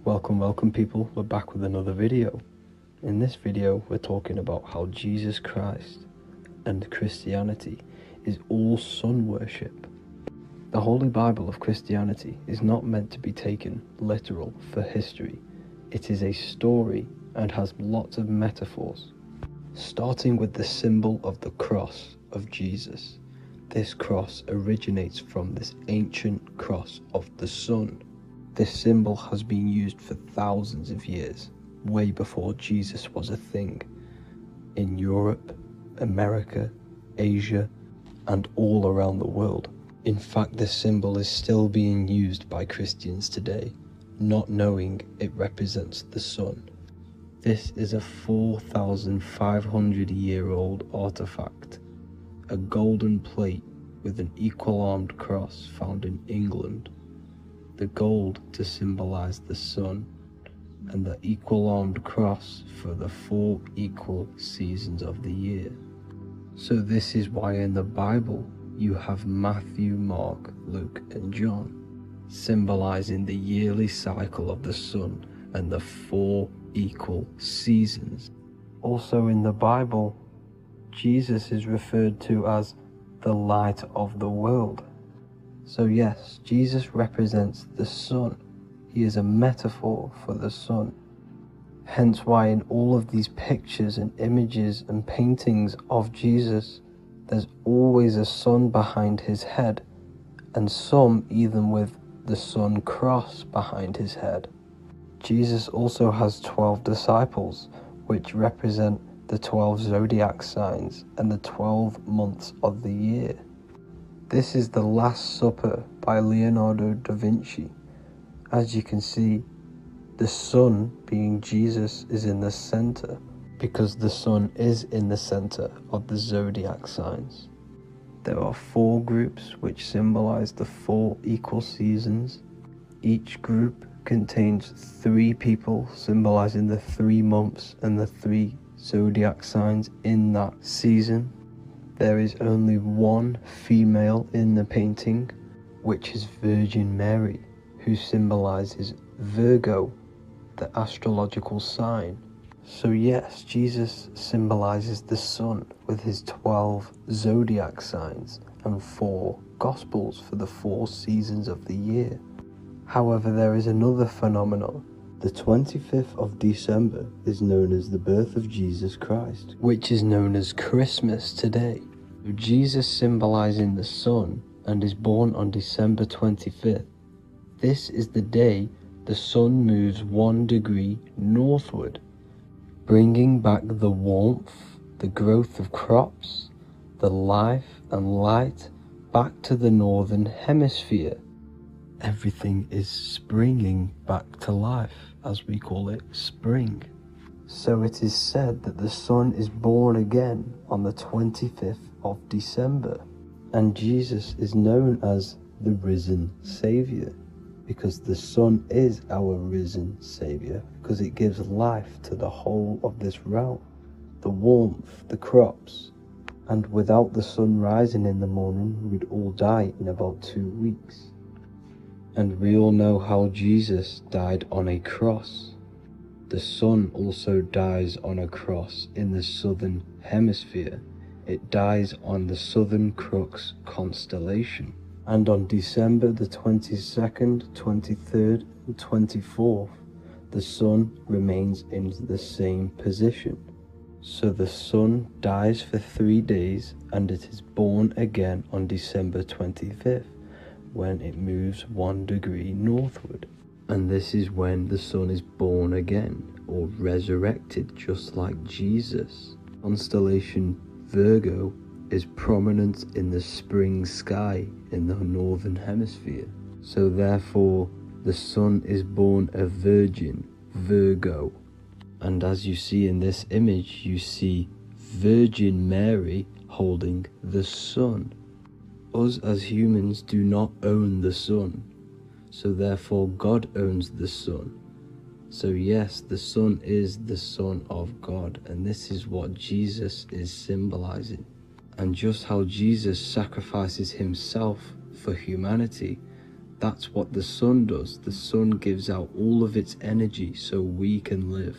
Welcome people, we're back with another video. In this video we're talking about how Jesus Christ and Christianity is all sun worship. The Holy Bible of Christianity is not meant to be taken literal for history. It is a story and has lots of metaphors. Starting with the symbol of the cross of Jesus. This cross originates from this ancient cross of the sun. This symbol has been used for thousands of years, way before Jesus was a thing, in Europe, America, Asia, and all around the world. In fact, this symbol is still being used by Christians today, not knowing it represents the sun. This is a 4,500-year-old artifact, a golden plate with an equal-armed cross found in England. The gold to symbolize the sun, and the equal-armed cross for the 4 equal seasons of the year. So this is why in the Bible you have Matthew, Mark, Luke and John, symbolizing the yearly cycle of the sun and the 4 equal seasons. Also in the Bible, Jesus is referred to as the light of the world. So yes, Jesus represents the sun. He is a metaphor for the sun. Hence why in all of these pictures and images and paintings of Jesus, there's always a sun behind his head, and some even with the sun cross behind his head. Jesus also has 12 disciples, which represent the 12 zodiac signs and the 12 months of the year. This is the Last Supper by Leonardo da Vinci. As you can see, the sun, being Jesus, is in the center, because the sun is in the center of the zodiac signs. There are 4 groups which symbolize the 4 equal seasons. Each group contains 3 people symbolizing the 3 months and the 3 zodiac signs in that season. There is only 1 female in the painting, which is Virgin Mary, who symbolizes Virgo, the astrological sign. So yes, Jesus symbolizes the sun with his 12 zodiac signs and 4 gospels for the 4 seasons of the year. However, there is another phenomenon. The 25th of December is known as the birth of Jesus Christ, which is known as Christmas today. Jesus symbolizing the sun and is born on December 25th. This is the day the sun moves 1 degree northward, bringing back the warmth, the growth of crops, the life and light back to the northern hemisphere. Everything is springing back to life, as we call it, spring. So it is said that the sun is born again on the 25th of December, and Jesus is known as the risen Savior, because the sun is our risen Savior, because it gives life to the whole of this realm, the warmth, the crops, and without the sun rising in the morning, we'd all die in about 2 weeks. And we all know how Jesus died on a cross. The sun also dies on a cross in the southern hemisphere. It dies on the Southern Crux constellation. And on December the 22nd, 23rd and 24th, the sun remains in the same position. So the sun dies for 3 days and it is born again on December 25th, when it moves 1 degree northward. And this is when the sun is born again, or resurrected, just like Jesus. Constellation Virgo is prominent in the spring sky in the northern hemisphere. So therefore, the sun is born a virgin, Virgo. And as you see in this image, you see Virgin Mary holding the sun. Us as humans do not own the sun, so therefore God owns the sun. So yes, the sun is the Son of God, and this is what Jesus is symbolizing. And just how Jesus sacrifices himself for humanity, That's what the sun does. The sun gives out all of its energy so we can live.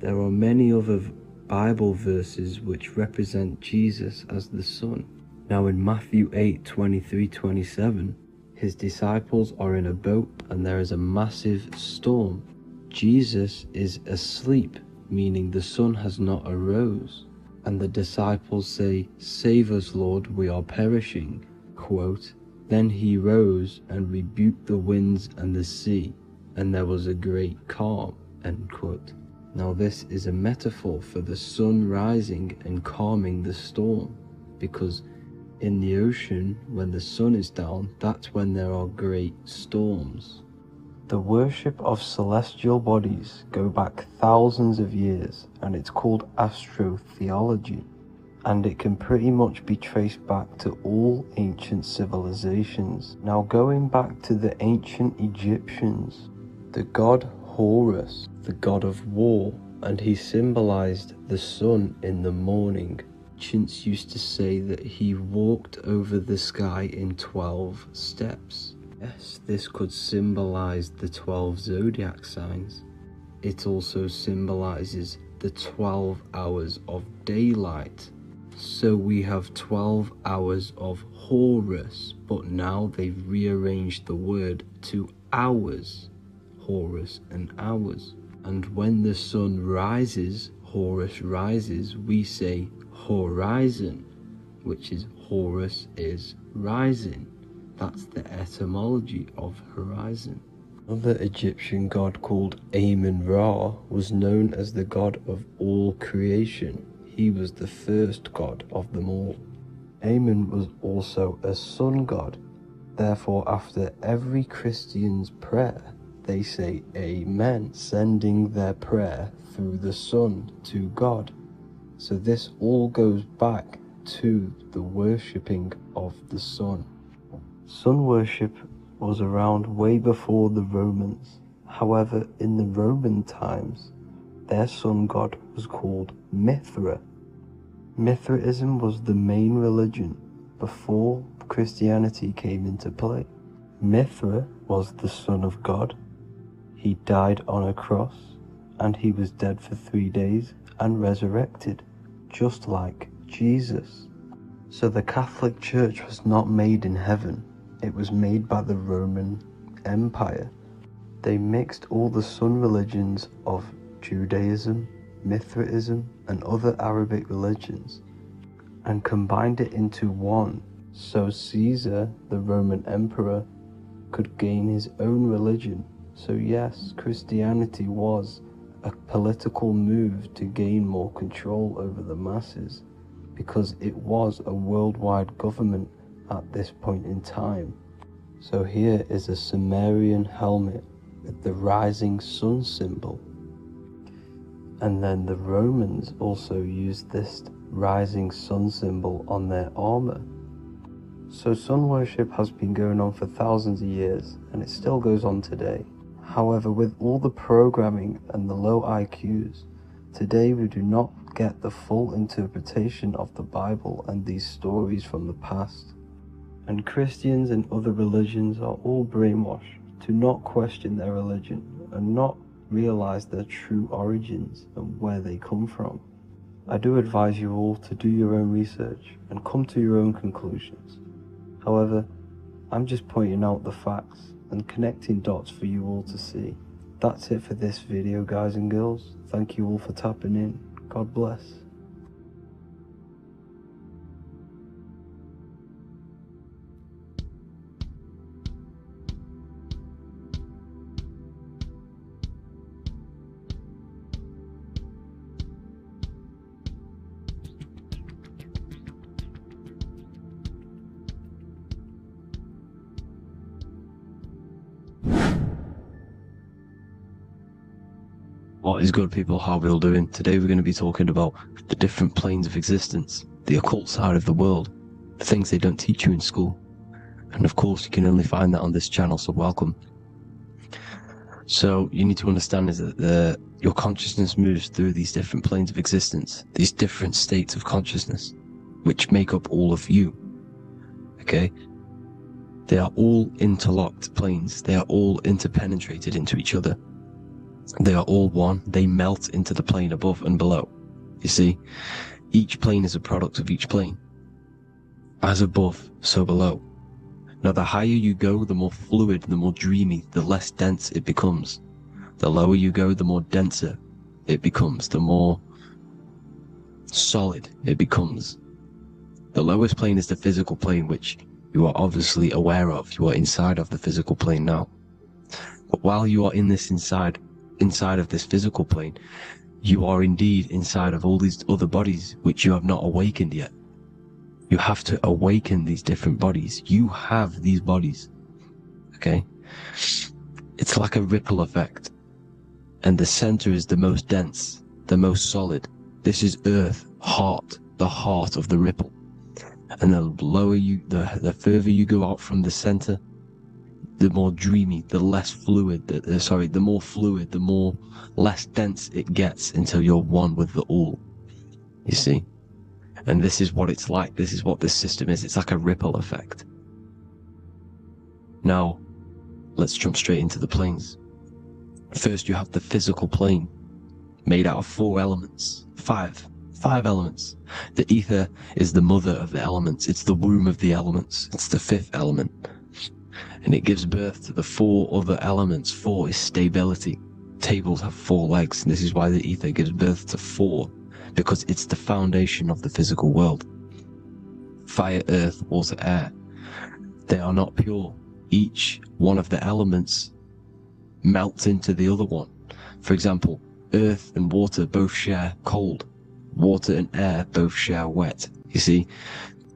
There are many other Bible verses which represent Jesus as the sun. Now in Matthew 8:23-27, his disciples are in a boat and there is a massive storm. Jesus is asleep, meaning the sun has not arose. And the disciples say, "Save us, Lord, we are perishing." Quote, "Then he rose and rebuked the winds and the sea, and there was a great calm." End quote. Now this is a metaphor for the sun rising and calming the storm, because in the ocean, when the sun is down, that's when there are great storms. The worship of celestial bodies go back thousands of years, and it's called astrotheology, and it can pretty much be traced back to all ancient civilizations. Now going back to the ancient Egyptians, the god Horus, the god of war, and he symbolized the sun in the morning. Ancients used to say that he walked over the sky in 12 steps. Yes, this could symbolize the 12 zodiac signs. It also symbolizes the 12 hours of daylight. So we have 12 hours of Horus, but now they've rearranged the word to hours. Horus and hours. And when the sun rises, Horus rises, we say horizon, which is Horus is rising. That's the etymology of horizon. Another Egyptian god called Amun-Ra was known as the god of all creation. He was the first god of them all. Amun was also a sun god. Therefore, after every Christian's prayer, they say Amen, sending their prayer through the sun to God. So this all goes back to the worshipping of the sun. Sun worship was around way before the Romans. However, in the Roman times, their sun god was called Mithra. Mithraism was the main religion before Christianity came into play. Mithra was the son of God. He died on a cross, and he was dead for 3 days and resurrected, just like Jesus. So the Catholic Church was not made in heaven, it was made by the Roman Empire. They mixed all the sun religions of Judaism, Mithraism, and other Arabic religions, and combined it into one, so Caesar, the Roman Emperor, could gain his own religion. So yes, Christianity was a political move to gain more control over the masses, because it was a worldwide government at this point in time. So here is a Sumerian helmet with the rising sun symbol. And then the Romans also used this rising sun symbol on their armor. So sun worship has been going on for thousands of years, and it still goes on today. However, with all the programming and the low IQs, today we do not get the full interpretation of the Bible and these stories from the past. And Christians and other religions are all brainwashed to not question their religion and not realize their true origins and where they come from. I do advise you all to do your own research and come to your own conclusions. However, I'm just pointing out the facts and connecting dots for you all to see. That's it for this video, guys and girls. Thank you all for tapping in. God bless. What is good, people? How are we all doing? Today we're going to be talking about the different planes of existence, the occult side of the world, the things they don't teach you in school. And of course you can only find that on this channel, so welcome. So you need to understand is that your consciousness moves through these different planes of existence, these different states of consciousness, which make up all of you. Okay? They are all interlocked planes. They are all interpenetrated into each other. They are all one. They melt into the plane above and below. You see, each plane is a product of each plane. As above, so below. Now, the higher you go, the more fluid, the more dreamy, the less dense it becomes. The lower you go, the more denser it becomes, the more solid it becomes. The lowest plane is the physical plane, which you are obviously aware of. You are inside of the physical plane now. But while you are in this inside of this physical plane, you are indeed inside of all these other bodies which you have not awakened yet. You have to awaken these different bodies. You have these bodies. Okay? It's like a ripple effect. And the center is the most dense, the most solid. This is Earth, heart, the heart of the ripple. And the lower you, the further you go out from the center, the more dreamy, the less fluid, the more fluid, the more less dense it gets until you're one with the all. You see? And this is what it's like. This is what this system is. It's like a ripple effect. Now, let's jump straight into the planes. First, you have the physical plane, made out of 4 elements. Five elements. The ether is the mother of the elements. It's the womb of the elements. It's the 5th element. And it gives birth to the 4 other elements. 4 is stability. Tables have 4 legs, and this is why the ether gives birth to 4. Because it's the foundation of the physical world. Fire, earth, water, air. They are not pure. Each one of the elements melts into the other one. For example, earth and water both share cold. Water and air both share wet. You see,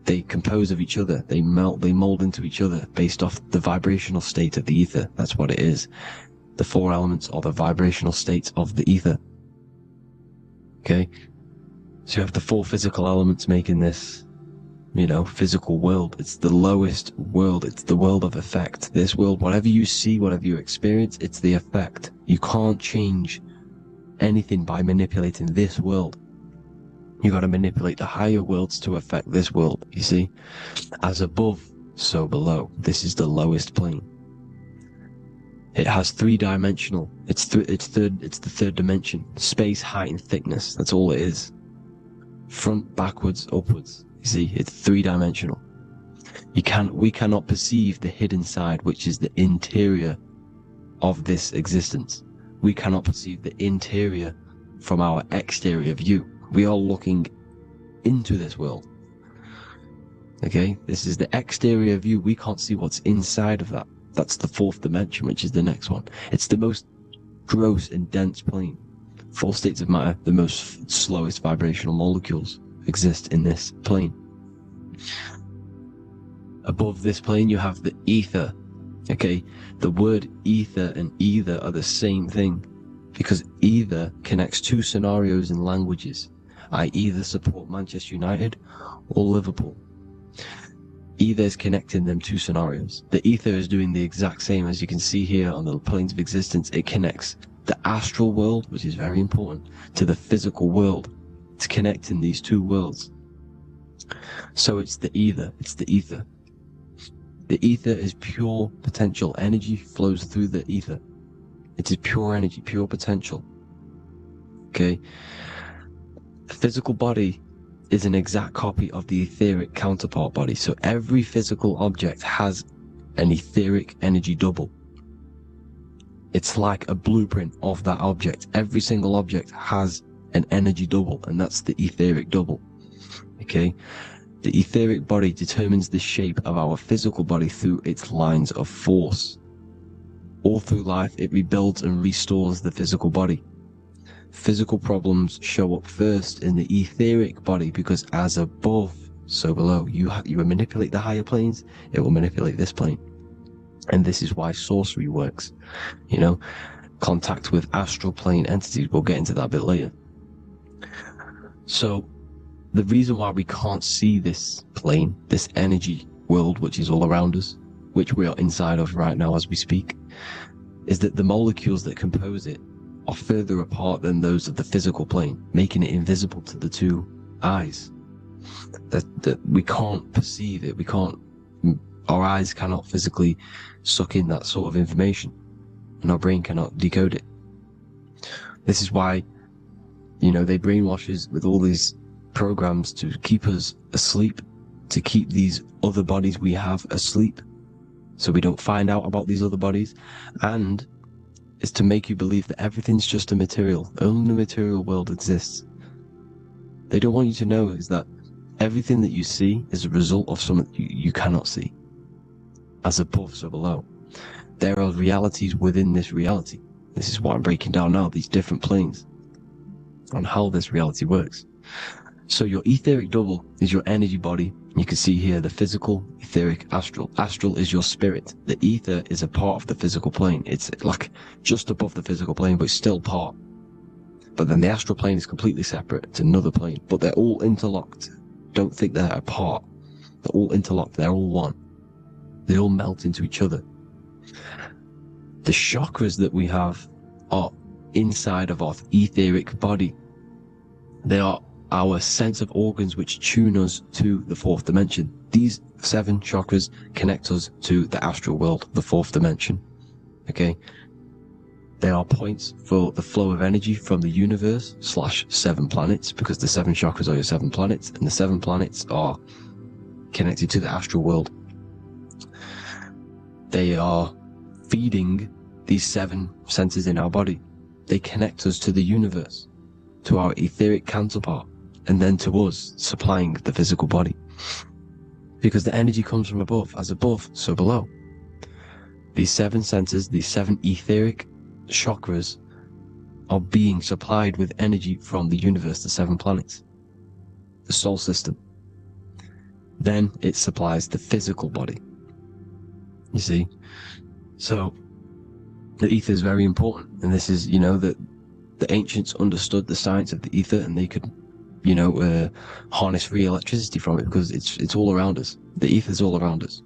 they compose of each other. They melt, they mold into each other based off the vibrational state of the ether. That's what it is. The 4 elements are the vibrational states of the ether. Okay? So you have the 4 physical elements making this, physical world. It's the lowest world. It's the world of effect. This world, whatever you see, whatever you experience, it's the effect. You can't change anything by manipulating this world. You got to manipulate the higher worlds to affect this world, you see? As above, so below. This is the lowest plane. It has 3-dimensional. It's the 3rd dimension. Space, height, and thickness. That's all it is. Front, backwards, upwards. You see, it's 3-dimensional. We cannot perceive the hidden side, which is the interior of this existence. We cannot perceive the interior from our exterior view. We are looking into this world. Okay, this is the exterior view. We can't see what's inside of that. That's the 4th dimension, which is the next one. It's the most gross and dense plane. 4 states of matter, the most slowest vibrational molecules, exist in this plane. Above this plane, you have the ether. Okay, the word ether and either are the same thing, because either connects 2 scenarios in languages. I either support Manchester United or Liverpool. Either is connecting them 2 scenarios. The ether is doing the exact same, as you can see here on the planes of existence. It connects the astral world, which is very important, to the physical world. It's connecting these 2 worlds. So it's the ether. It's the ether. The ether is pure potential. Energy flows through the ether. It is pure energy, pure potential. Okay? The physical body is an exact copy of the etheric counterpart body. So every physical object has an etheric energy double. It's like a blueprint of that object. Every single object has an energy double, and that's the etheric double. Okay? The etheric body determines the shape of our physical body through its lines of force. All through life, it rebuilds and restores the physical body. Physical problems show up first in the etheric body, because as above, so below. You manipulate the higher planes, it will manipulate this plane. And this is why sorcery works. Contact with astral plane entities. We'll get into that a bit later. So, the reason why we can't see this plane, this energy world which is all around us, which we are inside of right now as we speak, is that the molecules that compose it are further apart than those of the physical plane, making it invisible to the 2 eyes. That we can't perceive it. Our eyes cannot physically suck in that sort of information, and our brain cannot decode it. This is why, they brainwash us with all these programs to keep us asleep, to keep these other bodies we have asleep, so we don't find out about these other bodies, and it's to make you believe that everything's just a material. Only the material world exists. They don't want you to know is that everything that you see is a result of something you cannot see. As above, so below. There are realities within this reality. This is what I'm breaking down now, these different planes, on how this reality works. So your etheric double is your energy body. You can see here the physical, etheric, astral. Astral is your spirit. The ether is a part of the physical plane. It's like just above the physical plane, but it's still part. But then the astral plane is completely separate. It's another plane, but they're all interlocked. Don't think they're apart. They're all interlocked. They're all one. They all melt into each other. The chakras that we have are inside of our etheric body. They are our sense of organs which tune us to the fourth dimension. These 7 chakras connect us to the astral world, the fourth dimension. Okay? They are points for the flow of energy from the universe / 7 planets, because the 7 chakras are your 7 planets, and the 7 planets are connected to the astral world. They are feeding these 7 centers in our body. They connect us to the universe, to our etheric counterpart, and then to us, supplying the physical body. Because the energy comes from above. As above, so below. These 7 centers, these 7 etheric chakras, are being supplied with energy from the universe, the 7 planets, the solar system. Then it supplies the physical body. You see? So the ether is very important, and this is, that the ancients understood the science of the ether, and they could, harness free electricity from it, because it's all around us. The ether is all around us,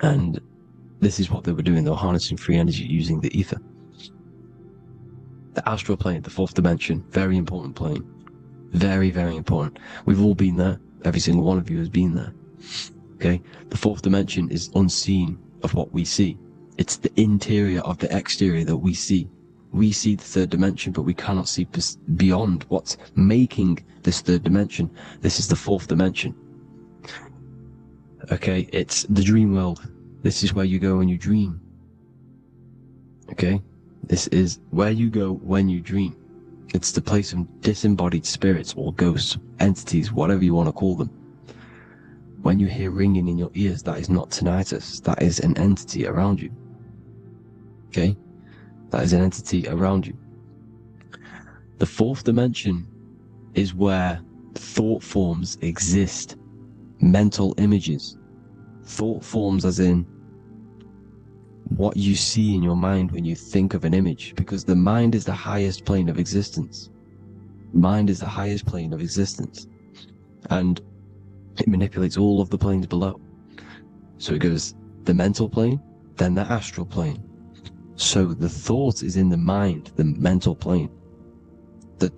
and this is what they were doing. They were harnessing free energy using the ether. The astral plane, the fourth dimension, very important plane, very, very important. We've all been there. Every single one of you has been there. Okay, the fourth dimension is unseen of what we see. It's the interior of the exterior that we see. We see the third dimension, but we cannot see beyond what's making this third dimension. This is the fourth dimension. Okay, it's the dream world. This is where you go when you dream. Okay, this is where you go when you dream. It's the place of disembodied spirits or ghosts, entities, whatever you want to call them. When you hear ringing in your ears, that is not tinnitus. That is an entity around you. Okay? That is an entity around you. The fourth dimension is where thought forms exist. Mental images. Thought forms as in what you see in your mind when you think of an image. Because the mind is the highest plane of existence. Mind is the highest plane of existence. And it manipulates all of the planes below. So it goes the mental plane, then the astral plane. So the thought is in the mind, the mental plane.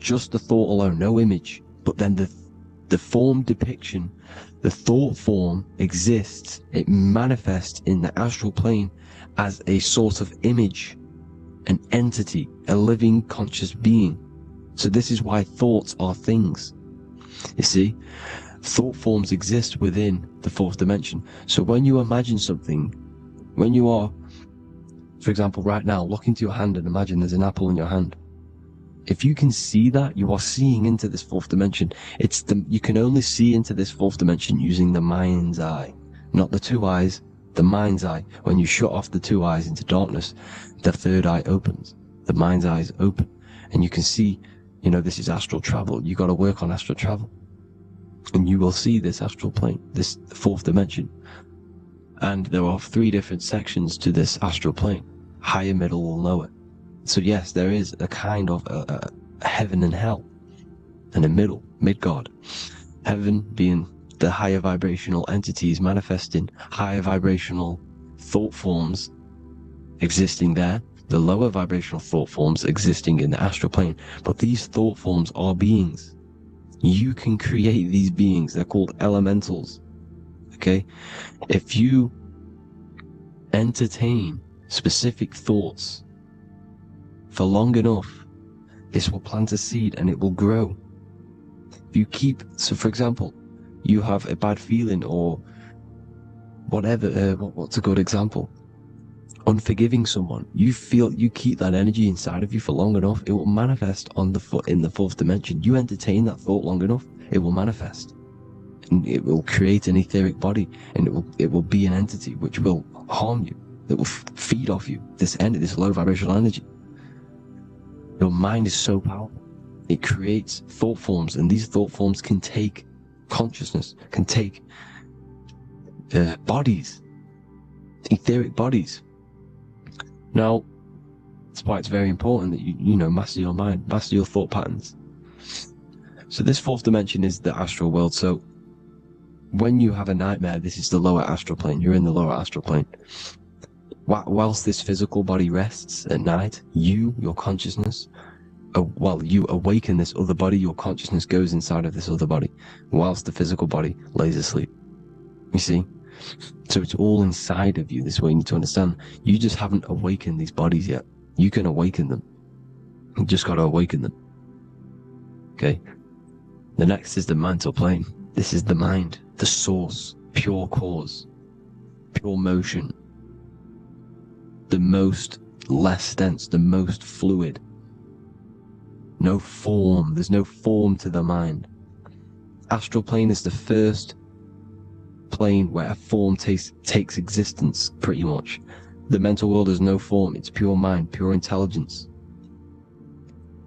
Just the thought alone, no image. But then the form depiction, the thought form exists. It manifests in the astral plane as a sort of image, an entity, a living conscious being. So this is why thoughts are things. You see? Thought forms exist within the fourth dimension. So when you imagine something, when you are, for example, right now, look into your hand and imagine there's an apple in your hand. If you can see that, you are seeing into this fourth dimension. You can only see into this fourth dimension using the mind's eye, not the 2 eyes, the mind's eye. When you shut off the 2 eyes into darkness, the third eye opens. The mind's eye is open, and you can see, this is astral travel. You got to work on astral travel. And you will see this astral plane, this fourth dimension. And there are 3 different sections to this astral plane: higher, middle, or lower. So yes, there is a kind of a heaven and hell, and a middle, Midgard. Heaven being the higher vibrational entities manifesting higher vibrational thought forms existing there, the lower vibrational thought forms existing in the astral plane. But these thought forms are beings. You can create these beings. They're called elementals. Okay? If you entertain specific thoughts for long enough, this will plant a seed and it will grow. If you keep, so for example, you have a bad feeling or whatever, what's a good example? Unforgiving someone. You keep that energy inside of you for long enough, it will manifest in the fourth dimension. You entertain that thought long enough, it will manifest. And it will create an etheric body, and it will be an entity which will harm you. It will feed off you this low vibrational energy. Your mind is so powerful. It creates thought forms, and these thought forms can take consciousness, can take bodies, etheric bodies. Now, that's why it's very important that you master your mind, master your thought patterns. So this fourth dimension is the astral world. So when you have a nightmare, this is the lower astral plane. You're in the lower astral plane. Whilst this physical body rests at night, your consciousness, while you awaken this other body, your consciousness goes inside of this other body, whilst the physical body lays asleep. You see? So it's all inside of you. This way you need to understand. You just haven't awakened these bodies yet. You can awaken them. You just got to awaken them. Okay? The next is the mental plane. This is the mind, the source, pure cause, pure motion, the most less dense, the most fluid. No form. There's no form to the mind. Astral plane is the first plane where a form takes existence, pretty much. The mental world has no form. It's pure mind, pure intelligence.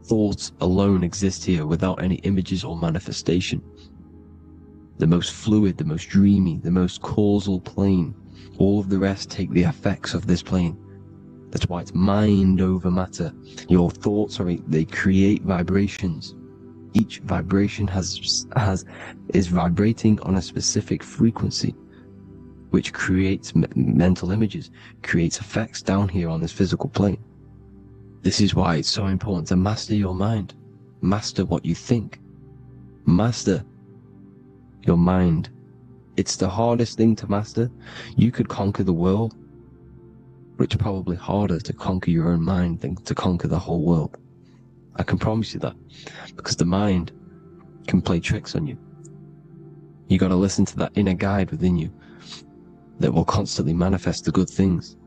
Thoughts alone exist here without any images or manifestation. The most fluid, the most dreamy, the most causal plane. All of the rest take the effects of this plane. That's why it's mind over matter. Your thoughts they create vibrations. Each vibration is vibrating on a specific frequency, which creates mental images, creates effects down here on this physical plane. This is why it's so important to master your mind. Master what you think. Master your mind. It's the hardest thing to master. You could conquer the world, but it's probably harder to conquer your own mind than to conquer the whole world. I can promise you that, because the mind can play tricks on you. You got to listen to that inner guide within you that will constantly manifest the good things.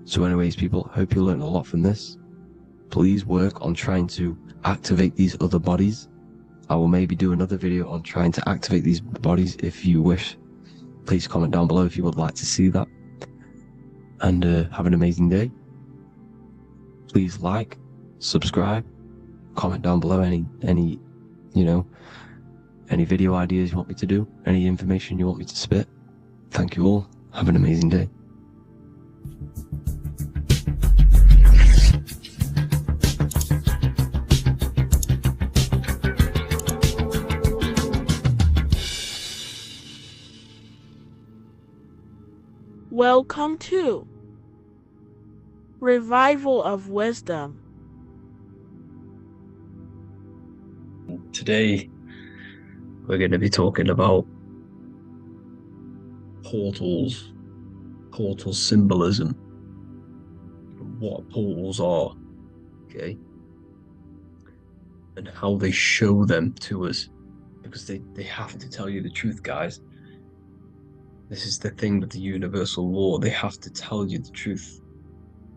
So anyways, people, hope you learned a lot from this. Please work on trying to activate these other bodies. I will maybe do another video on trying to activate these bodies if you wish. Please comment down below if you would like to see that. And have an amazing day. Please like, subscribe, comment down below any video ideas you want me to do, any information you want me to spit. Thank you all. Have an amazing day. Welcome to Revival of Wisdom. Today, we're going to be talking about portals, portal symbolism, what portals are, okay, and how they show them to us, because they have to tell you the truth, guys. This is the thing with the universal law. They have to tell you the truth.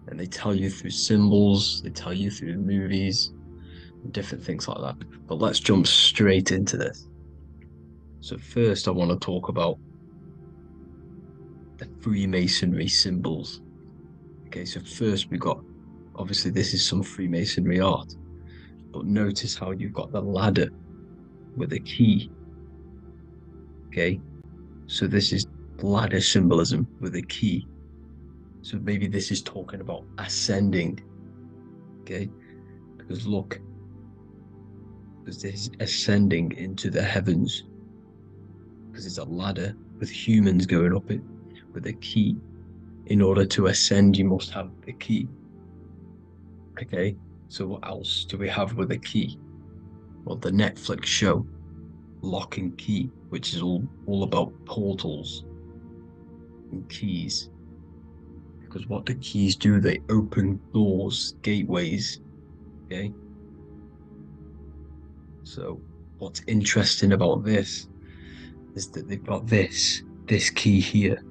And they tell you through symbols, they tell you through movies, different things like that. But let's jump straight into this. So first I want to talk about the Freemasonry symbols. Okay, so first we got, obviously this is some Freemasonry art, but notice how you've got the ladder with a key. Okay, so this is ladder symbolism with a key. So maybe this is talking about ascending. Okay, because look, because this is ascending into the heavens, because it's a ladder with humans going up it with a key. In order to ascend, you must have a key. Okay, so what else do we have with a key? Well, the Netflix show Lock and Key, which is all about portals and keys. Because what the keys do, they open doors, gateways. Okay? So what's interesting about this is that they've got this key here,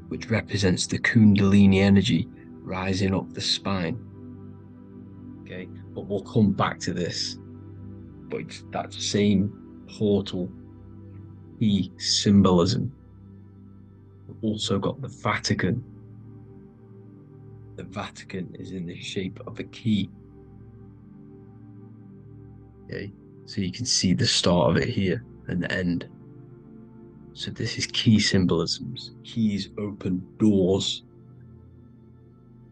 which represents the Kundalini energy rising up the spine. Okay, but we'll come back to this. But it's that same portal key symbolism. We've also got the Vatican. The Vatican is in the shape of a key. Okay, so you can see the start of it here and the end. So this is key symbolisms. Keys open doors.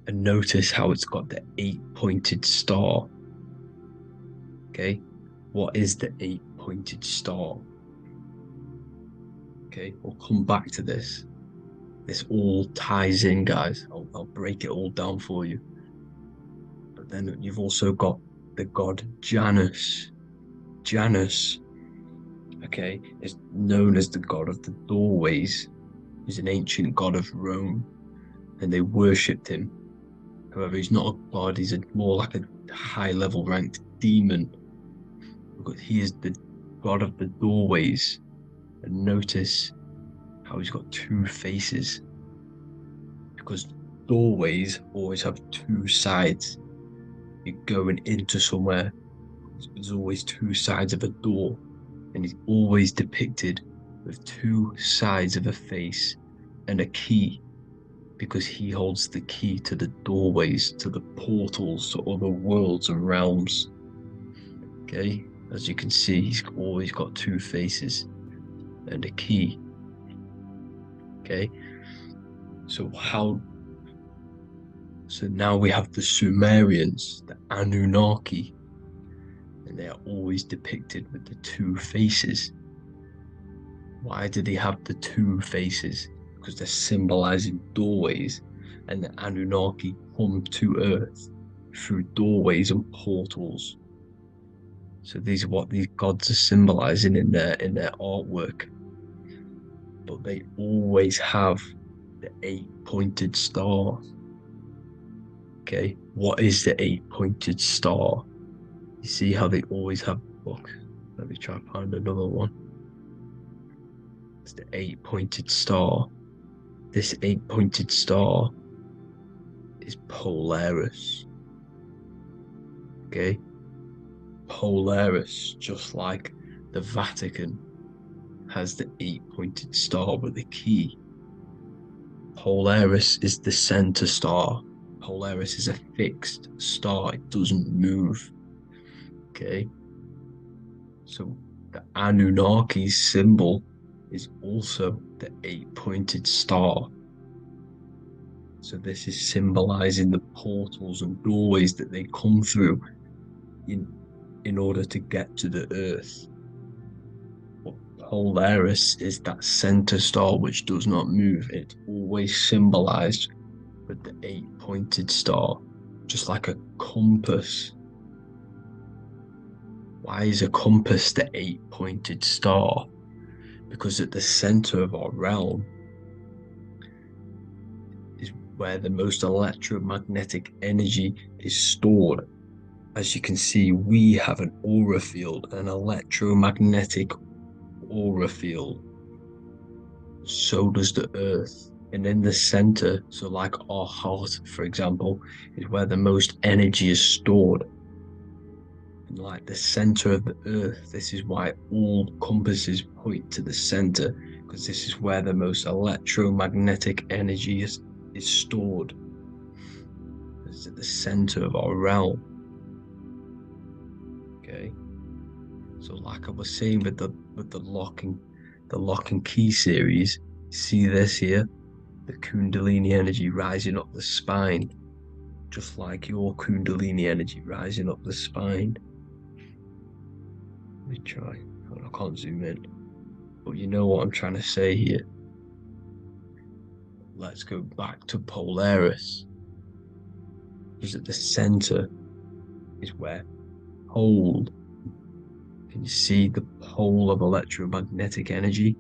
And notice how it's got the 8-pointed star. Okay, what is the 8-pointed star? Okay, we'll come back to this. This all ties in, guys. I'll break it all down for you. But then you've also got the god Janus. Janus, okay, is known as the god of the doorways. He's an ancient god of Rome, and they worshipped him. However, he's not a god, he's more like a high-level ranked demon. Because he is the god of the doorways. And notice how he's got two faces. Because doorways always have two sides. You're going into somewhere, there's always two sides of a door. And he's always depicted with two sides of a face and a key. Because he holds the key to the doorways, to the portals, to other worlds and realms. Okay, as you can see, he's always got two faces and a key. Okay, so now we have the Sumerians, the Anunnaki, and they are always depicted with the two faces. Why do they have the two faces? Because they're symbolizing doorways, and the Anunnaki come to Earth through doorways and portals. So these are what these gods are symbolizing in their artwork. But they always have the 8-pointed star. Okay, what is the 8-pointed star? You see how they always have. Look, let me try and find another one. It's the 8-pointed star. This 8-pointed star is Polaris. Okay? Polaris, just like the Vatican, has the 8-pointed star with a key. Polaris is the center star. Polaris is a fixed star, it doesn't move. Okay? So the Anunnaki symbol is also the 8-pointed star. So this is symbolizing the portals and doorways that they come through in order to get to the Earth. But Polaris is that center star which does not move. It's always symbolized with the 8-pointed star, just like a compass. Why is a compass the 8-pointed star? Because at the center of our realm is where the most electromagnetic energy is stored. As you can see, we have an aura field, an electromagnetic aura field. So does the Earth. And in the center, so like our heart, for example, is where the most energy is stored. And like the center of the Earth, this is why all compasses point to the center, because this is where the most electromagnetic energy is stored. It's at the center of our realm. Okay, so like I was saying with the lock and key series, see this here, the Kundalini energy rising up the spine, just like your Kundalini energy rising up the spine. Let me try. I can't zoom in, but you know what I'm trying to say here. Let's go back to Polaris, because at the center is where pole. Can you see the pole of electromagnetic energy?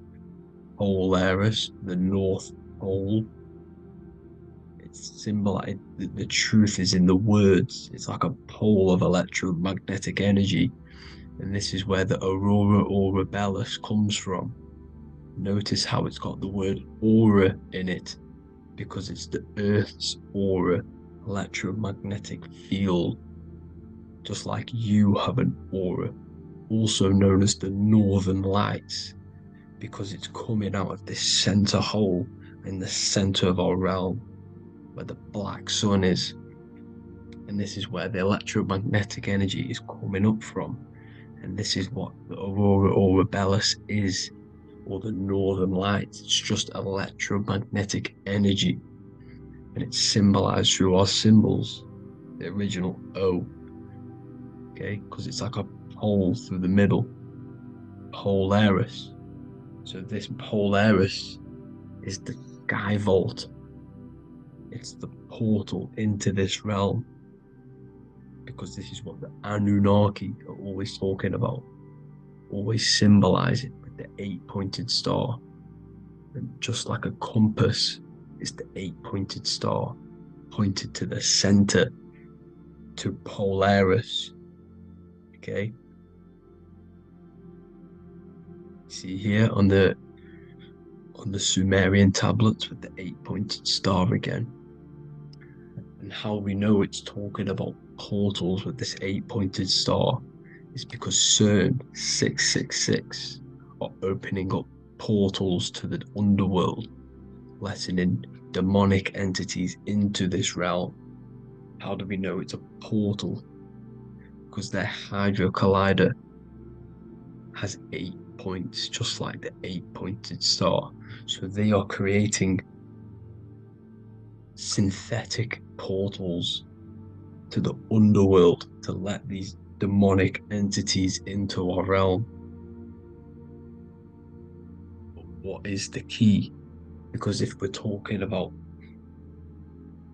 Polaris, the North Pole. It's symbolized. The truth is in the words. It's like a pole of electromagnetic energy. And this is where the aurora borealis comes from. Notice how it's got the word aura in it, because it's the Earth's aura, electromagnetic field. Just like you have an aura, also known as the northern lights, because it's coming out of this center hole in the center of our realm, where the black sun is. And this is where the electromagnetic energy is coming up from. And this is what the aurora borealis is, or the northern lights. It's just electromagnetic energy. And it's symbolized through our symbols, the original O. Okay, because it's like a hole through the middle. Polaris. So this Polaris is the sky vault. It's the portal into this realm. Because this is what the Anunnaki are always talking about. Always symbolizing with the 8-pointed star. And just like a compass, it's the 8-pointed star pointed to the center, to Polaris. Okay. See here on the Sumerian tablets with the 8-pointed star again. And how we know it's talking about portals with this 8-pointed star is because CERN 666 are opening up portals to the underworld, letting in demonic entities into this realm. How do we know it's a portal? Because their Hydra Collider has 8 points, just like the 8-pointed star. So they are creating synthetic portals to the underworld to let these demonic entities into our realm. But what is the key? Because if we're talking about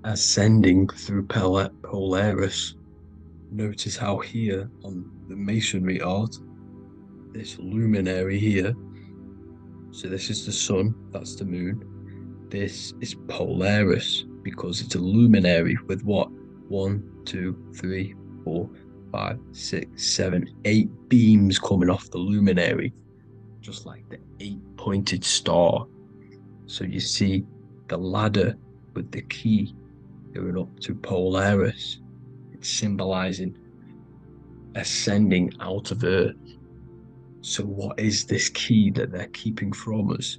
ascending through Polaris, notice how here on the masonry art, this luminary here, so this is the sun, that's the moon, this is Polaris, because it's a luminary with what? 1, 2, 3, 4, 5, 6, 7, 8 beams coming off the luminary, just like the 8-pointed star. So you see the ladder with the key going up to Polaris. It's symbolizing ascending out of Earth. So what is this key that they're keeping from us?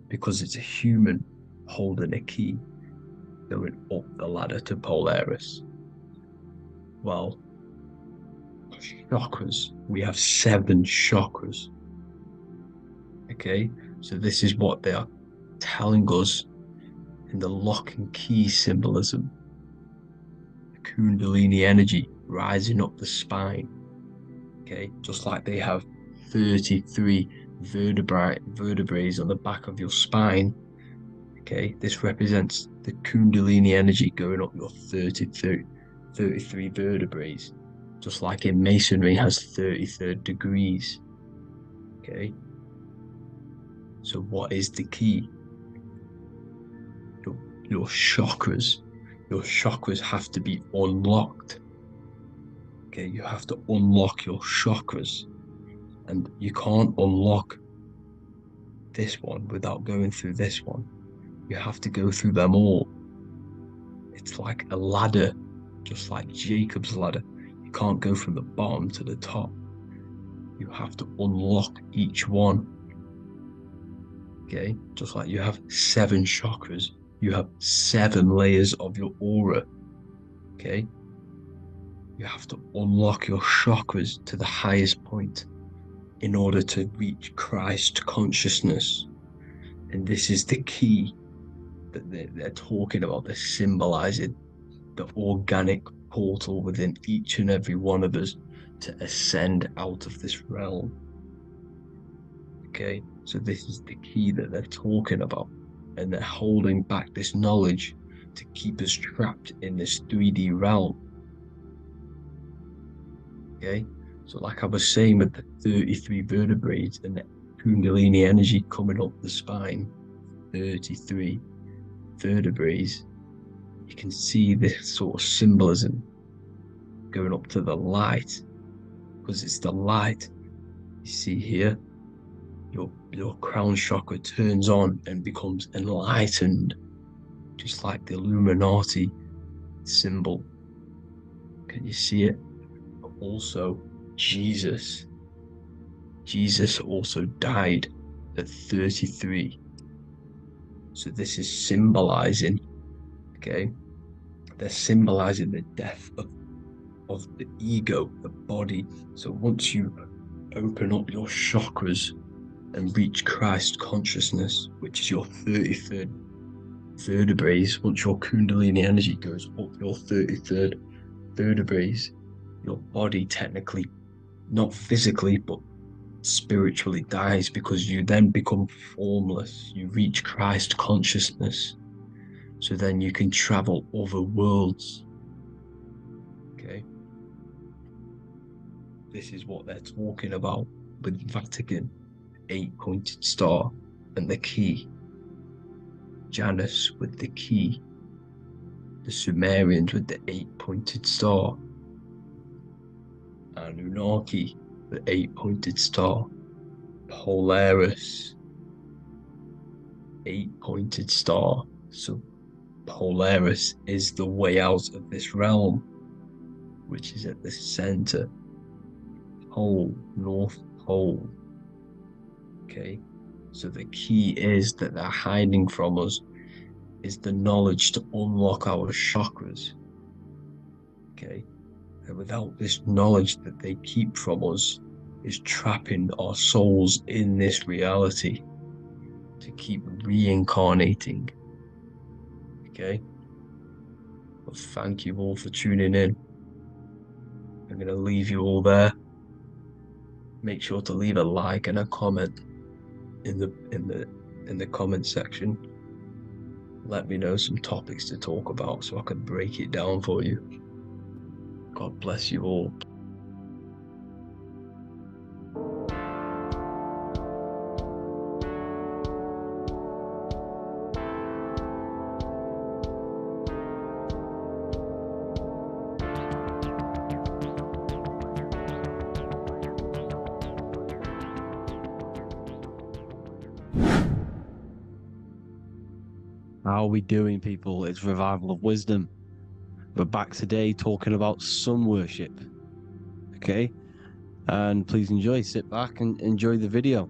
Because it's a human holding a key going up the ladder to Polaris. Well, chakras. We have 7 chakras. Okay, so this is what they are telling us in the lock and key symbolism. The Kundalini energy rising up the spine. Okay, just like they have 33 vertebrae on the back of your spine. Okay, this represents the Kundalini energy going up your 33 vertebrae, just like in masonry has 33rd degrees. Okay, so what is the key? Your chakras. Your chakras have to be unlocked. Okay, you have to unlock your chakras, and you can't unlock this one without going through this one. You have to go through them all. It's like a ladder, just like Jacob's ladder. You can't go from the bottom to the top. You have to unlock each one. Okay, just like you have 7 chakras, you have 7 layers of your aura. Okay, you have to unlock your chakras to the highest point in order to reach Christ consciousness. And this is the key that they're talking about. They're symbolizing the organic portal within each and every one of us to ascend out of this realm. Okay, so this is the key that they're talking about, and they're holding back this knowledge to keep us trapped in this 3D realm. Okay, so like I was saying with the 33 vertebrae and the Kundalini energy coming up the spine, 33 vertebrae, you can see this sort of symbolism going up to the light, because it's the light. You see here, your crown chakra turns on and becomes enlightened, just like the Illuminati symbol. Can you see it? But also, Jesus also died at 33. So this is symbolizing, okay? They're symbolizing the death of the ego, the body. So once you open up your chakras and reach Christ consciousness, which is your 33rd vertebrae, once your Kundalini energy goes up your 33rd vertebrae, your body technically, not physically, but spiritually dies, because you then become formless. You reach Christ consciousness. So then you can travel other worlds. Okay? This is what they're talking about with Vatican, 8-pointed star, and the key. Janus with the key. The Sumerians with the 8-pointed star. Anunnaki, the 8-pointed star. Polaris, 8-pointed star. So Polaris is the way out of this realm, which is at the center. Pole, North Pole. Okay, so the key is that they're hiding from us is the knowledge to unlock our chakras. Okay, and without this knowledge that they keep from us, is trapping our souls in this reality to keep reincarnating. Okay, well, thank you all for tuning in. I'm going to leave you all there. Make sure to leave a like and a comment in the comment section. Let me know some topics to talk about so I can break it down for you. God bless you all. How are we doing, people? It's Revival of Wisdom. We're back today talking about sun worship. Okay? And please enjoy. Sit back and enjoy the video.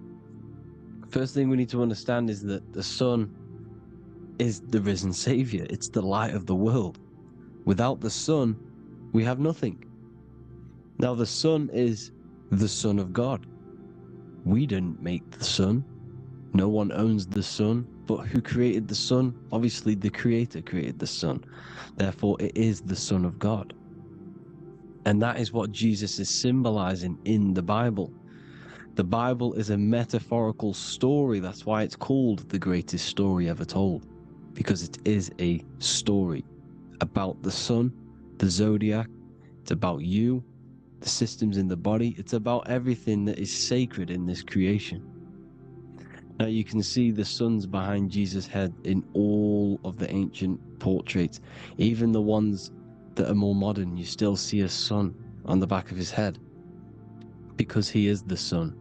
First thing we need to understand is that the sun is the risen savior. It's the light of the world. Without the sun, we have nothing. Now, the sun is the Son of God. We didn't make the sun. No one owns the sun, but who created the sun? Obviously, the Creator created the sun. Therefore, it is the Son of God. And that is what Jesus is symbolizing in the Bible. The Bible is a metaphorical story. That's why it's called the greatest story ever told, because it is a story about the sun, the zodiac. It's about you, the systems in the body. It's about everything that is sacred in this creation. Now you can see the suns behind Jesus' head in all of the ancient portraits. Even the ones that are more modern, you still see a sun on the back of his head, because he is the sun.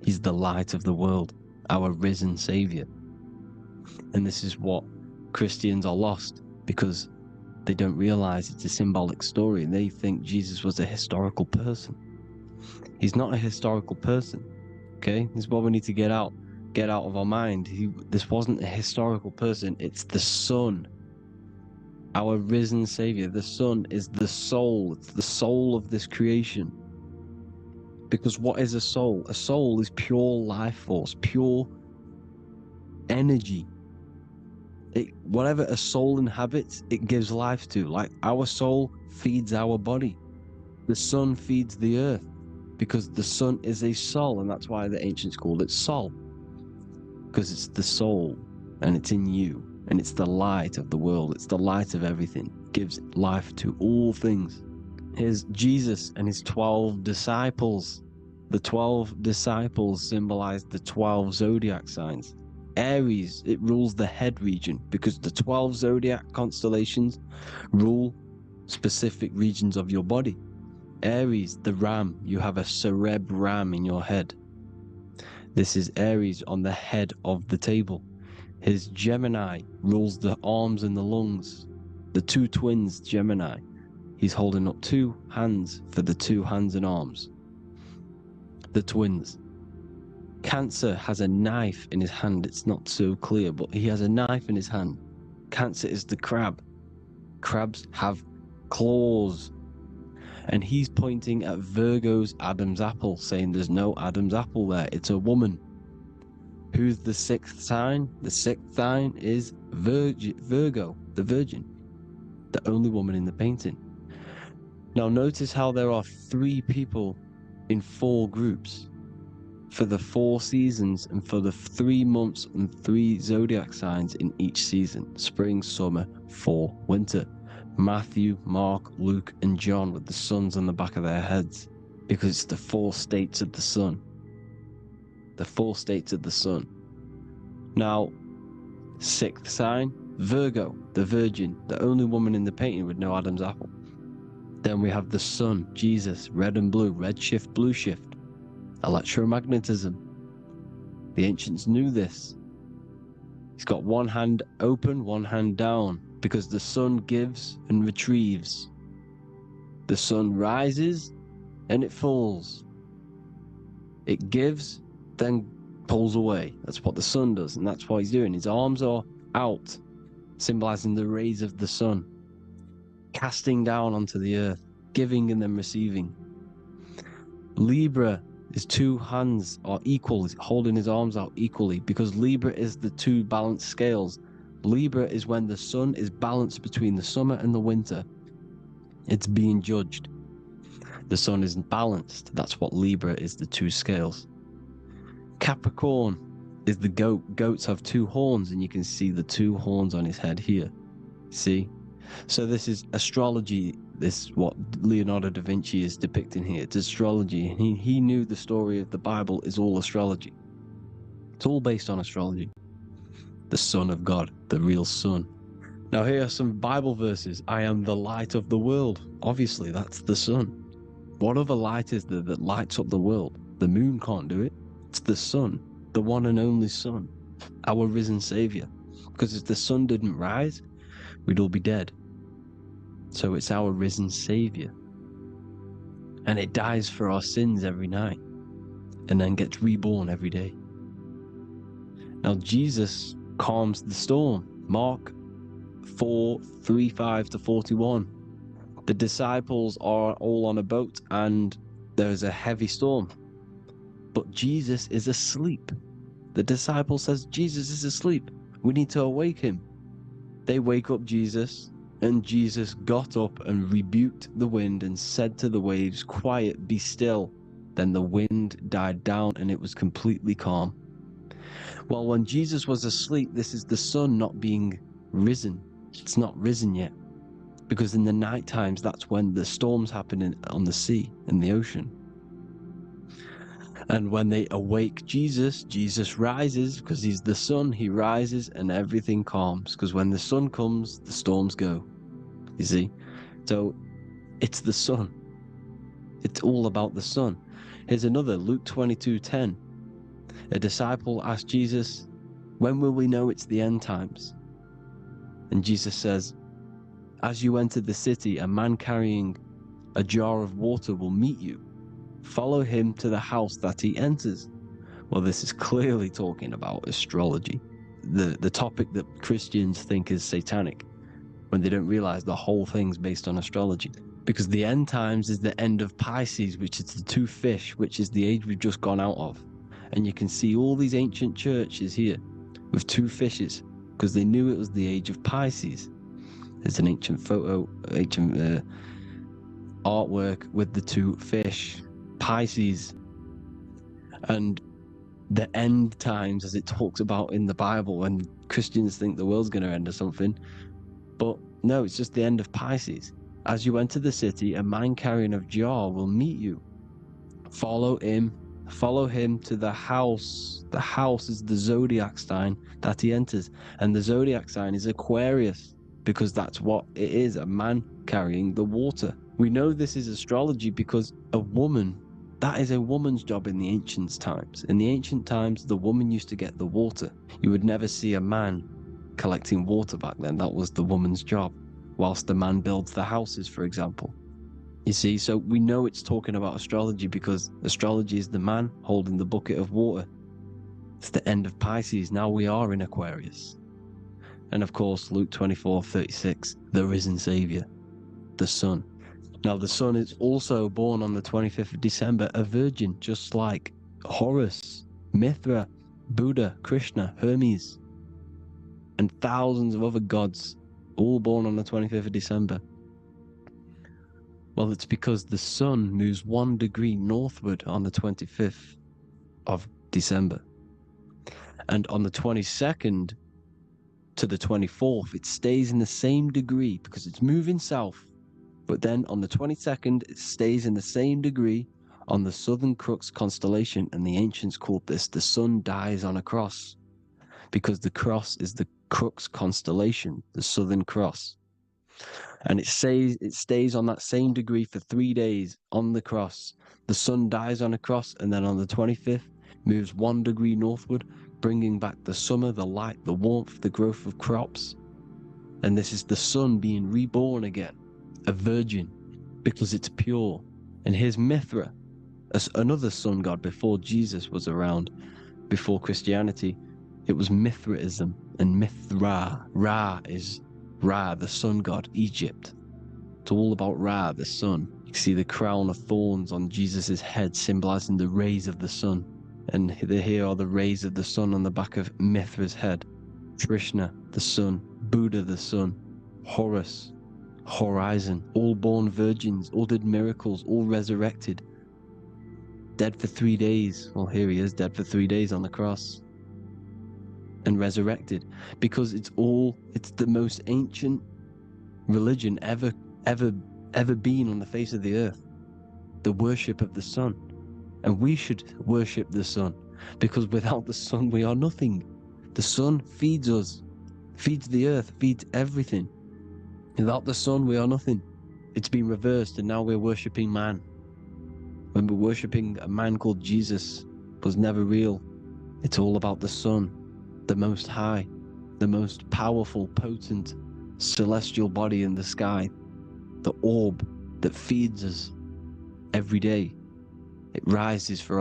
He's the light of the world, our risen savior. And this is what Christians are lost, because they don't realize it's a symbolic story. They think Jesus was a historical person. He's not a historical person. Okay, this is what we need to get out of our mind. This wasn't a historical person. It's the sun, our risen savior. The sun is the soul. It's the soul of this creation. Because what is a soul? A soul is pure life force, pure energy. Whatever a soul inhabits, it gives life to. Like our soul feeds our body. The sun feeds the earth, because the sun is a soul, and that's why the ancients called it Sol. Because it's the soul, and it's in you, and it's the light of the world. It's the light of everything. It gives life to all things. Here's Jesus and his 12 disciples. The 12 disciples symbolized the 12 zodiac signs. Aries, it rules the head region because the 12 zodiac constellations rule specific regions of your body. Aries, the ram, you have a cerebrum in your head. This is Aries on the head of the table. His Gemini rules the arms and the lungs. The two twins, Gemini. He's holding up two hands for the two hands and arms. The twins. Cancer has a knife in his hand. It's not so clear, but he has a knife in his hand. Cancer is the crab. Crabs have claws. And he's pointing at Virgo's Adam's apple, saying there's no Adam's apple there. It's a woman. Who's the sixth sign? The sixth sign is Virgo, the Virgin, the only woman in the painting. Now notice how there are 3 people in 4 groups for the 4 seasons and for the 3 months and 3 zodiac signs in each season: spring, summer, fall, winter. Matthew, Mark, Luke, and John with the suns on the back of their heads, because it's the 4 states of the sun. The 4 states of the sun. Now, 6th sign, Virgo, the Virgin, the only woman in the painting with no Adam's apple. Then we have the sun, Jesus, red and blue, red shift, blue shift. Electromagnetism. The ancients knew this. He's got one hand open, one hand down, because the sun gives and retrieves. The sun rises and it falls. It gives, then pulls away. That's what the sun does, and that's what he's doing. His arms are out, symbolizing the rays of the sun, casting down onto the earth, giving and then receiving. Libra, his 2 hands are equal, he's holding his arms out equally, because Libra is the 2 balanced scales. Libra is when the sun is balanced between the summer and the winter. It's being judged. The sun isn't balanced. That's what Libra is, the 2 scales. Capricorn is the goat. Goats have 2 horns, and you can see the 2 horns on his head here. See? So this is astrology. This is what Leonardo da Vinci is depicting here. It's astrology. He knew the story of the Bible is all astrology. It's all based on astrology. The Son of God, the real sun. Now here are some Bible verses. I am the light of the world. Obviously, that's the sun. What other light is there that lights up the world? The moon can't do it. It's the sun, the one and only sun, our risen Savior. Because if the sun didn't rise, we'd all be dead. So it's our risen Savior. And it dies for our sins every night, and then gets reborn every day. Now Jesus calms the storm. Mark 4:35-41. The disciples are all on a boat and there's a heavy storm, but Jesus is asleep. The disciple says, Jesus is asleep, we need to awake him. They wake up Jesus, and Jesus got up and rebuked the wind and said to the waves, quiet, be still. Then the wind died down and it was completely calm. Well, when Jesus was asleep, this is the sun not being risen. It's not risen yet, because in the night times, that's when the storms happen on the sea, in the ocean. And when they awake Jesus, Jesus rises, because he's the sun. He rises and everything calms, because when the sun comes, the storms go. You see? So it's the sun. It's all about the sun. Here's another, Luke 22:10. A disciple asked Jesus, when will we know it's the end times? And Jesus says, as you enter the city, a man carrying a jar of water will meet you. Follow him to the house that he enters. Well, this is clearly talking about astrology, the topic that Christians think is satanic, when they don't realize the whole thing's based on astrology. Because the end times is the end of Pisces, which is the 2 fish, which is the age we've just gone out of. And you can see all these ancient churches here with 2 fishes, because they knew it was the age of Pisces. There's an ancient photo, ancient artwork with the 2 fish, Pisces. And the end times, as it talks about in the Bible, when Christians think the world's going to end or something. But no, it's just the end of Pisces. As you enter the city, a man carrying a jar will meet you. Follow him Follow him to the house. The house is the zodiac sign that he enters. And the zodiac sign is Aquarius, because that's what it is, a man carrying the water. We know this is astrology because a woman, that is a woman's job in the ancient times. In the ancient times, the woman used to get the water. You would never see a man collecting water back then. That was the woman's job, whilst the man builds the houses, for example. You see, so we know it's talking about astrology because astrology is the man holding the bucket of water. It's the end of Pisces. Now we are in Aquarius. And of course, Luke 24:36, the risen Savior, the Sun. Now, the Sun is also born on the 25th of December, a virgin, just like Horus, Mithra, Buddha, Krishna, Hermes, and thousands of other gods, all born on the 25th of December. Well, it's because the Sun moves 1 degree northward on the 25th of December. And on the 22nd to the 24th, it stays in the same degree because it's moving south. But then on the 22nd, it stays in the same degree on the Southern Crux constellation. And the ancients called this the Sun dies on a cross, because the cross is the Crux constellation, the Southern Cross. And it stays on that same degree for 3 days on the cross. The Sun dies on a cross, and then on the 25th, moves 1 degree northward, bringing back the summer, the light, the warmth, the growth of crops. And this is the Sun being reborn again, a virgin, because it's pure. And here's Mithra, another sun god before Jesus was around, before Christianity. It was Mithraism, and Mithra, Ra is Ra, the sun god, Egypt. It's all about Ra, the sun. You see the crown of thorns on Jesus' head, symbolizing the rays of the sun. And here are the rays of the sun on the back of Mithra's head. Krishna, the sun. Buddha, the sun. Horus, horizon. All born virgins, all did miracles, all resurrected. Dead for 3 days. Well, here he is, dead for 3 days on the cross. And resurrected, because it's the most ancient religion ever been on the face of the earth, the worship of the sun. And we should worship the sun, because without the sun we are nothing. The sun feeds us, feeds the earth, feeds everything. Without the sun we are nothing. It's been reversed, and now we're worshipping man. When we're worshipping a man called Jesus, was never real. It's all about the sun, the most high, the most powerful, potent, celestial body in the sky, the orb that feeds us every day. It dies for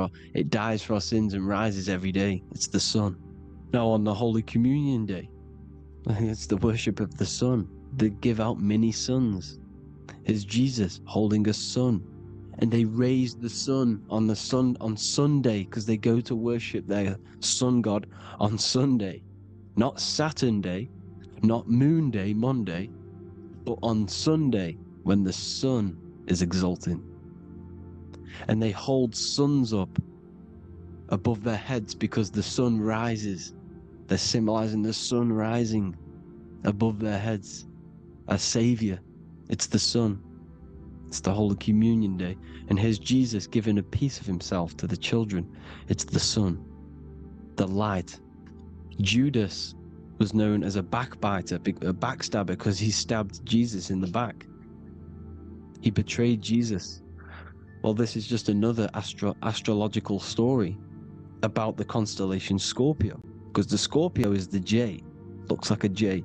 our sins and rises every day. It's the sun. Now on the Holy Communion Day, it's the worship of the sun. They give out mini suns. It's Jesus holding a sun. And they raise the sun on Sunday, because they go to worship their sun god on Sunday. Not Saturn Day, not Moon Day, Monday, but on Sunday when the sun is exalting. And they hold suns up above their heads because the sun rises. They're symbolizing the sun rising above their heads. A savior. It's the sun. It's the Holy Communion Day. And here's Jesus giving a piece of himself to the children. It's the sun, the light. Judas was known as a backbiter, a backstabber, because he stabbed Jesus in the back. He betrayed Jesus. Well, this is just another astrological story about the constellation Scorpio, because the Scorpio is the J, looks like a J.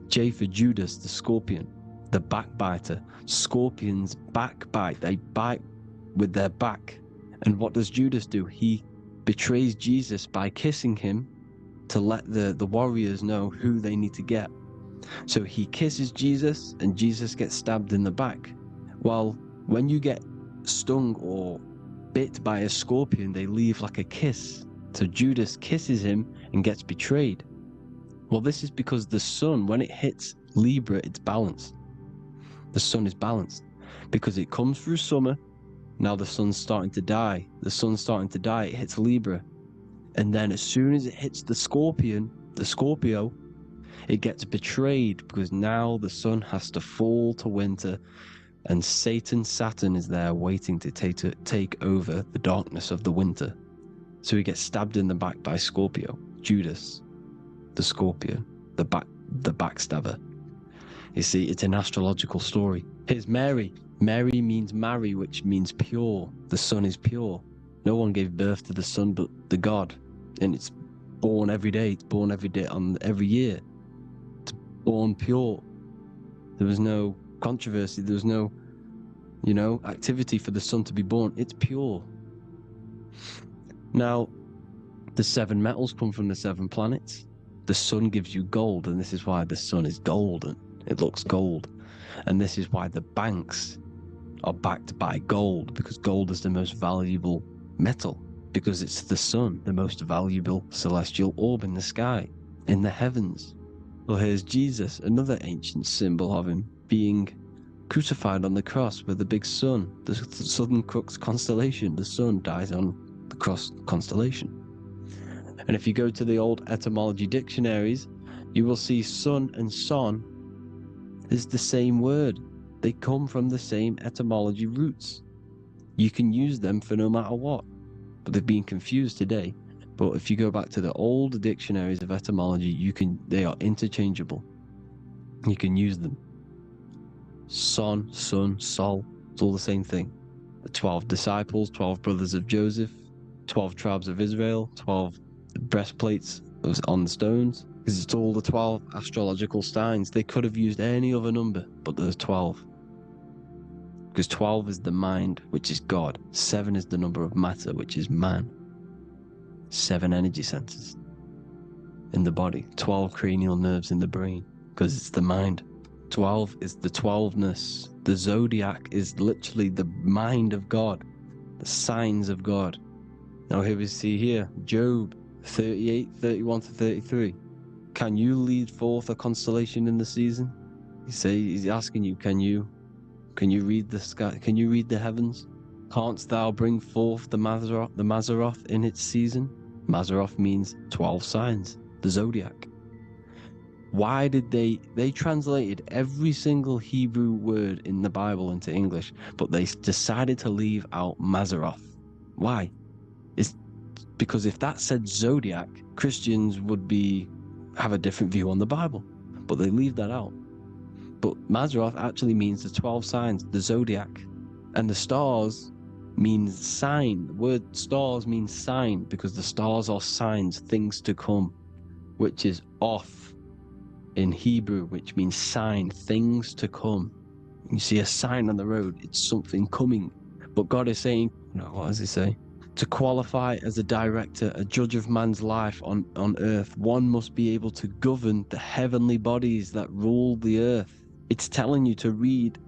J for Judas, the scorpion, the backbiter. Scorpions backbite, they bite with their back. And what does Judas do? He betrays Jesus by kissing him to let the warriors know who they need to get. So he kisses Jesus, and Jesus gets stabbed in the back. Well, when you get stung or bit by a scorpion, they leave like a kiss. So Judas kisses him and gets betrayed. Well, this is because the sun, when it hits Libra, it's balanced. The sun is balanced because it comes through summer. Now the sun's starting to die. The sun's starting to die. It hits Libra. And then as soon as it hits the Scorpio, it gets betrayed, because now the sun has to fall to winter, and Saturn is there waiting to take over the darkness of the winter. So he gets stabbed in the back by Scorpio, Judas, the Scorpion, the backstabber. You see, it's an astrological story. Here's Mary. Mary means marry, which means pure. The sun is pure. No one gave birth to the sun but the God. And it's born every day. It's born every day on every year. It's born pure. There was no controversy. There was no, activity for the sun to be born. It's pure. Now, the 7 metals come from the 7 planets. The sun gives you gold, and this is why the sun is golden. It looks gold. And this is why the banks are backed by gold, because gold is the most valuable metal, because it's the sun, the most valuable celestial orb in the sky, in the heavens. Well, here's Jesus, another ancient symbol of him being crucified on the cross with the big sun, the southern crux constellation. The sun dies on the cross constellation. And if you go to the old etymology dictionaries, you will see sun and son is the same word. They come from the same etymology roots. You can use them for no matter what, but they've been confused today. But if you go back to the old dictionaries of etymology, they are interchangeable. You can use them. Son, sun, sol, it's all the same thing. The 12 disciples, 12 brothers of Joseph, 12 tribes of Israel, 12 breastplates on the stones, because it's all the 12 astrological signs. They could have used any other number, but there's 12. Because 12 is the mind, which is God. 7 is the number of matter, which is man. 7 energy centers in the body. 12 cranial nerves in the brain, because it's the mind. 12 is the 12ness. The zodiac is literally the mind of God, the signs of God. Now here we see here, Job 38, 31 to 33. Can you lead forth a constellation in the season? He's asking you, can you read the sky? Can you read the heavens? Canst thou bring forth the Mazzaroth in its season? Mazzaroth means 12 signs, the zodiac. Why did they translated every single Hebrew word in the Bible into English, but they decided to leave out Mazzaroth? Why? It's because if that said zodiac, Christians would have a different view on the Bible, but they leave that out. But Mazzaroth actually means the 12 signs, the zodiac, and the stars means sign. The word stars means sign because the stars are signs, things to come, which is off in Hebrew, which means sign, things to come. You see a sign on the road, it's something coming. But God is saying, what does he say? To qualify as a director, a judge of man's life on earth, one must be able to govern the heavenly bodies that rule the earth. It's telling you to read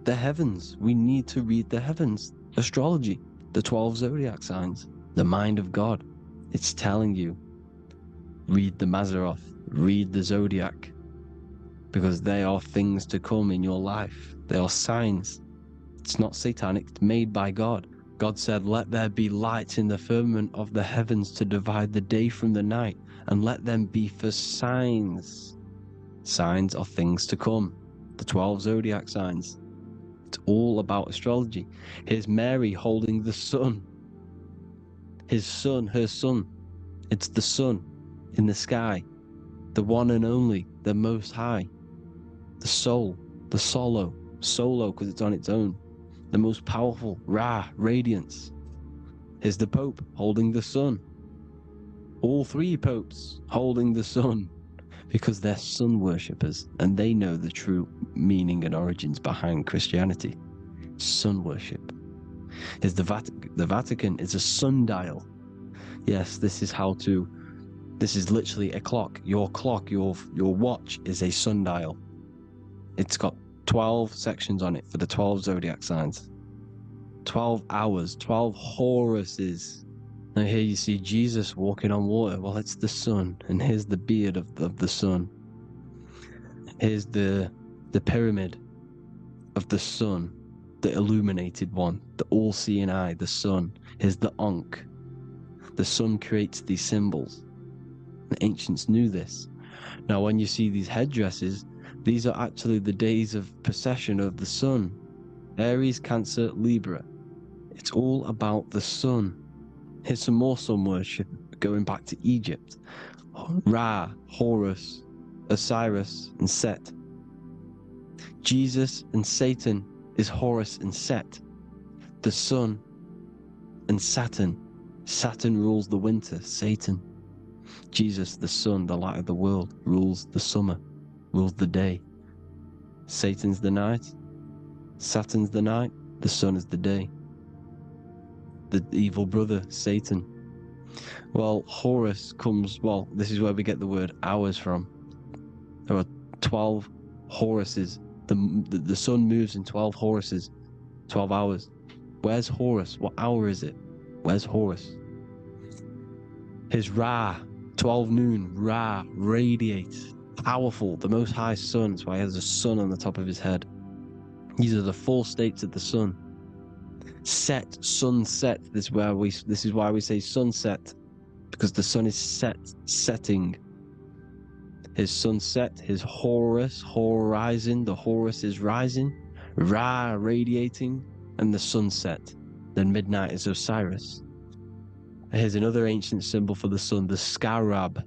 the heavens. We need to read the heavens. Astrology, the 12 zodiac signs, the mind of God. It's telling you, read the Mazzaroth, read the zodiac, because they are things to come in your life. They are signs. It's not satanic, it's made by God. God said, let there be lights in the firmament of the heavens to divide the day from the night, and let them be for signs. Signs are things to come. The 12 zodiac signs. It's all about astrology. Here's Mary holding the sun. His son, her son. It's the sun in the sky. The one and only, the most high. The soul, the solo because it's on its own. The most powerful, Ra, radiance. Here's the Pope holding the sun. All 3 popes holding the sun, because they're sun worshippers and they know the true meaning and origins behind Christianity. Sun worship. Here's the Vatican is a sundial. Yes, this is literally a clock. Your watch is a sundial. It's got 12 sections on it for the 12 zodiac signs. 12 hours, 12 Horuses. Now here you see Jesus walking on water. Well, it's the sun, and here's the beard of the sun. Here's the pyramid of the sun, the illuminated one, the all-seeing eye, the sun. Here's the Ankh. The sun creates these symbols. The ancients knew this. Now when you see these headdresses, these are actually the days of precession of the sun. Aries, Cancer, Libra. It's all about the sun. Here's some more sun worship going back to Egypt. Ra, Horus, Osiris, and Set. Jesus and Satan is Horus and Set. The sun and Saturn. Saturn rules the winter, Satan. Jesus, the sun, the light of the world, rules the summer, rules the day. Satan's the night, Saturn's the night, the sun is the day. The evil brother, Satan. Well, Horus comes, well, this is where we get the word hours from. There are 12 Horuses. The sun moves in 12 Horuses, 12 hours. Where's Horus? What hour is it? Where's Horus? His Ra, 12 noon, Ra, radiates, powerful, the most high sun. That's why he has a sun on the top of his head. These are the 4 states of the sun. Set, sunset. This is why we say sunset, because the sun is setting. His sunset, his Horus, horizon. The Horus is rising, Ra radiating, and the sunset. Then midnight is Osiris. Here's another ancient symbol for the sun, the scarab.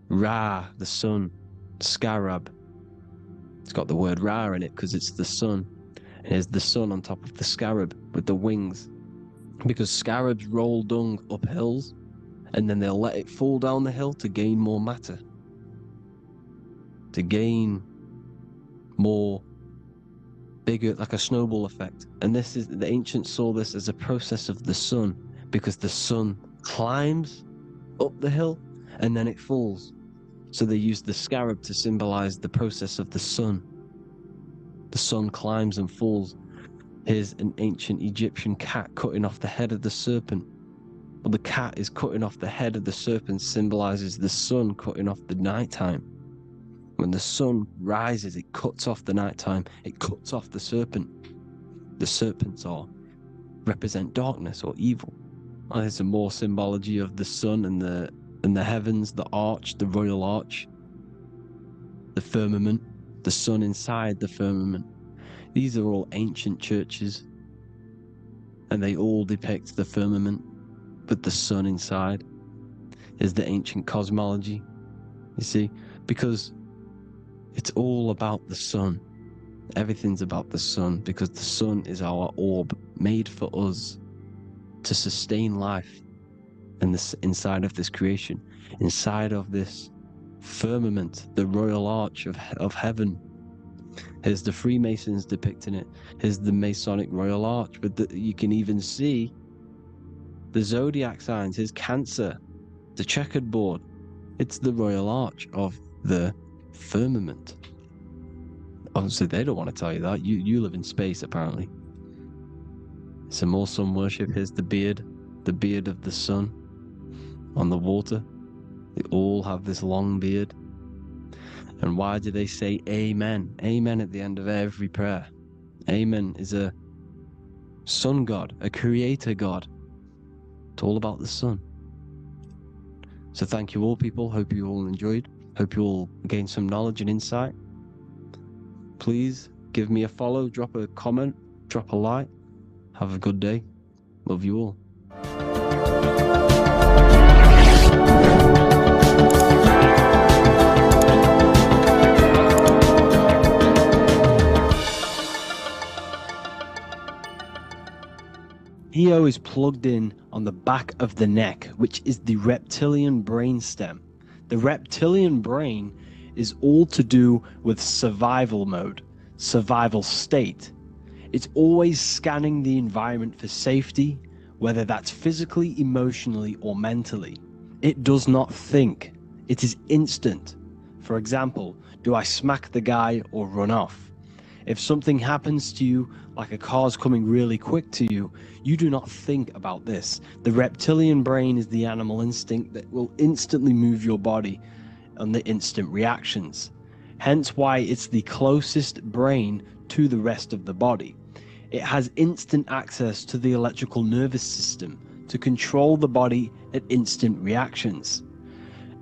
Ra, the sun, scarab. It's got the word Ra in it because it's the sun. And here's the sun on top of the scarab with the wings. Because scarabs roll dung up hills, and then they'll let it fall down the hill to gain more matter. To gain more, bigger, like a snowball effect. And this is, the ancients saw this as a process of the sun, because the sun climbs up the hill and then it falls. So they used the scarab to symbolize the process of the sun. The sun climbs and falls. Here's an ancient Egyptian cat cutting off the head of the serpent. Well, the cat is cutting off the head of the serpent, symbolizes the sun cutting off the nighttime. When the sun rises, it cuts off the nighttime. It cuts off the serpent. The serpents represent darkness or evil. Oh, there's some more symbology of the sun and the heavens, the arch, the royal arch, the firmament, the sun inside the firmament. These are all ancient churches, and they all depict the firmament with the sun inside. Is the ancient cosmology, you see, because it's all about the sun. Everything's about the sun, because the sun is our orb made for us to sustain life in this, inside of this creation, inside of this firmament, the royal arch of heaven. Here's the Freemasons depicting it. Here's the Masonic royal arch, but you can even see the zodiac signs. Here's Cancer, the checkered board. It's the royal arch of the firmament. Obviously, they don't want to tell you that. You live in space, apparently. Some more sun worship. Here's the beard of the sun on the water. They all have this long beard. And why do they say amen? Amen at the end of every prayer. Amen is a sun god, a creator god. It's all about the sun. So thank you all, people. Hope you all enjoyed. Hope you all gained some knowledge and insight. Please give me a follow, drop a comment, drop a like. Have a good day. Love you all. Neo is plugged in on the back of the neck, which is the reptilian brain stem. The reptilian brain is all to do with survival mode, survival state. It's always scanning the environment for safety, whether that's physically, emotionally, or mentally. It does not think. It is instant. For example, do I smack the guy or run off? If something happens to you, like a car's coming really quick to you, you do not think about this. The reptilian brain is the animal instinct that will instantly move your body on the instant reactions. Hence why it's the closest brain to the rest of the body. It has instant access to the electrical nervous system to control the body at instant reactions.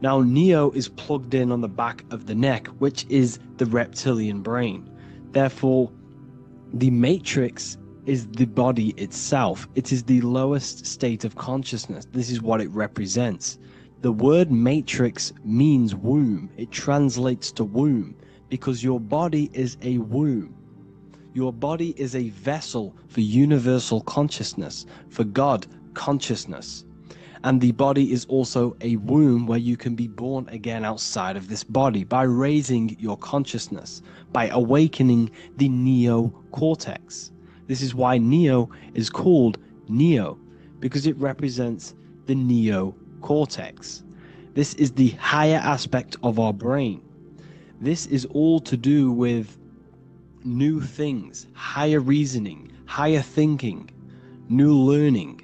Now, Neo is plugged in on the back of the neck, which is the reptilian brain. Therefore, the matrix is the body itself. It is the lowest state of consciousness. This is what it represents. The word matrix means womb. It translates to womb because your body is a womb. Your body is a vessel for universal consciousness, for God consciousness. And the body is also a womb where you can be born again outside of this body by raising your consciousness, by awakening the neocortex. This is why Neo is called Neo, because it represents the neocortex. This is the higher aspect of our brain. This is all to do with new things, higher reasoning, higher thinking, new learning.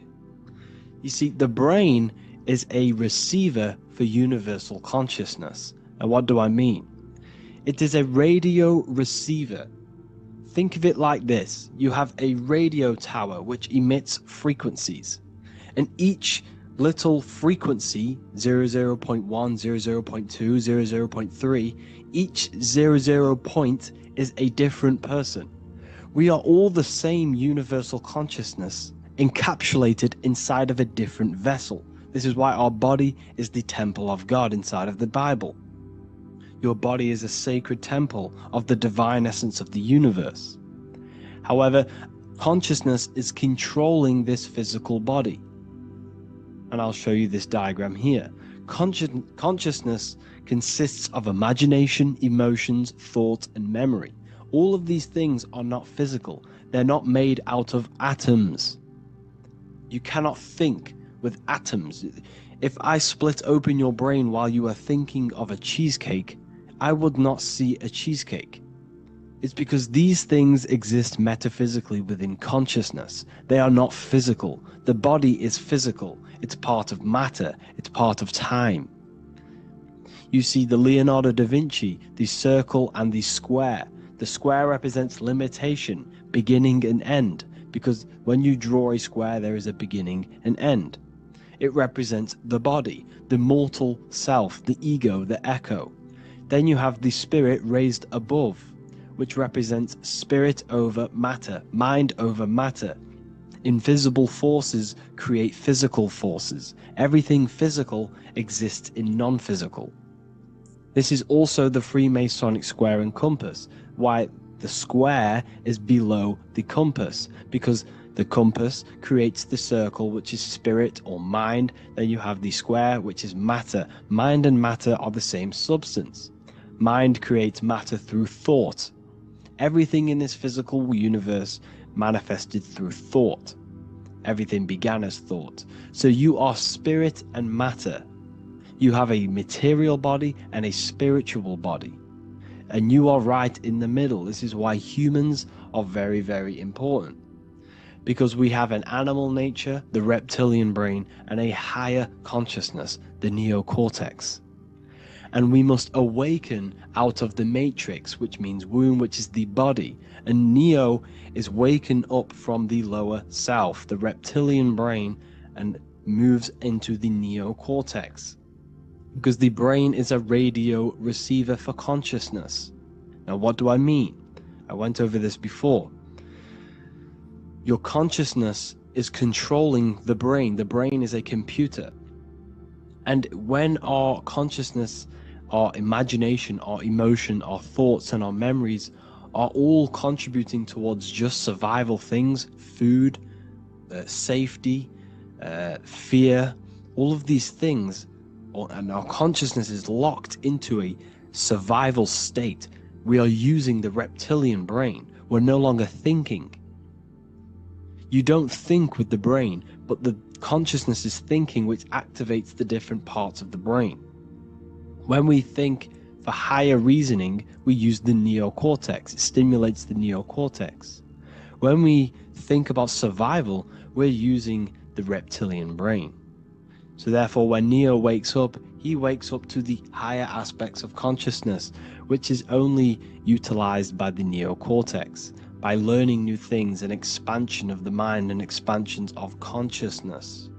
You see, the brain is a receiver for universal consciousness. And what do I mean? It is a radio receiver. Think of it like this. You have a radio tower which emits frequencies. And each little frequency, 00.1, 00.2, 00.3, each 00 point is a different person. We are all the same universal consciousness encapsulated inside of a different vessel. This is why our body is the temple of God inside of the Bible. Your body is a sacred temple of the divine essence of the universe. However, consciousness is controlling this physical body. And I'll show you this diagram here. Consciousness consists of imagination, emotions, thought, and memory. All of these things are not physical. They're not made out of atoms. You cannot think with atoms. If I split open your brain while you are thinking of a cheesecake, I would not see a cheesecake. It's because these things exist metaphysically within consciousness. They are not physical. The body is physical. It's part of matter. It's part of time. You see the Leonardo da Vinci, the circle and the square. The square represents limitation, beginning and end, because when you draw a square, there is a beginning and end. It represents the body, the mortal self, the ego, the echo. Then you have the spirit raised above, which represents spirit over matter, mind over matter. Invisible forces create physical forces. Everything physical exists in non-physical. This is also the Freemasonic square and compass, why the square is below the compass, because the compass creates the circle, which is spirit or mind. Then you have the square, which is matter. Mind and matter are the same substance. Mind creates matter through thought. Everything in this physical universe manifested through thought. Everything began as thought. So you are spirit and matter. You have a material body and a spiritual body. And you are right in the middle. This is why humans are very, very important. Because we have an animal nature, the reptilian brain, and a higher consciousness, the neocortex. And we must awaken out of the matrix, which means womb, which is the body. And Neo is waken up from the lower self, the reptilian brain, and moves into the neocortex. Because the brain is a radio receiver for consciousness. Now, what do I mean? I went over this before. Your consciousness is controlling the brain. The brain is a computer. And when our consciousness, our imagination, our emotion, our thoughts, and our memories are all contributing towards just survival things, food, safety, fear, all of these things, and our consciousness is locked into a survival state, we are using the reptilian brain. We're no longer thinking. You don't think with the brain, but the consciousness is thinking, which activates the different parts of the brain. When we think for higher reasoning, we use the neocortex. It stimulates the neocortex. When we think about survival, we're using the reptilian brain. So therefore, when Neo wakes up, he wakes up to the higher aspects of consciousness, which is only utilized by the neocortex, by learning new things, and expansion of the mind and expansions of consciousness.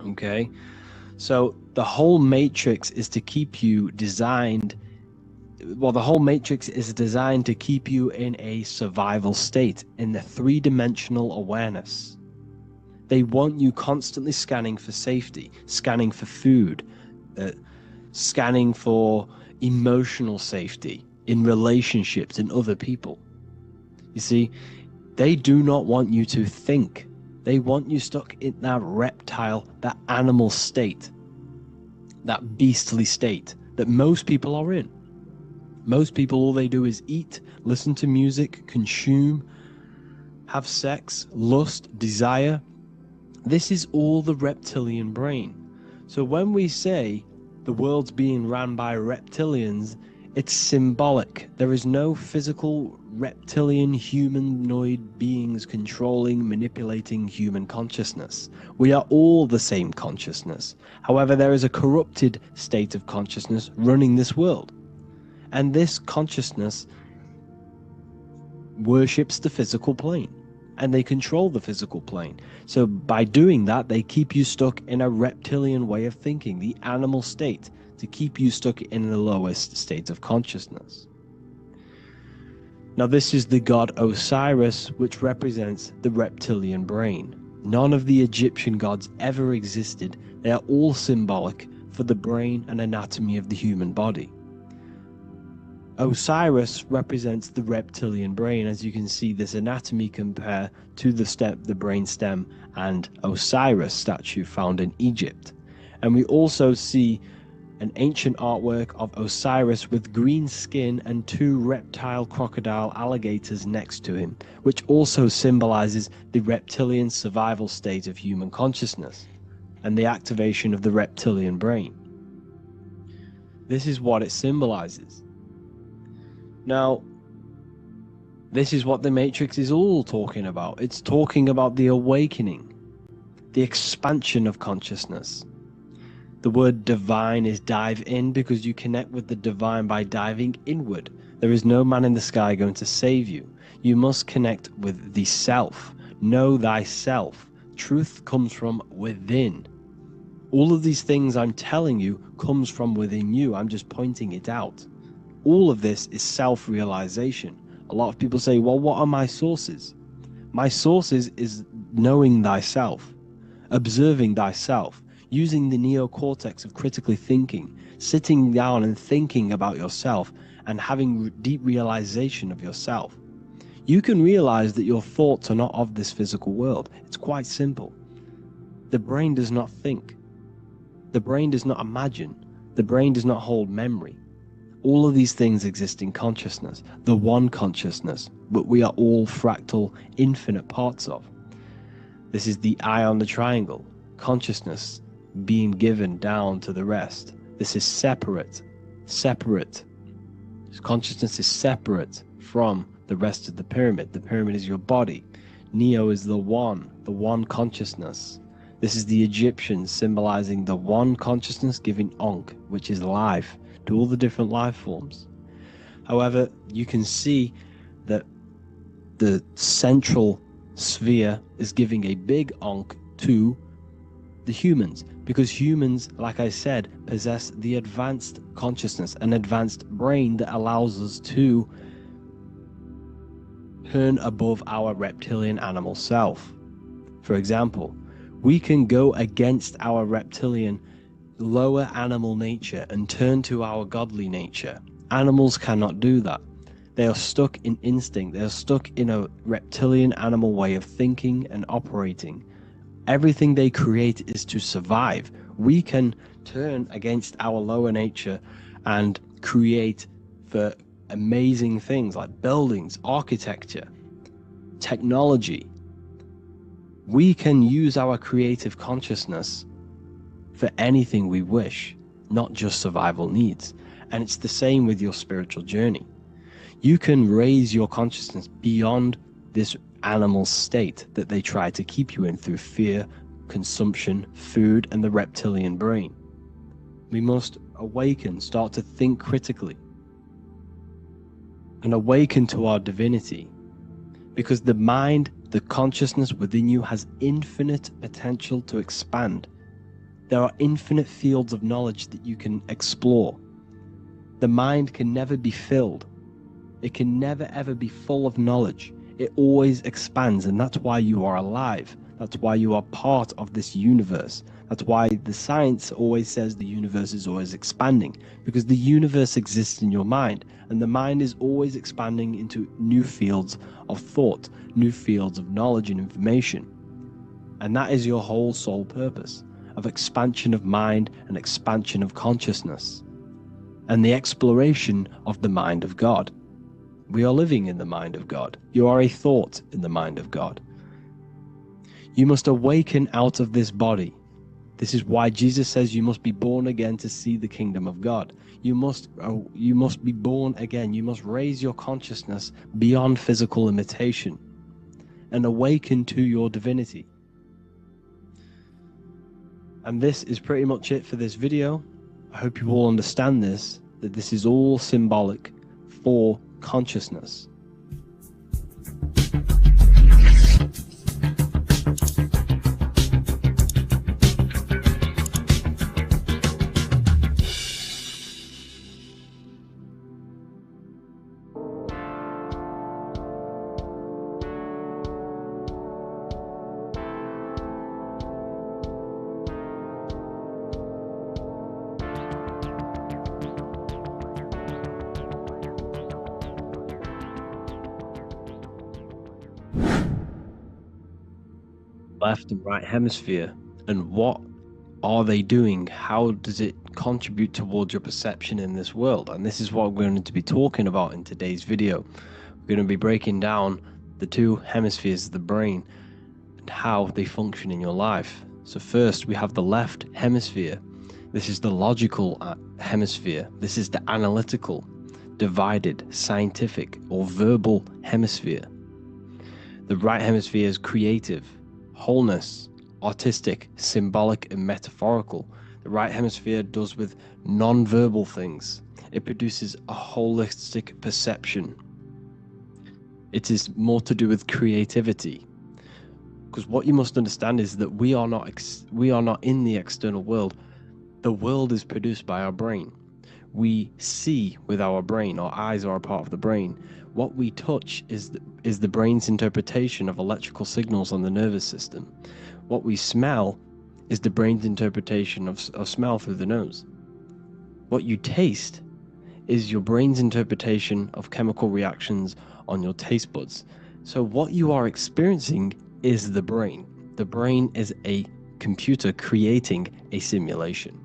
Okay? So the whole matrix is to keep you designed well, the whole matrix is designed to keep you in a survival state, in the three-dimensional awareness. They want you constantly scanning for safety, scanning for food, scanning for emotional safety in relationships and other people. You see, they do not want you to think. They want you stuck in that reptile, that animal state, that beastly state that most people are in. Most people, all they do is eat, listen to music, consume, have sex, lust, desire. This is all the reptilian brain. So when we say the world's being ran by reptilians, it's symbolic. There is no physical reptilian humanoid beings controlling, manipulating human consciousness. We are all the same consciousness. However, there is a corrupted state of consciousness running this world. And this consciousness worships the physical plane, and they control the physical plane. So by doing that, they keep you stuck in a reptilian way of thinking, the animal state, to keep you stuck in the lowest state of consciousness. Now, this is the god Osiris, which represents the reptilian brain. None of the Egyptian gods ever existed. They are all symbolic for the brain and anatomy of the human body. Osiris represents the reptilian brain. As you can see, this anatomy compare to the brain stem and Osiris statue found in Egypt. And we also see an ancient artwork of Osiris with green skin and two reptile crocodile alligators next to him, which also symbolizes the reptilian survival state of human consciousness and the activation of the reptilian brain. This is what it symbolizes. Now, this is what the Matrix is all talking about. It's talking about the awakening, the expansion of consciousness. The word divine is dive in, because you connect with the divine by diving inward. There is no man in the sky going to save you. You must connect with the self. Know thyself. Truth comes from within. All of these things I'm telling you comes from within you. I'm just pointing it out. All of this is self-realization. A lot of people say, well, what are my sources? My sources is knowing thyself, observing thyself, using the neocortex of critically thinking, sitting down and thinking about yourself and having deep realization of yourself. You can realize that your thoughts are not of this physical world. It's quite simple. The brain does not think. The brain does not imagine. The brain does not hold memory. All of these things exist in consciousness, the one consciousness, but we are all fractal, infinite parts of. This is the eye on the triangle, consciousness being given down to the rest. This is separate. Consciousness is separate from the rest of the pyramid. The pyramid is your body. Neo is the one consciousness. This is the Egyptians symbolizing the one consciousness giving Ankh, which is life, to all the different life forms. However, you can see that the central sphere is giving a big Ankh to the humans, because humans, like I said, possess the advanced consciousness, an advanced brain that allows us to turn above our reptilian animal self. For example, we can go against our reptilian lower animal nature and turn to our godly nature. Animals cannot do that. They are stuck in instinct. They are stuck in a reptilian animal way of thinking and operating. Everything they create is to survive. We can turn against our lower nature and create for amazing things like buildings, architecture, technology. We can use our creative consciousness for anything we wish, not just survival needs. And it's the same with your spiritual journey. You can raise your consciousness beyond this animal state that they try to keep you in through fear, consumption, food, and the reptilian brain. We must awaken, start to think critically, and awaken to our divinity, because the mind, the consciousness within you has infinite potential to expand. There are infinite fields of knowledge that you can explore. The mind can never be filled. It can never ever be full of knowledge. It always expands, and that's why you are alive. That's why you are part of this universe. That's why the science always says the universe is always expanding, because the universe exists in your mind, and the mind is always expanding into new fields of thought, new fields of knowledge and information. And that is your whole sole purpose, of expansion of mind and expansion of consciousness, and the exploration of the mind of God. We are living in the mind of God. You are a thought in the mind of God. You must awaken out of this body. This is why Jesus says you must be born again to see the kingdom of God. You must be born again. You must raise your consciousness beyond physical limitation and awaken to your divinity. And this is pretty much it for this video. I hope you all understand this, that this is all symbolic for consciousness. Left and right hemisphere, and what are they doing? How does it contribute towards your perception in this world? And this is what we're going to be talking about in today's video. We're going to be breaking down the two hemispheres of the brain and how they function in your life. So first we have the left hemisphere. This is the logical hemisphere. This is the analytical, divided, scientific or verbal hemisphere. The right hemisphere is creative, wholeness, artistic, symbolic and metaphorical. The right hemisphere does with non-verbal things. It produces a holistic perception. It is more to do with creativity. Because what you must understand is that we are not in the external world. The world is produced by our brain. We see with our brain. Our eyes are a part of the brain. What we touch is the brain's interpretation of electrical signals on the nervous system. What we smell is the brain's interpretation of smell through the nose. What you taste is your brain's interpretation of chemical reactions on your taste buds. So what you are experiencing is the brain. The brain is a computer creating a simulation.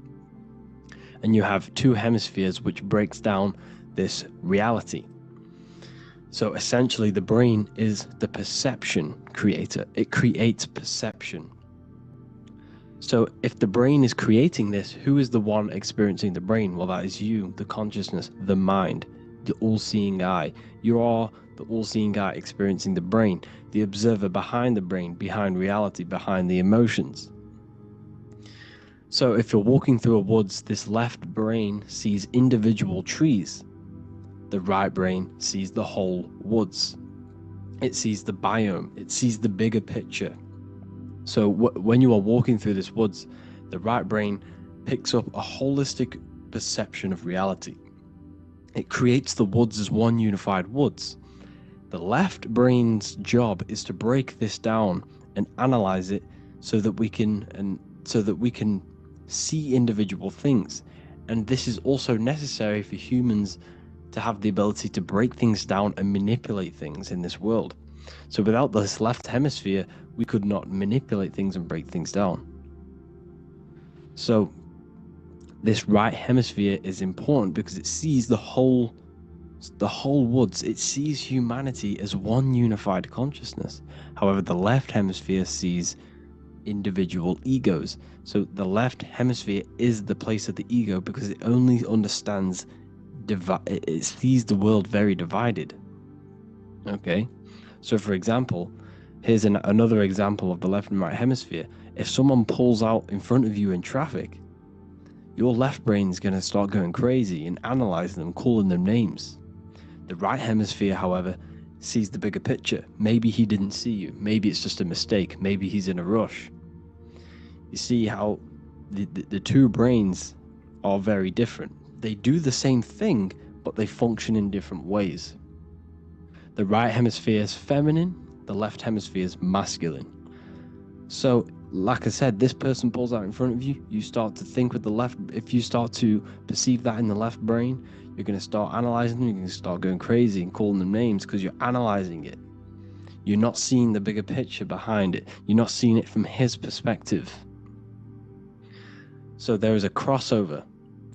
And you have two hemispheres which breaks down this reality. So essentially the brain is the perception creator. It creates perception. So if the brain is creating this, who is the one experiencing the brain? Well, that is you, the consciousness, the mind, the all-seeing eye. You are the all-seeing eye experiencing the brain, the observer behind the brain, behind reality, behind the emotions. So if you're walking through a woods, this left brain sees individual trees. The right brain sees the whole woods. It sees the biome. It sees the bigger picture. So when you are walking through this woods, the right brain picks up a holistic perception of reality. It creates the woods as one unified woods. The left brain's job is to break this down and analyze it so that we can see individual things. And this is also necessary for humans to have the ability to break things down and manipulate things in this world. So without this left hemisphere, we could not manipulate things and break things down. So this right hemisphere is important because it sees the whole woods. It sees humanity as one unified consciousness. However, the left hemisphere sees individual egos. So the left hemisphere is the place of the ego because it only understands it sees the world very divided. Okay, so for example, here's another example of the left and right hemisphere. If someone pulls out in front of you in traffic, your left brain is going to start going crazy and analyze them, calling them names. The right hemisphere, however, sees the bigger picture. Maybe he didn't see you. Maybe it's just a mistake. Maybe he's in a rush. You see how the two brains are very different. they do the same thing, but they function in different ways. The right hemisphere is feminine, the left hemisphere is masculine. So, like I said, this person pulls out in front of you, you start to think with the left. If you start to perceive that in the left brain, you're going to start analyzing them, you're going to start going crazy and calling them names because you're analyzing it. You're not seeing the bigger picture behind it. You're not seeing it from his perspective. So there is a crossover.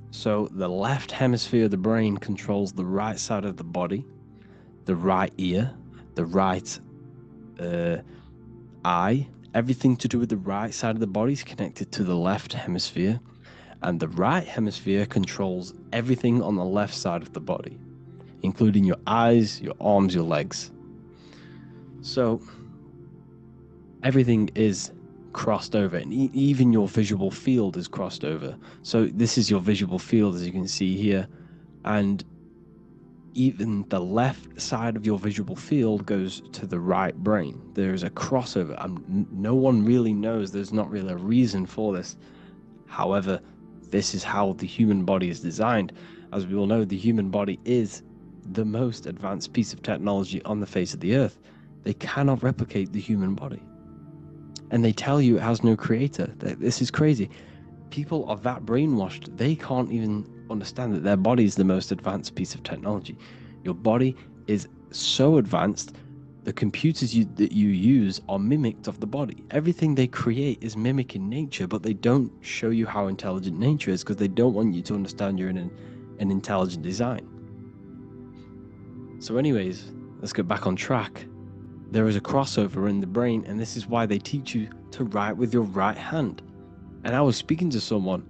So the left hemisphere of the brain controls the right side of the body, the right ear, the right eye. Everything to do with the right side of the body is connected to the left hemisphere, and the right hemisphere controls everything on the left side of the body, including your eyes, your arms, your legs. So everything is crossed over, and even your visual field is crossed over. So this is your visual field, as you can see here, and even the left side of your visual field goes to the right brain. There's a crossover. No one really knows. There's not really a reason for this. However, this is how the human body is designed. As we all know, the human body is the most advanced piece of technology on the face of the earth. They cannot replicate the human body. And they tell you it has no creator. This is crazy. People are that brainwashed, they can't even understand that their body is the most advanced piece of technology. Your body is so advanced, the computers that you use are mimicked of the body. Everything they create is mimicking nature, but they don't show you how intelligent nature is because they don't want you to understand you're in an intelligent design. So anyways, let's get back on track. There is a crossover in the brain, and this is why they teach you to write with your right hand. And I was speaking to someone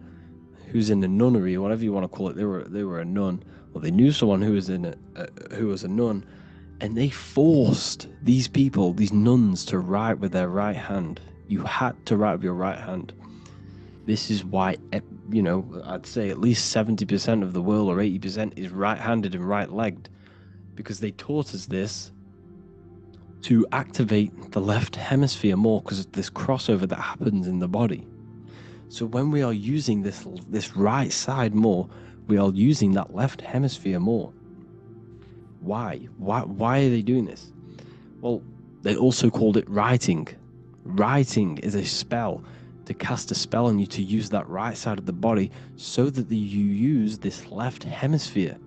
who's in a nunnery, or whatever you want to call it. They were a nun, or they knew someone who was a nun, and they forced these people, these nuns, to write with their right hand. You had to write with your right hand. This is why, I'd say at least 70% of the world, or 80%, is right-handed and right-legged, because they taught us this to activate the left hemisphere more, because of this crossover that happens in the body. So when we are using this right side more, we are using that left hemisphere more. Why? Why are they doing this? Well, they also called it writing. Writing is a spell, to cast a spell on you, to use that right side of the body so that you use this left hemisphere,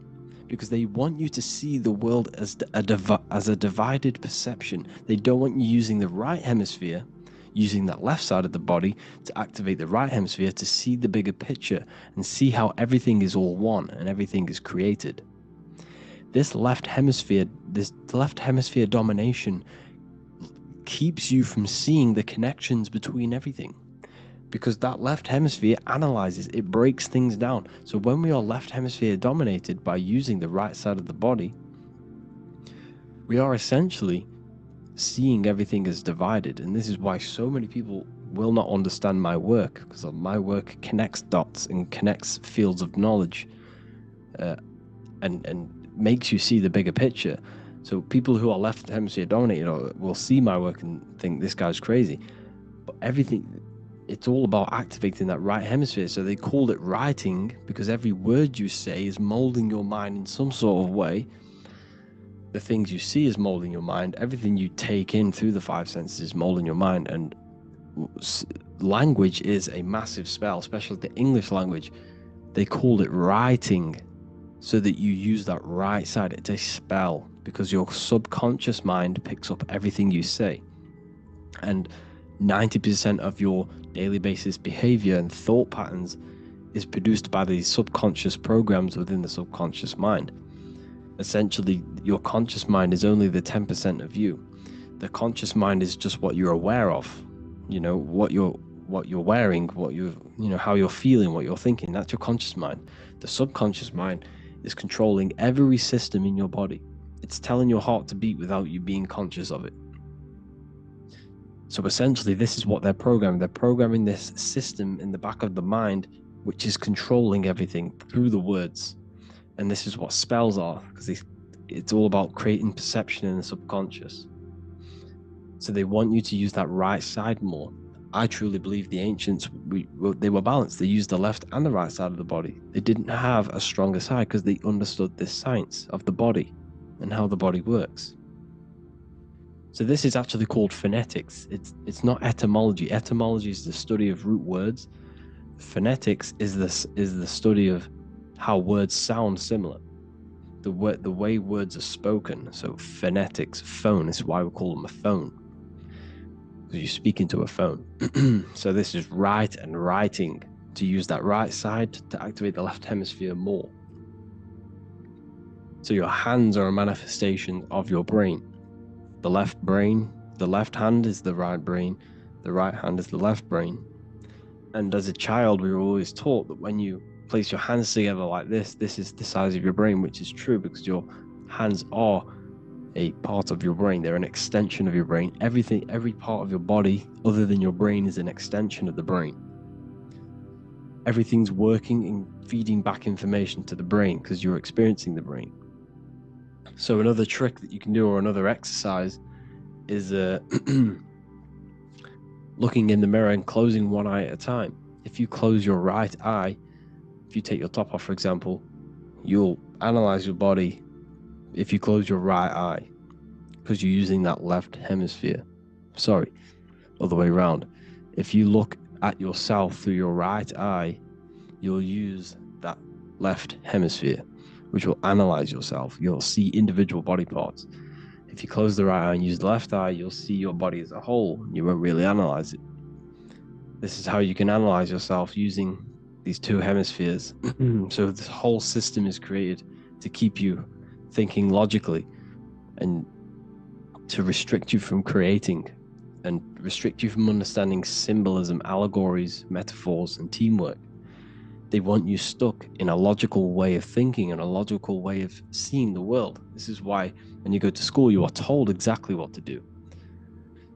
because they want you to see the world as a divided perception. They don't want you using the right hemisphere, using that left side of the body to activate the right hemisphere to see the bigger picture and see how everything is all one and everything is created. This left hemisphere domination keeps you from seeing the connections between everything, because that left hemisphere analyzes, it breaks things down. So when we are left hemisphere dominated by using the right side of the body, we are essentially seeing everything as divided. And this is why so many people will not understand my work, because my work connects dots and connects fields of knowledge, and makes you see the bigger picture. So people who are left hemisphere dominated will see my work and think this guy's crazy, but it's all about activating that right hemisphere. So they called it writing, because every word you say is molding your mind in some sort of way. The things you see is molding your mind. Everything you take in through the five senses is molding your mind. And language is a massive spell, especially the English language. They called it writing so that you use that right side. It's a spell, because your subconscious mind picks up everything you say. And 90% of your daily basis behavior and thought patterns is produced by these subconscious programs within the subconscious mind. Essentially, your conscious mind is only the 10% of you. The conscious mind is just what you're aware of, what you're wearing, how you're feeling, what you're thinking. That's your conscious mind. The subconscious mind is controlling every system in your body. It's telling your heart to beat without you being conscious of it. So essentially, this is what they're programming. They're programming this system in the back of the mind, which is controlling everything through the words. And this is what spells are, because it's all about creating perception in the subconscious. So they want you to use that right side more. I truly believe the ancients, they were balanced. They used the left and the right side of the body. They didn't have a stronger side because they understood this science of the body and how the body works. So this is actually called phonetics. It's not etymology. Etymology is the study of root words. Phonetics is the study of how words sound similar. The way words are spoken. So phonetics, phone, is why we call them a phone. Because you speak into a phone. So this is write and writing, to use that right side to activate the left hemisphere more. So your hands are a manifestation of your brain. The left hand is the right brain, the right hand is the left brain. And as a child, we were always taught that when you place your hands together like this is the size of your brain, which is true because your hands are a part of your brain. They're an extension of your brain. Every part of your body other than your brain is an extension of the brain. Everything's working and feeding back information to the brain because you're experiencing the brain. So another trick that you can do, or another exercise, is looking in the mirror and closing one eye at a time. If you close your right eye, if you take your top off, for example, you'll analyze your body if you close your right eye, because you're using that left hemisphere. Sorry, other way around. If you look at yourself through your right eye, you'll use that left hemisphere, which will analyze yourself. You'll see individual body parts. If you close the right eye and use the left eye, you'll see your body as a whole. You won't really analyze it. This is how you can analyze yourself using these two hemispheres. So this whole system is created to keep you thinking logically and to restrict you from creating and restrict you from understanding symbolism, allegories, metaphors, and teamwork. They want you stuck in a logical way of thinking and a logical way of seeing the world. This is why when you go to school, you are told exactly what to do.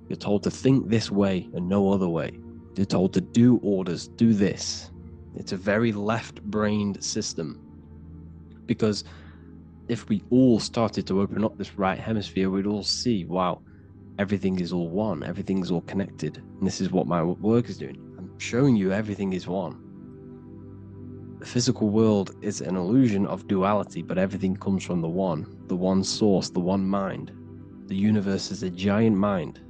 You're told to think this way and no other way. You're told to do orders, do this. It's a very left-brained system, because if we all started to open up this right hemisphere, we'd all see, wow, everything is all one, everything is all connected. And this is what my work is doing. I'm showing you everything is one. The physical world is an illusion of duality, but everything comes from the one source, the one mind. The universe is a giant mind.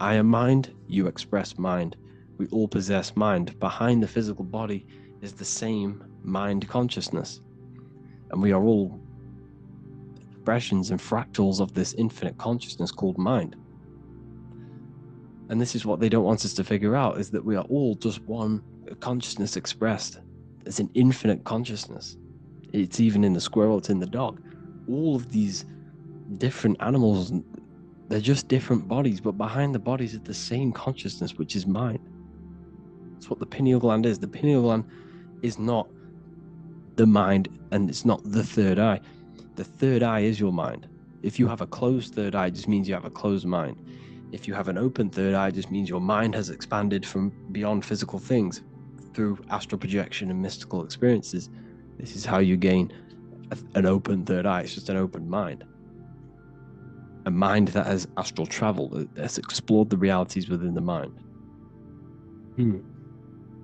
I am mind, you express mind. We all possess mind. Behind the physical body is the same mind consciousness. And we are all expressions and fractals of this infinite consciousness called mind. And this is what they don't want us to figure out, is that we are all just one consciousness expressed. It's an infinite consciousness. It's even in the squirrel, it's in the dog. All of these different animals, they're just different bodies, but behind the bodies is the same consciousness, which is mind. That's what the pineal gland is. The pineal gland is not the mind, and it's not the third eye. The third eye is your mind. If you have a closed third eye, it just means you have a closed mind. If you have an open third eye, it just means your mind has expanded from beyond physical things through astral projection and mystical experiences. This is how you gain an open third eye. It's just an open mind. A mind that has astral travel, that has explored the realities within the mind.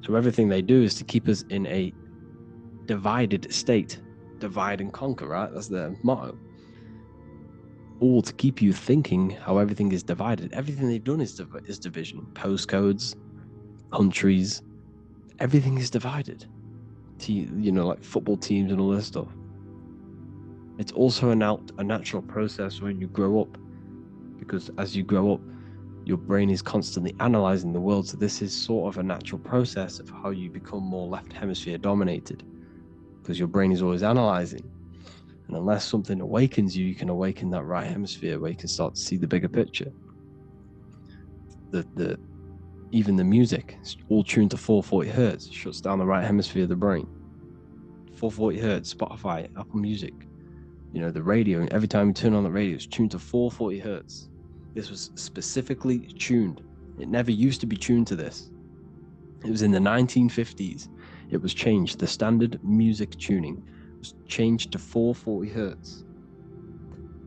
So everything they do is to keep us in a divided state. Divide and conquer, right? That's their motto. All to keep you thinking how everything is divided. Everything they've done is division. Postcodes, countries, everything is divided. Like football teams and all this stuff. It's also a natural process when you grow up, because as you grow up, your brain is constantly analyzing the world. So this is sort of a natural process of how you become more left hemisphere dominated, because your brain is always analyzing. And unless something awakens you, you can awaken that right hemisphere where you can start to see the bigger picture. Even the music is all tuned to 440 hertz, shuts down the right hemisphere of the brain. 440 hertz, Spotify, Apple Music, the radio, and every time you turn on the radio, it's tuned to 440 hertz. This was specifically tuned. It never used to be tuned to this. It was in the 1950s. It was changed. The standard music tuning was changed to 440 hertz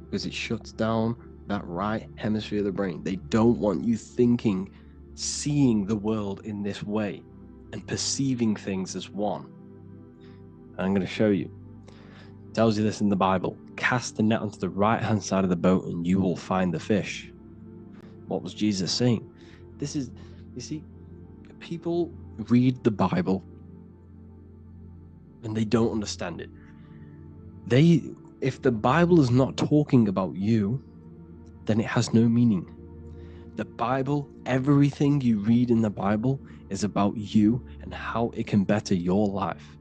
because it shuts down that right hemisphere of the brain. They don't want you thinking seeing the world in this way and perceiving things as one. And I'm going to show you. It tells you this in the Bible. Cast the net onto the right-hand side of the boat and you will find the fish. What was Jesus saying? This is, you see, people read the Bible and they don't understand it. If the Bible is not talking about you, then it has no meaning. The Bible, everything you read in the Bible is about you and how it can better your life.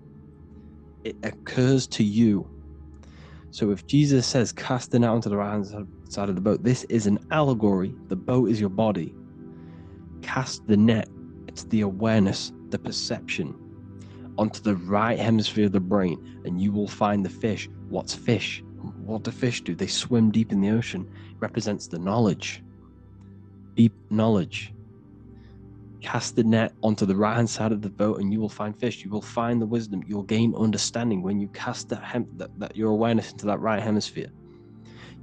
It occurs to you. So if Jesus says, cast the net onto the right-hand side of the boat, this is an allegory. The boat is your body. Cast the net, it's the awareness, the perception, onto the right hemisphere of the brain, and you will find the fish. What's fish? What do fish do? They swim deep in the ocean. It represents the knowledge. Deep knowledge. Cast the net onto the right-hand side of the boat and you will find fish. You will find the wisdom. You'll gain understanding when you cast that your awareness into that right hemisphere.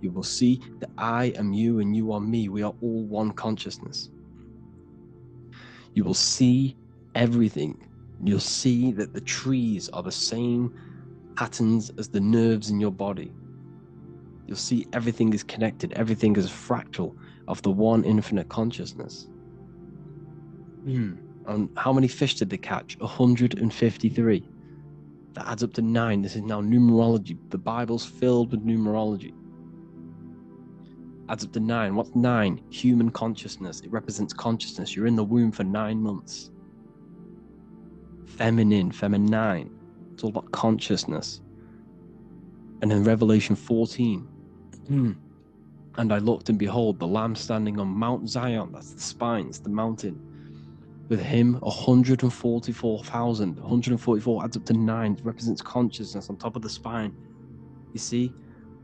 You will see that I am you and you are me. We are all one consciousness. You will see everything. You'll see that the trees are the same patterns as the nerves in your body. You'll see everything is connected. Everything is a fractal of the one infinite consciousness. And how many fish did they catch? 153. That adds up to 9. This is now numerology. The Bible's filled with numerology. Adds up to 9. What's 9? Human consciousness. It represents consciousness. You're in the womb for 9 months. Feminine. It's all about consciousness. And in Revelation 14, and I looked and behold the Lamb standing on Mount Zion. That's the spine, it's the mountain. With him 144,000. 144 adds up to 9. It represents consciousness on top of the spine. You see?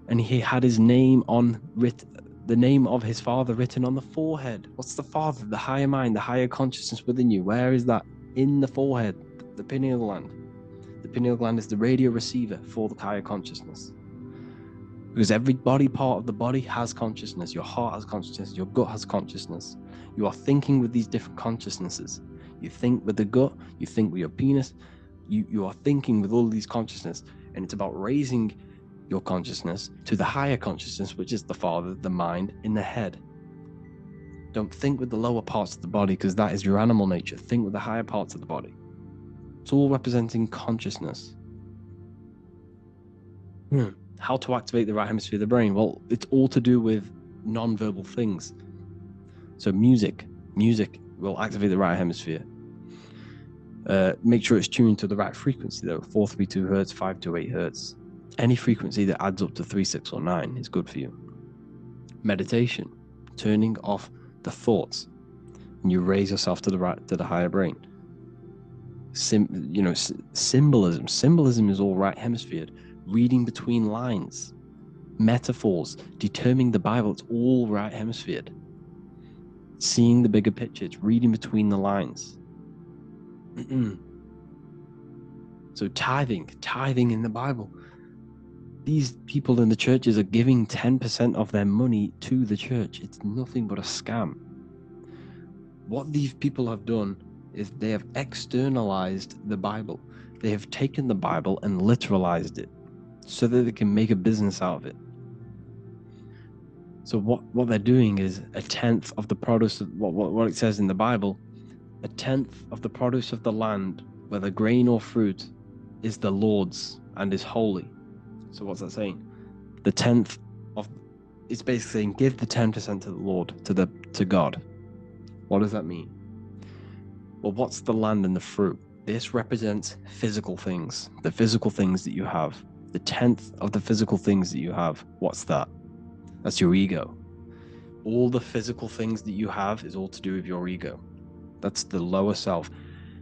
And he had his name the name of his Father written on the forehead. What's the Father? The higher mind, the higher consciousness within you. Where is that? In the forehead, the pineal gland. The pineal gland is the radio receiver for the higher consciousness. Because every body part of the body has consciousness. Your heart has consciousness. Your gut has consciousness. You are thinking with these different consciousnesses. You think with the gut. You think with your penis. You are thinking with all of these consciousness. And it's about raising your consciousness to the higher consciousness, which is the Father, the mind, in the head. Don't think with the lower parts of the body, because that is your animal nature. Think with the higher parts of the body. It's all representing consciousness. How to activate the right hemisphere of the brain? Well, it's all to do with non-verbal things. So music will activate the right hemisphere. Make sure it's tuned to the right frequency though. 432 hertz, 528 hertz. Any frequency that adds up to 3, 6, or 9 is good for you. Meditation, turning off the thoughts, and you raise yourself to the higher brain. Symbolism. Symbolism is all right hemisphered. Reading between lines, metaphors, determining the Bible, it's all right hemisphered. Seeing the bigger picture, it's reading between the lines. So tithing in the Bible. These people in the churches are giving 10% of their money to the church. It's nothing but a scam. What these people have done is they have externalized the Bible. They have taken the Bible and literalized it, so that they can make a business out of it. So what they're doing is 1/10 of the produce of what it says in the Bible, 1/10 of the produce of the land, whether grain or fruit, is the Lord's and is holy. So what's that saying? The 10th of, it's basically saying give the 10% to the Lord, to God. What does that mean? Well, what's the land and the fruit? This represents physical things, the physical things that you have. The 10th of the physical things that you have, what's that? That's your ego. All the physical things that you have is all to do with your ego. That's the lower self.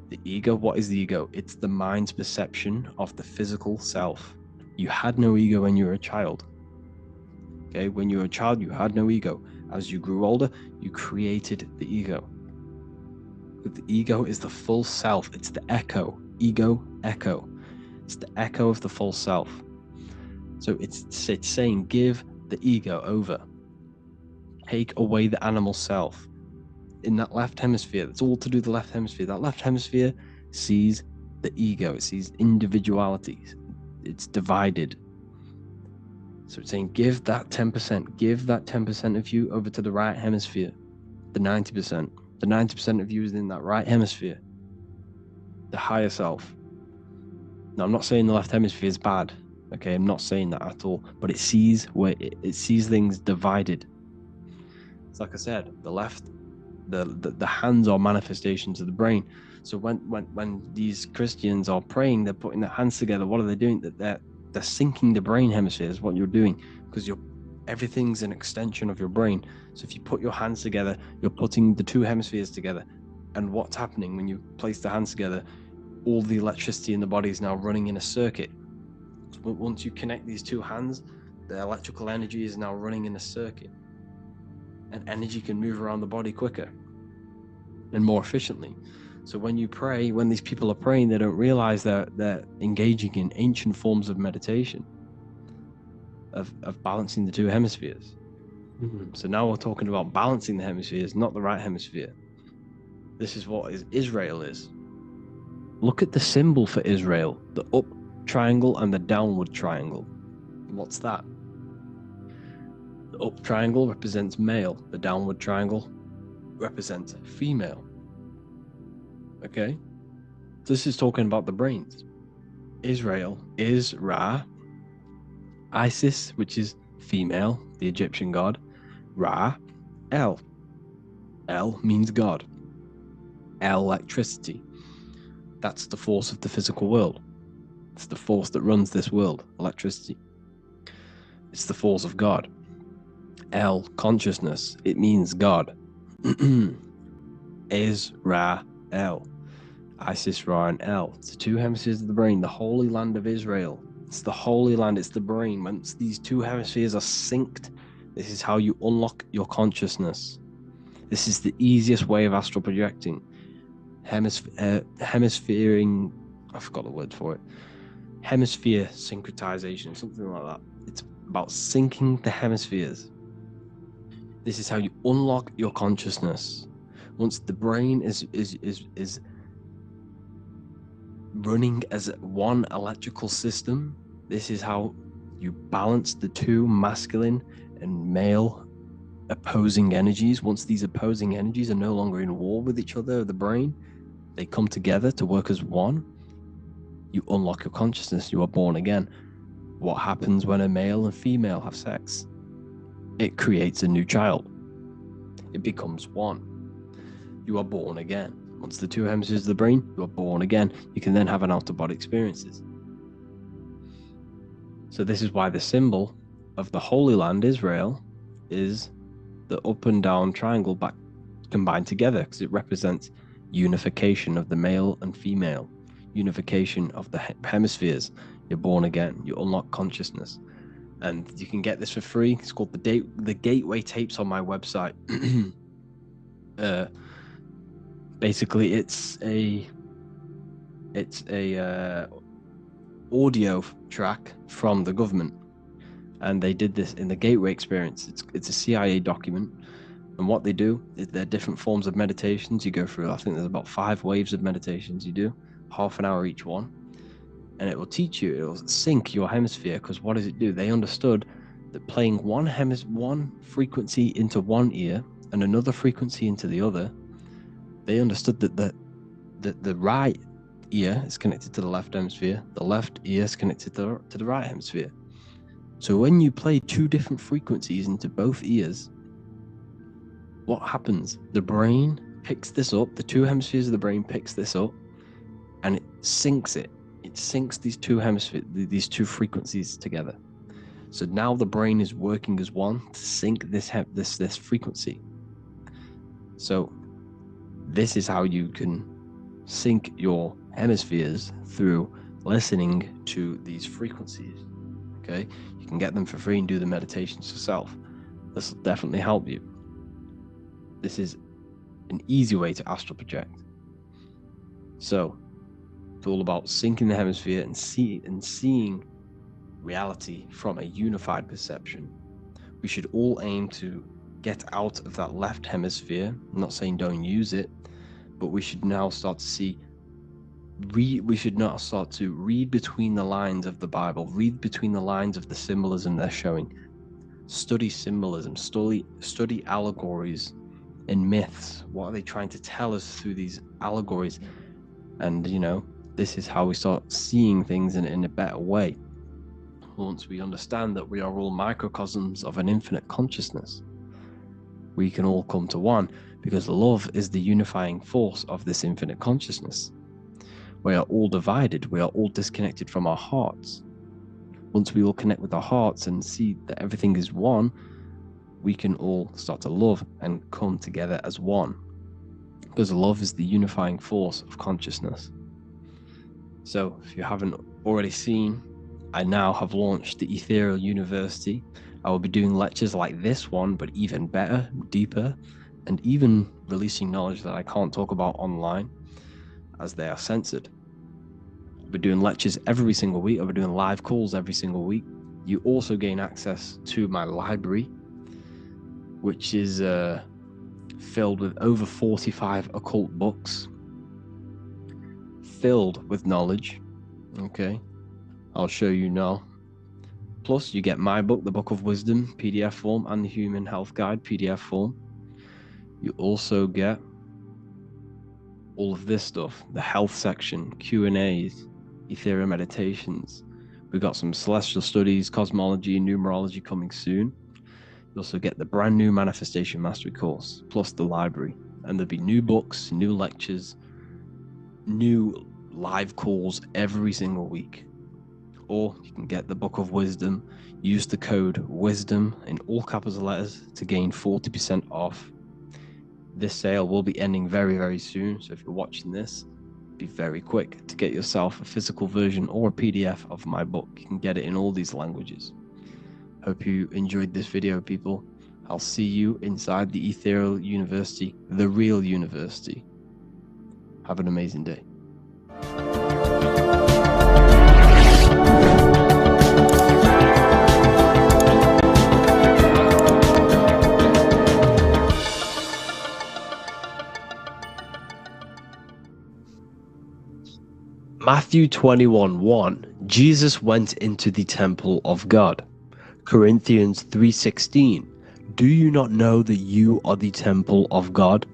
The ego, what is the ego? It's the mind's perception of the physical self. You had no ego when you were a child. Okay, when you were a child, you had no ego. As you grew older, you created the ego. But the ego is the full self. It's the echo. Ego, echo. It's the echo of the full self. So it's saying give the ego over. Take away the animal self. in that left hemisphere. That's all to do with the left hemisphere. That left hemisphere sees the ego. It sees individuality. It's divided. So it's saying, give that 10%. Give that 10% of you over to the right hemisphere. The 90%. The 90% of you is in that right hemisphere. The higher self. Now, I'm not saying the left hemisphere is bad. Okay, I'm not saying that at all. But it sees where it sees things divided. It's like I said, the left, the hands are manifestations of the brain. So when these Christians are praying, they're putting their hands together. What are they doing? They're syncing the brain hemispheres. What you're doing, because everything's an extension of your brain. So if you put your hands together, you're putting the two hemispheres together. And what's happening when you place the hands together? All the electricity in the body is now running in a circuit. But once you connect these two hands, the electrical energy is now running in a circuit. And energy can move around the body quicker and more efficiently. So when you pray, when these people are praying, they don't realize that they're engaging in ancient forms of meditation, of balancing the two hemispheres. So now we're talking about balancing the hemispheres, not the right hemisphere. This is what Israel is. Look at the symbol for Israel, the up triangle and the downward triangle. What's that? The up triangle represents male, the downward triangle represents female. Okay? This is talking about the brains. Israel is Ra, Isis, which is female, the Egyptian god, Ra, El. El means God. Electricity. That's the force of the physical world. It's the force that runs this world, electricity. It's the force of God. El, consciousness. It means God. Israel. Isis, Ra, and El. It's the two hemispheres of the brain, the holy land of Israel. It's the holy land, it's the brain. Once these two hemispheres are synced, this is how you unlock your consciousness. This is the easiest way of astral projecting. Hemisphering, I forgot the word for it. Hemisphere syncretization, something like that. It's about syncing the hemispheres. This is how you unlock your consciousness. Once the brain is running as one electrical system, this is how you balance the two masculine and male opposing energies. Once these opposing energies are no longer in war with each other, the brain, they come together to work as one. You unlock your consciousness. You are born again. What happens when a male and female have sex? It creates a new child. It becomes one. You are born again. Once the two hemispheres of the brain, you are born again. You can then have an out-of-body experiences. So this is why the symbol of the Holy Land, Israel, is the up and down triangle back combined together, because it represents unification of the male and female, unification of the hemispheres. You're born again. You unlock consciousness. And you can get this for free. It's called the Gateway Tapes on my website. Basically, it's a audio track from the government, and they did this in the Gateway Experience. It's a CIA document, and what they do is there are different forms of meditations you go through. I think there's about 5 waves of meditations you do, half an hour each one. And it will teach you, it will sync your hemisphere, because what does it do? They understood that playing one frequency into one ear and another frequency into the other, they understood that the right ear is connected to the left hemisphere, the left ear is connected to the right hemisphere. So when you play 2 different frequencies into both ears, what happens? The brain picks this up, the 2 hemispheres of the brain picks this up, and it syncs it. It syncs these 2 hemispheres, these 2 frequencies together. So now the brain is working as one to sync this frequency. So this is how you can sync your hemispheres, through listening to these frequencies. Okay, you can get them for free and do the meditations yourself. This will definitely help you. This is an easy way to astral project. So it's all about syncing the hemisphere and seeing reality from a unified perception. We should all aim to get out of that left hemisphere. I'm not saying don't use it, but we should now start to see, we should now start to read between the lines of the Bible, read between the lines of the symbolism they're showing. Study symbolism, study allegories and myths. What are they trying to tell us through these allegories? And, you know, this is how we start seeing things in a better way. Once we understand that we are all microcosms of an infinite consciousness, we can all come to one, because love is the unifying force of this infinite consciousness. We are all divided. We are all disconnected from our hearts. Once we all connect with our hearts and see that everything is one, we can all start to love and come together as one, because love is the unifying force of consciousness. So if you haven't already seen, I now have launched the Ethereal University. I will be doing lectures like this one, but even better, deeper, and even releasing knowledge that I can't talk about online, as they are censored. We're doing lectures every single week. I'll be doing live calls every single week. You also gain access to my library, which is filled with over 45 occult books, filled with knowledge. Okay, I'll show you now. Plus, you get my book, The Book of Wisdom, PDF form, and the Human Health Guide, PDF form. You also get all of this stuff, the health section, Q&As, Ethereal meditations. We've got some celestial studies, cosmology, numerology coming soon. You also get the brand new Manifestation Mastery course, plus the library. And there'll be new books, new lectures, new live calls every single week. Or you can get the Book of Wisdom, use the code WISDOM in all capital letters to gain 40% off. This sale will be ending very, very soon, so if you're watching this, be very quick to get yourself a physical version or a PDF of my book. You can get it in all these languages. Hope you enjoyed this video, people. I'll see you inside the Ethereal University, the real university. Have an amazing day. Matthew 21:1, Jesus went into the temple of God. Corinthians 3:16, do you not know that you are the temple of God?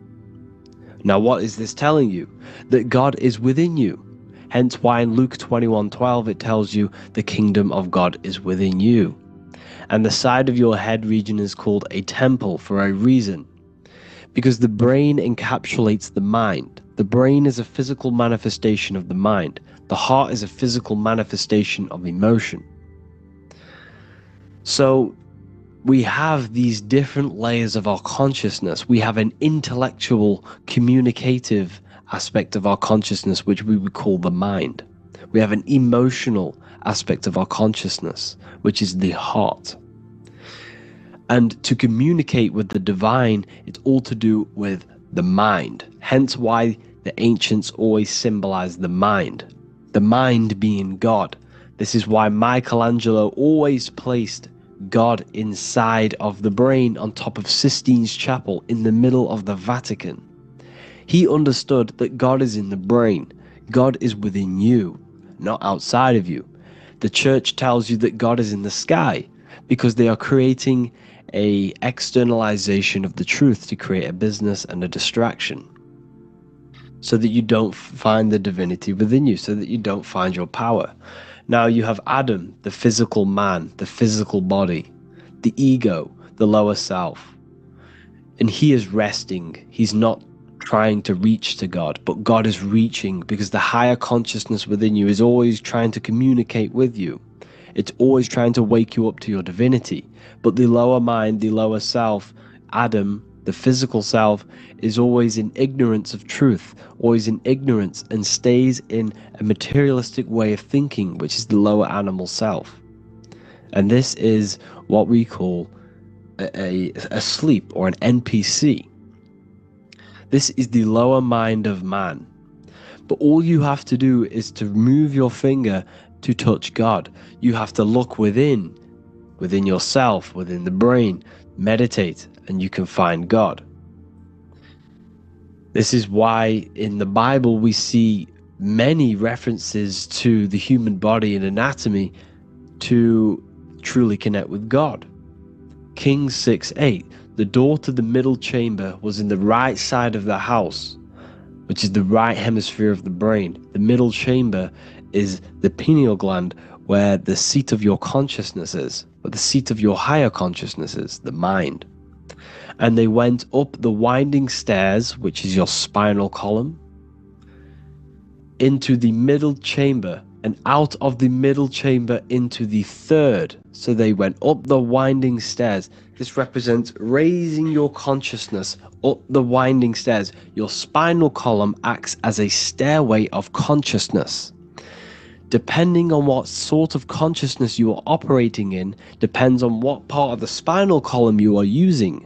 Now what is this telling you? That God is within you. Hence why in Luke 21:12 it tells you the kingdom of God is within you. And the side of your head region is called a temple for a reason. Because the brain encapsulates the mind. The brain is a physical manifestation of the mind. The heart is a physical manifestation of emotion. So we have these different layers of our consciousness. We have an intellectual, communicative aspect of our consciousness, which we would call the mind. We have an emotional aspect of our consciousness, which is the heart. And to communicate with the divine, it's all to do with the mind. Hence why the ancients always symbolize the mind being God. This is why Michelangelo always placed God inside of the brain on top of Sistine Chapel in the middle of the Vatican. He understood that God is in the brain. God is within you, not outside of you. The church tells you that God is in the sky because they are creating a externalization of the truth to create a business and a distraction, so that you don't find the divinity within you, so that you don't find your power. Now you have Adam, the physical man, the physical body, the ego, the lower self, and he is resting. He's not trying to reach to God, but God is reaching, because the higher consciousness within you is always trying to communicate with you. It's always trying to wake you up to your divinity. But the lower mind, the lower self, Adam, the physical self, is always in ignorance of truth, always in ignorance, and stays in a materialistic way of thinking, which is the lower animal self. And this is what we call a sleep, or an NPC. This is the lower mind of man. But all you have to do is to move your finger to touch God. You have to look within yourself, within the brain, meditate, and you can find God. This is why in the Bible we see many references to the human body and anatomy to truly connect with God. Kings 6:8, the door to the middle chamber was in the right side of the house, which is the right hemisphere of the brain. The middle chamber is the pineal gland, where the seat of your consciousness is, or the seat of your higher consciousness is, the mind. And they went up the winding stairs, which is your spinal column, into the middle chamber, and out of the middle chamber into the third. So they went up the winding stairs. This represents raising your consciousness up the winding stairs. Your spinal column acts as a stairway of consciousness. Depending on what sort of consciousness you are operating in, depends on what part of the spinal column you are using.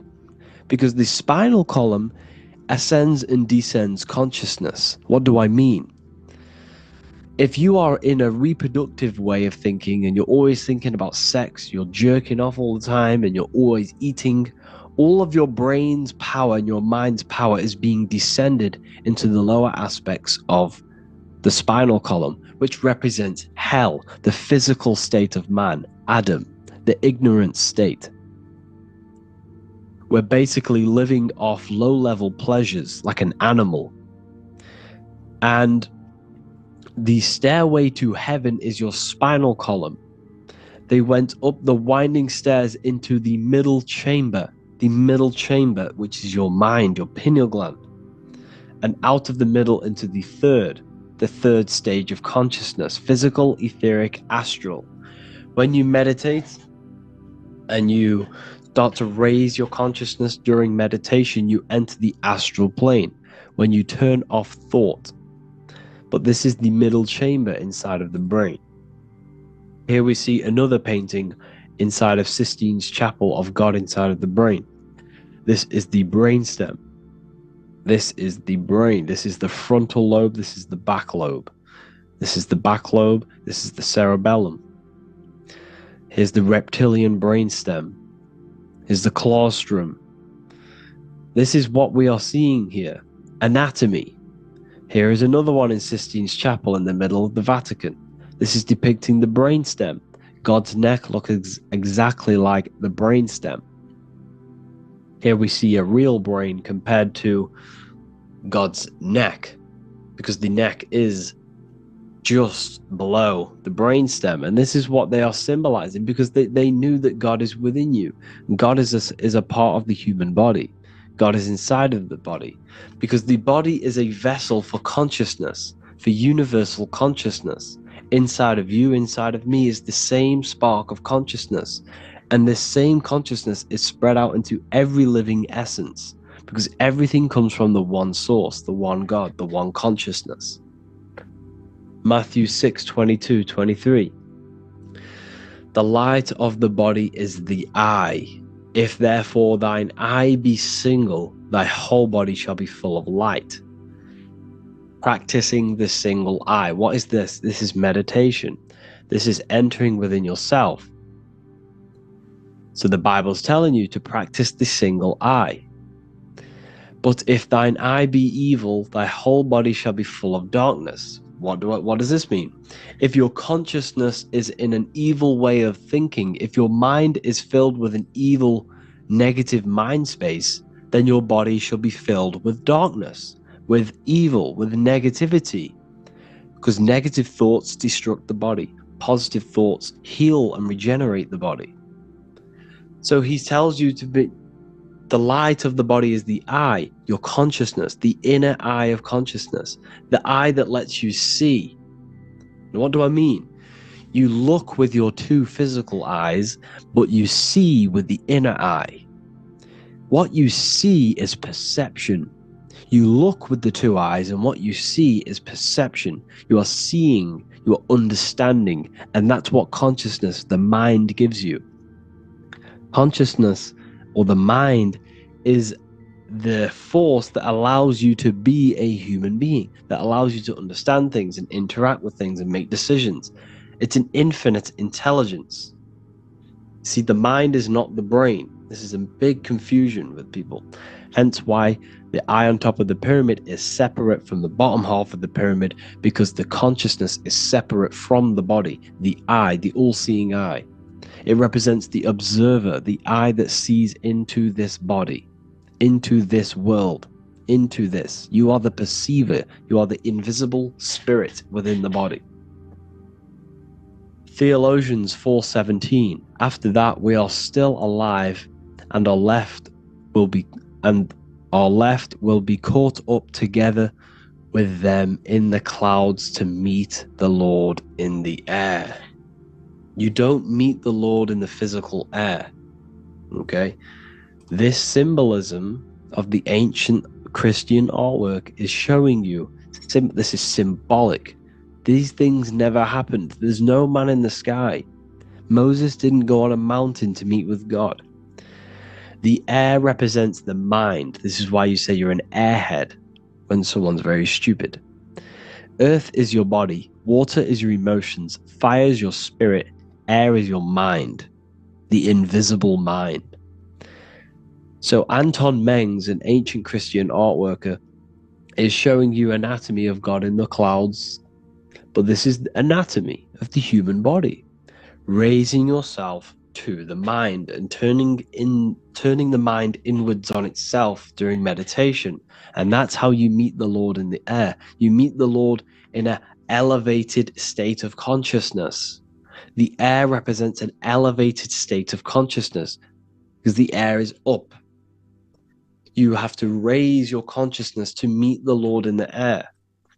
Because the spinal column ascends and descends consciousness. What do I mean? If you are in a reproductive way of thinking and you're always thinking about sex, you're jerking off all the time and you're always eating, all of your brain's power and your mind's power is being descended into the lower aspects of the spinal column, which represents hell, the physical state of man, Adam, the ignorant state. We're basically living off low-level pleasures like an animal. And the stairway to heaven is your spinal column. They went up the winding stairs into the middle chamber, which is your mind, your pineal gland, and out of the middle into the third stage of consciousness, physical, etheric, astral. When you meditate and you start to raise your consciousness during meditation, you enter the astral plane when you turn off thought. But this is the middle chamber inside of the brain. Here we see another painting inside of Sistine's chapel of God inside of the brain. This is the brainstem. This is the brain. This is the frontal lobe. This is the back lobe. This is the back lobe. This is the cerebellum. Here's the reptilian brainstem. Here's the claustrum. This is what we are seeing here. Anatomy. Here is another one in Sistine's chapel in the middle of the Vatican. This is depicting the brainstem. God's neck looks exactly like the brainstem. Here we see a real brain compared to God's neck, because the neck is just below the brainstem. And this is what they are symbolizing, because they knew that God is within you. God is a part of the human body. God is inside of the body, because the body is a vessel for consciousness, for universal consciousness. Inside of you, inside of me is the same spark of consciousness. And this same consciousness is spread out into every living essence, because everything comes from the one source, the one God, the one consciousness. Matthew 6:22-23. The light of the body is the eye. If therefore thine eye be single, thy whole body shall be full of light. Practicing the single eye. What is this? This is meditation. This is entering within yourself. So the Bible's telling you to practice the single eye. But if thine eye be evil, thy whole body shall be full of darkness. What does this mean? If your consciousness is in an evil way of thinking, if your mind is filled with an evil, negative mind space, then your body shall be filled with darkness, with evil, with negativity. Because negative thoughts destruct the body. Positive thoughts heal and regenerate the body. So he tells you to be, the light of the body is the eye, your consciousness, the inner eye of consciousness, the eye that lets you see. And what do I mean? You look with your two physical eyes, but you see with the inner eye. What you see is perception. You look with the two eyes, and what you see is perception. You are seeing, you are understanding, and that's what consciousness, the mind, gives you. Consciousness, or the mind, is the force that allows you to be a human being, that allows you to understand things and interact with things and make decisions. It's an infinite intelligence. See, the mind is not the brain. This is a big confusion with people. Hence why the eye on top of the pyramid is separate from the bottom half of the pyramid, because the consciousness is separate from the body, the eye, the all-seeing eye. It represents the observer, the eye that sees into this body, into this world, into this. You are the perceiver. You are the invisible spirit within the body. Theologians 4:17. After that, we are still alive, and our left will be caught up together with them in the clouds to meet the Lord in the air. You don't meet the Lord in the physical air. Okay? This symbolism of the ancient Christian artwork is showing you this is symbolic. These things never happened. There's no man in the sky. Moses didn't go on a mountain to meet with God. The air represents the mind. This is why you say you're an airhead when someone's very stupid. Earth is your body. Water is your emotions. Fire is your spirit. Air is your mind. The invisible mind. So Anton Mengs, an ancient Christian art worker, is showing you anatomy of God in the clouds. But this is the anatomy of the human body. Raising yourself to the mind and turning the mind inwards on itself during meditation. And that's how you meet the Lord in the air. You meet the Lord in an elevated state of consciousness. The air represents an elevated state of consciousness because the air is up. You have to raise your consciousness to meet the Lord in the air.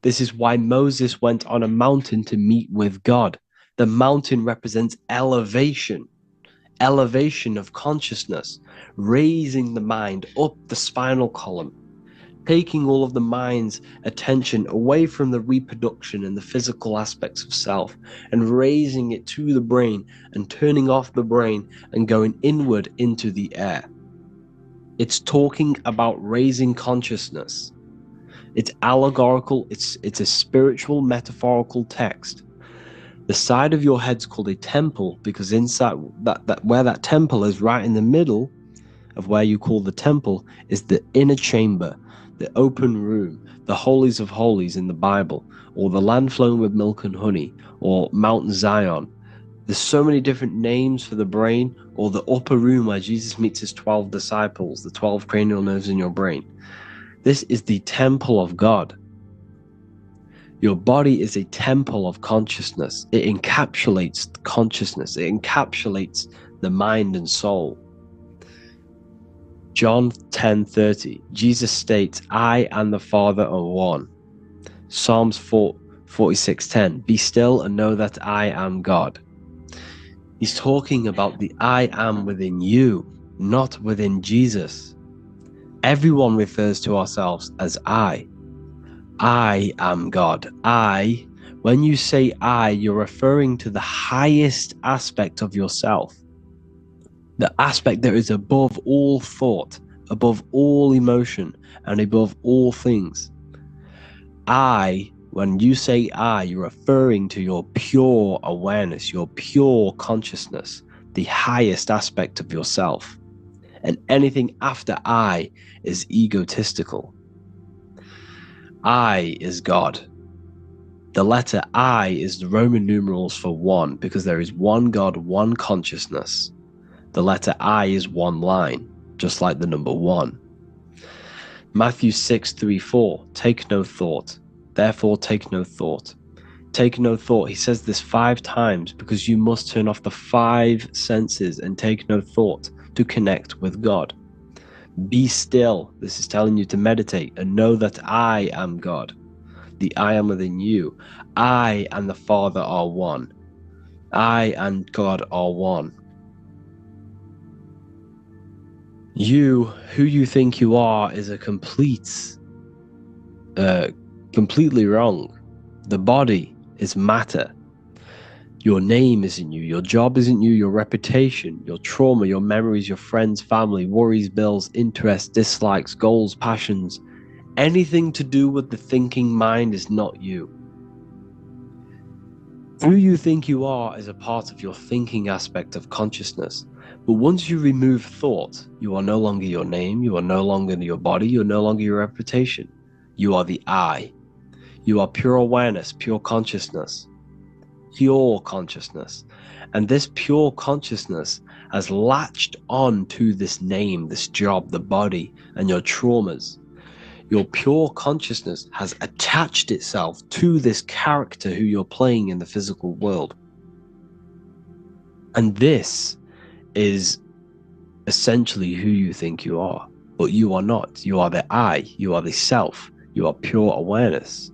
This is why Moses went on a mountain to meet with God. The mountain represents elevation of consciousness, raising the mind up the spinal column, taking all of the mind's attention away from the reproduction and the physical aspects of self and raising it to the brain and turning off the brain and going inward into the air. It's talking about raising consciousness. It's allegorical, it's a spiritual metaphorical text. The side of your head's called a temple because inside that where that temple is, right in the middle of where you call the temple, is the inner chamber, the open room, the holies of holies in the Bible, or the land flowing with milk and honey, or Mount Zion. There's so many different names for the brain, or the upper room where Jesus meets his 12 disciples, the 12 cranial nerves in your brain. This is the temple of God. Your body is a temple of consciousness. It encapsulates consciousness. It encapsulates the mind and soul. John 10:30, Jesus states, I and the Father are one. Psalms 46:10, be still and know that I am God. He's talking about the I am within you, not within Jesus. Everyone refers to ourselves as I. I am God. When you say I, you're referring to the highest aspect of yourself. The aspect that is above all thought, above all emotion, and above all things. When you say I, you're referring to your pure awareness, your pure consciousness, the highest aspect of yourself. And anything after I is egotistical. I is God. The letter I is the Roman numerals for one, because there is one God, one consciousness. The letter I is one line, just like the number 1. Matthew 6:3-4, take no thought. Therefore take no thought. Take no thought. He says this 5 times because you must turn off the 5 senses and take no thought to connect with God. Be still. This is telling you to meditate and know that I am God. The I am within you. I and the Father are one. I and God are one. You, who you think you are, is a completely wrong. The body is matter. Your name isn't you. Your job isn't you. Your reputation, your trauma, your memories, your friends, family, worries, bills, interests, dislikes, goals, passions. Anything to do with the thinking mind is not you. Who you think you are is a part of your thinking aspect of consciousness, But once you remove thought, you are no longer your name, you are no longer your body, you're no longer your reputation. You are the I. You are pure awareness, pure consciousness. Pure consciousness. And this pure consciousness has latched on to this name, this job, the body, and your traumas. Your pure consciousness has attached itself to this character who you're playing in the physical world. And this is essentially who you think you are, but you are not. You are the I, you are the self, you are pure awareness.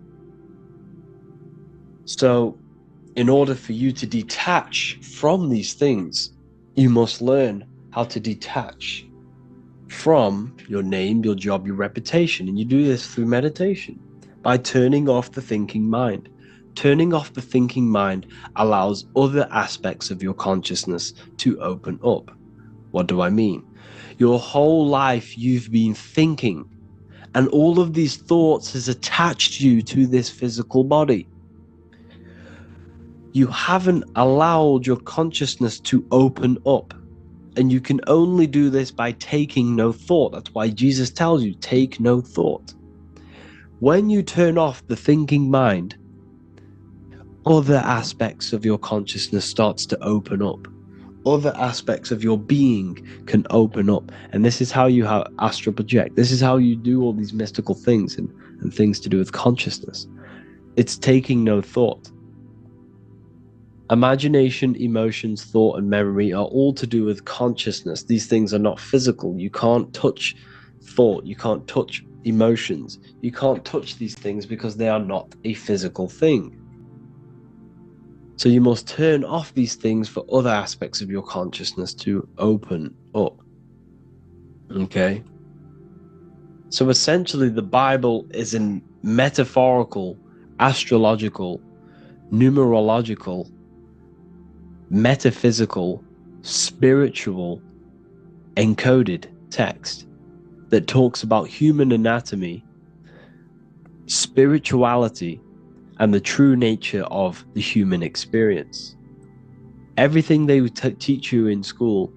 So in order for you to detach from these things, you must learn how to detach from your name, your job, your reputation. And you do this through meditation, by turning off the thinking mind. Turning off the thinking mind allows other aspects of your consciousness to open up. What do I mean? Your whole life you've been thinking, and all of these thoughts has attached you to this physical body. You haven't allowed your consciousness to open up. And you can only do this by taking no thought. That's why Jesus tells you, take no thought. When you turn off the thinking mind, other aspects of your consciousness starts to open up. Other aspects of your being can open up. And this is how you astral project. This is how you do all these mystical things and things to do with consciousness. It's taking no thought. Imagination, emotions, thought, and memory are all to do with consciousness. These things are not physical. You can't touch thought. You can't touch emotions. You can't touch these things because they are not a physical thing. So you must turn off these things for other aspects of your consciousness to open up. Okay? So essentially, the Bible is a metaphorical, astrological, numerological, metaphysical, spiritual, encoded text that talks about human anatomy, spirituality, and the true nature of the human experience. Everything they would teach you in school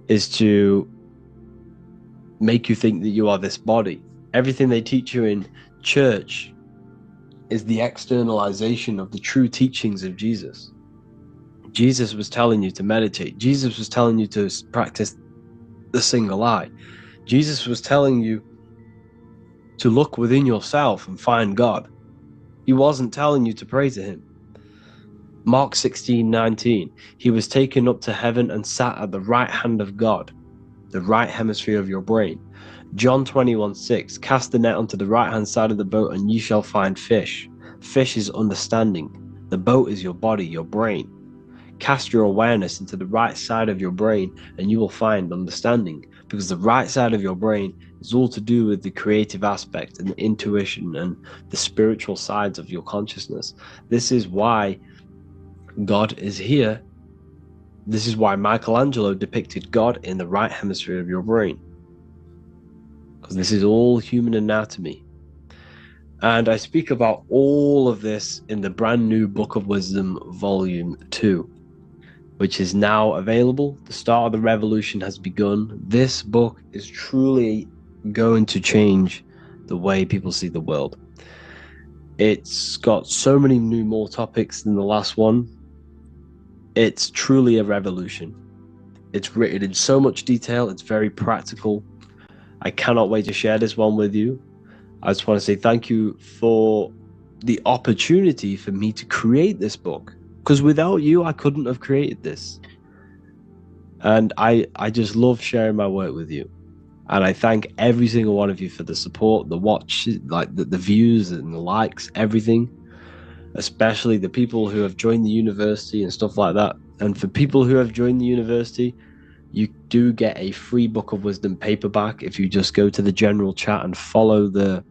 is to make you think that you are this body. Everything they teach you in church is the externalization of the true teachings of Jesus. Jesus was telling you to meditate. Jesus was telling you to practice the single eye. Jesus was telling you to look within yourself and find God. He wasn't telling you to pray to him. Mark 16:19, he was taken up to heaven and sat at the right hand of God, the right hemisphere of your brain. John 21:6, cast the net onto the right hand side of the boat and ye shall find fish. Fish is understanding. The boat is your body, your brain. Cast your awareness into the right side of your brain and you will find understanding, because the right side of your brain is all to do with the creative aspect and the intuition and the spiritual sides of your consciousness. This is why God is here. This is why Michelangelo depicted God in the right hemisphere of your brain, because this is all human anatomy. And I speak about all of this in the brand new Book of Wisdom, Volume 2. Which is now available. The start of the revolution has begun. This book is truly going to change the way people see the world. It's got so many more topics than the last one. It's truly a revolution. It's written in so much detail. It's very practical. I cannot wait to share this one with you. I just want to say thank you for the opportunity for me to create this book. Because without you, I couldn't have created this. And I just love sharing my work with you. And I thank every single one of you for the support, the watch, like the views and the likes, everything. Especially the people who have joined the university and stuff like that. And for people who have joined the university, you do get a free Book of Wisdom paperback if you just go to the general chat and follow the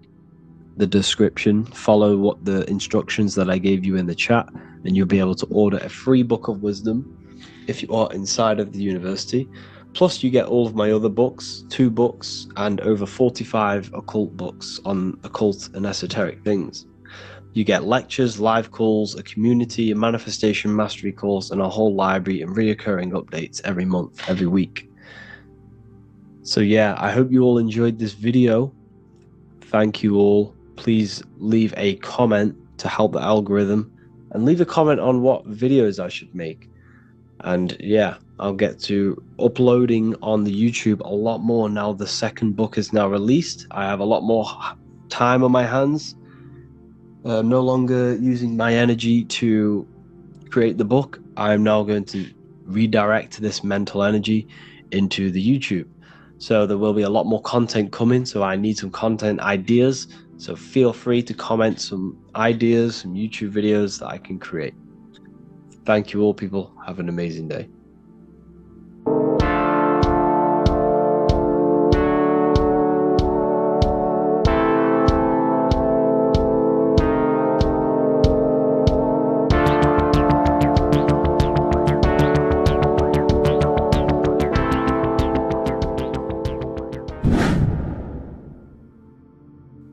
description, follow what the instructions that I gave you in the chat, and you'll be able to order a free Book of Wisdom if you are inside of the university. Plus you get all of my other books, 2 books, and over 45 occult books on occult and esoteric things. You get lectures, live calls, a community, a manifestation mastery course, and a whole library and reoccurring updates every month, every week. So yeah, I hope you all enjoyed this video. Thank you all. Please leave a comment to help the algorithm, and leave a comment on what videos I should make. And yeah, I'll get to uploading on the YouTube a lot more now the second book is now released. I have a lot more time on my hands. I'm no longer using my energy to create the book. I'm now going to redirect this mental energy into the YouTube. So there will be a lot more content coming, so I need some content ideas. So feel free to comment some ideas, some YouTube videos that I can create. Thank you all, people. Have an amazing day.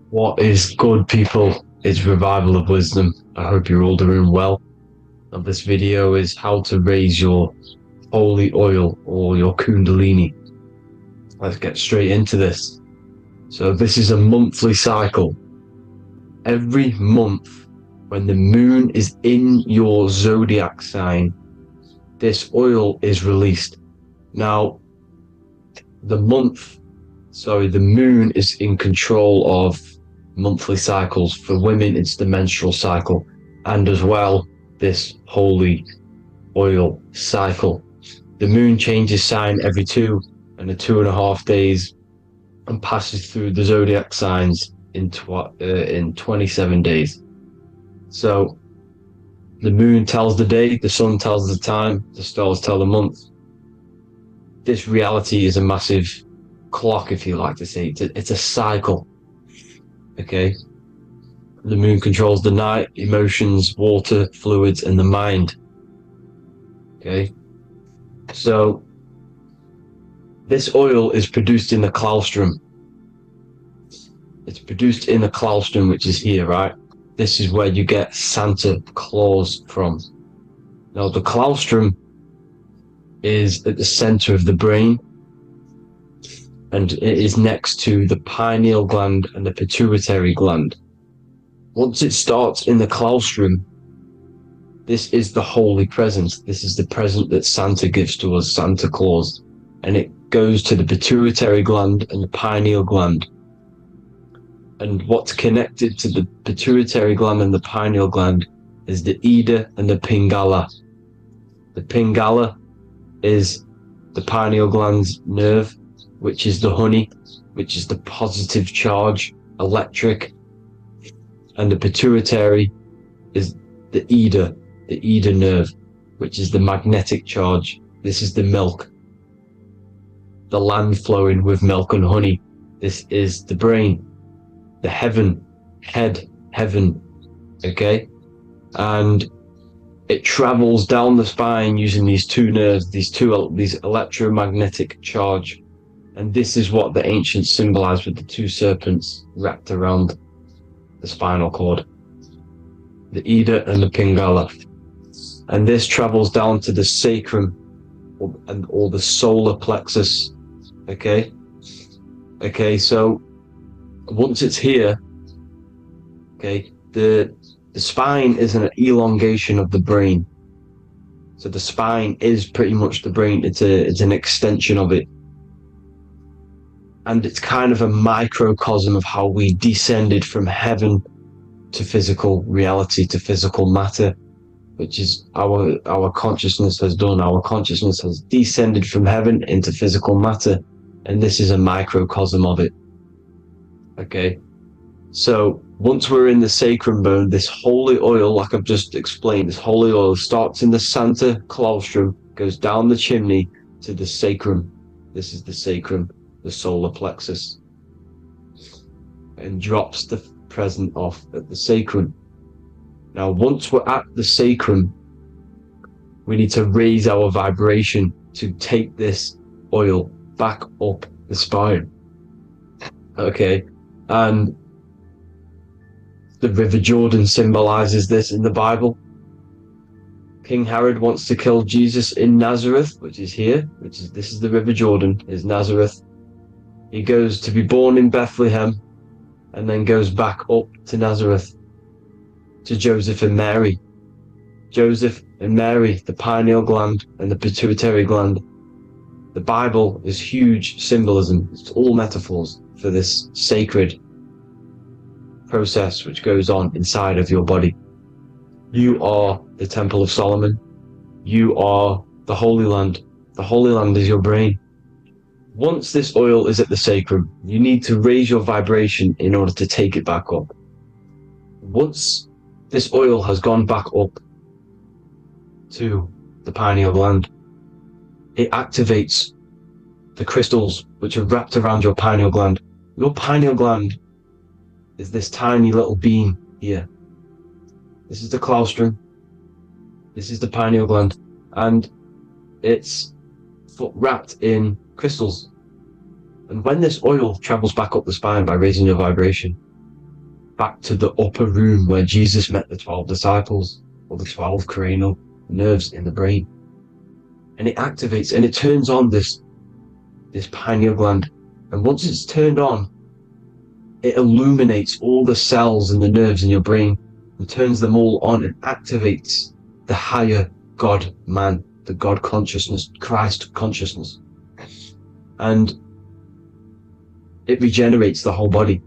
What is good, people? It's Revival of Wisdom. I hope you're all doing well. And this video is how to raise your holy oil or your Kundalini. Let's get straight into this. So this is a monthly cycle. Every month, when the moon is in your zodiac sign, this oil is released. Now, the moon is in control of monthly cycles. For women, it's the menstrual cycle, and as well this holy oil cycle. The moon changes sign every 2.5 days and passes through the zodiac signs in 27 days. So the moon tells the day, the sun tells the time, the stars tell the month. This reality is a massive clock, if you like to say. It's a cycle. Okay, the moon controls the night, emotions, water, fluids, and the mind. Okay, so this oil is produced in the claustrum. It's produced in the claustrum, which is here, right? This is where you get Santa Claus from. Now, the claustrum is at the center of the brain, and it is next to the pineal gland and the pituitary gland. Once it starts in the claustrum, this is the holy present. This is the present that Santa gives to us, Santa Claus. And it goes to the pituitary gland and the pineal gland. And what's connected to the pituitary gland and the pineal gland is the Ida and the Pingala. The Pingala is the pineal gland's nerve, which is the honey, which is the positive charge, electric. And the pituitary is the Ida nerve, which is the magnetic charge. This is the milk, the land flowing with milk and honey. This is the brain, the heaven, okay? And it travels down the spine using these two nerves, these electromagnetic charge. And this is what the ancients symbolized with the two serpents wrapped around the spinal cord, the Ida and the Pingala. And this travels down to the sacrum or the solar plexus. Okay, so once it's here, okay, the spine is an elongation of the brain. So the spine is pretty much the brain. It's an extension of it. And it's kind of a microcosm of how we descended from heaven to physical reality, to physical matter, which is our consciousness has done. Our consciousness has descended from heaven into physical matter, and this is a microcosm of it. Okay, so once we're in the sacrum bone, this holy oil, like I've just explained, this holy oil starts in the Santa Claustrum, goes down the chimney to the sacrum. This is the sacrum, the solar plexus, and drops the present off at the sacrum. Now, once we're at the sacrum, we need to raise our vibration to take this oil back up the spine. Okay, and The River Jordan symbolizes this in the Bible. King Herod wants to kill Jesus in Nazareth, which is here, this is the River Jordan, is Nazareth. He goes to be born in Bethlehem and then goes back up to Nazareth to Joseph and Mary. Joseph and Mary, the pineal gland and the pituitary gland. The Bible is huge symbolism. It's all metaphors for this sacred process which goes on inside of your body. You are the Temple of Solomon. You are the Holy Land. The Holy Land is your brain. Once this oil is at the sacrum, you need to raise your vibration in order to take it back up. Once this oil has gone back up to the pineal gland, it activates the crystals which are wrapped around your pineal gland. Your pineal gland is this tiny little beam here. This is the claustrum. This is the pineal gland, and it's wrapped in crystals. And when this oil travels back up the spine by raising your vibration, back to the upper room where Jesus met the 12 disciples, or the 12 cranial nerves in the brain, and it activates and it turns on this pineal gland. And once it's turned on, it illuminates all the cells and the nerves in your brain and turns them all on and activates the higher God man, the God consciousness, Christ consciousness. And it regenerates the whole body.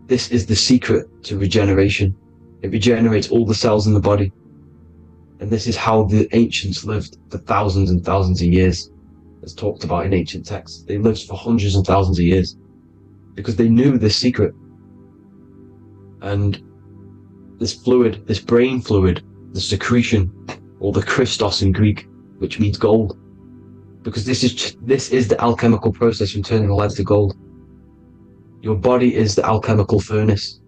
This is the secret to regeneration. It regenerates all the cells in the body. And this is how the ancients lived for thousands and thousands of years, as talked about in ancient texts. They lived for hundreds and thousands of years because they knew this secret. And this fluid, this brain fluid, the secretion, or the Christos in Greek, which means gold, because this is the alchemical process from turning lead to gold. Your body is the alchemical furnace.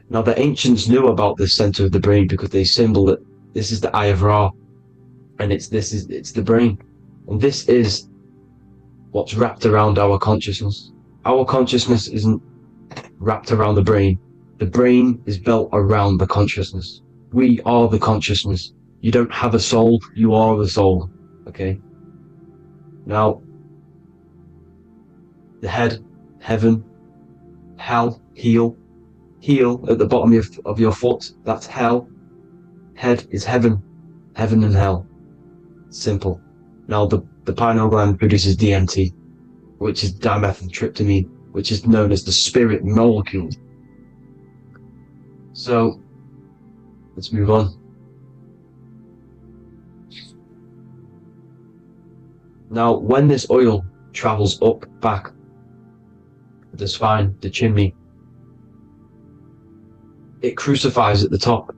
Now the ancients knew about this center of the brain because they symboled it. This is the Eye of Ra, and it's the brain, and this is what's wrapped around our consciousness. Our consciousness isn't wrapped around the brain. The brain is built around the consciousness. We are the consciousness. You don't have a soul, you are the soul. Okay? Now, the head, heaven, hell, heel at the bottom of your foot, that's hell. Head is heaven and hell. Simple. Now, the pineal gland produces DMT, which is dimethyltryptamine, which is known as the spirit molecule. So, let's move on. Now, when this oil travels up, back, the spine, the chimney, it crucifies at the top,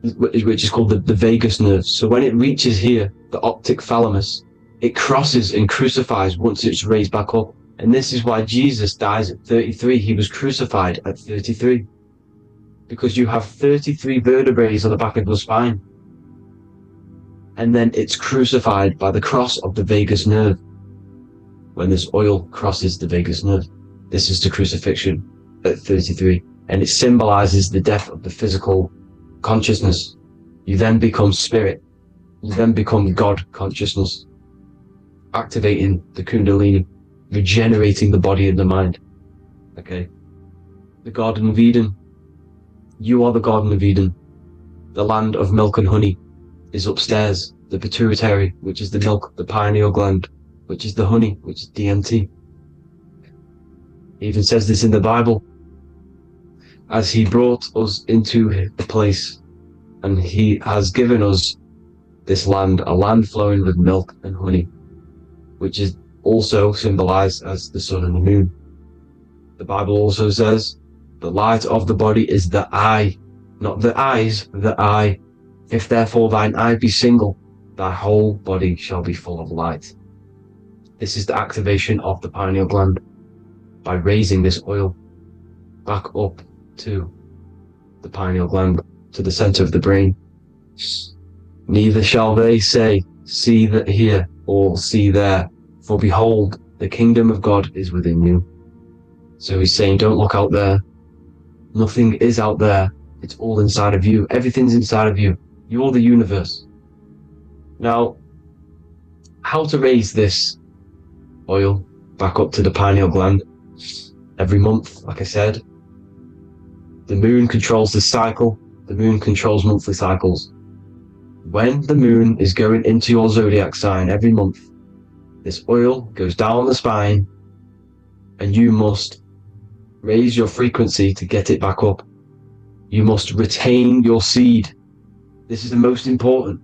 which is called the vagus nerve. So when it reaches here, the optic thalamus, it crosses and crucifies once it's raised back up. And this is why Jesus dies at 33. He was crucified at 33. Because you have 33 vertebrae on the back of the spine. And then it's crucified by the cross of the vagus nerve. When this oil crosses the vagus nerve, this is the crucifixion at 33. And it symbolizes the death of the physical consciousness. You then become spirit. You then become God consciousness. Activating the Kundalini, regenerating the body and the mind. Okay? The Garden of Eden. You are the Garden of Eden. The land of milk and honey is upstairs. The pituitary, which is the milk, the pineal gland, which is the honey, which is DMT. It even says this in the Bible. As he brought us into the place, and he has given us this land, a land flowing with milk and honey, which is also symbolized as the sun and the moon. The Bible also says, the light of the body is the eye, not the eyes, the eye. If therefore thine eye be single, thy whole body shall be full of light. This is the activation of the pineal gland by raising this oil back up to the pineal gland, to the center of the brain. Neither shall they say, see that here, or see there, for behold, the kingdom of God is within you. So he's saying, don't look out there. Nothing is out there. It's all inside of you. Everything's inside of you. You're the universe. Now, how to raise this oil back up to the pineal gland? Every month, like I said. The moon controls the cycle. The moon controls monthly cycles. When the moon is going into your zodiac sign every month, this oil goes down the spine, and you must raise your frequency to get it back up. You must retain your seed. This is the most important.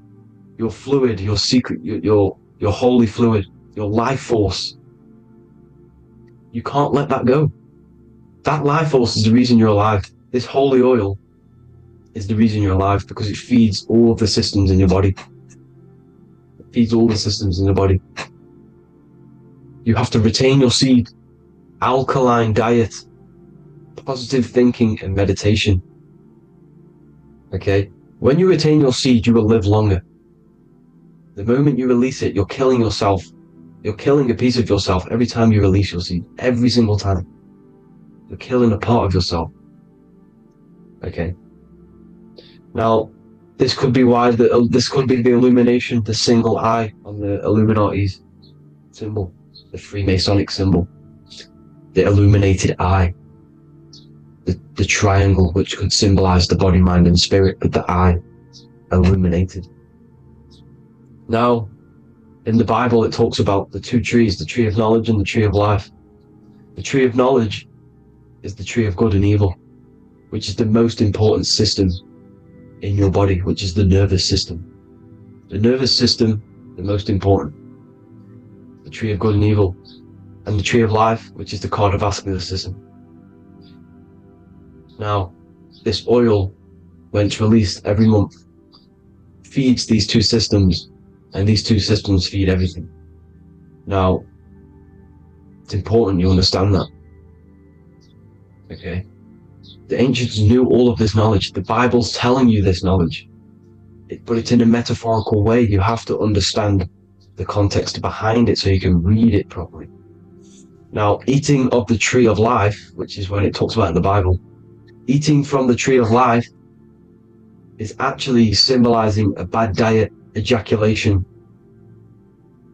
Your fluid, your secret, your holy fluid, your life force. You can't let that go. That life force is the reason you're alive. This holy oil is the reason you're alive, because it feeds all of the systems in your body. It feeds all the systems in your body. You have to retain your seed. Alkaline diet, positive thinking, and meditation. Okay? When you retain your seed, you will live longer. The moment you release it, you're killing yourself. You're killing a piece of yourself every time you release your seed. Every single time. You're killing a part of yourself. Okay? Now, this could be why this could be the illumination, the single eye on the Illuminati's symbol, the Freemasonic symbol, the illuminated eye, the triangle, which could symbolize the body, mind, and spirit, but the eye illuminated. Now, in the Bible, it talks about the two trees, the tree of knowledge and the tree of life. The tree of knowledge is the tree of good and evil, which is the most important system in your body, which is the nervous system. The nervous system, the most important. The tree of good and evil. And the tree of life, which is the cardiovascular system. Now, this oil, when it's released every month, feeds these two systems, and these two systems feed everything. Now, it's important you understand that. Okay? The ancients knew all of this knowledge. The Bible's telling you this knowledge. But it's in a metaphorical way. You have to understand the context behind it so you can read it properly. Now, eating of the tree of life, which is when it talks about in the Bible, eating from the tree of life is actually symbolizing a bad diet, ejaculation.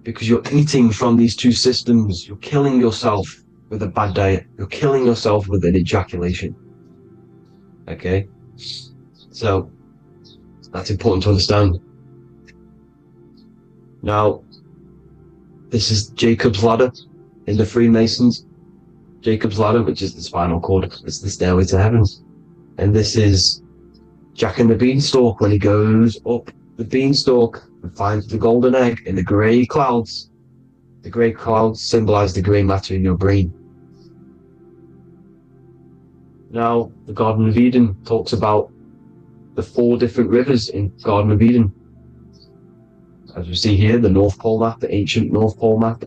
Because you're eating from these two systems, you're killing yourself with a bad diet. You're killing yourself with an ejaculation. Okay? So, that's important to understand. Now, this is Jacob's ladder in the Freemasons. Jacob's ladder, which is the spinal cord, it's the stairway to heaven. And this is Jack and the Beanstalk when he goes up the beanstalk and finds the golden egg in the grey clouds. The grey clouds symbolize the grey matter in your brain. Now, the Garden of Eden talks about the 4 different rivers in Garden of Eden. As we see here, the North Pole map, the ancient North Pole map.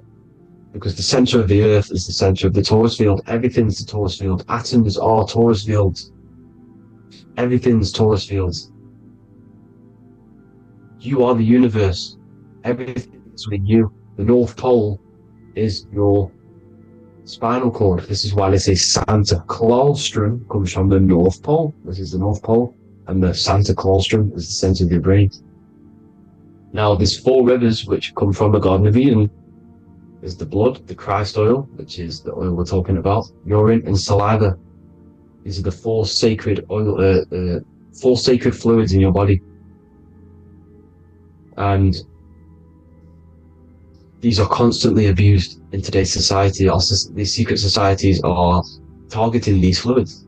Because the center of the earth is the center of the Torus field. Everything's the Torus field. Atoms are Torus fields. Everything's Torus fields. You are the universe. Everything is within you. The North Pole is your spinal cord. This is why they say Santa Claustrum comes from the North Pole. This is the North Pole. And the Santa Claustrum is the center of your brain. Now, there's 4 rivers which come from the Garden of Eden. Is the blood, the Christ oil, which is the oil we're talking about, urine, and saliva. These are the 4 sacred oil, 4 sacred fluids in your body. And these are constantly abused in today's society. These secret societies are targeting these fluids.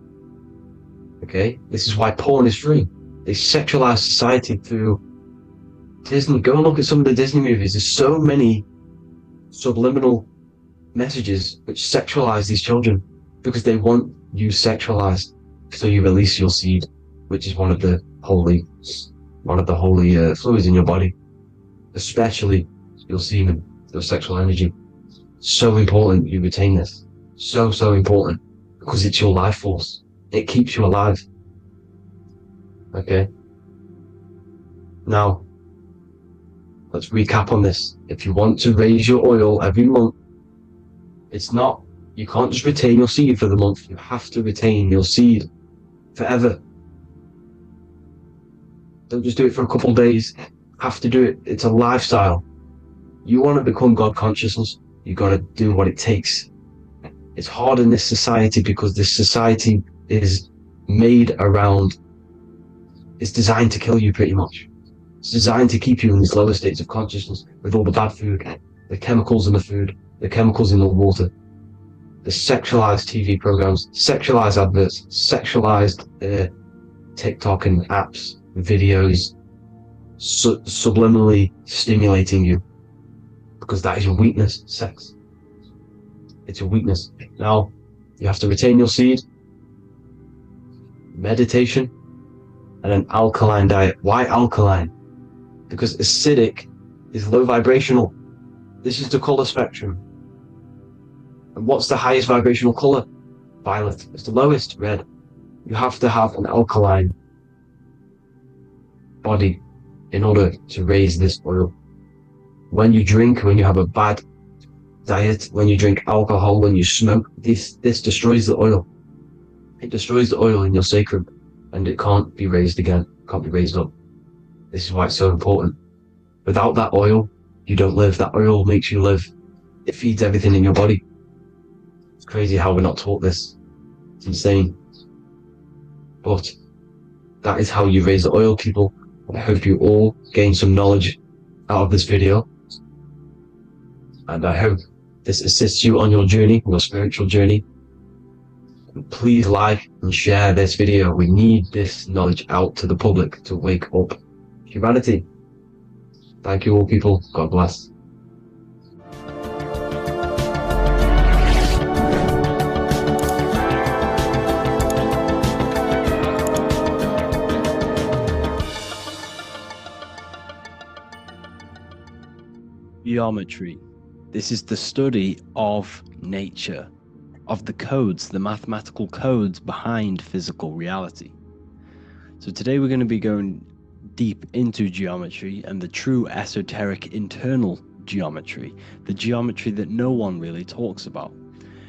Okay? This is why porn is free. They sexualize society through Disney. Go and look at some of the Disney movies. There's so many subliminal messages which sexualize these children because they want you sexualized, so you release your seed, which is one of the holy fluids in your body, especially your semen, your sexual energy. So important you retain this. So important, because it's your life force. It keeps you alive. Okay? Now, let's recap on this. If you want to raise your oil every month, you can't just retain your seed for the month. You have to retain your seed. forever. Don't just do it for a couple of days. Have to do it. It's a lifestyle. You want to become God consciousness, you got to do what it takes. It's hard in this society because this society is made around, it's designed to kill you pretty much. It's designed to keep you in these lower states of consciousness with all the bad food, the chemicals in the food, the chemicals in the water, the sexualized TV programs, sexualized adverts, sexualized TikTok and apps, videos, subliminally stimulating you. Because that is your weakness, sex. It's your weakness. Now, you have to retain your seed, meditation, and an alkaline diet. Why alkaline? Because acidic is low vibrational. This is the color spectrum. And what's the highest vibrational color? Violet. It's the lowest, red. You have to have an alkaline body in order to raise this oil. When you drink, when you have a bad diet, when you drink alcohol, when you smoke, this destroys the oil. It destroys the oil in your sacrum, and it can't be raised again, can't be raised up. This is why it's so important. Without that oil, you don't live. That oil makes you live. It feeds everything in your body. It's crazy how we're not taught this. It's insane. But that is how you raise the oil, people. I hope you all gain some knowledge out of this video. And I hope this assists you on your journey, your spiritual journey. And please like and share this video. We need this knowledge out to the public to wake up humanity. Thank you all, people. God bless. Geometry. This is the study of nature, of the codes, the mathematical codes behind physical reality. So today we're going to be going deep into geometry and the true esoteric internal geometry, the geometry that no one really talks about,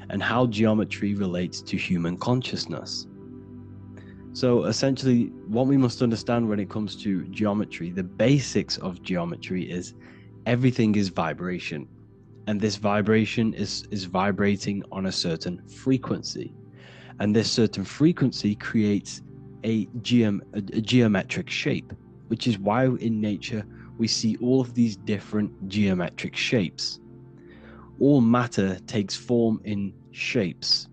and how geometry relates to human consciousness. So essentially, what we must understand when it comes to geometry, the basics of geometry is everything is vibration. And this vibration is vibrating on a certain frequency. And this certain frequency creates a geometric shape, which is why in nature we see all of these different geometric shapes. All matter takes form in shapes.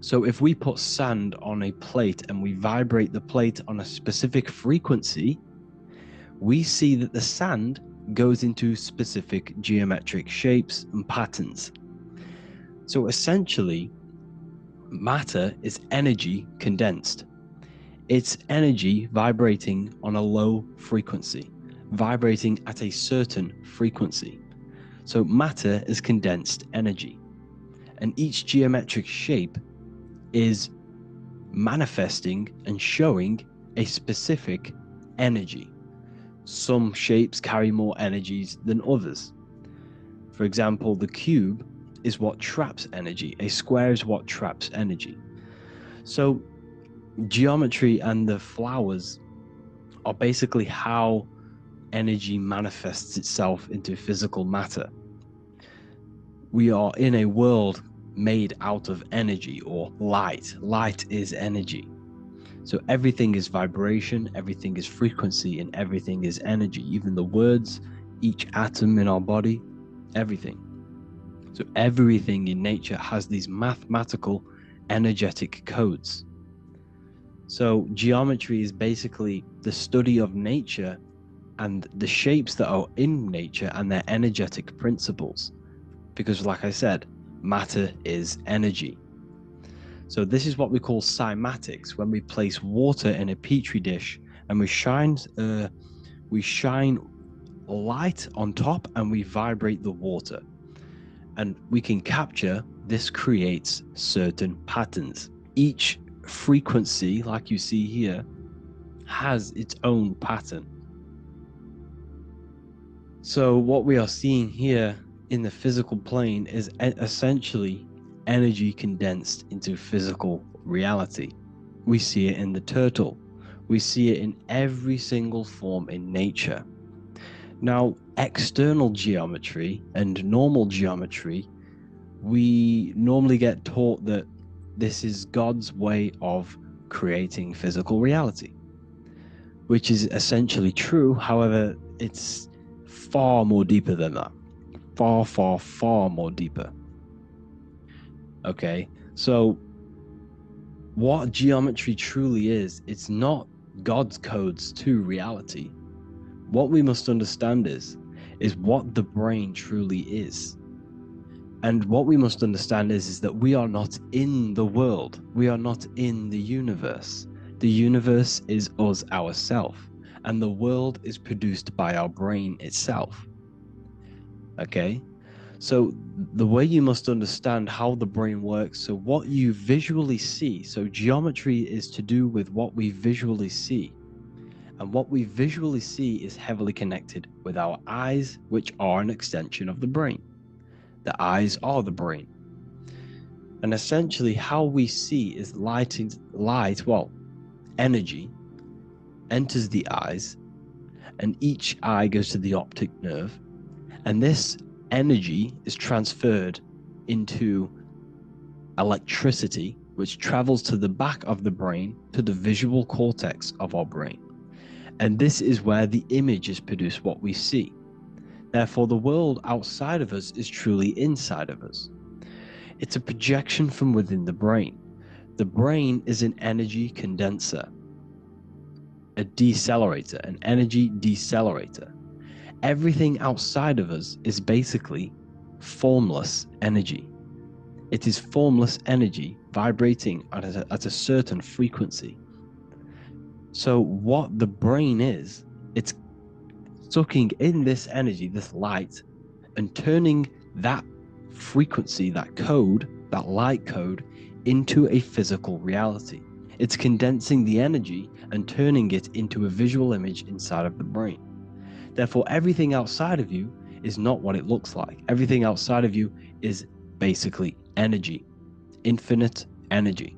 So if we put sand on a plate and we vibrate the plate on a specific frequency, we see that the sand goes into specific geometric shapes and patterns. So essentially, matter is energy condensed. It's energy vibrating on a low frequency, vibrating at a certain frequency. So matter is condensed energy, and each geometric shape is manifesting and showing a specific energy. Some shapes carry more energies than others. For example, the cube is what traps energy. A square is what traps energy. So geometry and the flowers are basically how energy manifests itself into physical matter. We are in a world made out of energy or light. Light is energy. So everything is vibration, everything is frequency, and everything is energy. Even the words, each atom in our body, everything. So everything in nature has these mathematical, energetic codes. So geometry is basically the study of nature and the shapes that are in nature and their energetic principles. Because like I said, matter is energy. So this is what we call cymatics, when we place water in a petri dish and we shine light on top and we vibrate the water. And we can capture, this creates certain patterns. Each frequency, like you see here, has its own pattern. So what we are seeing here in the physical plane is essentially energy condensed into physical reality. We see it in the turtle. We see it in every single form in nature. Now, external geometry and normal geometry, we normally get taught that this is God's way of creating physical reality, which is essentially true. However, it's far more deeper than that. Far, far, far more deeper. Okay, so what geometry truly is, it's not God's codes to reality. What we must understand is what the brain truly is. And what we must understand is that we are not in the world. We are not in the universe. The universe is us ourselves, and the world is produced by our brain itself. Okay? So the way you must understand how the brain works, so what you visually see, so geometry is to do with what we visually see. And what we visually see is heavily connected with our eyes, which are an extension of the brain. The eyes are the brain. And essentially how we see is energy enters the eyes, and each eye goes to the optic nerve, and this energy is transferred into electricity, which travels to the back of the brain, to the visual cortex of our brain. And this is where the image is produced, what we see. Therefore, the world outside of us is truly inside of us. It's a projection from within the brain. The brain is an energy condenser, a decelerator, an energy decelerator. Everything outside of us is basically formless energy. It is formless energy vibrating at a certain frequency. So what the brain is, it's sucking in this energy, this light, and turning that frequency, that code, that light code, into a physical reality. It's condensing the energy and turning it into a visual image inside of the brain. Therefore, everything outside of you is not what it looks like. Everything outside of you is basically energy, infinite energy.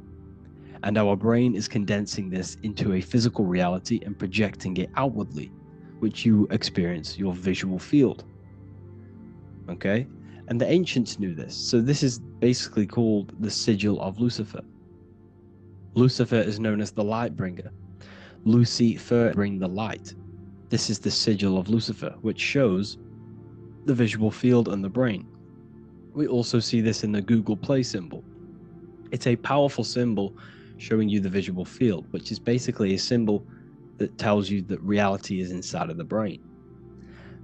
And our brain is condensing this into a physical reality and projecting it outwardly, which you experience your visual field. Okay? And the ancients knew this. So this is basically called the sigil of Lucifer. Lucifer is known as the light bringer. Lucifer bring the light. This is the sigil of Lucifer, which shows the visual field and the brain. We also see this in the Google Play symbol. It's a powerful symbol showing you the visual field, which is basically a symbol that tells you that reality is inside of the brain.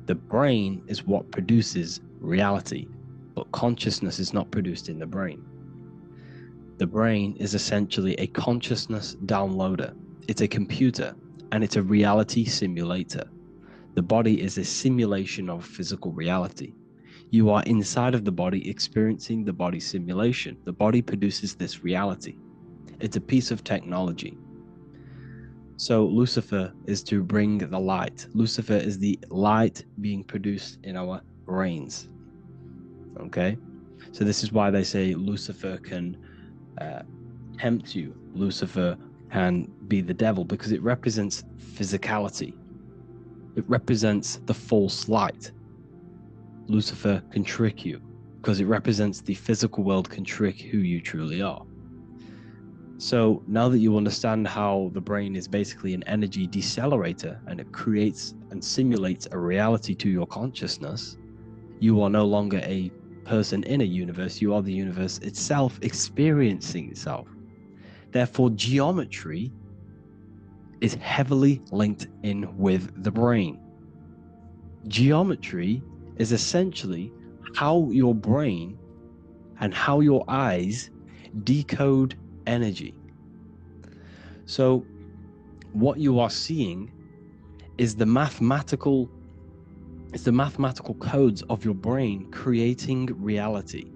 The brain is what produces reality, but consciousness is not produced in the brain. The brain is essentially a consciousness downloader. It's a computer, and it's a reality simulator. The body is a simulation of physical reality. You are inside of the body experiencing the body simulation. The body produces this reality. It's a piece of technology. So Lucifer is to bring the light. Lucifer is the light being produced in our brains. Okay? So this is why they say Lucifer can tempt you. Lucifer can be the devil, because it represents physicality. It represents the false light. Lucifer can trick you because it represents the physical world can trick who you truly are. So now that you understand how the brain is basically an energy decelerator and it creates and simulates a reality to your consciousness, you are no longer a person in a universe. You are the universe itself experiencing itself. Therefore, geometry is heavily linked in with the brain. Geometry is essentially how your brain and how your eyes decode energy. So what you are seeing is the mathematical codes of your brain creating reality.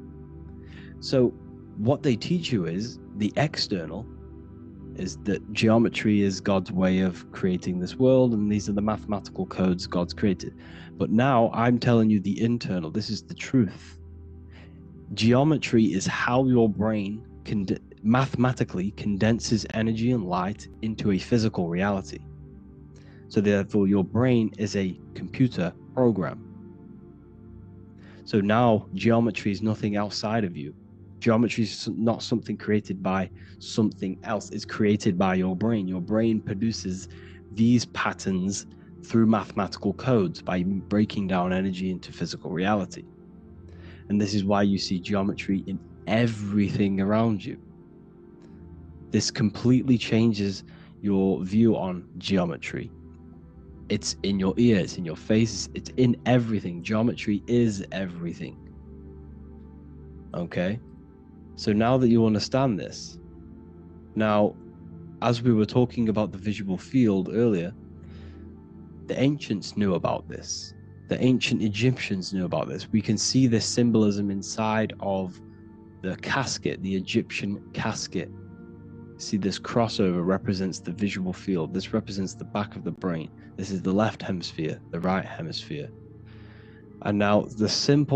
So what they teach you is the external is that geometry is God's way of creating this world, and these are the mathematical codes God's created. But now I'm telling you the internal. This is the truth. Geometry is how your brain mathematically condenses energy and light into a physical reality. So therefore, your brain is a computer program. So now geometry is nothing outside of you. Geometry is not something created by something else. It's created by your brain. Your brain produces these patterns through mathematical codes by breaking down energy into physical reality. And this is why you see geometry in everything around you. This completely changes your view on geometry. It's in your ear, it's in your face, it's in everything. Geometry is everything. Okay? So now that you understand this, now, as we were talking about the visual field earlier, the ancients knew about this. The ancient Egyptians knew about this. We can see this symbolism inside of the casket, the Egyptian casket. See, this crossover represents the visual field. This represents the back of the brain. This is the left hemisphere, the right hemisphere. And now some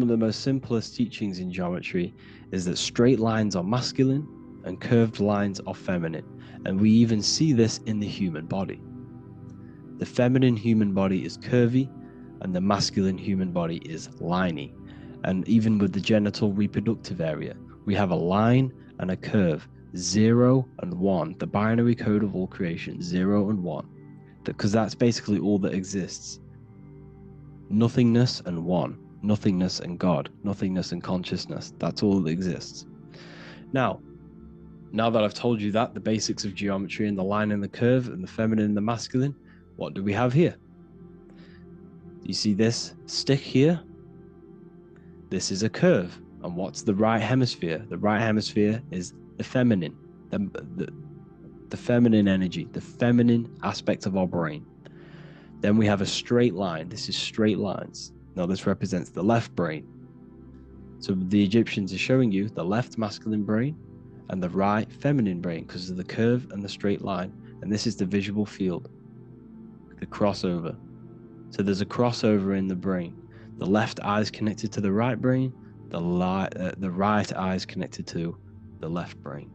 of the most simplest teachings in geometry is that straight lines are masculine and curved lines are feminine. And we even see this in the human body. The feminine human body is curvy and the masculine human body is liney. And even with the genital reproductive area, we have a line and a curve. 0 and 1, the binary code of all creation, 0 and 1, because that's basically all that exists. Nothingness and 1, nothingness and God, nothingness and consciousness, that's all that exists. Now that I've told you that, the basics of geometry and the line and the curve and the feminine and the masculine, what do we have here? You see this stick here? This is a curve. And what's the right hemisphere? The right hemisphere is the feminine, the feminine energy, the feminine aspect of our brain. Then we have a straight line. This is straight lines. Now this represents the left brain. So the Egyptians are showing you the left masculine brain and the right feminine brain because of the curve and the straight line. And this is the visual field, the crossover. So there's a crossover in the brain. The left eye is connected to the right brain. The right eye is connected to the left brain.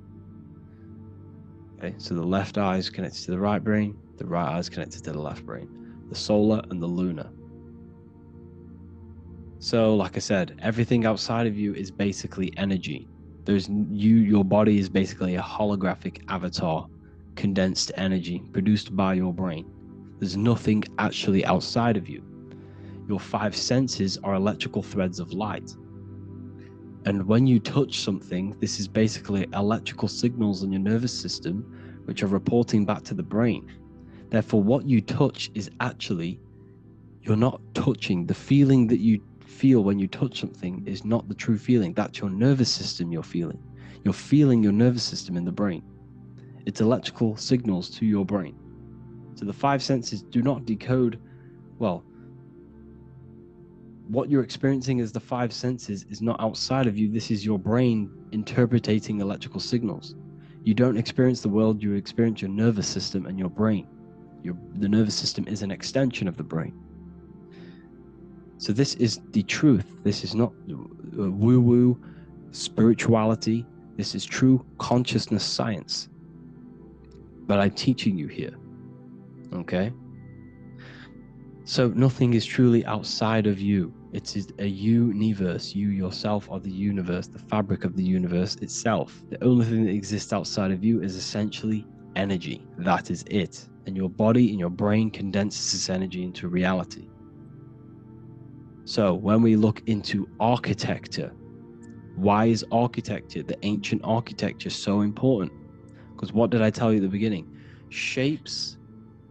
Okay, so the left eye is connected to the right brain, the right eye is connected to the left brain, the solar and the lunar. So, like I said, everything outside of you is basically energy. Your body is basically a holographic avatar, condensed energy produced by your brain. There's nothing actually outside of you. Your 5 senses are electrical threads of light. And when you touch something, this is basically electrical signals in your nervous system, which are reporting back to the brain. Therefore, what you touch is actually, you're not touching. The feeling that you feel when you touch something is not the true feeling. That's your nervous system you're feeling. You're feeling your nervous system in the brain. It's electrical signals to your brain. So the 5 senses do not decode, well, what you're experiencing as the 5 senses is not outside of you. This is your brain interpreting electrical signals. You don't experience the world, you experience your nervous system and your brain. The nervous system is an extension of the brain. So this is the truth. This is not woo-woo spirituality. This is true consciousness science. But I'm teaching you here. Okay? So nothing is truly outside of you. It is a universe. You yourself are the universe, the fabric of the universe itself. The only thing that exists outside of you is essentially energy. That is it. And your body and your brain condenses this energy into reality. So when we look into architecture, why is architecture, the ancient architecture, so important? Because what did I tell you at the beginning? Shapes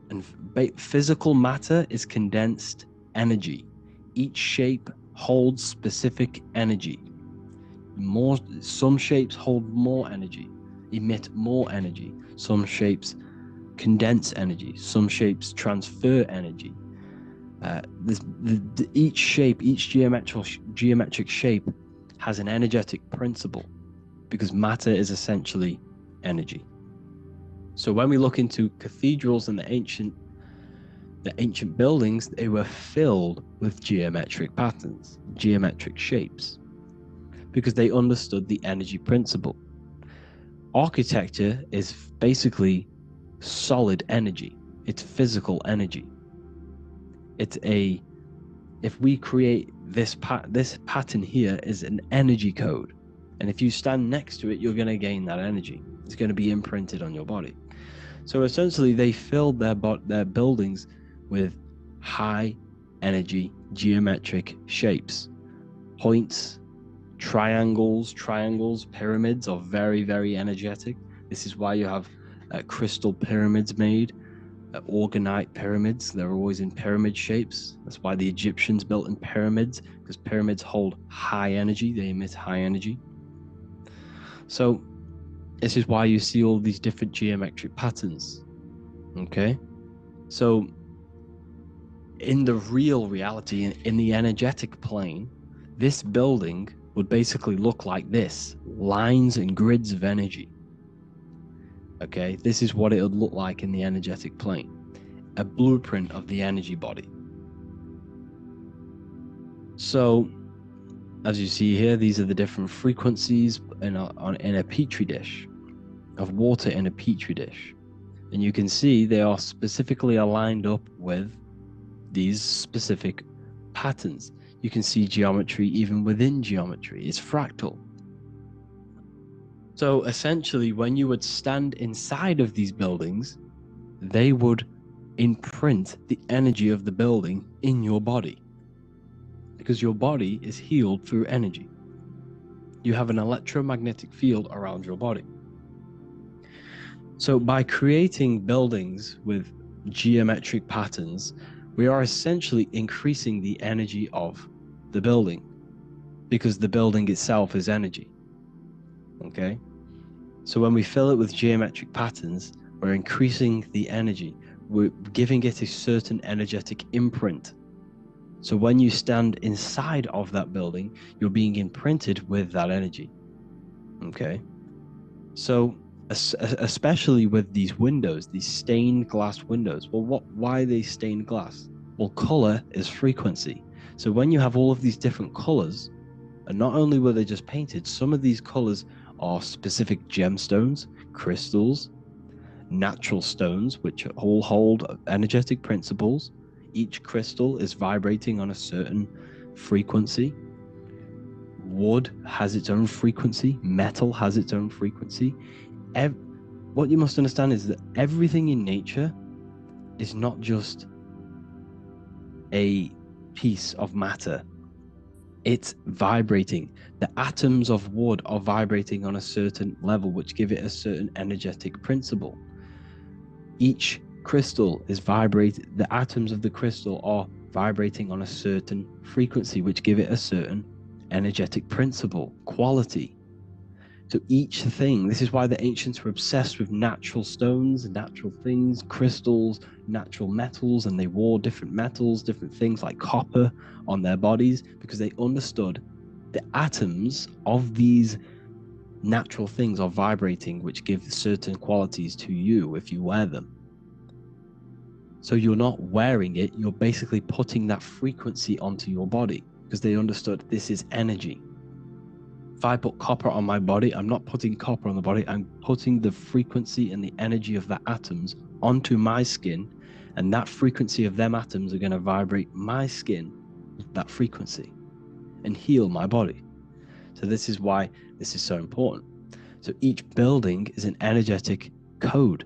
and physical matter is condensed energy. Each shape holds specific energy. Some shapes hold more energy, emit more energy. Some shapes condense energy. Some shapes transfer energy. Each shape, each geometric shape has an energetic principle because matter is essentially energy. So when we look into cathedrals and the ancient buildings, they were filled with geometric patterns, geometric shapes, because they understood the energy principle. architecture is basically solid energy. It's physical energy. If we create this pattern here is an energy code, and if you stand next to it, you're going to gain that energy. It's going to be imprinted on your body. So essentially, they filled their buildings with high energy geometric shapes, points, triangles, pyramids are very, very energetic. This is why you have crystal pyramids made, organite pyramids. They're always in pyramid shapes. That's why the Egyptians built in pyramids, because pyramids hold high energy. They emit high energy. So this is why you see all these different geometric patterns. Okay, so in the real reality, in the energetic plane, this building would basically look like this: lines and grids of energy. Okay, this is what it would look like in the energetic plane, a blueprint of the energy body. So as you see here, these are the different frequencies in a petri dish, of water in a petri dish. And you can see they are specifically aligned up with these specific patterns. You can see geometry even within geometry. It's fractal. So essentially, when you would stand inside of these buildings, they would imprint the energy of the building in your body, because your body is healed through energy. You have an electromagnetic field around your body. So by creating buildings with geometric patterns, we are essentially increasing the energy of the building, because the building itself is energy. Okay? So when we fill it with geometric patterns, we're increasing the energy. We're giving it a certain energetic imprint. So when you stand inside of that building, you're being imprinted with that energy. Okay? So especially with these windows, these stained glass windows. Well, why are they stained glass? Well, color is frequency. So when you have all of these different colors, and not only were they just painted, some of these colors are specific gemstones, crystals, natural stones, which all hold energetic principles. Each crystal is vibrating on a certain frequency. Wood has its own frequency. Metal has its own frequency. What you must understand is that everything in nature is not just a piece of matter. It's vibrating. The atoms of wood are vibrating on a certain level, which give it a certain energetic principle. Each crystal is vibrating. The atoms of the crystal are vibrating on a certain frequency, which give it a certain energetic principle, quality. So each thing, this is why the ancients were obsessed with natural stones, natural things, crystals, natural metals, and they wore different metals, different things like copper on their bodies, because they understood the atoms of these natural things are vibrating, which give certain qualities to you if you wear them. So you're not wearing it, you're basically putting that frequency onto your body, because they understood this is energy. If I put copper on my body, I'm not putting copper on the body, I'm putting the frequency and the energy of the atoms onto my skin, and that frequency of them atoms are going to vibrate my skin with that frequency and heal my body. So this is why this is so important. So each building is an energetic code.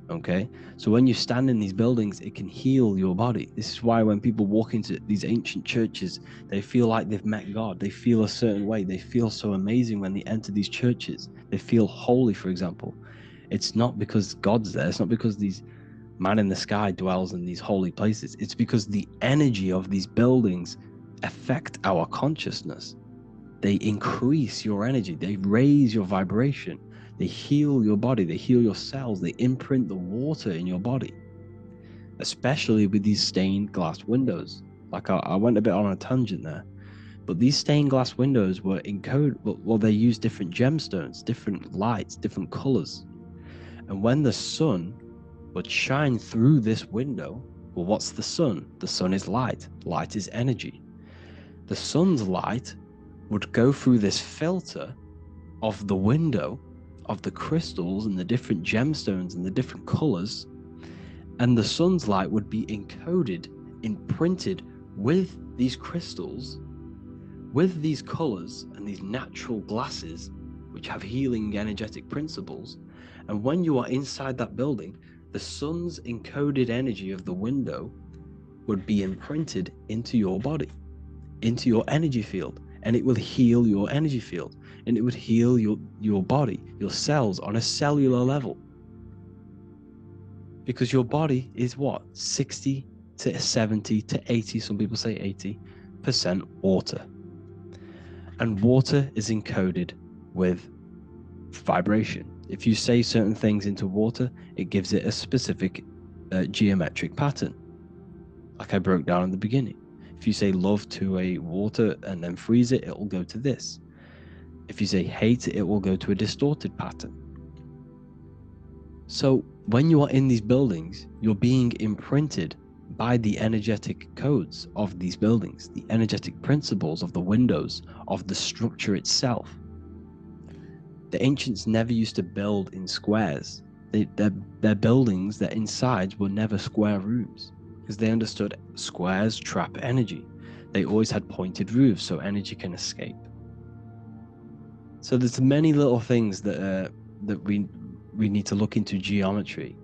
Okay, so when you stand in these buildings, it can heal your body. This is why when people walk into these ancient churches, they feel like they've met God. They feel a certain way. They feel so amazing when they enter these churches. They feel holy, for example. It's not because God's there. It's not because these man in the sky dwells in these holy places. It's because the energy of these buildings affect our consciousness. They increase your energy. They raise your vibration. They heal your body, they heal your cells, they imprint the water in your body, especially with these stained glass windows. Like I went a bit on a tangent there, but these stained glass windows were encoded, well, they use different gemstones, different lights, different colors. And when the sun would shine through this window, well, what's the sun? The sun is light. Light is energy. The sun's light would go through this filter of the window of the crystals and the different gemstones and the different colors, and the sun's light would be encoded, imprinted with these crystals, with these colors and these natural glasses which have healing energetic principles. And when you are inside that building, the sun's encoded energy of the window would be imprinted into your body, into your energy field, and it will heal your energy field, and it would heal your body, your cells on a cellular level. Because your body is what? 60 to 70 to 80, some people say 80% water. And water is encoded with vibration. If you say certain things into water, it gives it a specific geometric pattern, like I broke down in the beginning. If you say love to a water and then freeze it, it will go to this. If you say hate, it will go to a distorted pattern. So when you are in these buildings, you're being imprinted by the energetic codes of these buildings, the energetic principles of the windows, of the structure itself. The ancients never used to build in squares. Their buildings, their insides were never square rooms, because they understood squares trap energy. They always had pointed roofs so energy can escape. So there's many little things that we need to look into geometry.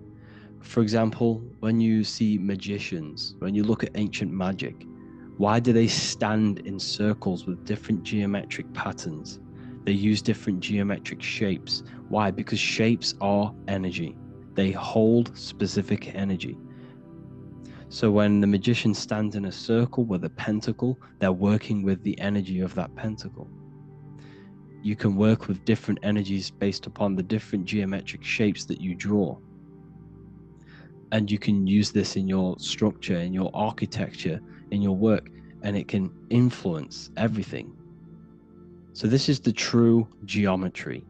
For example, when you see magicians, when you look at ancient magic, why do they stand in circles with different geometric patterns? They use different geometric shapes. Why? Because shapes are energy. They hold specific energy. So when the magician stands in a circle with a pentacle, they're working with the energy of that pentacle. You can work with different energies based upon the different geometric shapes that you draw. And you can use this in your structure, in your architecture, in your work, and it can influence everything. So this is the true geometry.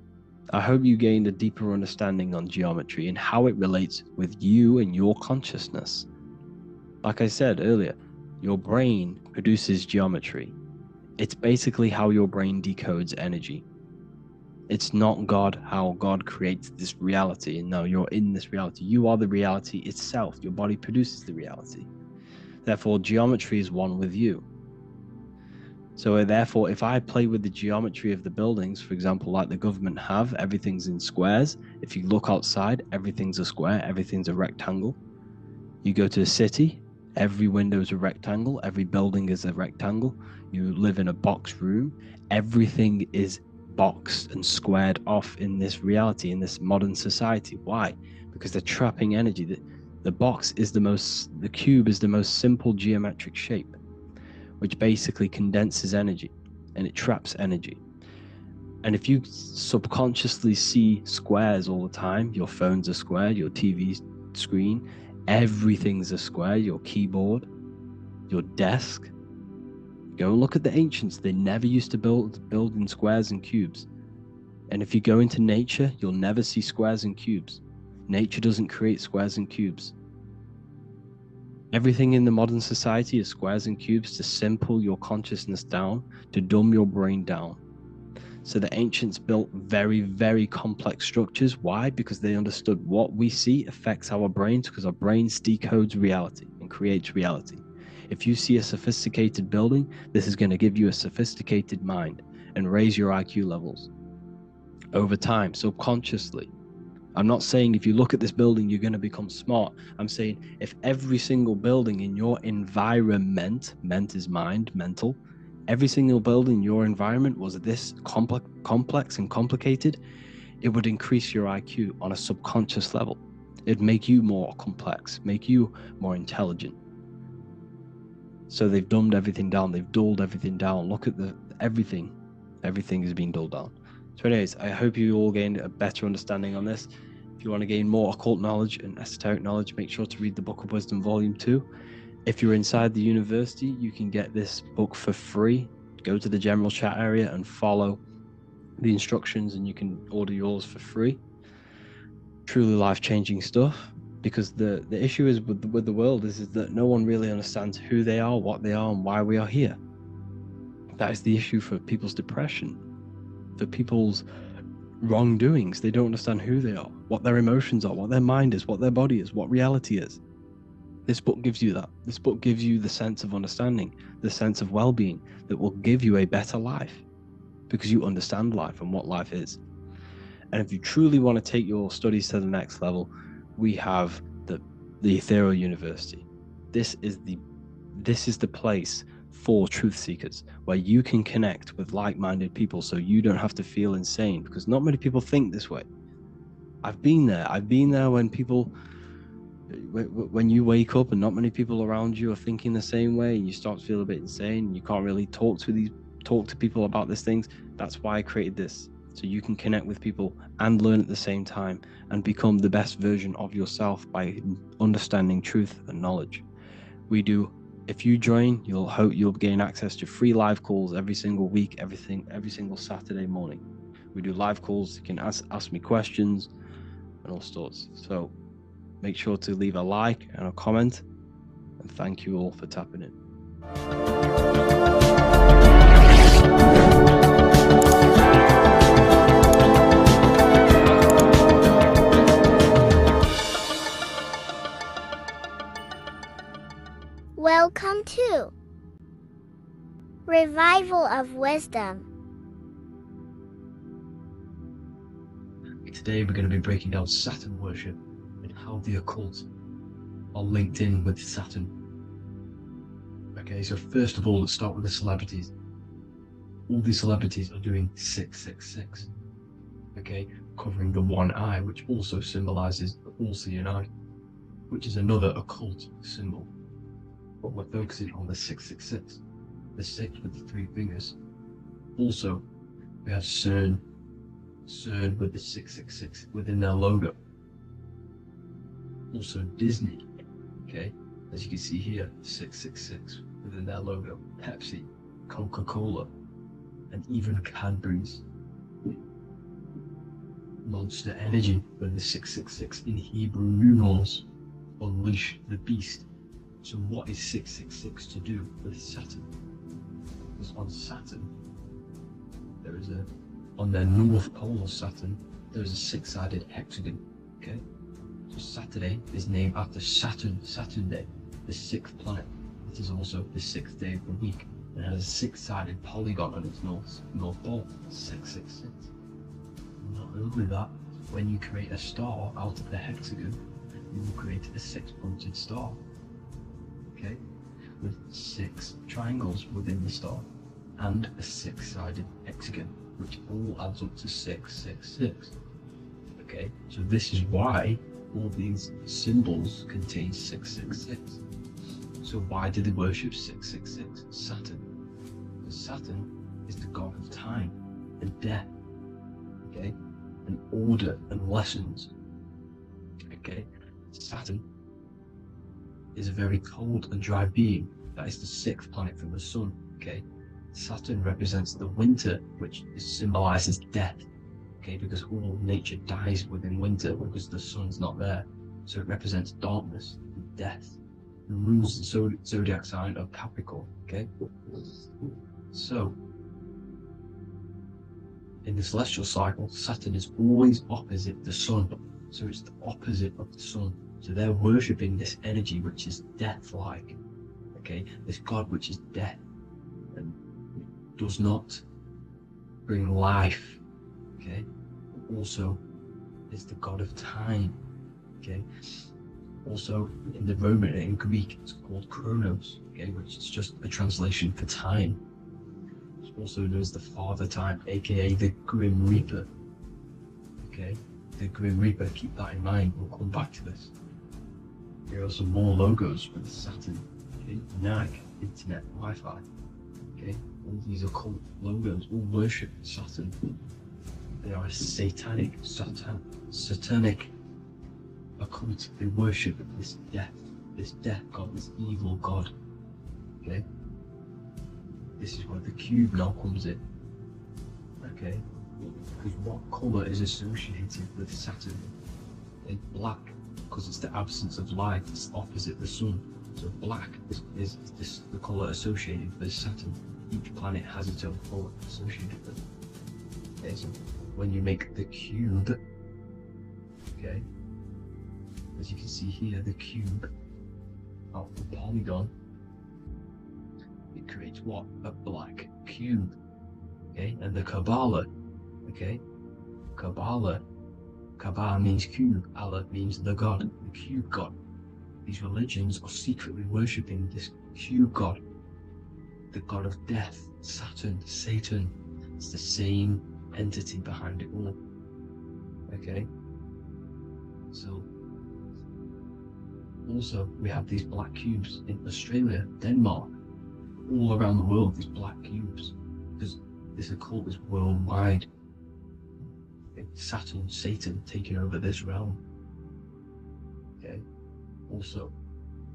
I hope you gained a deeper understanding on geometry and how it relates with you and your consciousness. Like I said earlier, your brain produces geometry. It's basically how your brain decodes energy. It's not God, how God creates this reality. And no, you're in this reality. You are the reality itself. Your body produces the reality. Therefore, geometry is one with you. So therefore, if I play with the geometry of the buildings, for example, like the government have, everything's in squares. If you look outside, everything's a square, everything's a rectangle. You go to a city, every window is a rectangle, every building is a rectangle. You live in a box room, everything is boxed and squared off in this reality, in this modern society. Why? Because they're trapping energy. The box is the cube is the most simple geometric shape, which basically condenses energy and it traps energy. And if you subconsciously see squares all the time, your phone's a square, your TV screen, everything's a square, your keyboard, your desk. Go and look at the ancients. They never used to build in squares and cubes. And if you go into nature, you'll never see squares and cubes. Nature doesn't create squares and cubes. Everything in the modern society is squares and cubes to simple your consciousness down, to dumb your brain down. So the ancients built very, very complex structures. Why? Because they understood what we see affects our brains, because our brains decodes reality and creates reality. If you see a sophisticated building, this is going to give you a sophisticated mind and raise your IQ levels over time, subconsciously. I'm not saying if you look at this building, you're going to become smart. I'm saying if every single building in your environment, ment is mind, mental, every single building in your environment was this complex and complicated, it would increase your IQ on a subconscious level. It'd make you more complex, make you more intelligent. So they've dumbed everything down. They've dulled everything down. Look at everything. Everything is being dulled down. So anyways, I hope you all gained a better understanding on this. If you want to gain more occult knowledge and esoteric knowledge, make sure to read the Book of Wisdom Volume 2. If you're inside the university, you can get this book for free. Go to the general chat area and follow the instructions and you can order yours for free. Truly life-changing stuff. Because the issue is with the world is that no one really understands who they are, what they are, and why we are here. That is the issue for people's depression, for people's wrongdoings. They don't understand who they are, what their emotions are, what their mind is, what their body is, what reality is. This book gives you that. This book gives you the sense of understanding, the sense of well-being that will give you a better life because you understand life and what life is. And if you truly want to take your studies to the next level, we have the Ethereal University. This is the place for truth seekers, where you can connect with like-minded people so you don't have to feel insane, because not many people think this way. I've been there when you wake up and not many people around you are thinking the same way, and you start to feel a bit insane and you can't really talk to people about these things. That's why I created this, so you can connect with people and learn at the same time and become the best version of yourself by understanding truth and knowledge. If you join, you'll gain access to free live calls every single week, every single Saturday morning. We do live calls. You can ask me questions and all sorts. So make sure to leave a like and a comment, and thank you all for tapping in. Welcome to Revival of Wisdom. Today we're going to be breaking down Saturn worship and how the occult are linked in with Saturn. Okay, so first of all, let's start with the celebrities. All these celebrities are doing 666. Okay, covering the one eye, which also symbolizes the all-seeing eye, which is another occult symbol. But we're focusing on the 666, the 6 with the 3 fingers. Also, we have CERN with the 666 within their logo. Also Disney, okay, as you can see here, 666 within their logo. Pepsi, Coca-Cola, and even Cadbury's. Monster Energy with the 666 in Hebrew numerals. Unleash the beast. So what is 666 to do with Saturn? Because on Saturn, on their north pole of Saturn, there is a 6-sided hexagon, okay? So Saturday is named after Saturn Day, the 6th planet. It is also the 6th day of the week, and has a 6-sided polygon on its north pole, 666. Not only that, when you create a star out of the hexagon, you will create a 6-pointed star. Okay, with 6 triangles within the star and a 6-sided hexagon, which all adds up to 666. Okay, so this is why all these symbols contain 666. So why do they worship 666? Saturn. Because Saturn is the god of time and death, okay, and order and lessons. Okay, Saturn is a very cold and dry being. That is the 6th planet from the sun. Okay, Saturn represents the winter, which symbolizes death. Okay, because all nature dies within winter because the sun's not there. So it represents darkness and death. It rules the zodiac sign of Capricorn. Okay, so in the celestial cycle, Saturn is always opposite the sun. So it's the opposite of the sun. So they're worshipping this energy which is death-like, okay? This god which is death and does not bring life, okay? Also is the god of time, okay? Also in the Roman and in Greek it's called Chronos, okay, which is just a translation for time. It's also known as the Father Time, aka the Grim Reaper, okay? The Grim Reaper, keep that in mind, we'll come back to this. Here are some more logos with Saturn, okay? NAG, Internet, Wi-Fi, okay? All these occult logos all worship Saturn. They are a satanic occult. They worship this death god, this evil god, okay? This is where the cube now comes in, okay? Because what colour is associated with Saturn? It's black, because it's the absence of light, it's opposite the sun. So black is the colour associated with Saturn. Each planet has its own colour associated with it. Okay, so when you make the cube, okay, as you can see here, the cube of the polygon, it creates what? A black cube, okay? And the Kabbalah, okay? Kabbalah means cube, Allah means the God, the cube God. These religions are secretly worshipping this cube God, the God of death, Saturn, Satan. It's the same entity behind it all, okay? So, also, we have these black cubes in Australia, Denmark, all around the world, these black cubes, because this occult is worldwide. Saturn, Satan taking over this realm. Okay. Also,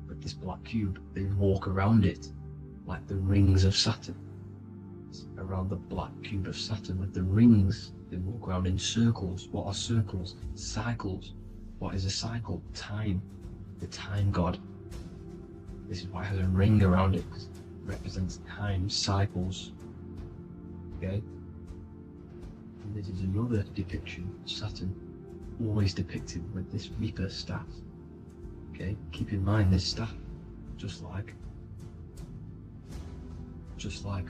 with this black cube, they walk around it like the rings of Saturn. It's around the black cube of Saturn with the rings, they walk around in circles. What are circles? Cycles. What is a cycle? Time. The time god. This is why it has a ring around it, because it represents time, cycles. Okay? And this is another depiction of Saturn, always depicted with this Reaper staff. Okay? Keep in mind this staff, just like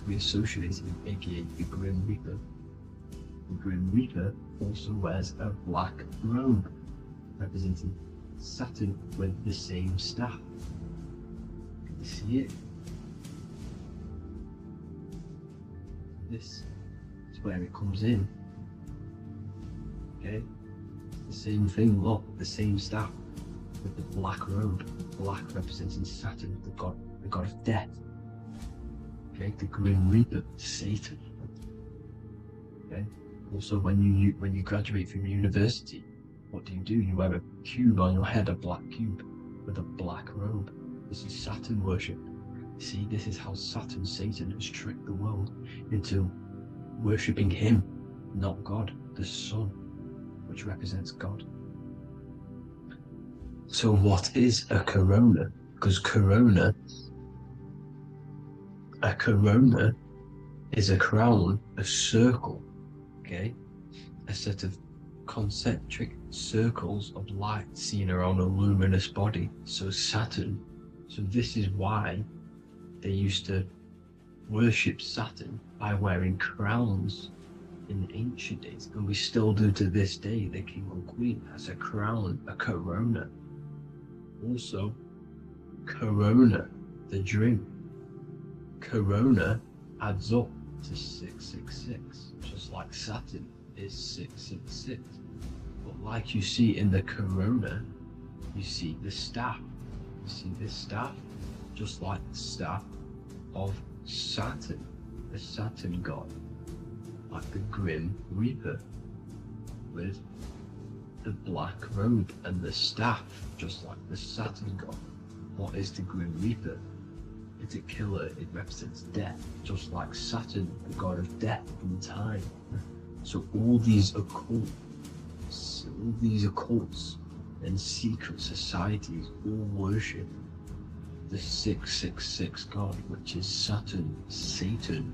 we associated with, aka the Grim Reaper. The Grim Reaper also wears a black robe, representing Saturn with the same staff. Can you see it? This is where it comes in. Okay? The same thing, look, the same staff with the black robe. Black representing Saturn, the god of death. Okay, the Grim Reaper, Satan. Okay? Also, when you graduate from university, what do? You wear a cube on your head, a black cube with a black robe. This is Saturn worship. See, this is how Saturn, Satan, has tricked the world into worshipping him, not God, the sun, which represents God. So what is a corona? Because a corona is a crown, a circle, okay? A set of concentric circles of light seen around a luminous body. So Saturn, so this is why they used to worship Saturn by wearing crowns in ancient days, and we still do to this day. The king or queen has a crown, a corona. Also, corona, the drink, corona adds up to 666, just like Saturn is 666. But like you see in the corona, you see the staff. You see this staff, just like the staff of Saturn, the Saturn god, like the Grim Reaper, with the black robe and the staff, just like the Saturn god. What is the Grim Reaper? It's a killer. It represents death, just like Saturn, the god of death and time. So all these occults and secret societies all worship the 666 god, which is Saturn, Satan.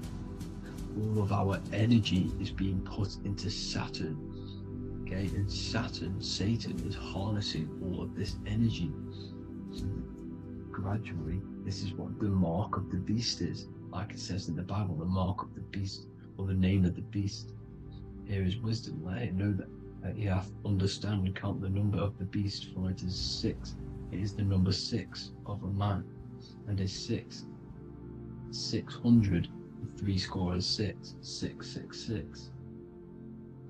All of our energy is being put into Saturn, okay? And Saturn, Satan, is harnessing all of this energy. So gradually, this is what the mark of the beast is. Like it says in the Bible, the mark of the beast, or the name of the beast. Here is wisdom, let him know that you have to understand and count the number of the beast, for it is 6. It is the number 6 of a man, and is 600, 3 score is 6, 666.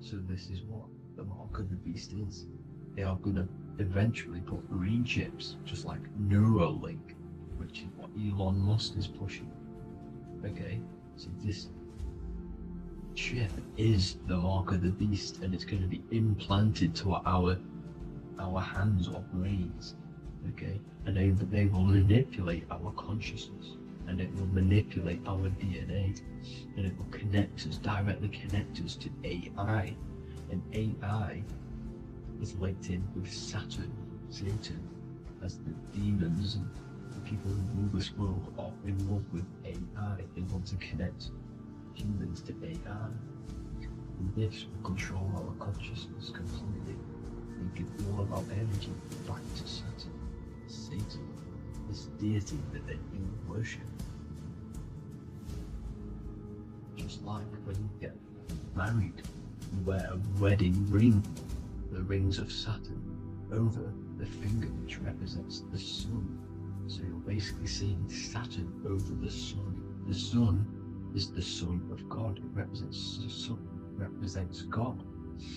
So this is what the mark of the beast is. They are going to eventually put green chips, just like Neuralink, which is what Elon Musk is pushing. Okay, so this chip is the mark of the beast, and it's going to be implanted to our hands or brains. Okay, and they will manipulate our consciousness, and it will manipulate our DNA, and it will directly connect us to AI, and AI is linked in with Saturn, Satan, as the demons and the people who rule this world are in love with AI. They want to connect humans to AI. And this will control our consciousness completely and give all of our energy back to Saturn, Satan, this deity that they worship. Just like when you get married, you wear a wedding ring, the rings of Saturn, over the finger, which represents the sun. So you're basically seeing Saturn over the sun. The sun is the Son of God. It represents the sun, represents God.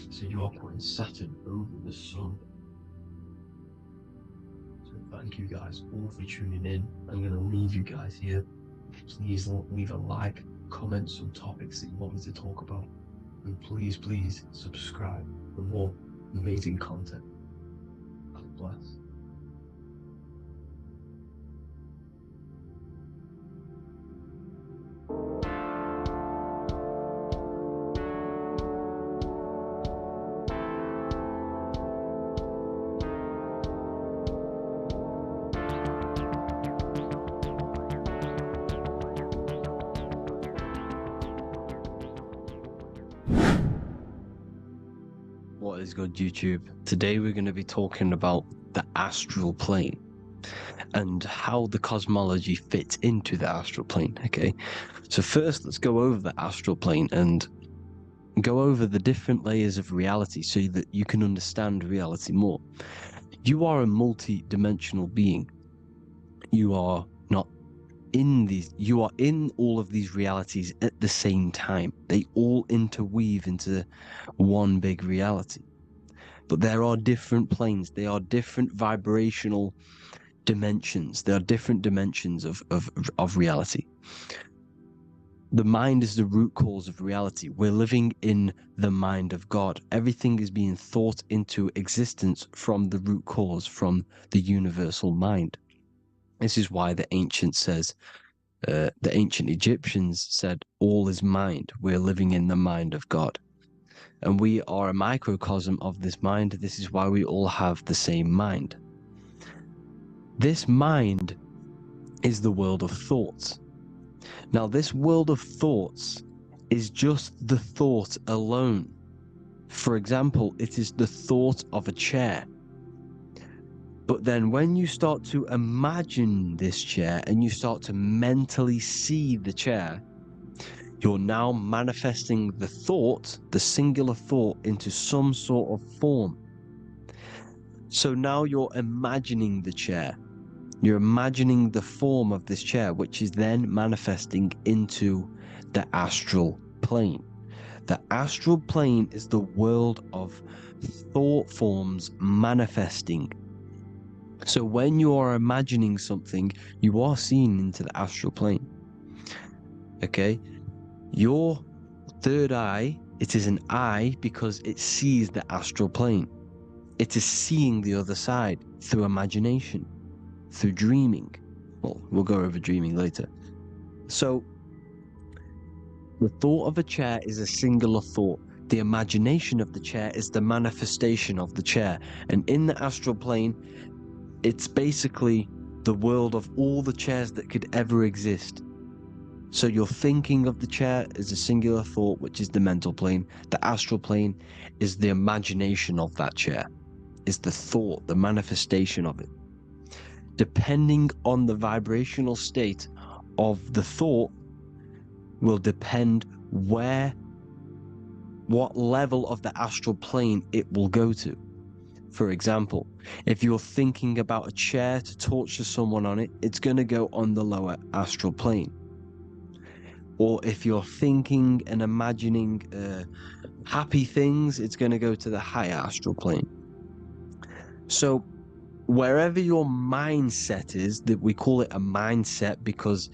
So you're putting Saturn over the sun. So thank you guys all for tuning in. I'm going to leave you guys here. Please leave a like, comment some topics that you want me to talk about. And please subscribe for more amazing content. God bless. What is good, YouTube? Today we're going to be talking about the astral plane and how the cosmology fits into the astral plane. Okay, so first let's go over the astral plane and go over the different layers of reality so that you can understand reality more. You are a multi-dimensional being. You are not in these, you are in all of these realities at the same time. They all interweave into one big reality. But there are different planes. They are different vibrational dimensions. There are different dimensions of reality. The mind is the root cause of reality. We're living in the mind of God. Everything is being thought into existence from the root cause, from the universal mind. This is why the ancient Egyptians said, all is mind. We're living in the mind of God. And we are a microcosm of this mind. This is why we all have the same mind. This mind is the world of thoughts. Now, this world of thoughts is just the thought alone. For example, it is the thought of a chair. But then when you start to imagine this chair and you start to mentally see the chair, you're now manifesting the thought, the singular thought, into some sort of form. So now you're imagining the chair. You're imagining the form of this chair, which is then manifesting into the astral plane. The astral plane is the world of thought forms manifesting. So when you are imagining something, you are seeing into the astral plane. Okay? Your third eye, it is an eye because it sees the astral plane. It is seeing the other side through imagination, through dreaming. Well, we'll go over dreaming later. So, the thought of a chair is a singular thought. The imagination of the chair is the manifestation of the chair. And in the astral plane, it's basically the world of all the chairs that could ever exist. So you're thinking of the chair as a singular thought, which is the mental plane. The astral plane is the imagination of that chair, is the thought, the manifestation of it. Depending on the vibrational state of the thought will depend what level of the astral plane it will go to. For example, if you're thinking about a chair to torture someone on it, it's going to go on the lower astral plane. Or if you're thinking and imagining happy things, it's going to go to the higher astral plane. So wherever your mindset is, that we call it a mindset because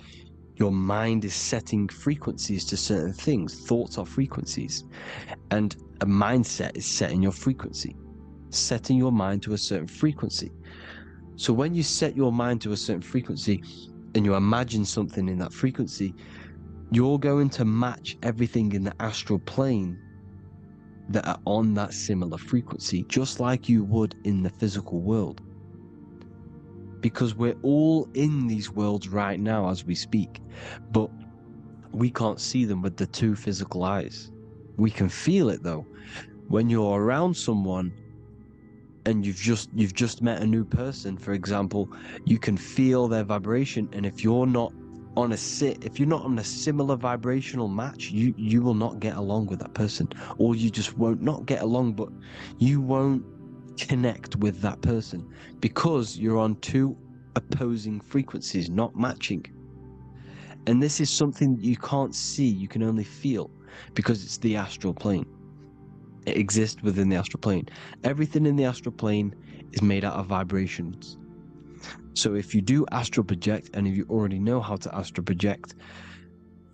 your mind is setting frequencies to certain things. Thoughts are frequencies. And a mindset is setting your frequency, setting your mind to a certain frequency. So when you set your mind to a certain frequency and you imagine something in that frequency, you're going to match everything in the astral plane that are on that similar frequency, just like you would in the physical world. Because we're all in these worlds right now as we speak, but we can't see them with the two physical eyes. We can feel it though. When you're around someone and you've just met a new person, for example, you can feel their vibration, and if you're not on a similar vibrational match, you will not get along with that person, or you just won't not get along, but you won't connect with that person because you're on two opposing frequencies, not matching. And this is something that you can't see, you can only feel, because it's the astral plane. It exists within the astral plane. Everything in the astral plane is made out of vibrations. So if you do astral project, and if you already know how to astral project,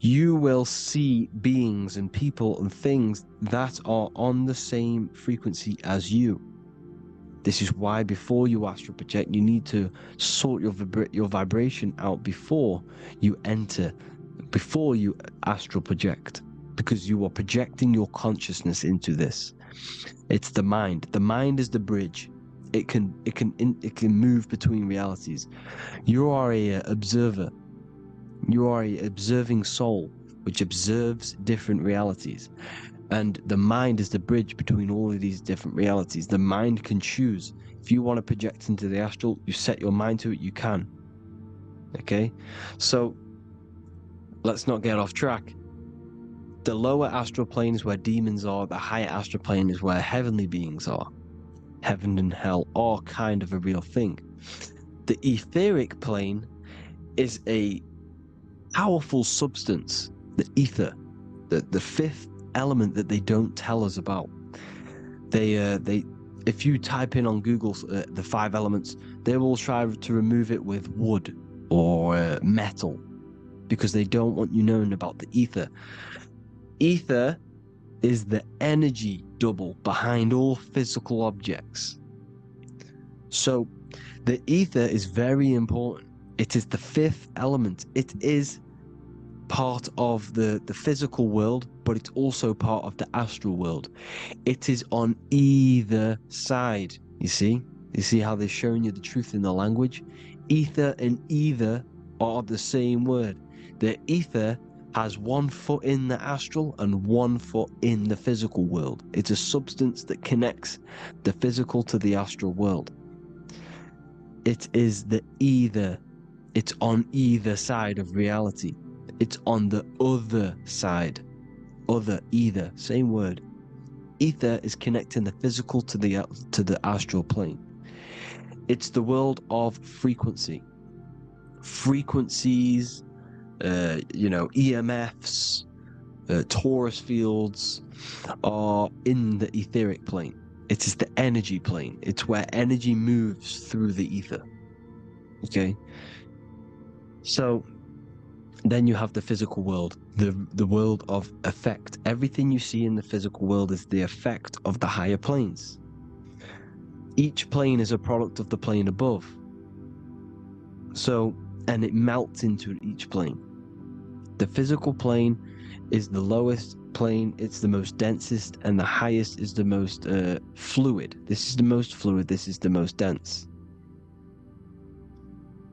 you will see beings and people and things that are on the same frequency as you. This is why before you astral project, you need to sort your vibration out before you astral project, because you are projecting your consciousness into this. It's the mind. The mind is the bridge. It can move between realities. You are a observer. You are a observing soul which observes different realities. And the mind is the bridge between all of these different realities. The mind can choose. If you want to project into the astral, you set your mind to it, you can. Okay? So let's not get off track. The lower astral plane is where demons are. The higher astral plane is where heavenly beings are. Heaven and hell are kind of a real thing. The etheric plane is a powerful substance, the ether, the fifth element that they don't tell us about. If you type in on Google the 5 elements, they will try to remove it with wood or metal, because they don't want you knowing about the ether. Ether is the energy double behind all physical objects. So the ether is very important. It is the 5th element. It is part of the physical world, but it's also part of the astral world. It is on either side. You see how they're showing you the truth in the language? Ether and either are the same word. The ether has 1 foot in the astral and 1 foot in the physical world. It's a substance that connects the physical to the astral world. It is the either. It's on either side of reality. It's on the other side. Other, either, same word. Ether is connecting the physical to the astral plane. It's the world of frequency. Frequencies, EMFs, Torus fields are in the etheric plane. It is the energy plane. It's where energy moves through the ether. Okay? So then you have the physical world, the world of effect. Everything you see in the physical world is the effect of the higher planes. Each plane is a product of the plane above. So, and it melts into each plane. The physical plane is the lowest plane, it's the most densest, and the highest is the most fluid. This is the most fluid, this is the most dense.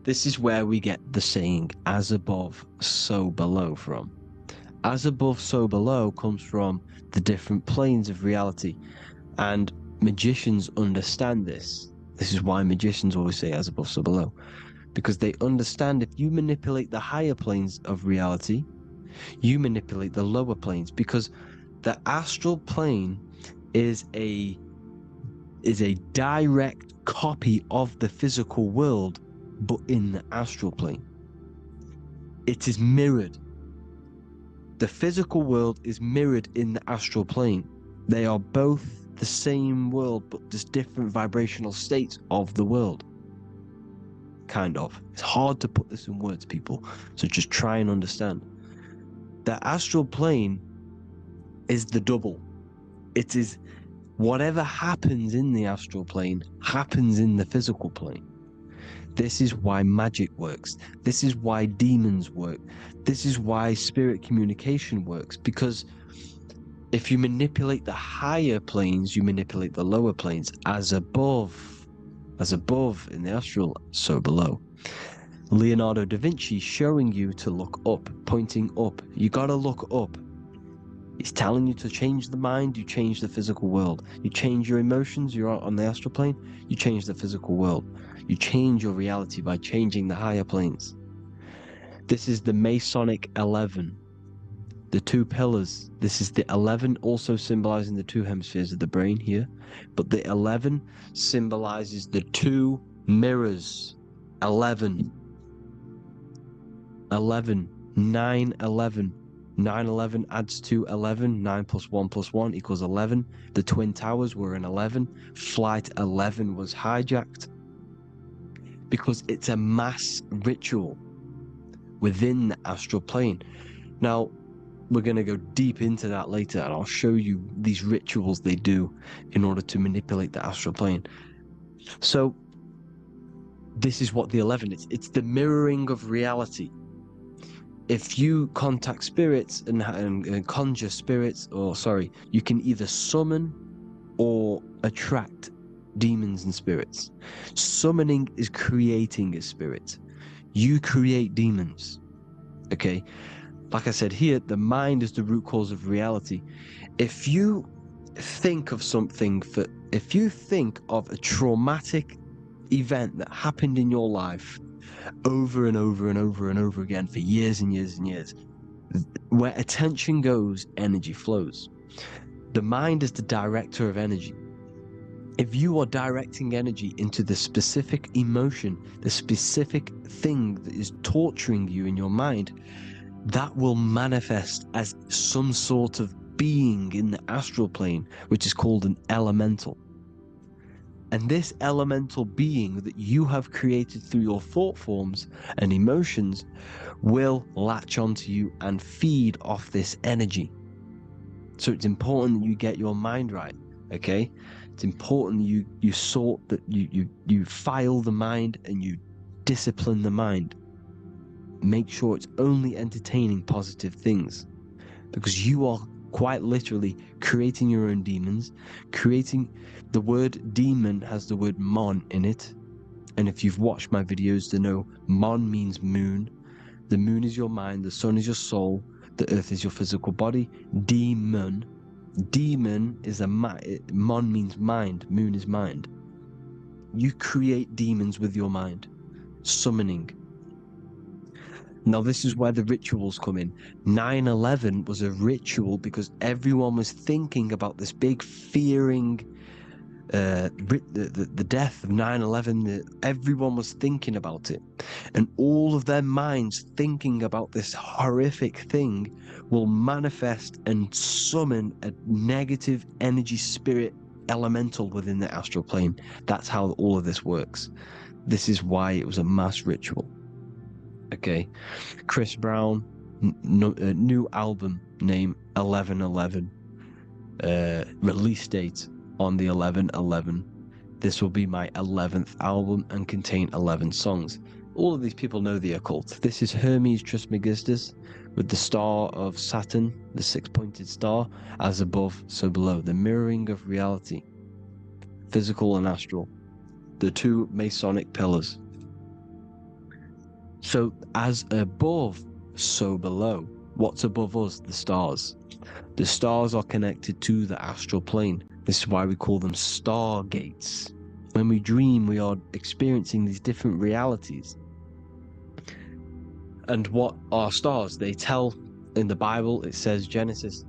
This is where we get the saying, as above, so below from. As above, so below comes from the different planes of reality. And magicians understand this. This is why magicians always say as above, so below. Because they understand if you manipulate the higher planes of reality, you manipulate the lower planes. Because the astral plane is a direct copy of the physical world, but in the astral plane. It is mirrored. The physical world is mirrored in the astral plane. They are both the same world, but just different vibrational states of the world. Kind of. It's hard to put this in words, people, so just try and understand. The astral plane is the double. It is whatever happens in the astral plane happens in the physical plane. This is why magic works. This is why demons work. This is why spirit communication works. Because if you manipulate the higher planes, you manipulate the lower planes. As above in the astral, so below. Leonardo da Vinci showing you to look up, pointing up. You gotta look up. It's telling you to change the mind, you change the physical world. You change your emotions, you're on the astral plane, you change the physical world. You change your reality by changing the higher planes. This is the Masonic 11. The two pillars. This is the 11, also symbolizing the two hemispheres of the brain here. But the 11 symbolizes the two mirrors. 11. 11. 9, 11. 9, 11 adds to 11. 9 plus 1 plus 1 equals 11. The Twin Towers were an 11. Flight 11 was hijacked. Because it's a mass ritual within the astral plane. Now, we're going to go deep into that later, and I'll show you these rituals they do in order to manipulate the astral plane. So, this is what the 11 is. It's the mirroring of reality. If you contact spirits and conjure spirits, you can either summon or attract demons and spirits. Summoning is creating a spirit. You create demons. Okay? Like I said here, the mind is the root cause of reality. If you think of if you think of a traumatic event that happened in your life over and over and over and over again for years and years and years, where attention goes, energy flows. The mind is the director of energy. If you are directing energy into the specific emotion, the specific thing that is torturing you in your mind, that will manifest as some sort of being in the astral plane, which is called an elemental. And this elemental being that you have created through your thought forms and emotions will latch onto you and feed off this energy. So it's important that you get your mind right, okay? It's important that you sort that you file the mind and you discipline the mind. Make sure it's only entertaining positive things, because you are quite literally creating your own demons. The word demon has the word mon in it, and if you've watched my videos to know mon means moon. The moon is your mind, the sun is your soul, the earth is your physical body. Demon is mon means mind, moon is mind. You create demons with your mind. Summoning. Now, this is where the rituals come in. 9/11 was a ritual because everyone was thinking about this big fearing, the death of 9/11. Everyone was thinking about it. And all of their minds thinking about this horrific thing will manifest and summon a negative energy spirit elemental within the astral plane. That's how all of this works. This is why it was a mass ritual. Okay, Chris Brown, new album name 11/11, release date on the 11/11. This will be my 11th album and contain 11 songs. All of these people know the occult. This is Hermes Trismegistus with the star of Saturn, the six-pointed star, as above, so below. The mirroring of reality, physical and astral, the two Masonic pillars. So as above, so below. What's above us? The stars. The stars are connected to the astral plane. This is why we call them stargates. When we dream, we are experiencing these different realities. And what are stars? They tell in the Bible, it says Genesis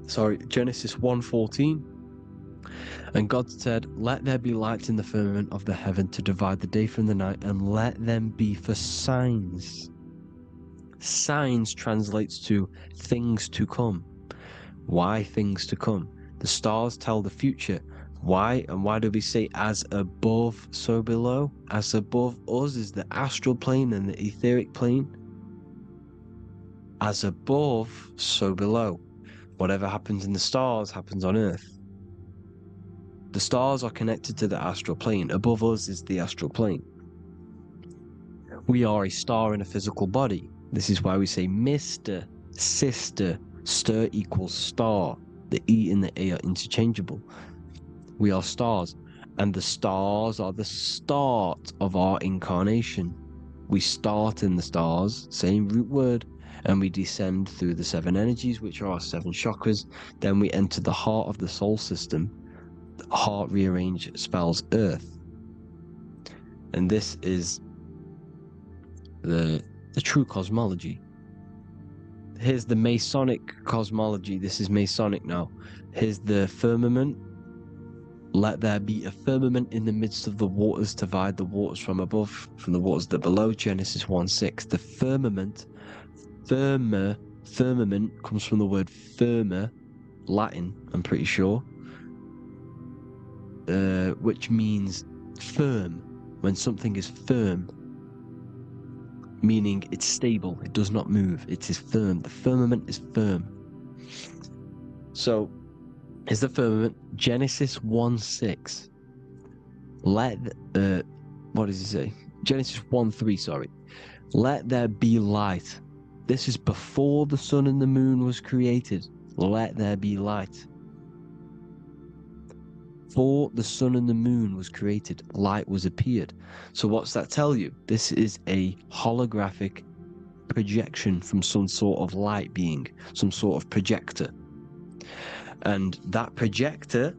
1:14. And God said, "Let there be lights in the firmament of the heaven to divide the day from the night, and let them be for signs." Signs translates to things to come. Why things to come? The stars tell the future. Why? And why do we say as above, so below? As above us is the astral plane and the etheric plane. As above, so below. Whatever happens in the stars happens on Earth. The stars are connected to the astral plane. Above us is the astral plane. We are a star in a physical body. This is why we say Mr., sister, stir equals star. The E and the A are interchangeable. We are stars, and the stars are the start of our incarnation. We start in the stars, same root word, and we descend through the 7 energies, which are our 7 chakras. Then we enter the heart of the soul system. The heart rearranged spells earth. And this is the true cosmology. Here's the Masonic cosmology. This is Masonic now. Here's the firmament. Let there be a firmament in the midst of the waters to divide the waters from above from the waters that below. Genesis 1:6. The firmament, firmament comes from the word firma, Latin, I'm pretty sure, which means firm. When something is firm, meaning it's stable, it does not move, it is firm. The firmament is firm. So, is the firmament. Genesis 1:6. What does he say? Genesis 1:3, sorry. Let there be light. This is before the sun and the moon was created. Let there be light. Before the sun and the moon was created, light was appeared. So what's that tell you? This is a holographic projection from some sort of light being, some sort of projector. And that projector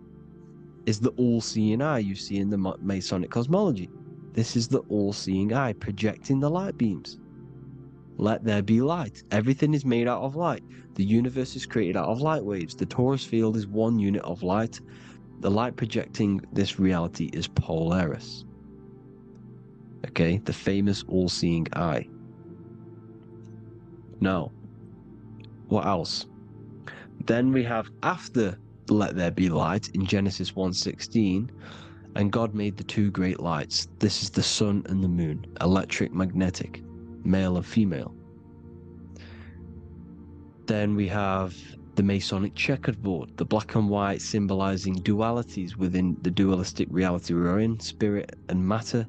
is the all-seeing eye you see in the Masonic cosmology. This is the all-seeing eye projecting the light beams. Let there be light. Everything is made out of light. The universe is created out of light waves. The Torus field is 1 unit of light. The light projecting this reality is Polaris. Okay, the famous all-seeing eye. Now, what else? Then we have, after let there be light, in Genesis 1:16, and God made the 2 great lights. This is the sun and the moon, electric, magnetic, male and female. Then we have the Masonic checkerboard, the black and white symbolizing dualities within the dualistic reality we're in, spirit and matter,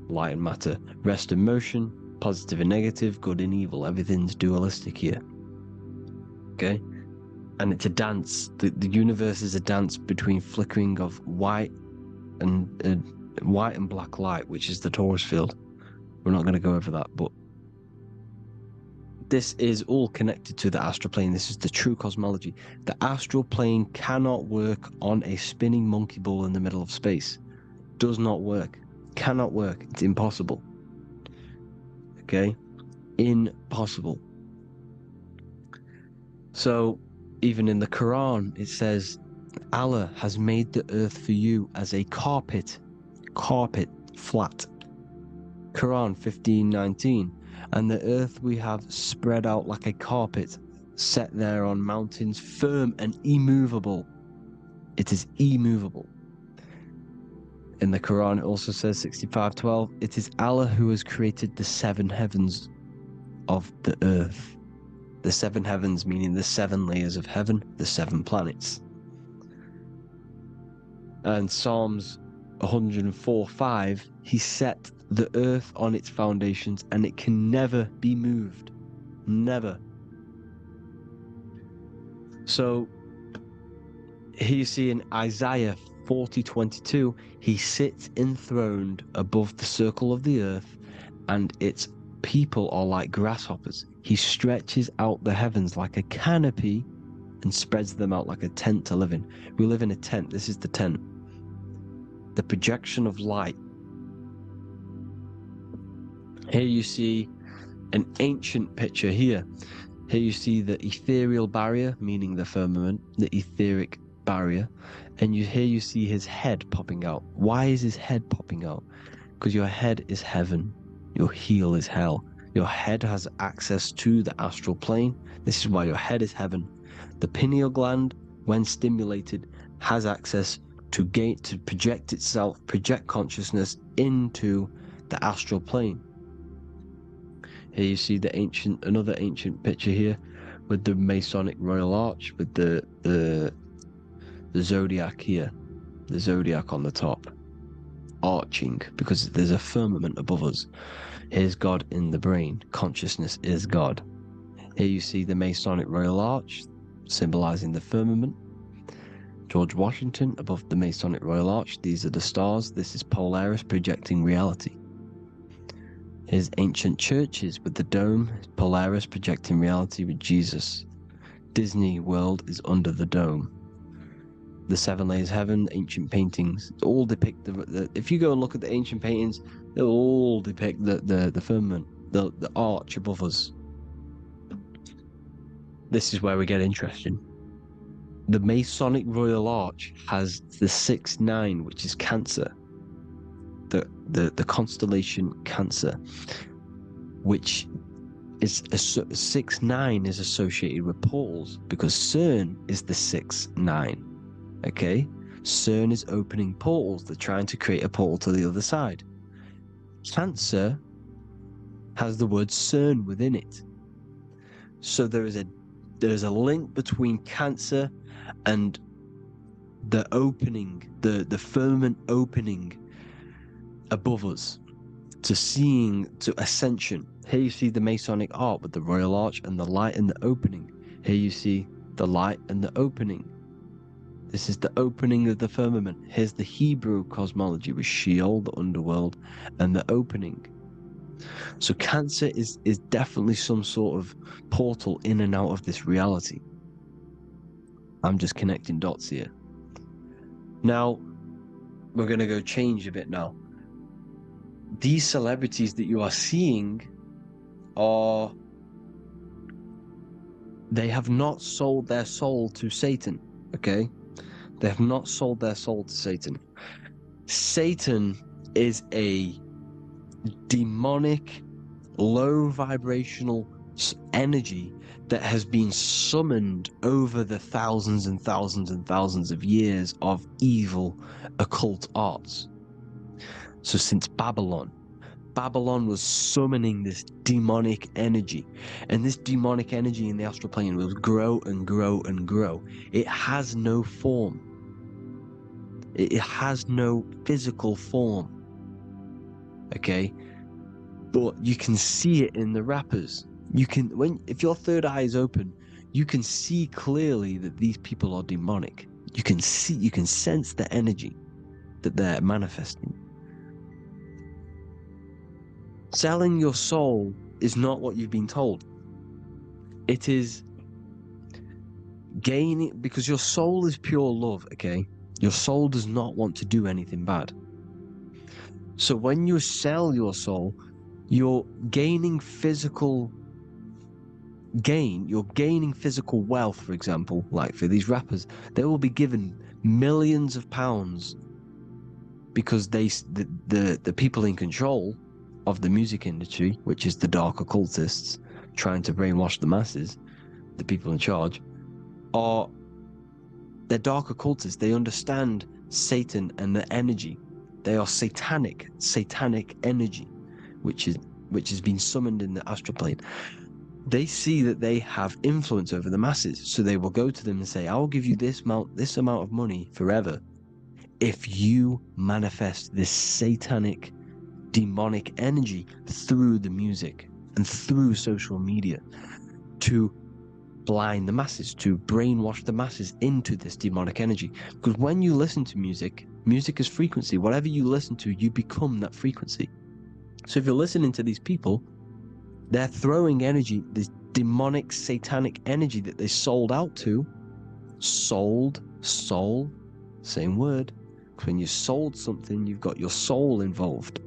light and matter, rest and motion, positive and negative, good and evil. Everything's dualistic here. Okay? And it's a dance. The universe is a dance between flickering of white and black light, which is the Torus field. We're not going to go over that, but this is all connected to the astral plane. This is the true cosmology. The astral plane cannot work on a spinning monkey ball in the middle of space. Does not work. Cannot work. It's impossible. Okay? Impossible. So, even in the Quran, it says, Allah has made the earth for you as a carpet, flat. Quran 15:19. And the earth we have spread out like a carpet, set there on mountains, firm and immovable. It is immovable. In the Quran, it also says 65:12, it is Allah who has created the 7 heavens of the earth. The 7 heavens meaning the 7 layers of heaven, the 7 planets. And Psalms 104:5, he set the earth on its foundations and it can never be moved. Never. So here you see in Isaiah 40:22, he sits enthroned above the circle of the earth and its people are like grasshoppers. He stretches out the heavens like a canopy and spreads them out like a tent to live in. We live in a tent. This is the tent. The projection of light. Here you see an ancient picture here. Here you see the ethereal barrier, meaning the firmament, the etheric barrier. And here you see his head popping out. Why is his head popping out? Because your head is heaven. Your heel is hell. Your head has access to the astral plane. This is why your head is heaven. The pineal gland, when stimulated, has access to project itself, project consciousness into the astral plane. Here you see another ancient picture here with the Masonic Royal Arch, with the zodiac here, the zodiac on the top, arching, because there's a firmament above us. Here's God in the brain. Consciousness is God. Here you see the Masonic Royal Arch, symbolizing the firmament. George Washington above the Masonic Royal Arch. These are the stars. This is Polaris projecting reality. Here's ancient churches with the dome. Polaris projecting reality with Jesus. Disney World is under the dome. The seven layers of heaven, ancient paintings, all depict if you go and look at the ancient paintings, they'll all depict the firmament, the arch above us. This is where we get interesting. The Masonic Royal Arch has the 6-9, which is Cancer. The constellation Cancer, which is 6-9 is associated with portals because CERN is the 6-9. Okay, CERN is opening portals. They're trying to create a portal to the other side. Cancer has the word CERN within it, so there is a link between Cancer and the opening, the firmament opening above us to ascension. Here you see the Masonic art with the Royal Arch and the light and the opening. Here you see the light and the opening. This is the opening of the firmament. Here's the Hebrew cosmology with Sheol, the underworld, and the opening. So Cancer is definitely some sort of portal in and out of this reality. I'm just connecting dots here. Now, we're going to go change a bit now. These celebrities that you are seeing they have not sold their soul to Satan, okay? They have not sold their soul to Satan. Satan is a demonic, low vibrational energy that has been summoned over the thousands and thousands and thousands of years of evil occult arts. So since Babylon was summoning this demonic energy, and this demonic energy in the astral plane will grow and grow and grow. It has no form. It has no physical form. Okay? But you can see it in the rappers. If your third eye is open, you can see clearly that these people are demonic. You can sense the energy that they're manifesting. Selling your soul is not what you've been told. It is gaining, because your soul is pure love, okay? Your soul does not want to do anything bad. So when you sell your soul, you're gaining physical gain. You're gaining physical wealth, for example. Like for these rappers, they will be given millions of pounds because the people in control of the music industry, which is the dark occultists trying to brainwash the masses, the people in charge, they're dark occultists. They understand Satan and the energy. They are satanic energy, which has been summoned in the astral plane. They see that they have influence over the masses, so they will go to them and say, "I'll give you this amount of money forever if you manifest this satanic, demonic energy through the music and through social media to blind the masses, to brainwash the masses into this demonic energy." Because when you listen to music is frequency. Whatever you listen to, you become that frequency. So if you're listening to these people, they're throwing energy, this demonic, satanic energy that they sold out to. Soul, same word. When you sold something, you've got your soul involved.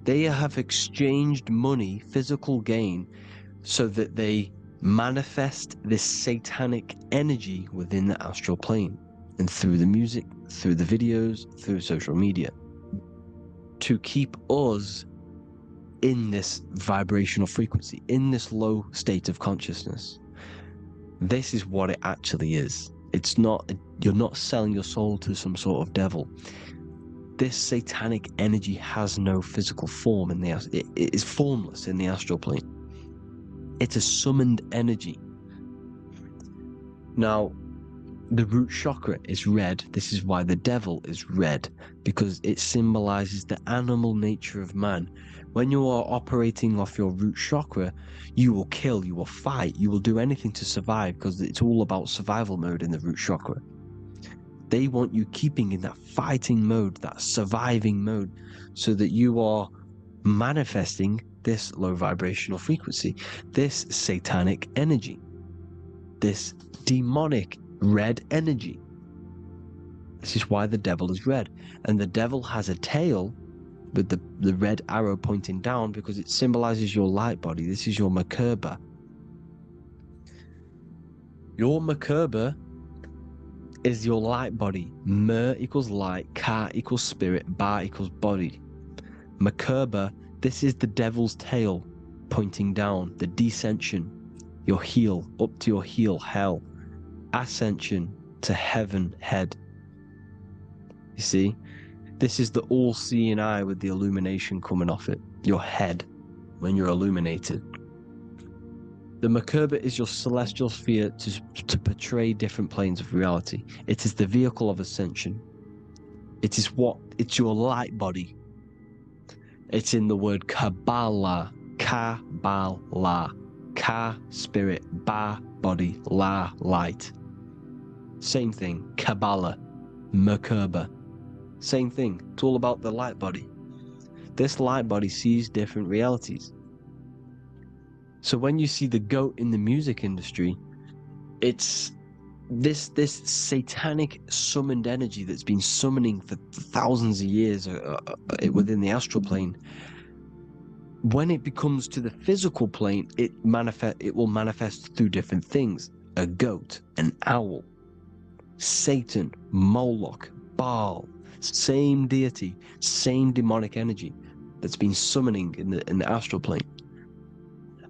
They have exchanged money, physical gain, so that they manifest this satanic energy within the astral plane and through the music, through the videos, through social media, to keep us in this vibrational frequency, in this low state of consciousness. This is what it actually is. It's not, you're not selling your soul to some sort of devil. This satanic energy has no physical form in it is formless in the astral plane. It's a summoned energy. Now, the root chakra is red. This is why the devil is red, because it symbolizes the animal nature of man. When you are operating off your root chakra, you will kill, you will fight, you will do anything to survive, because it's all about survival mode in the root chakra. They want you keeping in that fighting mode, that surviving mode, so that you are manifesting this low vibrational frequency, this satanic energy, this demonic red energy. This is why the devil is red. And the devil has a tail with the red arrow pointing down because it symbolizes your light body. This is your Merkaba. Your Merkaba is your light body. Mer equals light, Ka equals spirit, Ba equals body. Merkaba, this is the devil's tail pointing down, the descension, your heel, up to your heel, hell. Ascension to heaven, head. You see, this is the all-seeing eye with the illumination coming off it, your head, when you're illuminated. The Merkaba is your celestial sphere to portray different planes of reality. It is the vehicle of ascension. It's your light body. It's in the word Kabbalah, Kabbalah, Ka, spirit, Ba, body, La, light. Same thing, Kabbalah, Merkaba. Same thing, it's all about the light body. This light body sees different realities. So when you see the goat in the music industry, it's this satanic summoned energy that's been summoning for thousands of years within the astral plane. When it becomes to the physical plane, it will manifest through different things. A goat, an owl, Satan, Moloch, Baal, same deity, same demonic energy that's been summoning in the astral plane.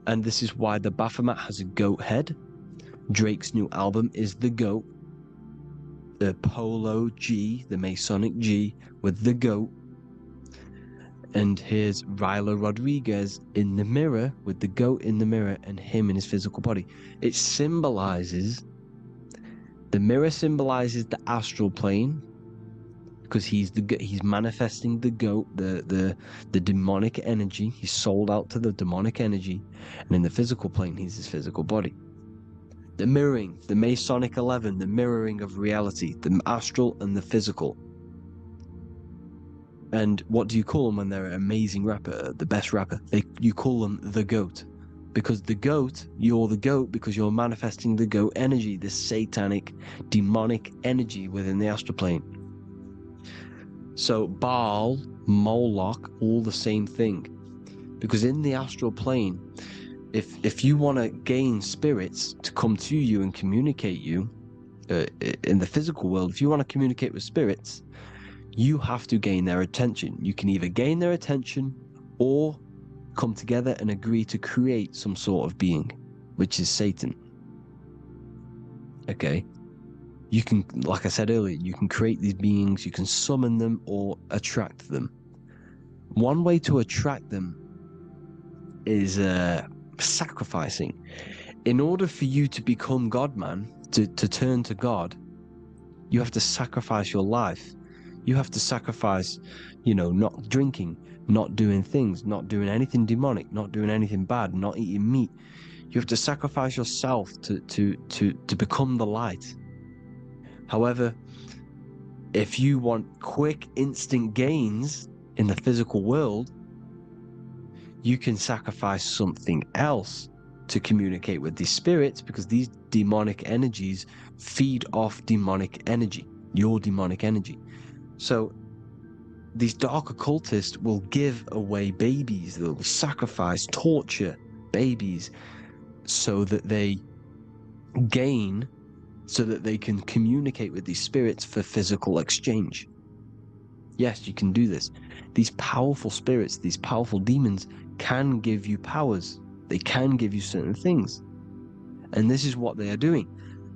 And this is why the Baphomet has a goat head. Drake's new album is the goat. The Polo G, the Masonic G, with the goat. And here's Ryla Rodriguez in the mirror with the goat in the mirror and him in his physical body. It symbolizes, the mirror symbolizes the astral plane because he's manifesting the goat, the demonic energy. He's sold out to the demonic energy, and in the physical plane, he's his physical body. The mirroring, the Masonic 11, the mirroring of reality, the astral and the physical. And what do you call them when they're an amazing rapper, the best rapper? You call them the goat. Because the goat, you're the goat because you're manifesting the goat energy, this satanic, demonic energy within the astral plane. So Baal, Moloch, all the same thing. Because in the astral plane, if you want to gain spirits to come to you and communicate you, in the physical world, if you want to communicate with spirits, you have to gain their attention. You can either gain their attention or come together and agree to create some sort of being, which is Satan. Okay? You can, like I said earlier, you can create these beings, you can summon them or attract them. One way to attract them is sacrificing. In order for you to become God-man, to turn to God, you have to sacrifice your life. You have to sacrifice, not drinking, not doing things, not doing anything demonic, not doing anything bad, not eating meat. You have to sacrifice yourself to become the light. However, if you want quick, instant gains in the physical world, you can sacrifice something else to communicate with these spirits, because these demonic energies feed off demonic energy, your demonic energy. So these dark occultists will give away babies, they'll sacrifice, torture babies so that they gain, so that they can communicate with these spirits for physical exchange. Yes, you can do this. These powerful spirits, these powerful demons can give you powers. They can give you certain things. And this is what they are doing.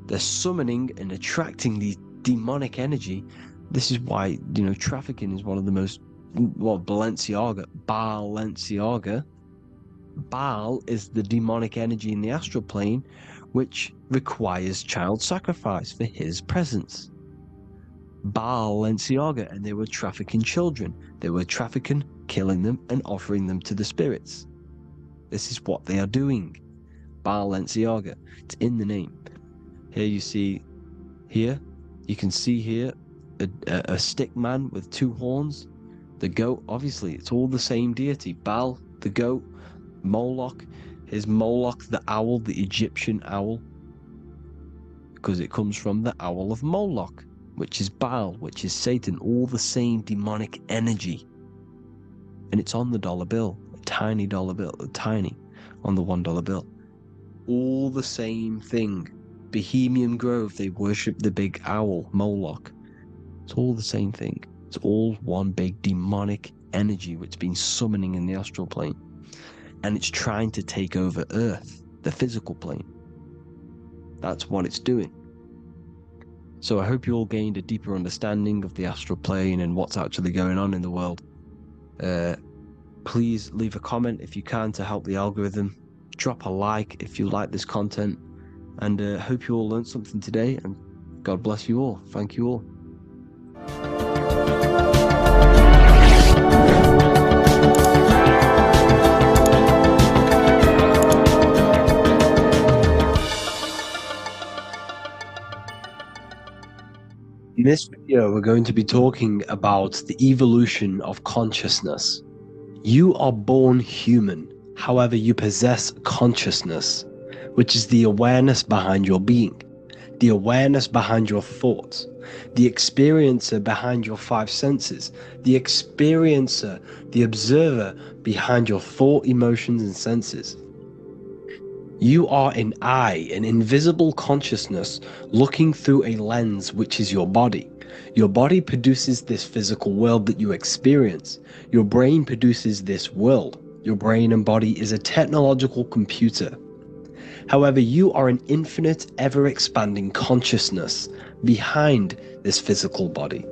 They're summoning and attracting these demonic energy. This is why, trafficking is one of the most, Balenciaga. Baal is the demonic energy in the astral plane, which requires child sacrifice for his presence. Balenciaga, and they were trafficking children. They were trafficking, killing them, and offering them to the spirits. This is what they are doing. Balenciaga. It's in the name. Here you see, you can see here a stick man with two horns. The goat, obviously, it's all the same deity. Baal, the goat. Moloch, is Moloch the owl, the Egyptian owl? Because it comes from the owl of Moloch, which is Baal, which is Satan, all the same demonic energy. And it's on the dollar bill, a tiny dollar bill, tiny, on the $1 bill. All the same thing. Bohemian Grove, they worship the big owl, Moloch. It's all the same thing. It's all one big demonic energy which has been summoning in the astral plane. And it's trying to take over Earth, the physical plane. That's what it's doing. So I hope you all gained a deeper understanding of the astral plane and what's actually going on in the world. Please leave a comment if you can to help the algorithm. Drop a like if you like this content. And hope you all learned something today. And God bless you all. Thank you all. In this video, we're going to be talking about the evolution of consciousness. You are born human, however, you possess consciousness, which is the awareness behind your being, the awareness behind your thoughts, the experiencer behind your five senses, the experiencer, the observer behind your thought, emotions, and senses. You are an eye, an invisible consciousness looking through a lens which is your body. Your body produces this physical world that you experience. Your brain produces this world. Your brain and body is a technological computer. However, you are an infinite, ever-expanding consciousness behind this physical body.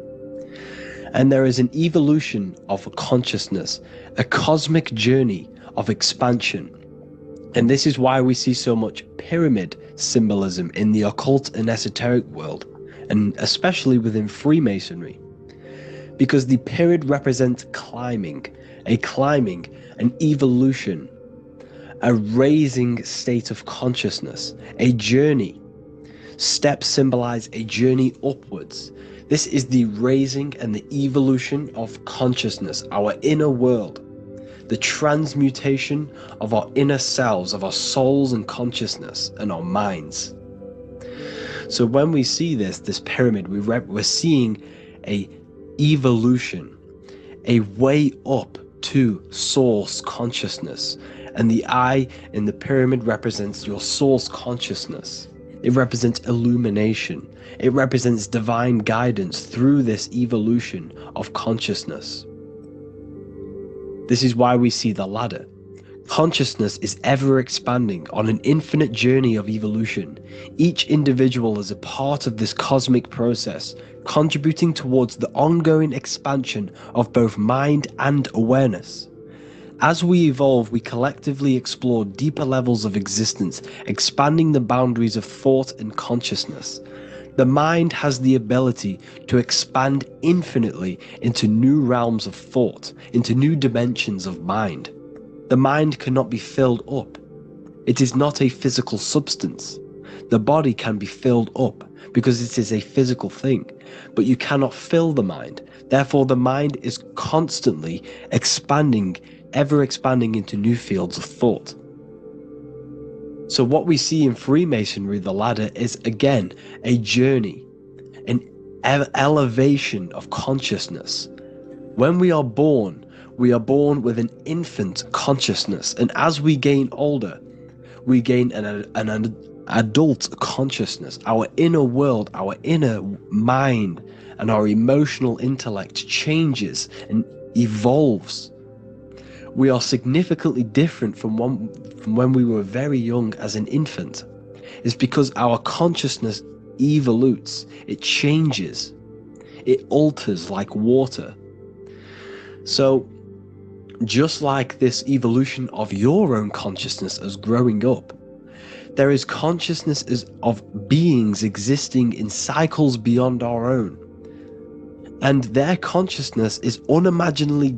And there is an evolution of consciousness, a cosmic journey of expansion. And this is why we see so much pyramid symbolism in the occult and esoteric world, and especially within Freemasonry. Because the pyramid represents climbing, an evolution, a raising state of consciousness, a journey. Steps symbolize a journey upwards. This is the raising and the evolution of consciousness, our inner world. The transmutation of our inner selves, of our souls and consciousness and our minds. So when we see this pyramid, we're seeing a evolution, a way up to source consciousness. And the eye in the pyramid represents your source consciousness. It represents illumination. It represents divine guidance through this evolution of consciousness. This is why we see the ladder. Consciousness is ever expanding on an infinite journey of evolution. Each individual is a part of this cosmic process, contributing towards the ongoing expansion of both mind and awareness. As we evolve, we collectively explore deeper levels of existence, expanding the boundaries of thought and consciousness. The mind has the ability to expand infinitely into new realms of thought, into new dimensions of mind. The mind cannot be filled up. It is not a physical substance. The body can be filled up because it is a physical thing, but you cannot fill the mind. Therefore, the mind is constantly expanding, ever expanding into new fields of thought. So what we see in Freemasonry, the ladder, is again a journey, an elevation of consciousness. When we are born with an infant consciousness, and as we gain older, we gain an adult consciousness. Our inner world, our inner mind, and our emotional intellect changes and evolves. We are significantly different from when we were very young as an infant. It's because our consciousness evolutes, it changes, it alters like water. So just like this evolution of your own consciousness as growing up, there is consciousness of beings existing in cycles beyond our own. And their consciousness is unimaginably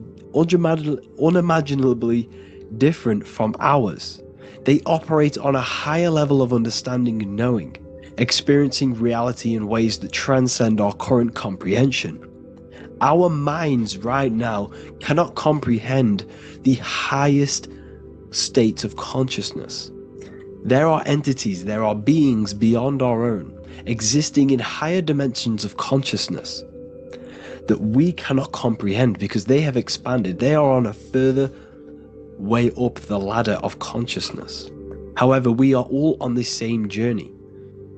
different from ours. They operate on a higher level of understanding and knowing, experiencing reality in ways that transcend our current comprehension. Our minds right now cannot comprehend the highest states of consciousness. There are entities, there are beings beyond our own, existing in higher dimensions of consciousness that we cannot comprehend because they have expanded. They are on a further way up the ladder of consciousness. However, we are all on the same journey.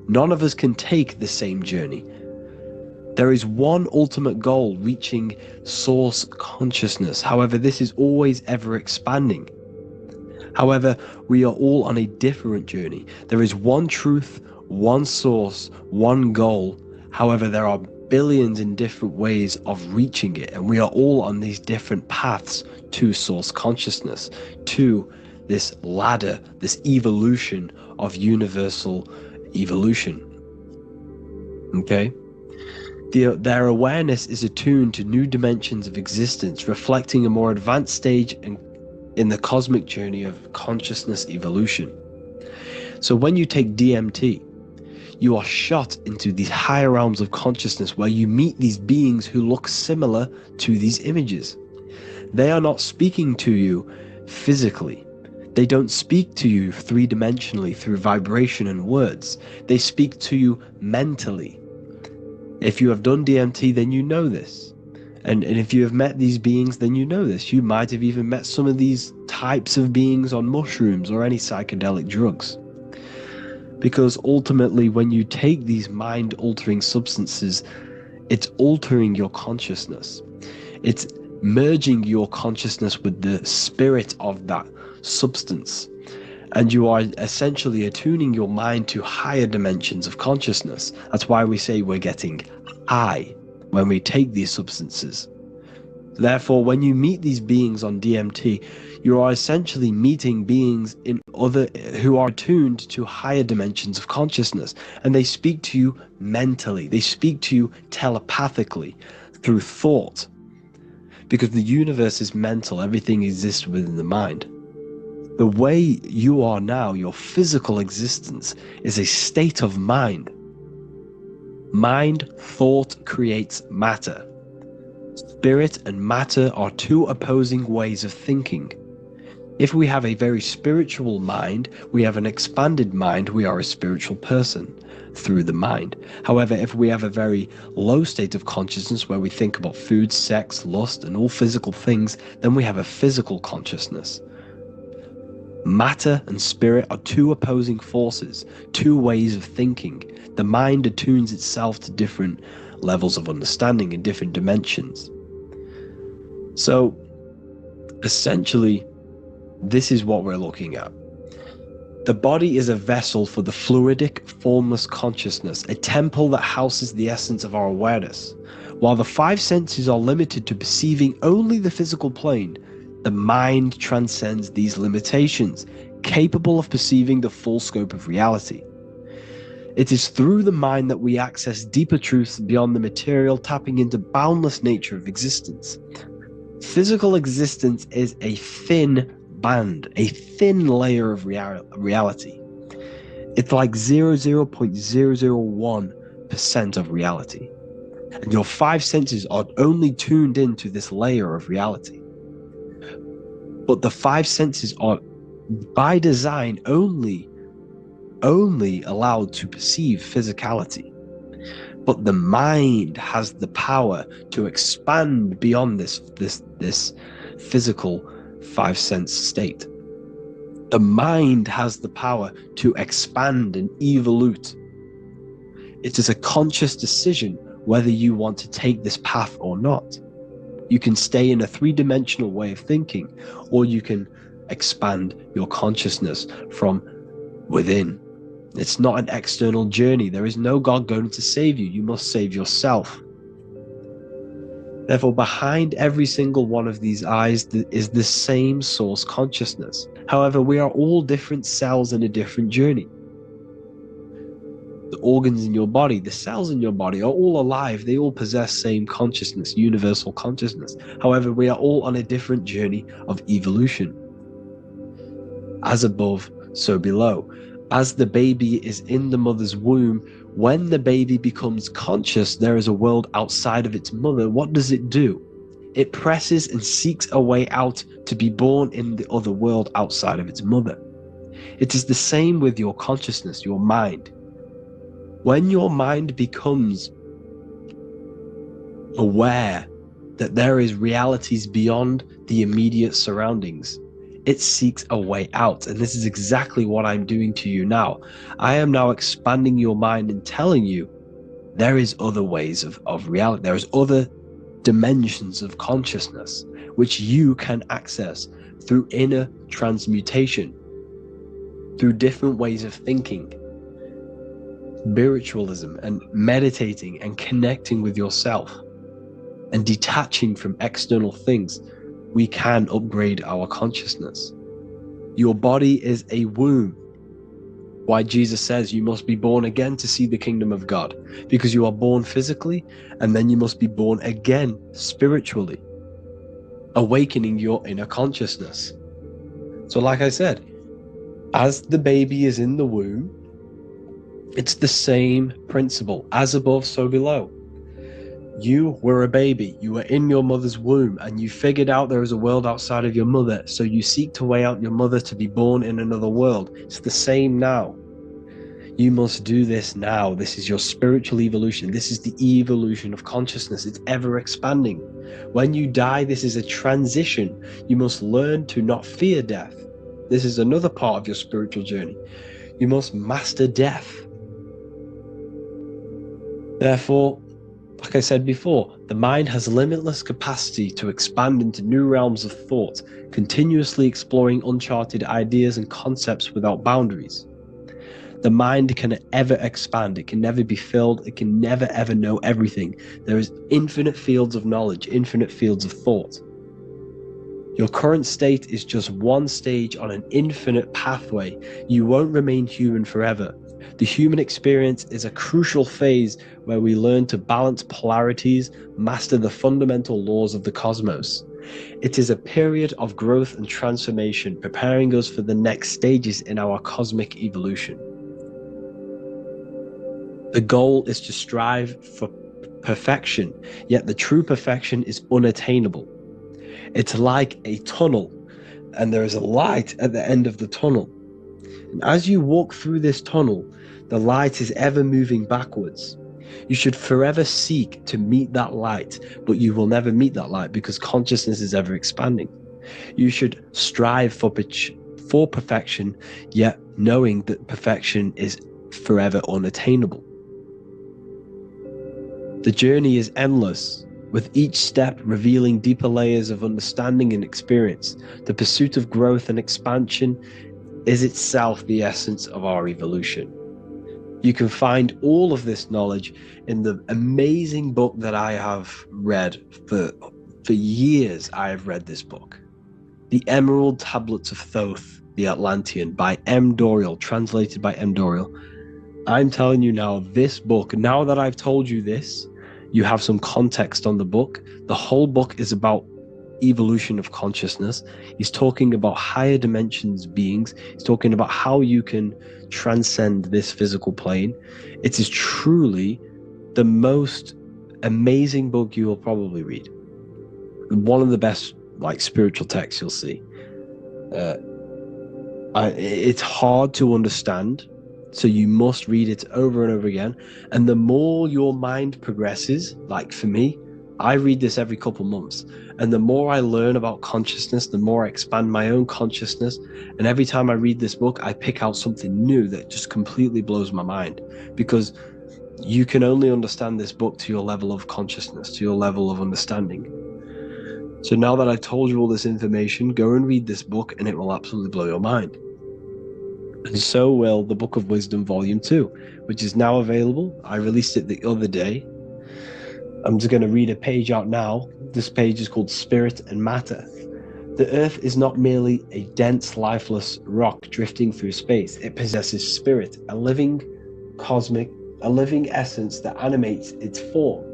None of us can take the same journey. There is one ultimate goal, reaching source consciousness. However, this is always ever expanding. However, we are all on a different journey. There is one truth, one source, one goal. However, there are billions in different ways of reaching it, and we are all on these different paths to source consciousness, to this ladder, this evolution of universal evolution. Okay? Their awareness is attuned to new dimensions of existence, reflecting a more advanced stage in the cosmic journey of consciousness evolution. So when you take DMT, you are shot into these higher realms of consciousness where you meet these beings who look similar to these images. They are not speaking to you physically. They don't speak to you three-dimensionally through vibration and words. They speak to you mentally. If you have done DMT, then you know this. And if you have met these beings, then you know this. You might have even met some of these types of beings on mushrooms or any psychedelic drugs. Because ultimately, when you take these mind-altering substances, it's altering your consciousness. It's merging your consciousness with the spirit of that substance. And you are essentially attuning your mind to higher dimensions of consciousness. That's why we say we're getting high when we take these substances. Therefore, when you meet these beings on DMT, you are essentially meeting beings who are attuned to higher dimensions of consciousness, and they speak to you mentally. They speak to you telepathically through thought, because the universe is mental. Everything exists within the mind. The way you are now, your physical existence, is a state of mind. Mind, thought creates matter. Spirit and matter are two opposing ways of thinking. If we have a very spiritual mind, we have an expanded mind, we are a spiritual person through the mind. However, if we have a very low state of consciousness where we think about food, sex, lust, and all physical things, then we have a physical consciousness. Matter and spirit are two opposing forces, two ways of thinking. The mind attunes itself to different levels of understanding in different dimensions. So, essentially, this is what we're looking at. The body is a vessel for the fluidic, formless consciousness, a temple that houses the essence of our awareness. While the five senses are limited to perceiving only the physical plane, the mind transcends these limitations, capable of perceiving the full scope of reality. It is through the mind that we access deeper truths beyond the material, tapping into boundless nature of existence. Physical existence is a thin band, a thin layer of reality. It's like 0.001% of reality. And your five senses are only tuned into this layer of reality. But the five senses are, by design, only allowed to perceive physicality. But the mind has the power to expand beyond this physical five sense state. The mind has the power to expand and evolute. It is a conscious decision whether you want to take this path or not. You can stay in a three-dimensional way of thinking, or you can expand your consciousness from within. It's not an external journey. There is no God going to save you. You must save yourself. Therefore, behind every single one of these eyes is the same source consciousness. However, we are all different cells in a different journey. The organs in your body, the cells in your body are all alive. They all possess same consciousness, universal consciousness. However, we are all on a different journey of evolution. As above, so below. As the baby is in the mother's womb, When the baby becomes conscious there is a world outside of its mother, what does it do? It presses and seeks a way out to be born in the other world outside of its mother. It is the same with your consciousness, your mind. When your mind becomes aware that there is realities beyond the immediate surroundings, it seeks a way out. And this is exactly what I'm doing to you now. I am now expanding your mind and telling you there is other ways of reality. There is other dimensions of consciousness which you can access through inner transmutation, through different ways of thinking, spiritualism, and meditating and connecting with yourself and detaching from external things. We can upgrade our consciousness. Your body is a womb. Why Jesus says you must be born again to see the kingdom of God, because you are born physically and then you must be born again spiritually, awakening your inner consciousness. So like I said, as the baby is in the womb, it's the same principle. As above, so below. You were a baby, you were in your mother's womb, and you figured out there is a world outside of your mother, so you seek to weigh out your mother to be born in another world. It's the same now. You must do this now. This is your spiritual evolution. This is the evolution of consciousness. It's ever expanding. When you die, this is a transition. You must learn to not fear death. This is another part of your spiritual journey. You must master death. Therefore, like I said before, the mind has limitless capacity to expand into new realms of thought, continuously exploring uncharted ideas and concepts without boundaries. The mind can ever expand. It can never be filled. It can never ever know everything. There is infinite fields of knowledge, infinite fields of thought. Your current state is just one stage on an infinite pathway. You won't remain human forever. The human experience is a crucial phase where we learn to balance polarities, master the fundamental laws of the cosmos. It is a period of growth and transformation, preparing us for the next stages in our cosmic evolution. The goal is to strive for perfection, yet the true perfection is unattainable. It's like a tunnel, and there is a light at the end of the tunnel. And as you walk through this tunnel, the light is ever moving backwards. You should forever seek to meet that light, but you will never meet that light because consciousness is ever expanding. You should strive for perfection, yet knowing that perfection is forever unattainable. The journey is endless, with each step revealing deeper layers of understanding and experience. The pursuit of growth and expansion is itself the essence of our evolution. You can find all of this knowledge in the amazing book that I have read for years. I have read this book, The Emerald Tablets of Thoth, the Atlantean, by M. Dorial, translated by M. Dorial. I'm telling you now, this book, now that I've told you this, you have some context on the book. The whole book is about evolution of consciousness. He's talking about higher dimensions beings. He's talking about how you can transcend this physical plane. It is truly the most amazing book you will probably read. One of the best spiritual texts you'll see. It's hard to understand, so you must read it over and over again. And the more your mind progresses, like for me, I read this every couple months, and the more I learn about consciousness, the more I expand my own consciousness. And every time I read this book, I pick out something new that just completely blows my mind, because you can only understand this book to your level of consciousness, to your level of understanding. So now that I've told you all this information, go and read this book and it will absolutely blow your mind. And so will the Book of Wisdom Volume 2, which is now available. I released it the other day. I'm just going to read a page out now. This page is called Spirit and Matter. The Earth is not merely a dense, lifeless rock drifting through space. It possesses spirit, a living essence that animates its form.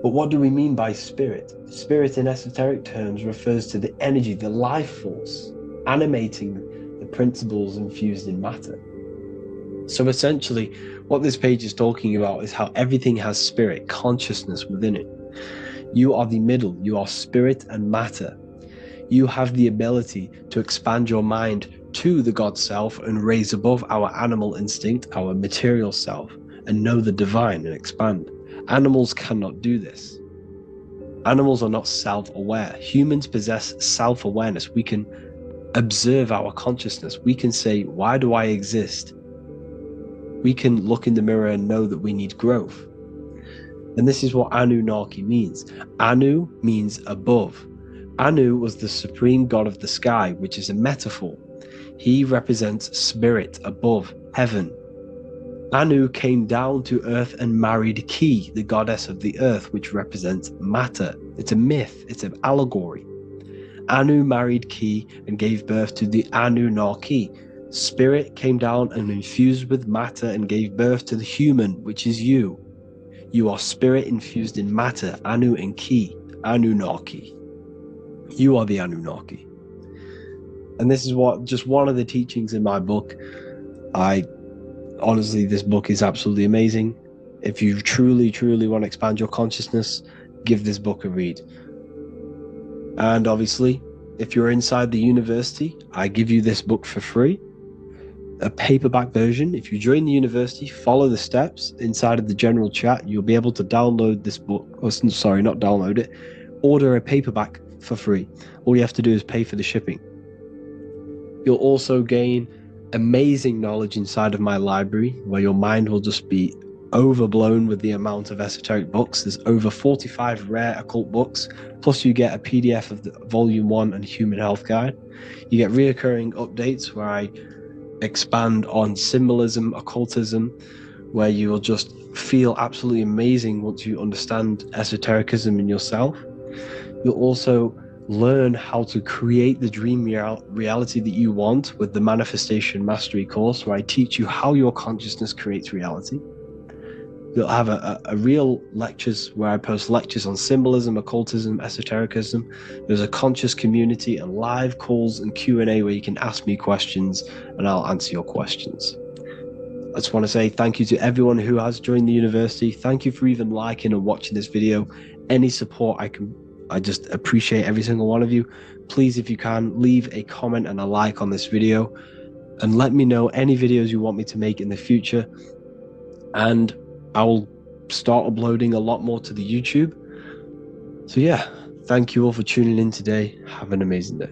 But what do we mean by spirit? Spirit in esoteric terms refers to the energy, the life force, animating the principles infused in matter. So essentially, what this page is talking about is how everything has spirit, consciousness within it. You are the middle, you are spirit and matter. You have the ability to expand your mind to the God self and raise above our animal instinct, our material self, and know the divine and expand. Animals cannot do this. Animals are not self-aware. Humans possess self-awareness. We can observe our consciousness. We can say, why do I exist? We can look in the mirror and know that we need growth. And this is what Anunnaki means. Anu means above. Anu was the supreme god of the sky, which is a metaphor. He represents spirit above, heaven. Anu came down to earth and married Ki, the goddess of the earth, which represents matter. It's a myth, it's an allegory. Anu married Ki and gave birth to the Anunnaki. Spirit came down and infused with matter and gave birth to the human, which is you. You are spirit infused in matter, Anu and Ki, Anunnaki. You are the Anunnaki. And this is just one of the teachings in my book. Honestly, this book is absolutely amazing. If you truly, truly want to expand your consciousness, give this book a read. And obviously, if you're inside the university, I give you this book for free. A paperback version. If you join the university, follow the steps inside of the general chat, you'll be able to download this book, or sorry, not download it, order a paperback for free. All you have to do is pay for the shipping. You'll also gain amazing knowledge inside of my library, where your mind will just be overblown with the amount of esoteric books. There's over 45 rare occult books, plus you get a PDF of the Volume 1 and Human Health Guide. You get reoccurring updates where I expand on symbolism, occultism, where you will just feel absolutely amazing once you understand esotericism in yourself. You'll also learn how to create the dream reality that you want with the Manifestation Mastery course, where I teach you how your consciousness creates reality. You'll have a real lectures where I post lectures on symbolism, occultism, esotericism. There's a conscious community and live calls and Q&A where you can ask me questions and I'll answer your questions. I just want to say thank you to everyone who has joined the university. Thank you for even liking and watching this video. Any support I just appreciate every single one of you. Please, if you can, leave a comment and a like on this video and let me know any videos you want me to make in the future. And I will start uploading a lot more to the YouTube. So yeah, thank you all for tuning in today. Have an amazing day.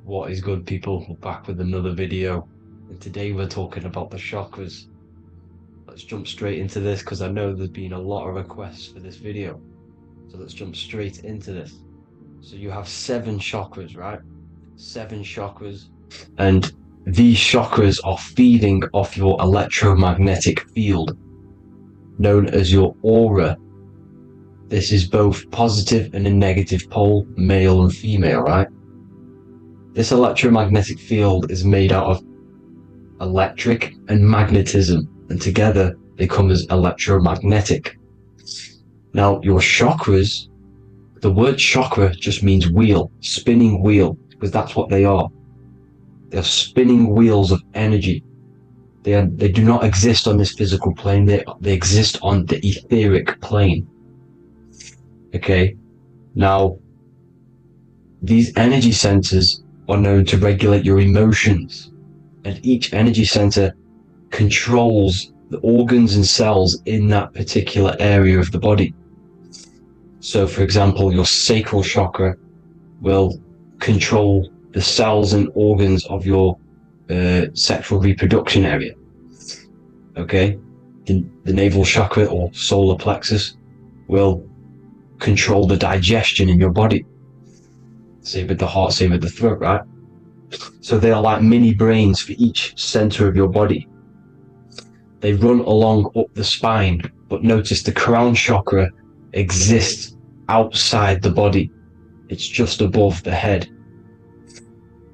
What is good, people? We're back with another video, and today we're talking about the chakras. Let's jump straight into this because I know there's been a lot of requests for this video. So let's jump straight into this. So you have 7 chakras, right? 7 chakras, and these chakras are feeding off your electromagnetic field, known as your aura. This is both positive and a negative pole, male and female, right? This electromagnetic field is made out of electric and magnetism, and together they come as electromagnetic. Now, your chakras, the word chakra just means wheel, spinning wheel, because that's what they are. They're spinning wheels of energy. They do not exist on this physical plane. They exist on the etheric plane. Okay? Now, these energy centers are known to regulate your emotions, and each energy center controls the organs and cells in that particular area of the body. So, for example, your sacral chakra will control the cells and organs of your sexual reproduction area. Okay? The navel chakra or solar plexus will control the digestion in your body. Same with the heart, same with the throat, right? So they are like mini brains for each center of your body. They run along up the spine, but notice the crown chakra exists outside the body. It's just above the head.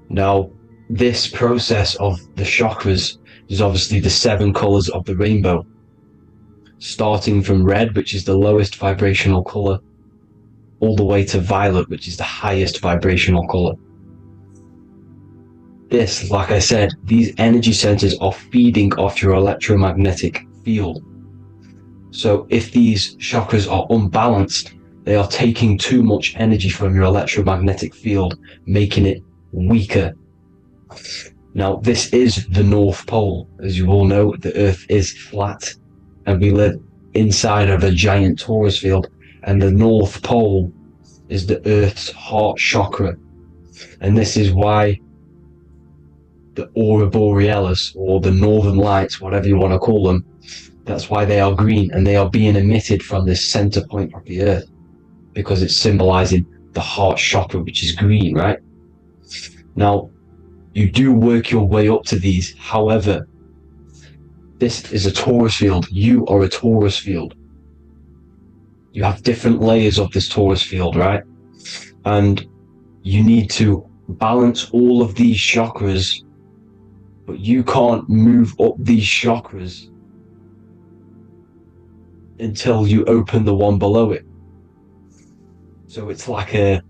Now, this process of the chakras is obviously the 7 colors of the rainbow, starting from red, which is the lowest vibrational color, all the way to violet, which is the highest vibrational color. This, like I said, these energy centers are feeding off your electromagnetic field. So if these chakras are unbalanced, they are taking too much energy from your electromagnetic field, making it weaker. Now, this is the North Pole. As you all know, the Earth is flat, and we live inside of a giant torus field, and the North Pole is the Earth's heart chakra. And this is why the aurora borealis, or the northern lights, whatever you want to call them, that's why they are green, and they are being emitted from this center point of the Earth, because it's symbolizing the heart chakra, which is green, right? Now, you do work your way up to these. However, this is a torus field. You are a torus field. You have different layers of this torus field, right? And you need to balance all of these chakras, but you can't move up these chakras until you open the one below it. So it's like a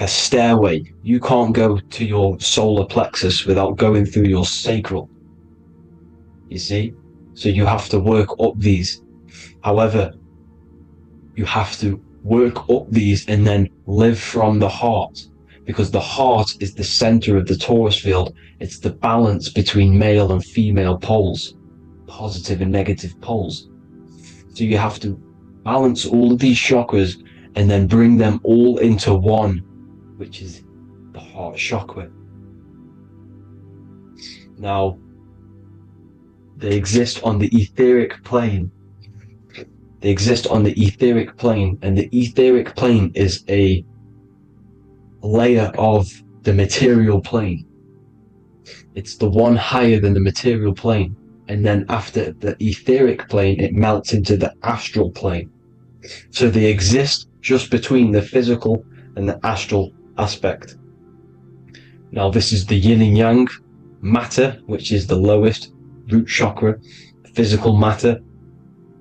stairway. You can't go to your solar plexus without going through your sacral. You see? So you have to work up these. However, you have to work up these and then live from the heart, because the heart is the center of the torus field. It's the balance between male and female poles, positive and negative poles. So you have to balance all of these chakras and then bring them all into one, which is the heart chakra. Now, they exist on the etheric plane. They exist on the etheric plane, and the etheric plane is a layer of the material plane. It's the one higher than the material plane, and then after the etheric plane, it melts into the astral plane. So they exist just between the physical and the astral aspect. Now, this is the yin and yang matter, which is the lowest root chakra, physical matter,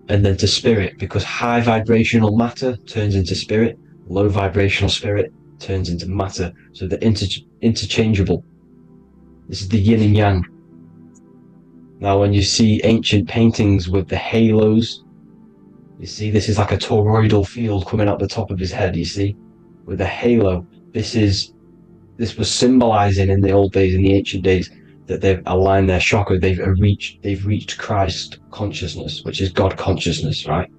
and then to spirit, because high vibrational matter turns into spirit, low vibrational spirit turns into matter. So they're interchangeable. This is the yin and yang. Now, when you see ancient paintings with the halos, you see this is like a toroidal field coming out the top of his head, you see, with a halo. This was symbolizing in the old days, in the ancient days, that they've aligned their chakra, they've reached Christ consciousness, which is God consciousness, right?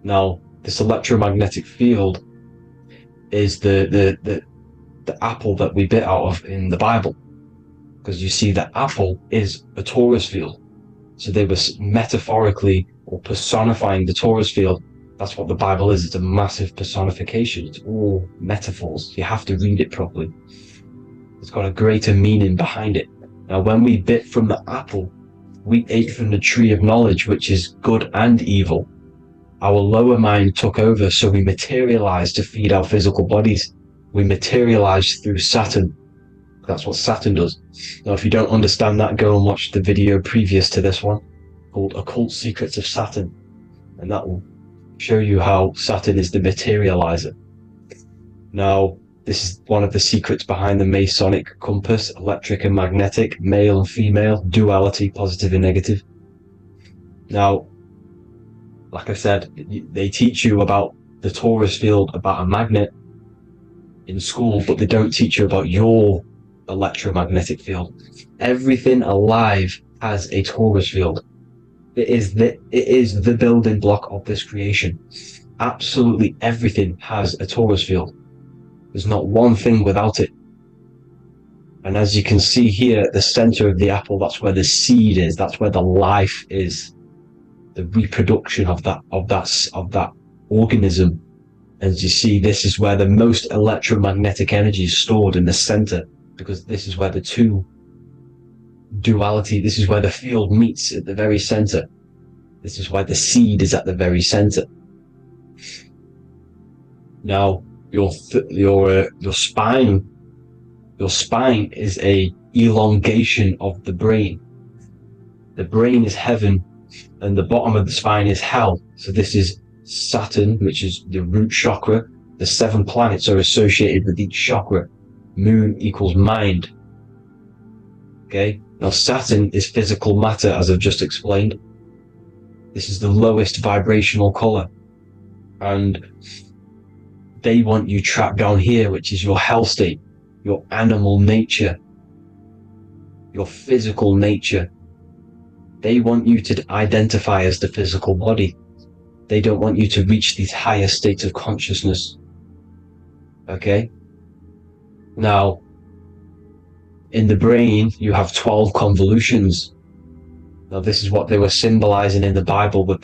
Now, this electromagnetic field is the apple that we bit out of in the Bible, because you see the apple is a torus field. So they were metaphorically or personifying the torus field. That's what the Bible is. It's a massive personification. It's all metaphors. You have to read it properly. It's got a greater meaning behind it. Now, when we bit from the apple, we ate from the tree of knowledge, which is good and evil. Our lower mind took over, so we materialized to feed our physical bodies. We materialized through Saturn. That's what Saturn does. Now, if you don't understand that, go and watch the video previous to this one called Occult Secrets of Saturn, and that will show you how Saturn is the materializer. Now, this is one of the secrets behind the Masonic compass: electric and magnetic, male and female, duality, positive and negative. Now, like I said, they teach you about the torus field, about a magnet in school, but they don't teach you about your electromagnetic field. Everything alive has a torus field. It is the building block of this creation. Absolutely everything has a torus field. There's not one thing without it. And as you can see here at the center of the apple, that's where the seed is. That's where the life is. The reproduction of that organism. As you see, this is where the most electromagnetic energy is stored, in the center, because this is where the two duality, this is where the field meets at the very center. This is why the seed is at the very center. Now, your spine. Your spine is a elongation of the brain. The brain is heaven, and the bottom of the spine is hell. So this is Saturn, which is the root chakra. The 7 planets are associated with each chakra. Moon equals mind. Okay, now Saturn is physical matter, as I've just explained. This is the lowest vibrational color, and they want you trapped down here, which is your hell state, your animal nature, your physical nature. They want you to identify as the physical body. They don't want you to reach these higher states of consciousness. Okay? Now, in the brain, you have 12 convolutions. Now, this is what they were symbolizing in the Bible with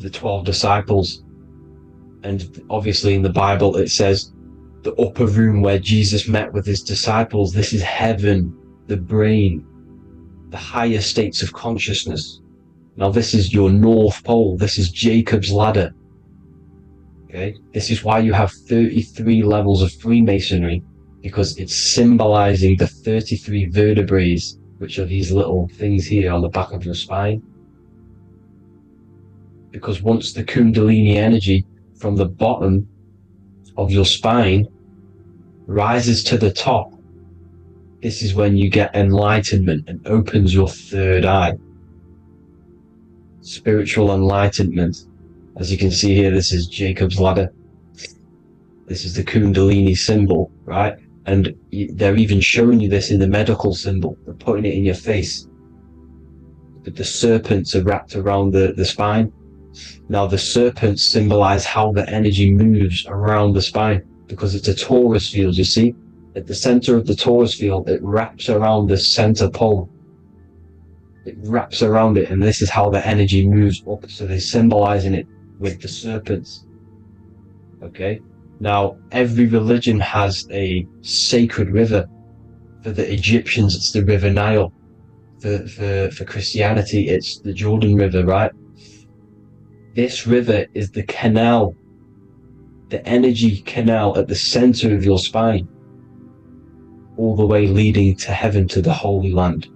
the 12 disciples. And obviously in the Bible, it says the upper room where Jesus met with his disciples. This is heaven, the brain, the higher states of consciousness. Now, this is your North Pole. This is Jacob's ladder. Okay? This is why you have 33 levels of Freemasonry, because it's symbolizing the 33 vertebrae, which are these little things here on the back of your spine. Because once the Kundalini energy from the bottom of your spine rises to the top, this is when you get enlightenment and opens your third eye. Spiritual enlightenment. As you can see here, this is Jacob's ladder. This is the Kundalini symbol, right? And they're even showing you this in the medical symbol. They're putting it in your face. But the serpents are wrapped around the spine. Now, the serpents symbolize how the energy moves around the spine, because it's a torus field, you see? At the center of the torus field, it wraps around the center pole. It wraps around it, and this is how the energy moves up. So they're symbolizing it with the serpents. Okay? Now, every religion has a sacred river. For the Egyptians, it's the River Nile. For Christianity, it's the Jordan River, right? This river is the canal, the energy canal at the center of your spine, all the way leading to heaven, to the Holy Land.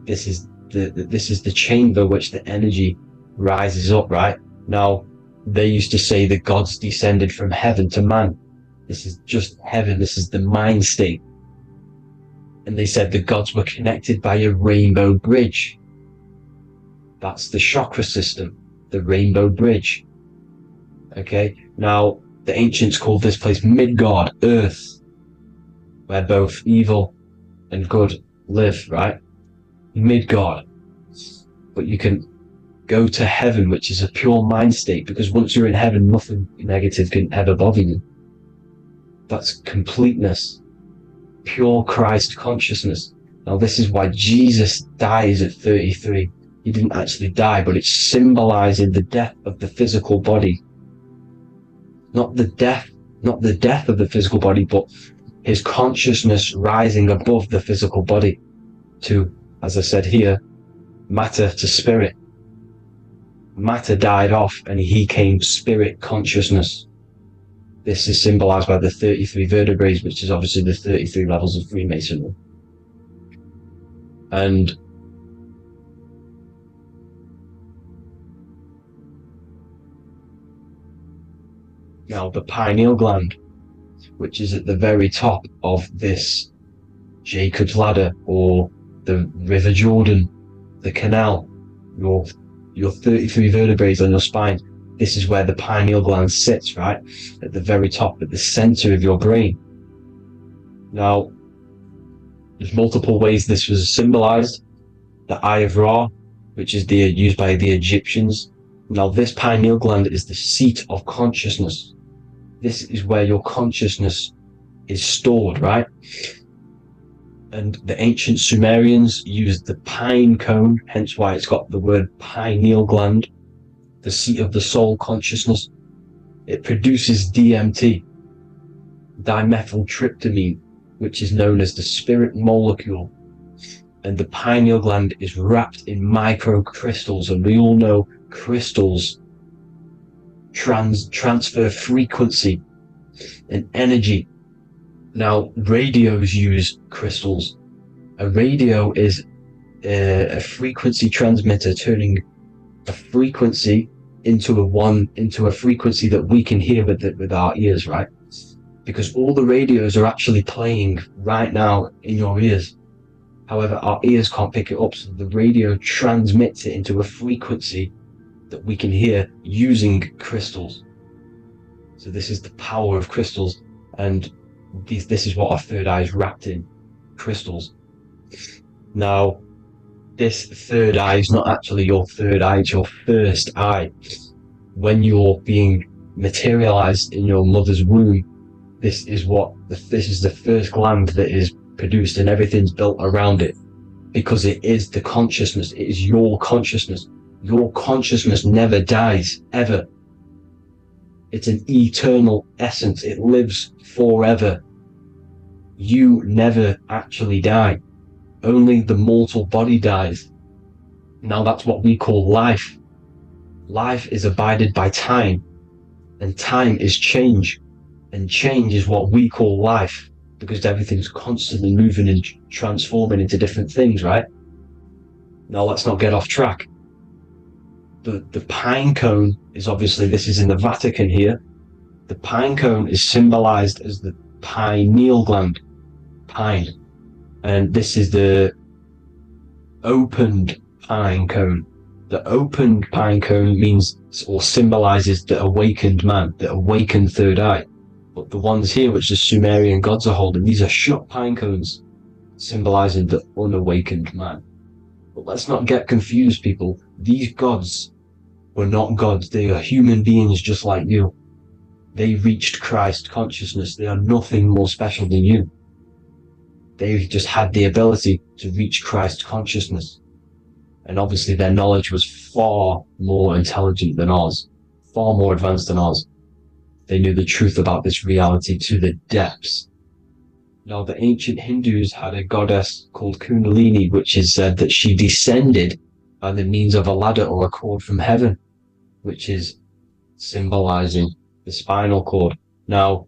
This is the chamber which the energy rises up, right? Now, they used to say the gods descended from heaven to man. This is just heaven. This is the mind state. And they said the gods were connected by a rainbow bridge. That's the chakra system, the rainbow bridge. Okay, now the ancients called this place Midgard, Earth, where both evil and good live, right? Midgard. But you can go to heaven, which is a pure mind state, because once you're in heaven, nothing negative can ever bother you. That's completeness, pure Christ consciousness. Now, this is why Jesus dies at 33. He didn't actually die, but it's symbolizing the death of the physical body. Not the death of the physical body, but his consciousness rising above the physical body to, as I said here, matter to spirit. Matter died off and he came spirit consciousness. This is symbolized by the 33 vertebrae, which is obviously the 33 levels of Freemasonry. And now the pineal gland, which is at the very top of this Jacob's ladder, or the River Jordan, the canal, your 33 vertebrae on your spine. This is where the pineal gland sits, right? At the very top, at the center of your brain. Now, there's multiple ways this was symbolized. The Eye of Ra, which is used by the Egyptians. Now, this pineal gland is the seat of consciousness. This is where your consciousness is stored, right? And the ancient Sumerians used the pine cone, hence why it's got the word pineal gland, the seat of the soul consciousness. It produces DMT, dimethyltryptamine, which is known as the spirit molecule. And the pineal gland is wrapped in microcrystals, and we all know crystals transfer frequency. and energy. Now, radios use crystals. A radio is a frequency transmitter, turning a frequency into a frequency that we can hear with our ears, right? Because all the radios are actually playing right now in your ears. However, our ears can't pick it up, so the radio transmits it into a frequency that we can hear using crystals. So this is the power of crystals, and this is what our third eye is wrapped in, crystals. Now, this third eye is not actually your third eye, it's your first eye. When you're being materialized in your mother's womb, this is the first gland that is produced, and everything's built around it, because it is the consciousness. It is your consciousness. Your consciousness never dies, ever. It's an eternal essence. It lives forever. You never actually die. Only the mortal body dies. Now that's what we call life. Life is abided by time, and time is change, and change is what we call life, because everything's constantly moving and transforming into different things, right? Now let's not get off track. The pine cone is obviously, this is in the Vatican here. The pine cone is symbolized as the pineal gland, pine. And this is the opened pine cone. The opened pine cone means, or symbolizes, the awakened man, the awakened third eye. But the ones here, which the Sumerian gods are holding, these are shut pine cones, symbolizing the unawakened man. But let's not get confused, people. These gods were not gods. They are human beings just like you. They reached Christ consciousness. They are nothing more special than you. They just had the ability to reach Christ consciousness. And obviously their knowledge was far more intelligent than ours, far more advanced than ours. They knew the truth about this reality to the depths. Now, the ancient Hindus had a goddess called Kundalini, which is said that she descended by the means of a ladder or a cord from heaven, which is symbolizing the spinal cord. Now,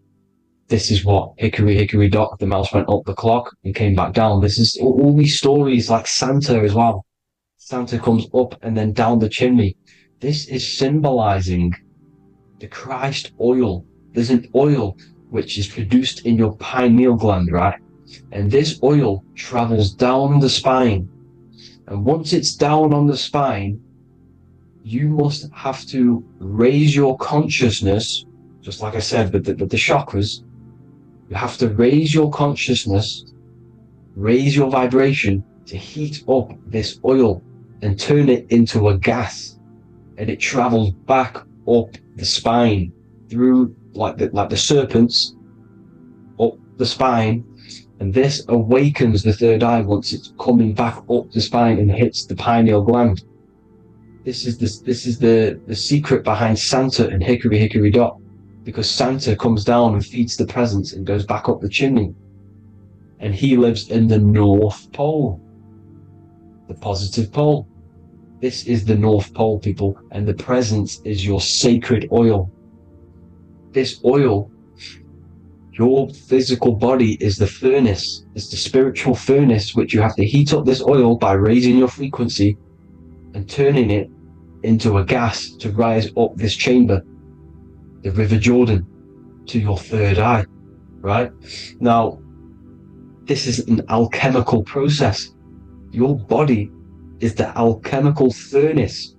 this is what hickory hickory dock, the mouse went up the clock and came back down. This is all these stories, like Santa as well. Santa comes up and then down the chimney. This is symbolizing the Christ oil. There's an oil which is produced in your pineal gland, right? And this oil travels down the spine. And once it's down on the spine, you must have to raise your consciousness, just like I said with the chakras. You have to raise your consciousness, raise your vibration to heat up this oil and turn it into a gas. And it travels back up the spine through like the serpents up the spine, and this awakens the third eye once it's coming back up the spine and hits the pineal gland. This is the secret behind Santa and hickory hickory dock, because Santa comes down and feeds the presents and goes back up the chimney, and he lives in the North Pole, the positive pole. This is the North Pole, people, and the presence is your sacred oil. This oil, your physical body, is the furnace. It's the spiritual furnace, which you have to heat up this oil by raising your frequency and turning it into a gas to rise up this chamber, the River Jordan, to your third eye, right? Now, this is an alchemical process. Your body is the alchemical furnace.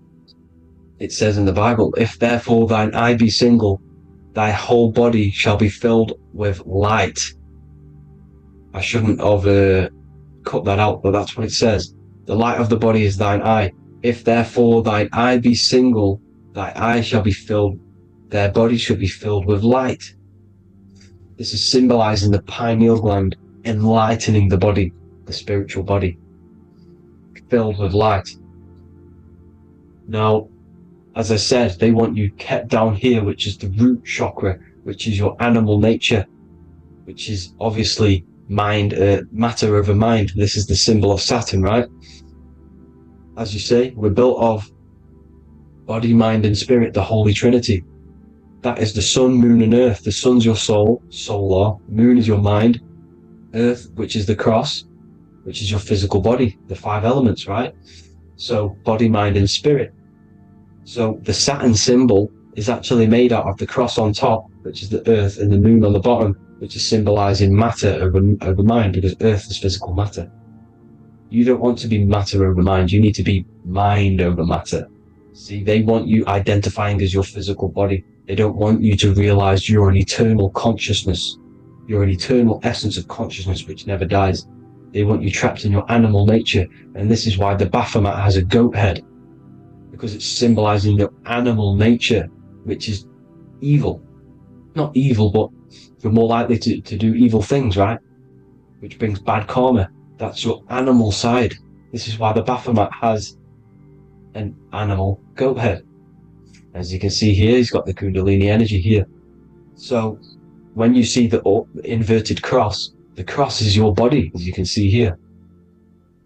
It says in the Bible, if therefore thine eye be single, thy whole body shall be filled with light. I shouldn't have cut that out, but that's what it says. The light of the body is thine eye. If therefore thine eye be single, thy eye shall be filled, their body shall be filled with light. This is symbolizing the pineal gland, enlightening the body, the spiritual body, filled with light. Now, as I said, they want you kept down here, which is the root chakra, which is your animal nature, which is obviously mind, matter over mind. This is the symbol of Saturn, right? As you say, we're built of body, mind, and spirit, the Holy Trinity. That is the sun, moon, and earth. The sun's your soul, solar. Moon is your mind. Earth, which is the cross, which is your physical body, the 5 elements, right? So body, mind, and spirit. So the Saturn symbol is actually made out of the cross on top, which is the earth, and the moon on the bottom, which is symbolizing matter over mind, because earth is physical matter. You don't want to be matter over mind. You need to be mind over matter. See, they want you identifying as your physical body. They don't want you to realize you're an eternal consciousness. You're an eternal essence of consciousness which never dies. They want you trapped in your animal nature. And this is why the Baphomet has a goat head, because it's symbolizing your animal nature, which is evil. Not evil, but you're more likely to do evil things, right? Which brings bad karma. That's your animal side. This is why the Baphomet has an animal goat head. As you can see here, he's got the Kundalini energy here. So when you see the inverted cross, the cross is your body, as you can see here.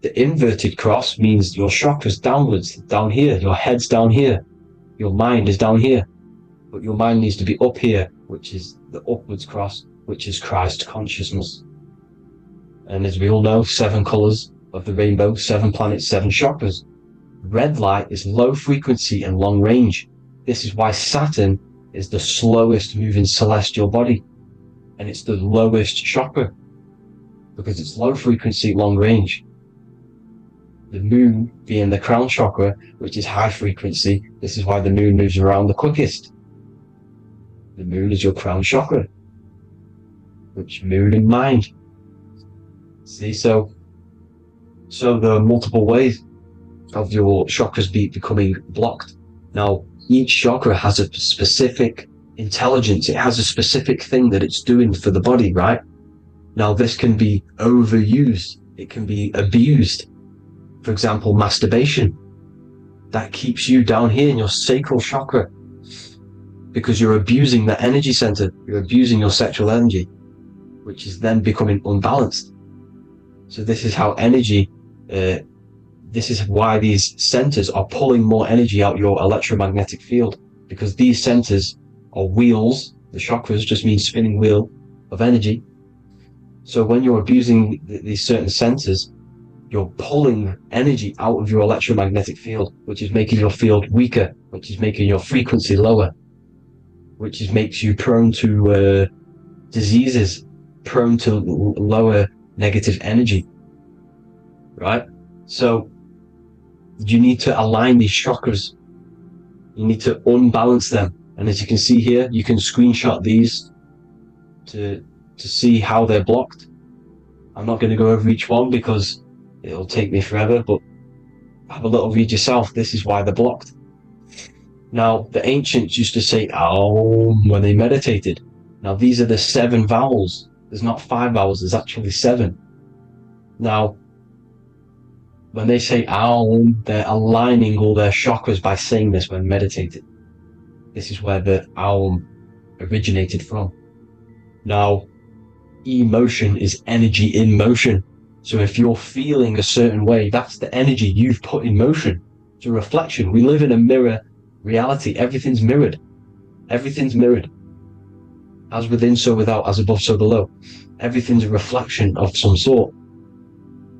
The inverted cross means your chakras downwards, down here. Your head's down here. Your mind is down here. But your mind needs to be up here, which is the upwards cross, which is Christ consciousness. And as we all know, 7 colors of the rainbow, 7 planets, 7 chakras. Red light is low frequency and long range. This is why Saturn is the slowest moving celestial body. And it's the lowest chakra, because it's low frequency, long range. The moon being the crown chakra, which is high frequency. This is why the moon moves around the quickest. The moon is your crown chakra, which moon and mind. See, so there are multiple ways of your chakras becoming blocked. Now, each chakra has a specific intelligence. It has a specific thing that it's doing for the body, right? Now, this can be overused. It can be abused. For example, masturbation. That keeps you down here in your sacral chakra, because you're abusing the energy center. You're abusing your sexual energy, which is then becoming unbalanced. So this is how energy, this is why these centers are pulling more energy out your electromagnetic field, because these centers are wheels. The chakras just mean spinning wheel of energy. So when you're abusing these certain centers, you're pulling energy out of your electromagnetic field, which is making your field weaker, which is making your frequency lower, which makes you prone to diseases, prone to lower negative energy, right? So you need to align these chakras. You need to unbalance them. And as you can see here, you can screenshot these to see how they're blocked. I'm not going to go over each one because it'll take me forever, but have a little read yourself. This is why they're blocked. Now, the ancients used to say Aum when they meditated. Now, these are the 7 vowels. There's not 5 vowels, there's actually 7. Now, when they say Aum, they're aligning all their chakras by saying this when meditating. This is where the Aum originated from. Now, emotion is energy in motion. So if you're feeling a certain way, that's the energy you've put in motion. It's a reflection. We live in a mirror reality. Everything's mirrored. Everything's mirrored. As within, so without, as above, so below. Everything's a reflection of some sort.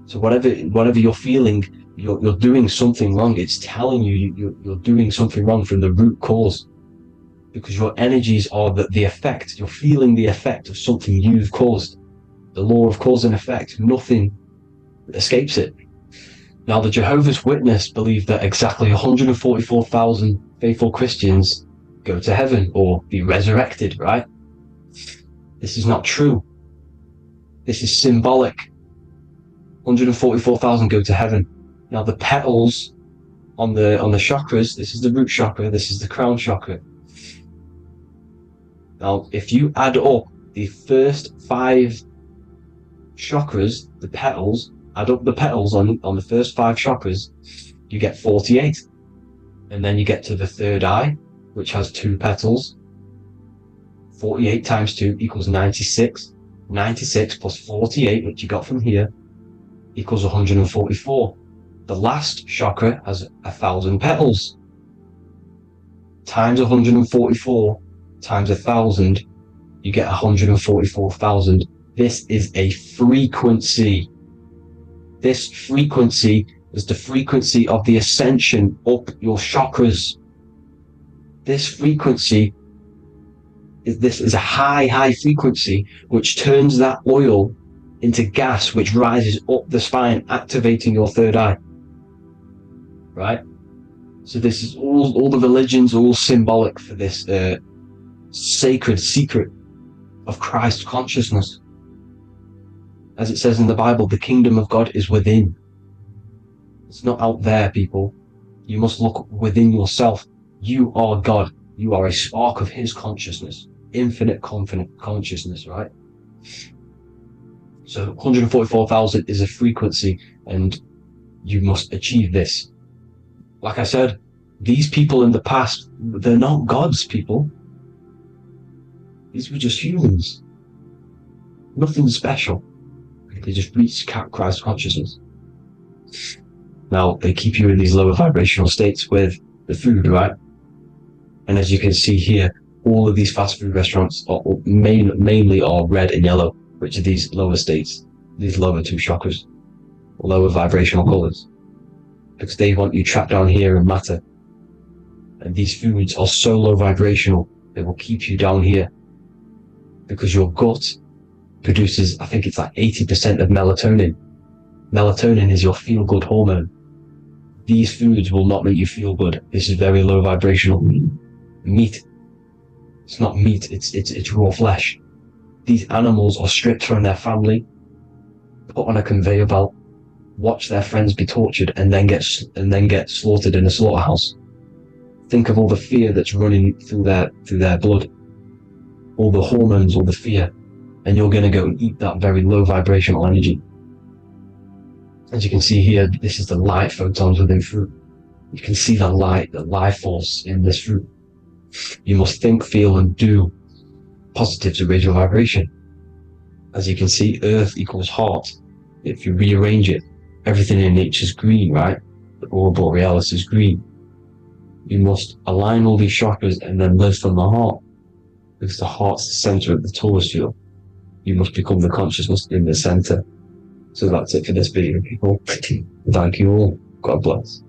So whatever you're feeling, you're doing something wrong. It's telling you you're doing something wrong from the root cause. Because your energies are the effect. You're feeling the effect of something you've caused. The law of cause and effect. Nothing escapes it. Now, the Jehovah's Witness believe that exactly 144,000 faithful Christians go to heaven or be resurrected, right? This is not true. This is symbolic. 144,000 go to heaven. Now, the petals on the chakras, this is the root chakra, this is the crown chakra. Now, if you add up the first 5 chakras, the petals, add up the petals on the first 5 chakras, you get 48. And then you get to the third eye, which has 2 petals. 48 times 2 equals 96. 96 plus 48, which you got from here, equals 144. The last chakra has 1,000 petals. Times 144 times 1,000, you get 144,000. This is a frequency. This frequency is the frequency of the ascension up your chakras. This frequency is a high frequency which turns that oil into gas, which rises up the spine, activating your third eye. Right? So this is all the religions are all symbolic for this sacred secret of Christ consciousness. As it says in the Bible, the kingdom of God is within. It's not out there, people. You must look within yourself. You are God. You are a spark of his consciousness. Infinite consciousness, right? So 144,000 is a frequency, and you must achieve this. Like I said, these people in the past, they're not gods, people. These were just humans. Nothing special. They just reached Christ consciousness. Now, they keep you in these lower vibrational states with the food, right? And as you can see here, all of these fast food restaurants are mainly are red and yellow, which are these lower states, these lower two chakras, lower vibrational colors, because they want you trapped down here in matter. And these foods are so low vibrational, they will keep you down here, because your gut produces, I think it's like 80% of melatonin. Melatonin is your feel-good hormone. These foods will not make you feel good. This is very low vibrational. Meat. It's not meat, it's raw flesh. These animals are stripped from their family, put on a conveyor belt, watch their friends be tortured, and then get slaughtered in a slaughterhouse. Think of all the fear that's running through their blood, all the hormones, all the fear, and you're going to go and eat that very low vibrational energy. As you can see here, this is the light photons within fruit. You can see the light, the life force in this fruit. You must think, feel, and do positive to raise your vibration. As you can see, earth equals heart. If you rearrange it, everything in nature is green, right? The aurora borealis is green. You must align all these chakras and then live from the heart, because the heart's the center of the Torus field. You must become the consciousness in the center. So that's it for this video, people. Thank you all. God bless.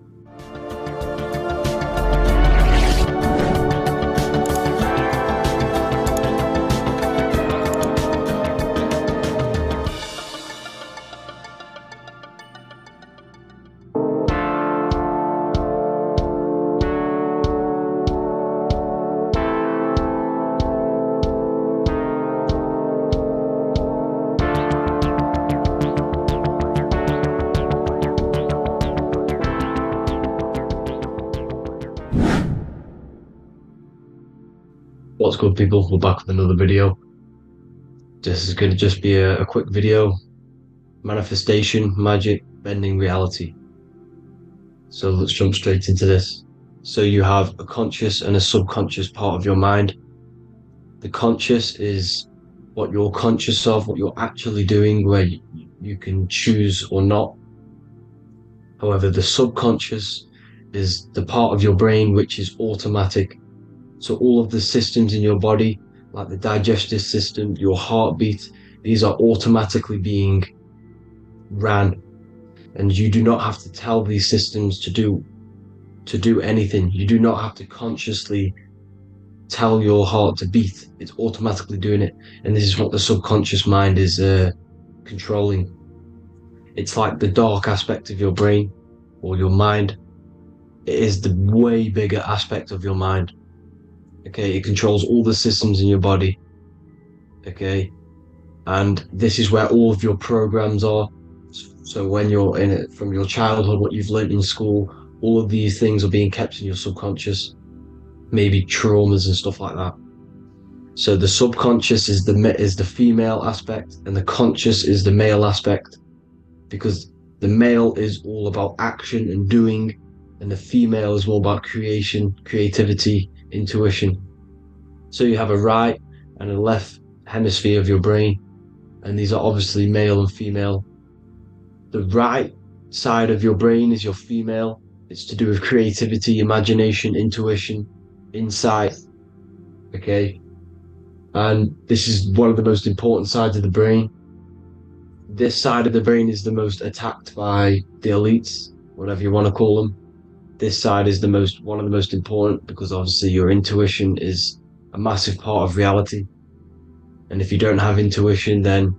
What's good, people? We're back with another video. This is going to just be a quick video. Manifestation, magic, bending reality. So let's jump straight into this. So you have a conscious and a subconscious part of your mind. The conscious is what you're conscious of, what you're actually doing, where you can choose or not. However, the subconscious is the part of your brain which is automatic. So all of the systems in your body, like the digestive system, your heartbeat, these are automatically being ran, and you do not have to tell these systems to do anything. You do not have to consciously tell your heart to beat. It's automatically doing it, and this is what the subconscious mind is controlling. It's like the dark aspect of your brain or your mind. It is the way bigger aspect of your mind. Okay, it controls all the systems in your body. Okay, and this is where all of your programs are. So when you're in it from your childhood, what you've learned in school, all of these things are being kept in your subconscious, maybe traumas and stuff like that. So the subconscious is the female aspect, and the conscious is the male aspect, because the male is all about action and doing, and the female is more about creation, creativity, intuition. So you have a right and a left hemisphere of your brain, and these are obviously male and female. The right side of your brain is your female. It's to do with creativity, imagination, intuition, insight. Okay, And this is one of the most important sides of the brain. This side of the brain is the most attacked by the elites, whatever you want to call them. This side is one of the most important, because obviously your intuition is a massive part of reality. And if you don't have intuition, then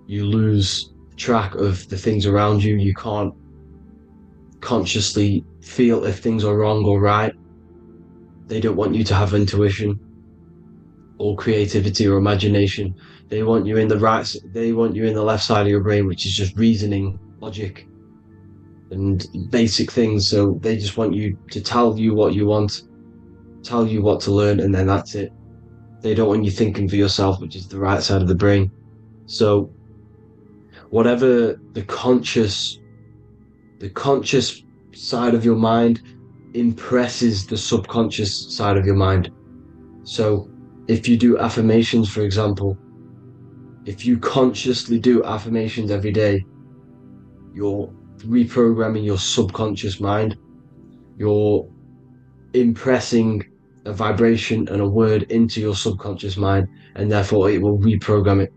you lose track of the things around you. You can't consciously feel if things are wrong or right. They don't want you to have intuition or creativity or imagination. They want you in the left side of your brain, which is just reasoning, logic, and basic things. So they just want you to tell you what you want, tell you what to learn, and then that's it. They don't want you thinking for yourself, which is the right side of the brain. So whatever the conscious side of your mind impresses the subconscious side of your mind. So if you do affirmations, for example, if you consciously do affirmations every day, you're reprogramming your subconscious mind. You're impressing a vibration and a word into your subconscious mind, and therefore it will reprogram it.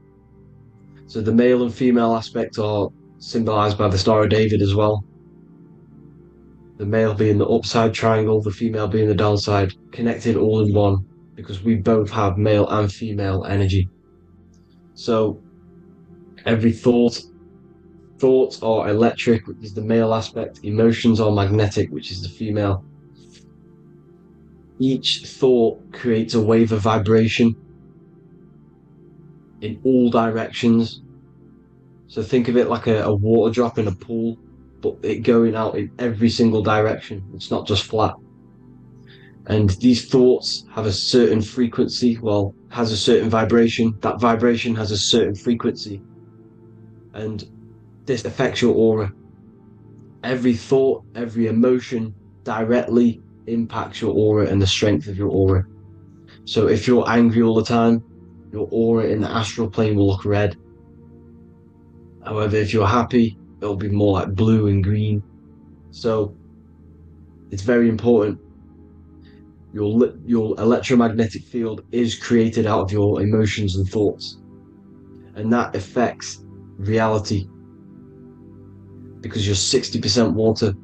So the male and female aspect are symbolized by the Star of David as well. The male being the upside triangle, the female being the downside, connected all in one, because we both have male and female energy. So every thoughts are electric, which is the male aspect. Emotions are magnetic, which is the female. Each thought creates a wave of vibration in all directions. So think of it like a water drop in a pool, but it going out in every single direction. It's not just flat. And these thoughts have a certain frequency, has a certain vibration. That vibration has a certain frequency. And this affects your aura. Every thought, every emotion directly impacts your aura and the strength of your aura. So if you're angry all the time, your aura in the astral plane will look red. However, if you're happy, it'll be more like blue and green. So it's very important. Your electromagnetic field is created out of your emotions and thoughts, and that affects reality, because you're 60% water,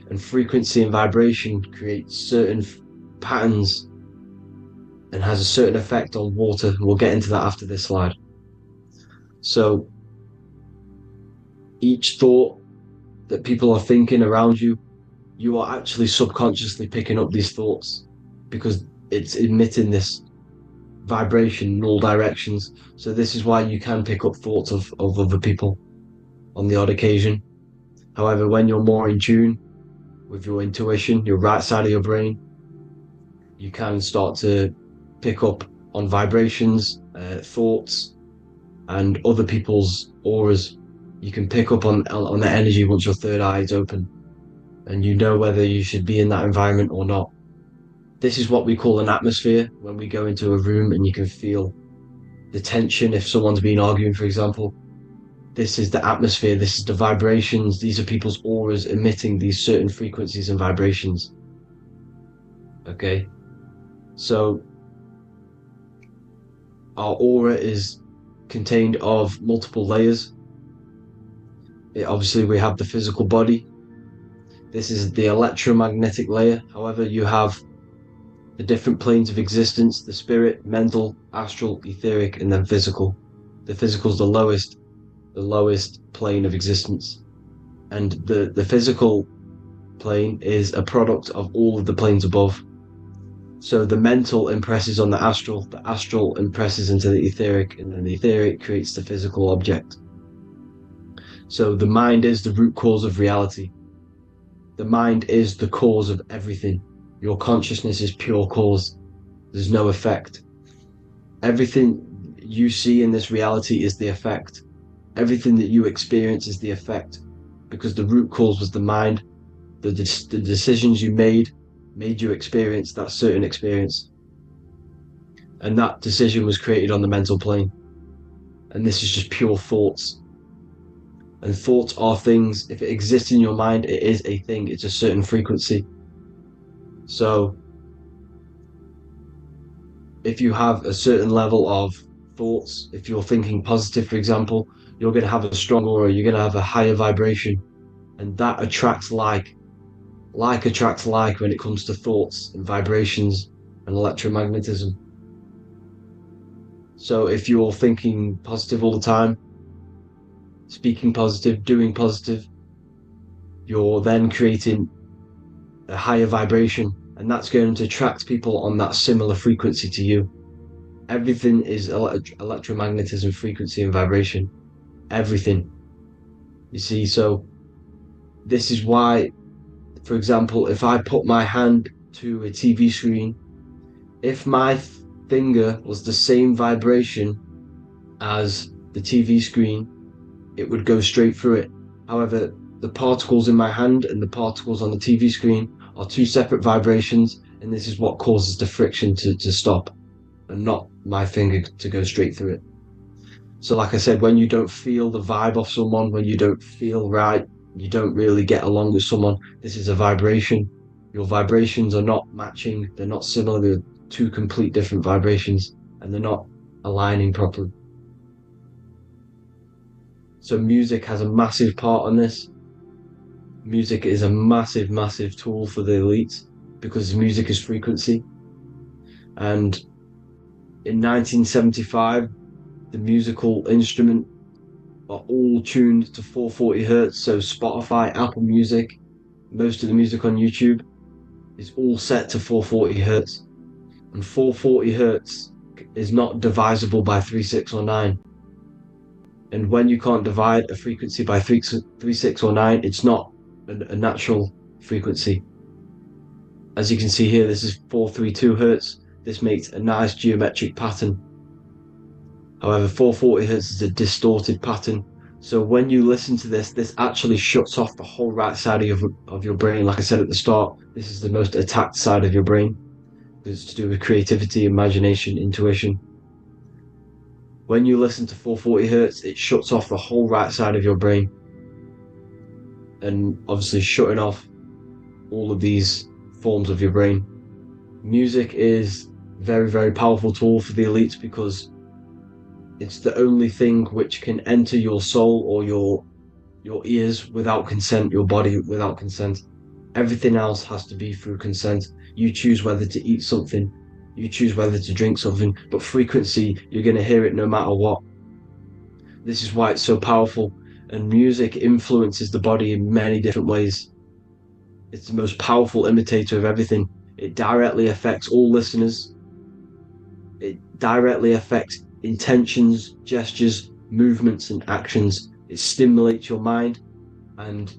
and frequency and vibration create certain patterns and has a certain effect on water. We'll get into that after this slide. So each thought that people are thinking around you, you are actually subconsciously picking up these thoughts, because it's emitting this vibration in all directions. So this is why you can pick up thoughts of other people on the odd occasion. However, when you're more in tune with your intuition, your right side of your brain, you can start to pick up on vibrations, thoughts, and other people's auras. You can pick up on the energy once your third eye is open, and you know whether you should be in that environment or not. This is what we call an atmosphere. When we go into a room and you can feel the tension, if someone's been arguing, for example, this is the atmosphere, this is the vibrations, these are people's auras emitting these certain frequencies and vibrations. Okay, so our aura is contained of multiple layers. Obviously, we have the physical body. This is the electromagnetic layer. However, you have the different planes of existence: the spirit, mental, astral, etheric, and then physical. The physical is the lowest plane of existence, and the physical plane is a product of all of the planes above. So the mental impresses on the astral impresses into the etheric, and then the etheric creates the physical object. So the mind is the root cause of reality. The mind is the cause of everything. Your consciousness is pure cause. There's no effect. Everything you see in this reality is the effect. Everything that you experience is the effect, because the root cause was the mind. The decisions you made you experience that certain experience. And that decision was created on the mental plane. And this is just pure thoughts. And thoughts are things. If it exists in your mind, it is a thing. It's a certain frequency. So if you have a certain level of thoughts, if you're thinking positive, for example, you're going to have a strong aura, you're going to have a higher vibration, and that attracts like. Like attracts like when it comes to thoughts and vibrations and electromagnetism. So if you're thinking positive all the time, speaking positive, doing positive, you're then creating a higher vibration, and that's going to attract people on that similar frequency to you. Everything is electromagnetism, frequency and vibration. Everything. You see, so this is why, for example, if I put my hand to a TV screen, if my finger was the same vibration as the TV screen, it would go straight through it. However, the particles in my hand and the particles on the TV screen are two separate vibrations, and this is what causes the friction to stop, and not my finger to go straight through it. So like I said, when you don't feel the vibe of someone, when you don't feel right, you don't really get along with someone, this is a vibration. Your vibrations are not matching, they're not similar, they're two complete different vibrations, and they're not aligning properly. So music has a massive part on this. Music is a massive, massive tool for the elites, because music is frequency. And in 1975, the musical instrument are all tuned to 440 hertz. So Spotify, Apple Music, most of the music on YouTube is all set to 440 hertz. And 440 hertz is not divisible by 3, 6, or 9. And when you can't divide a frequency by 3, 6, or 9, it's not a natural frequency. As you can see here, this is 432 hertz. This makes a nice geometric pattern. However, 440 hertz is a distorted pattern. So when you listen to this, this actually shuts off the whole right side of your brain. Like I said at the start, this is the most attacked side of your brain. It's to do with creativity, imagination, intuition. When you listen to 440 hertz, it shuts off the whole right side of your brain. And obviously shutting off all of these forms of your brain. Music is a very, very powerful tool for the elites, because it's the only thing which can enter your soul or your ears without consent, your body without consent. Everything else has to be through consent. You choose whether to eat something, you choose whether to drink something, but frequency, you're going to hear it no matter what. This is why it's so powerful, and music influences the body in many different ways. It's the most powerful imitator of everything. It directly affects all listeners. It directly affects intentions, gestures, movements, and actions. It stimulates your mind, and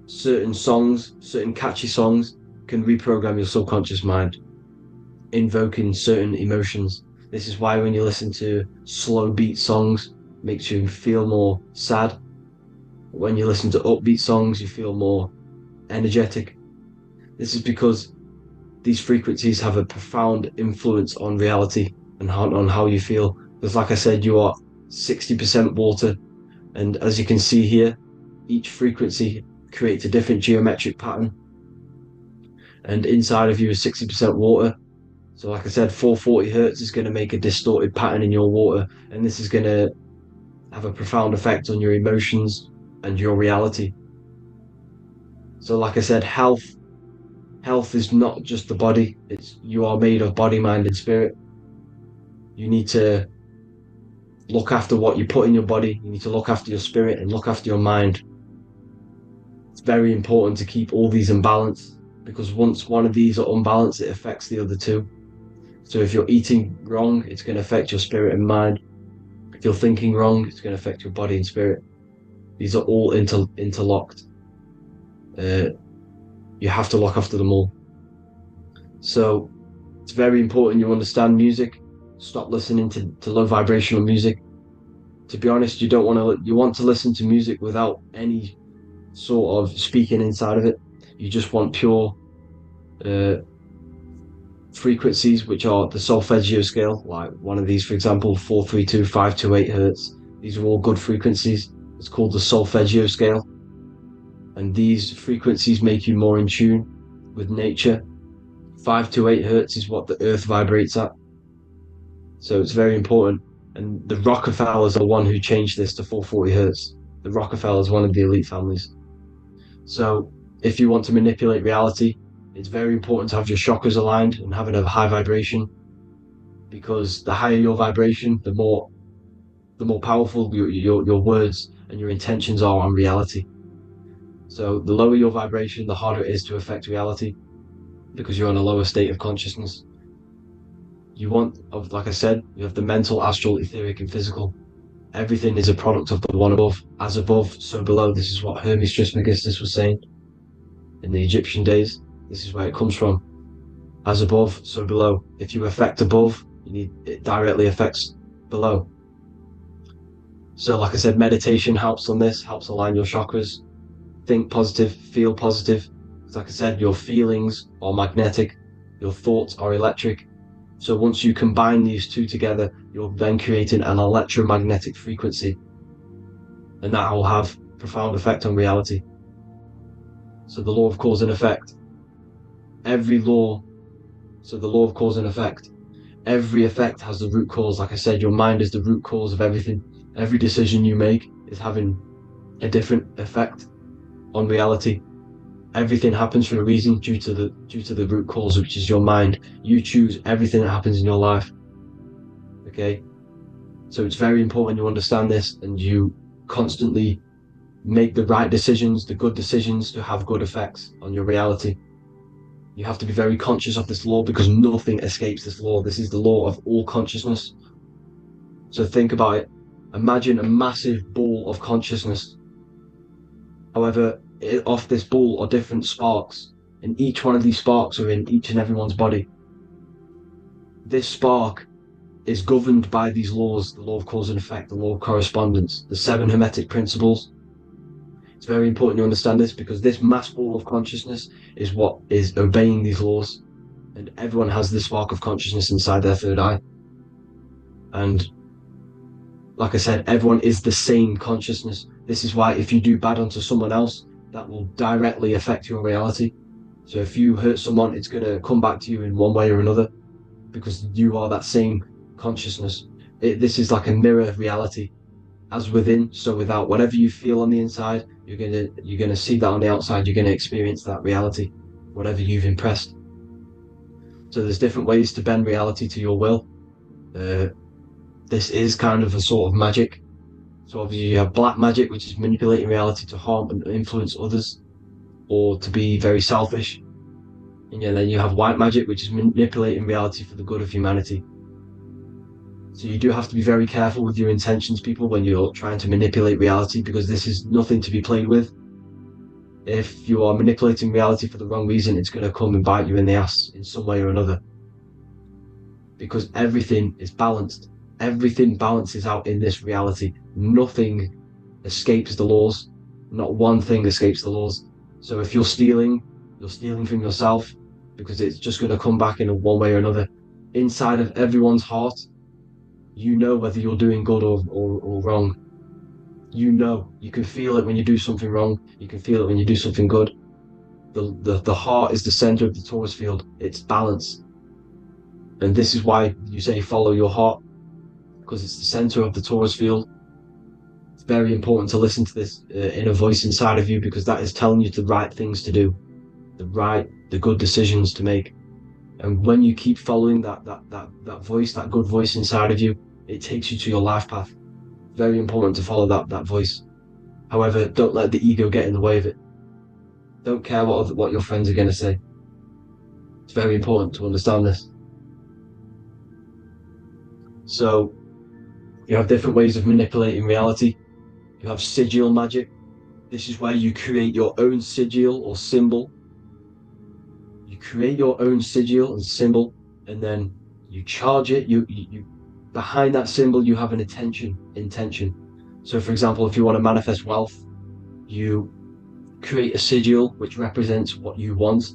certain songs, certain catchy songs, can reprogram your subconscious mind, invoking certain emotions. This is why when you listen to slow beat songs, it makes you feel more sad. When you listen to upbeat songs, you feel more energetic. This is because these frequencies have a profound influence on reality and on how you feel. Because like I said, you are 60% water, and as you can see here, each frequency creates a different geometric pattern, and inside of you is 60% water. So like I said, 440 hertz is going to make a distorted pattern in your water, and this is going to have a profound effect on your emotions and your reality. So like I said, health is not just the body, you are made of body, mind, and spirit. You need to look after what you put in your body, you need to look after your spirit and look after your mind. It's very important to keep all these in balance, because once one of these are unbalanced, it affects the other two. So if you're eating wrong, it's going to affect your spirit and mind. If you're thinking wrong, it's going to affect your body and spirit. These are all interlocked. You have to look after them all. So it's very important you understand music. Stop listening to low vibrational music. To be honest, you want to listen to music without any sort of speaking inside of it. You just want pure frequencies, which are the solfeggio scale, like one of these, for example, 432, 528 hertz. These are all good frequencies. It's called the solfeggio scale. And these frequencies make you more in tune with nature. 528 hertz is what the earth vibrates at. So it's very important. And the Rockefellers are the one who changed this to 440 hertz. The Rockefellers, one of the elite families. So if you want to manipulate reality, it's very important to have your chakras aligned and having a high vibration, because the higher your vibration, the more powerful your words and your intentions are on reality. So the lower your vibration, the harder it is to affect reality, because you're on a lower state of consciousness. You want, like I said, you have the mental, astral, etheric, and physical. Everything is a product of the one above. As above, so below. This is what Hermes Trismegistus was saying in the Egyptian days. This is where it comes from. As above, so below. If you affect above, it directly affects below. So like I said, meditation helps on this, helps align your chakras. Think positive, feel positive. Like I said, your feelings are magnetic, your thoughts are electric. So once you combine these two together, you're then creating an electromagnetic frequency, and that will have profound effect on reality. So the law of cause and effect. The law of cause and effect. Every effect has the root cause. Like I said, your mind is the root cause of everything. Every decision you make is having a different effect on reality. Everything happens for a reason, due to the root cause, which is your mind. You choose everything that happens in your life. Okay? So it's very important you understand this, and you constantly make the right decisions, the good decisions, to have good effects on your reality. You have to be very conscious of this law, because nothing escapes this law. This is the law of all consciousness. So think about it. Imagine a massive ball of consciousness. However, off this ball are different sparks, and each one of these sparks are in each and everyone's body. This spark is governed by these laws: the law of cause and effect, the law of correspondence, the 7 hermetic principles. It's very important you understand this, because this mass ball of consciousness is what is obeying these laws, and everyone has this spark of consciousness inside their third eye. And like I said, everyone is the same consciousness. This is why if you do bad onto someone else, that will directly affect your reality. So if you hurt someone, it's going to come back to you in one way or another, because you are that same consciousness. This is like a mirror reality. As within, so without. Whatever you feel on the inside, you're gonna see that on the outside. You're gonna experience that reality, whatever you've impressed. So there's different ways to bend reality to your will. This is kind of a sort of magic. So obviously you have black magic, which is manipulating reality to harm and influence others, or to be very selfish. And then you have white magic, which is manipulating reality for the good of humanity. So you do have to be very careful with your intentions, people, when you're trying to manipulate reality, because this is nothing to be played with. If you are manipulating reality for the wrong reason, it's going to come and bite you in the ass in some way or another. Because everything is balanced. Everything balances out in this reality. Nothing escapes the laws. Not one thing escapes the laws. So if you're stealing from yourself, because it's just going to come back in one way or another. Inside of everyone's heart, you know whether you're doing good or wrong. You know, you can feel it when you do something wrong. You can feel it when you do something good. The heart is the center of the Torus field. It's balance. And this is why you say follow your heart, because it's the center of the Torus field. It's very important to listen to this inner voice inside of you, because that is telling you the right things to do, the good decisions to make. And when you keep following that voice, that good voice inside of you, it takes you to your life path. Very important to follow that voice. However, don't let the ego get in the way of it. Don't care what your friends are going to say. It's very important to understand this. So, you have different ways of manipulating reality. You have sigil magic. This is where you create your own sigil or symbol. You create your own sigil and symbol, and then you charge it. You behind that symbol, you have an intention. So for example, if you want to manifest wealth, you create a sigil which represents what you want.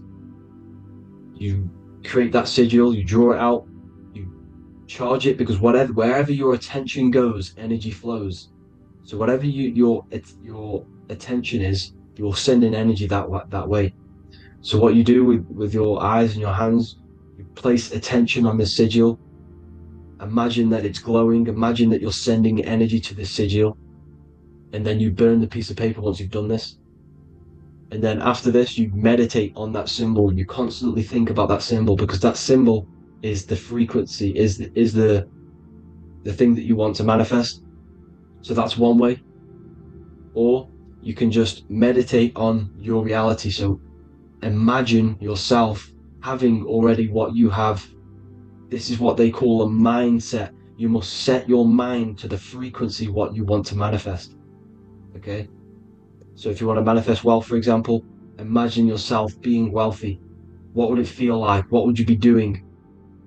You create that sigil, you draw it out, you charge it, because wherever your attention goes, energy flows. So whatever your attention is, you're sending energy that way. So what you do with your eyes and your hands, you place attention on the sigil, Imagine that it's glowing. Imagine that you're sending energy to the sigil, and then you burn the piece of paper once you've done this. And then after this, you meditate on that symbol. You constantly think about that symbol, because that symbol is the frequency, is the thing that you want to manifest. So that's one way. Or you can just meditate on your reality. So imagine yourself having already what you have. This is what they call a mindset. You must set your mind to the frequency what you want to manifest. Okay? So if you want to manifest wealth, for example, imagine yourself being wealthy. What would it feel like? What would you be doing?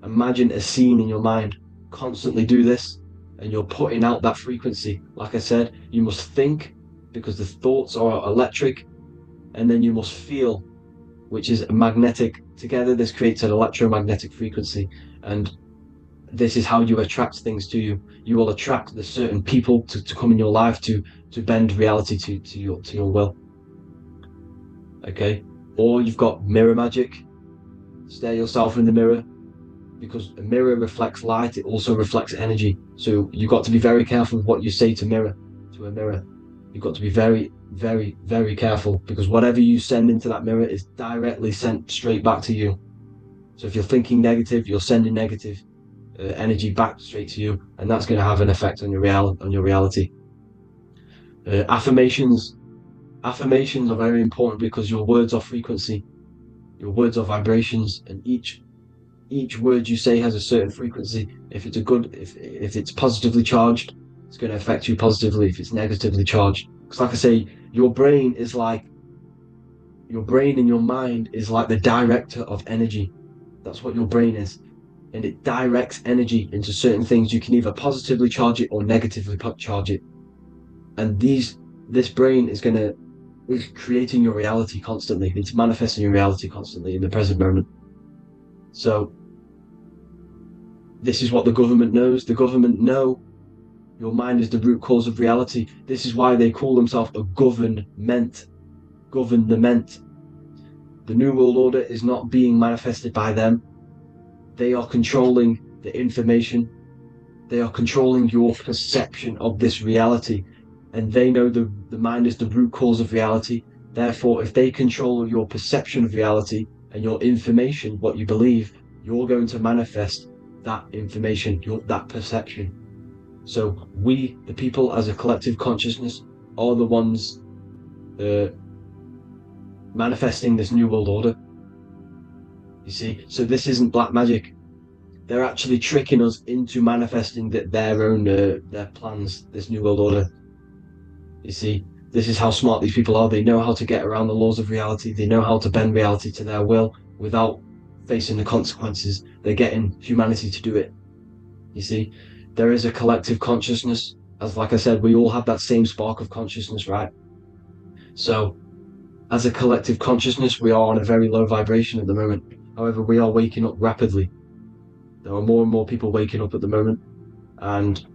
Imagine a scene in your mind. Constantly do this, and you're putting out that frequency. Like I said, you must think, because the thoughts are electric, and then you must feel, which is magnetic. Together, this creates an electromagnetic frequency, and this is how you attract things to you. You will attract the certain people to come in your life to bend reality to your will. Okay? Or you've got mirror magic. Stare yourself in the mirror, because a mirror reflects light. It also reflects energy. So you've got to be very careful with what you say to a mirror. You've got to be very, very, very careful, because whatever you send into that mirror is directly sent straight back to you. So if you're thinking negative, you're sending negative energy back straight to you, and that's going to have an effect on your reality. Affirmations are very important, because your words are frequency, your words are vibrations, and each word you say has a certain frequency. If it's positively charged, it's going to affect you positively. If it's negatively charged, because like I say, your brain and your mind is like the director of energy. That's what your brain is, and it directs energy into certain things. You can either positively charge it or negatively charge it, and this brain is creating your reality constantly. It's manifesting your reality constantly in the present moment. So this is what the government knows. The government know your mind is the root cause of reality. This is why they call themselves a government. The New World Order is not being manifested by them. They are controlling the information. They are controlling your perception of this reality. And they know the mind is the root cause of reality. Therefore, if they control your perception of reality and your information, what you believe, you're going to manifest that information, that perception. So we, the people as a collective consciousness, are the ones manifesting this New World Order. You see, so this isn't black magic. They're actually tricking us into manifesting their own their plans, this New World Order. You see, this is how smart these people are. They know how to get around the laws of reality. They know how to bend reality to their will without facing the consequences. They're getting humanity to do it. You see, there is a collective consciousness. As like I said, we all have that same spark of consciousness, right? So as a collective consciousness, we are on a very low vibration at the moment. However, we are waking up rapidly. There are more and more people waking up at the moment, and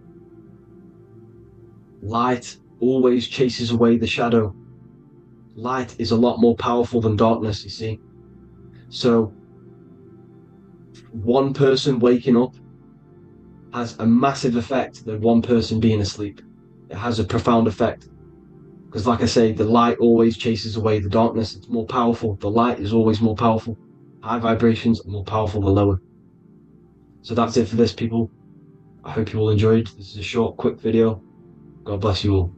light always chases away the shadow. Light is a lot more powerful than darkness, you see. So one person waking up has a massive effect than one person being asleep. It has a profound effect, because like I say, the light always chases away the darkness. It's more powerful. The light is always more powerful. High vibrations are more powerful than lower. So that's it for this, people. I hope you all enjoyed. This is a short, quick video. God bless you all.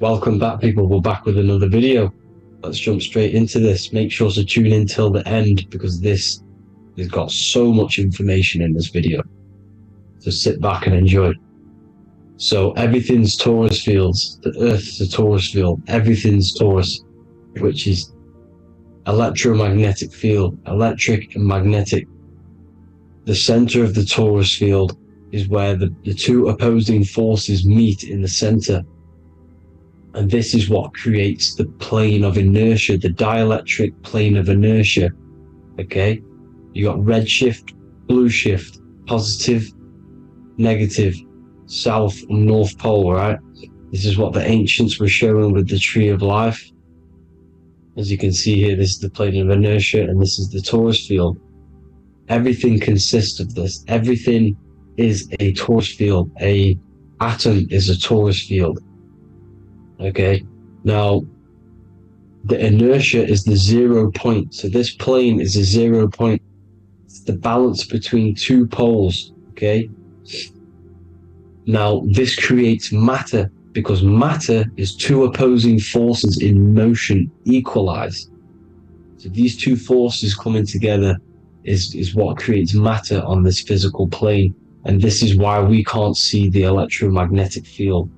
Welcome back, people. We're back with another video. Let's jump straight into this. Make sure to tune in till the end, because this has got so much information in this video. So sit back and enjoy. So everything's Torus fields. The Earth is a Torus field. Everything's Torus, which is electromagnetic field, electric and magnetic. The center of the torus field is where the two opposing forces meet in the center. And this is what creates the plane of inertia, the dielectric plane of inertia. Okay? You got red shift, blue shift, positive, negative, south and north pole, right? This is what the ancients were showing with the tree of life. As you can see here, this is the plane of inertia and this is the torus field. Everything consists of this. Everything is a torus field. A atom is a torus field. Okay, now the inertia is the 0 point. So this plane is a 0 point. It's the balance between two poles. Okay, now this creates matter, because matter is two opposing forces in motion equalize. So these two forces coming together is what creates matter on this physical plane. And this is why we can't see the electromagnetic field,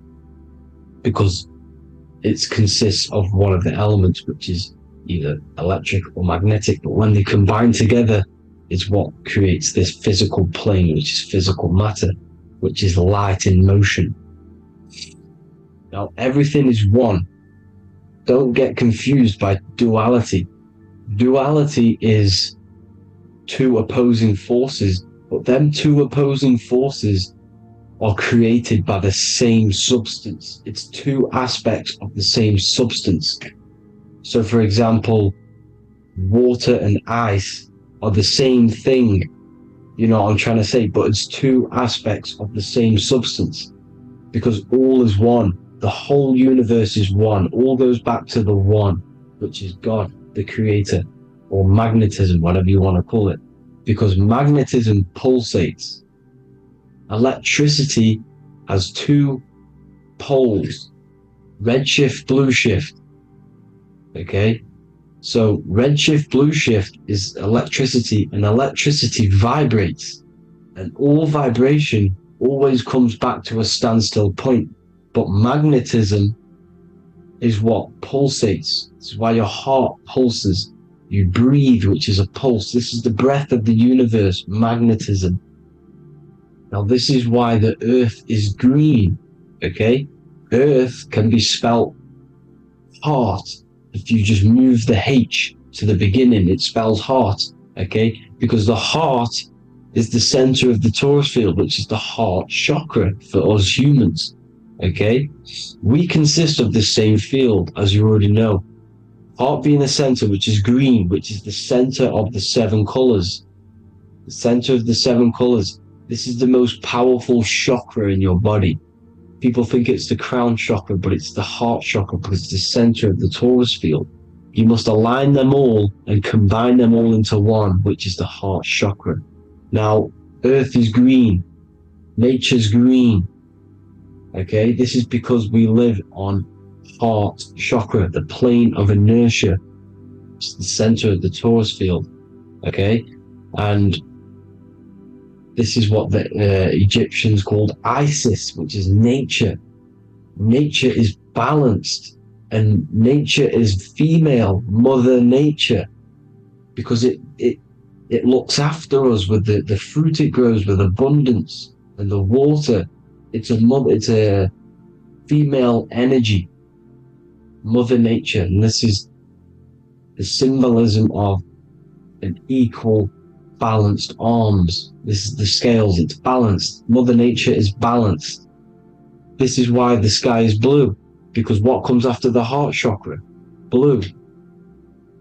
because it consists of one of the elements, which is either electric or magnetic, but when they combine together is what creates this physical plane, which is physical matter, which is light in motion. Now everything is one. Don't get confused by duality. Duality is two opposing forces, but them two opposing forces are created by the same substance. It's two aspects of the same substance. So for example, water and ice are the same thing, you know what I'm trying to say, but it's two aspects of the same substance, because all is one. The whole universe is one. All goes back to the one, which is God, the creator, or magnetism, whatever you want to call it, because magnetism pulsates. Electricity has two poles, red shift, blue shift. Okay, so red shift, blue shift is electricity, and electricity vibrates, and all vibration always comes back to a standstill point. But magnetism is what pulsates. This is why your heart pulses. You breathe, which is a pulse. This is the breath of the universe, magnetism. Now this is why the earth is green, okay? Earth can be spelt heart. If you just move the H to the beginning, it spells heart, okay? Because the heart is the center of the torus field, which is the heart chakra for us humans, okay? We consist of the same field, as you already know. Heart being the center, which is green, which is the center of the 7 colors. The center of the 7 colors. This is the most powerful chakra in your body. People think it's the crown chakra, but it's the heart chakra, because it's the center of the torus field. You must align them all and combine them all into one, which is the heart chakra. Now, earth is green. Nature's green. Okay, this is because we live on heart chakra, the plane of inertia. It's the center of the torus field. Okay, and this is what the Egyptians called Isis, which is nature. Nature is balanced, and nature is female, mother nature, because it looks after us with the fruit it grows with abundance, and the water. It's a female energy, mother nature, and this is the symbolism of an equal, balanced arms. This is the scales, it's balanced. Mother nature is balanced. This is why the sky is blue, because what comes after the heart chakra? Blue.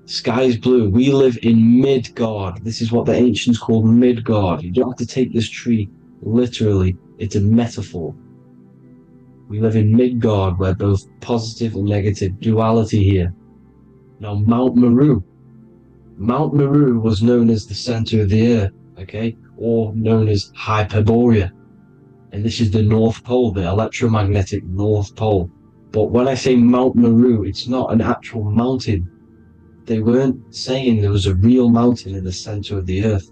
Sky is blue. We live in Midgard. This is what the ancients called Midgard. You don't have to take this tree literally. It's a metaphor. We live in Midgard, where both positive and negative duality here. Now Mount Meru. Mount Meru was known as the center of the earth, okay? Or known as Hyperborea. And this is the North Pole, the electromagnetic North Pole. But when I say Mount Meru, it's not an actual mountain. They weren't saying there was a real mountain in the center of the earth,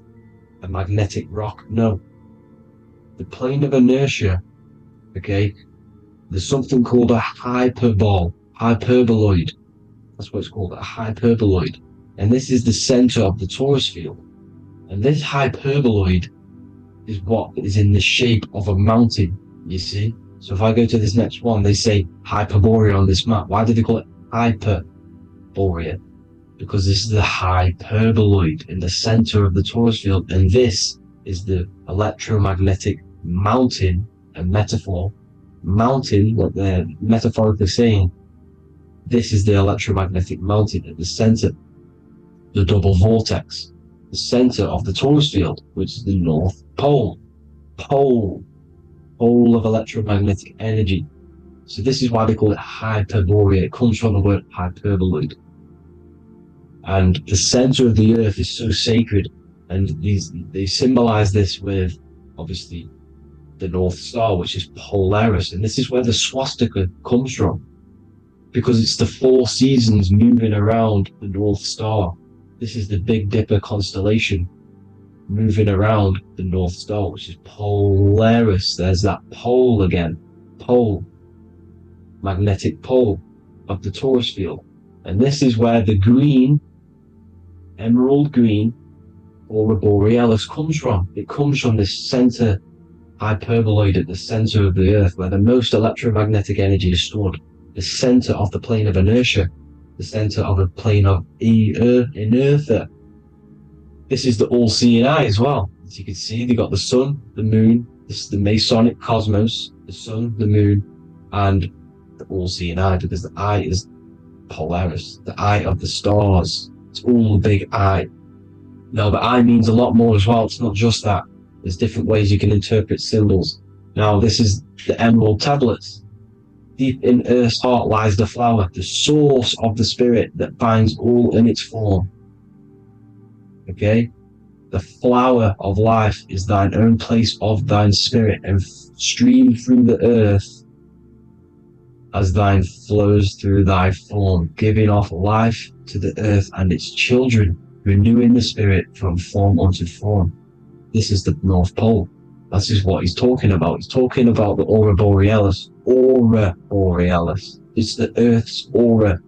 a magnetic rock. No. The plane of inertia, okay, there's something called a hyperboloid. That's what it's called, a hyperboloid. And this is the center of the Torus field. And this hyperboloid is what is in the shape of a mountain, you see? So if I go to this next one, they say Hyperborea on this map. Why do they call it Hyperborea? Because this is the hyperboloid in the center of the Torus field, and this is the electromagnetic mountain, a metaphor. Mountain, what they're metaphorically saying, this is the electromagnetic mountain at the center, the double vortex, the center of the Torus field, which is the North Pole. Pole of electromagnetic energy. So this is why they call it Hyperborea. It comes from the word hyperboloid. And the center of the earth is so sacred, and they symbolize this with, obviously, the North Star, which is Polaris. And this is where the swastika comes from, because it's the 4 seasons moving around the North Star. This is the Big Dipper constellation moving around the North Star, which is Polaris. There's that pole again. Pole. Magnetic pole of the Torus field. And this is where the green, emerald green, aurora borealis comes from. It comes from this center hyperboloid at the center of the earth, where the most electromagnetic energy is stored. The center of the plane of inertia. The center of the plane of inertia. This is the all-seeing eye as well. As you can see, they got the sun, the moon, this is the Masonic cosmos, the sun, the moon, and the all-seeing eye, because the eye is Polaris, the eye of the stars. It's all the big eye. Now, the eye means a lot more as well. It's not just that. There's different ways you can interpret symbols. Now, this is the emerald tablets. Deep in Earth's heart lies the flower, the source of the spirit that binds all in its form. Okay? The flower of life is thine own place of thine spirit, and stream through the earth as thine flows through thy form, giving off life to the earth and its children, renewing the spirit from form unto form. This is the North Pole. This is what he's talking about. He's talking about the aurora borealis. Aurora borealis. It's the earth's aura.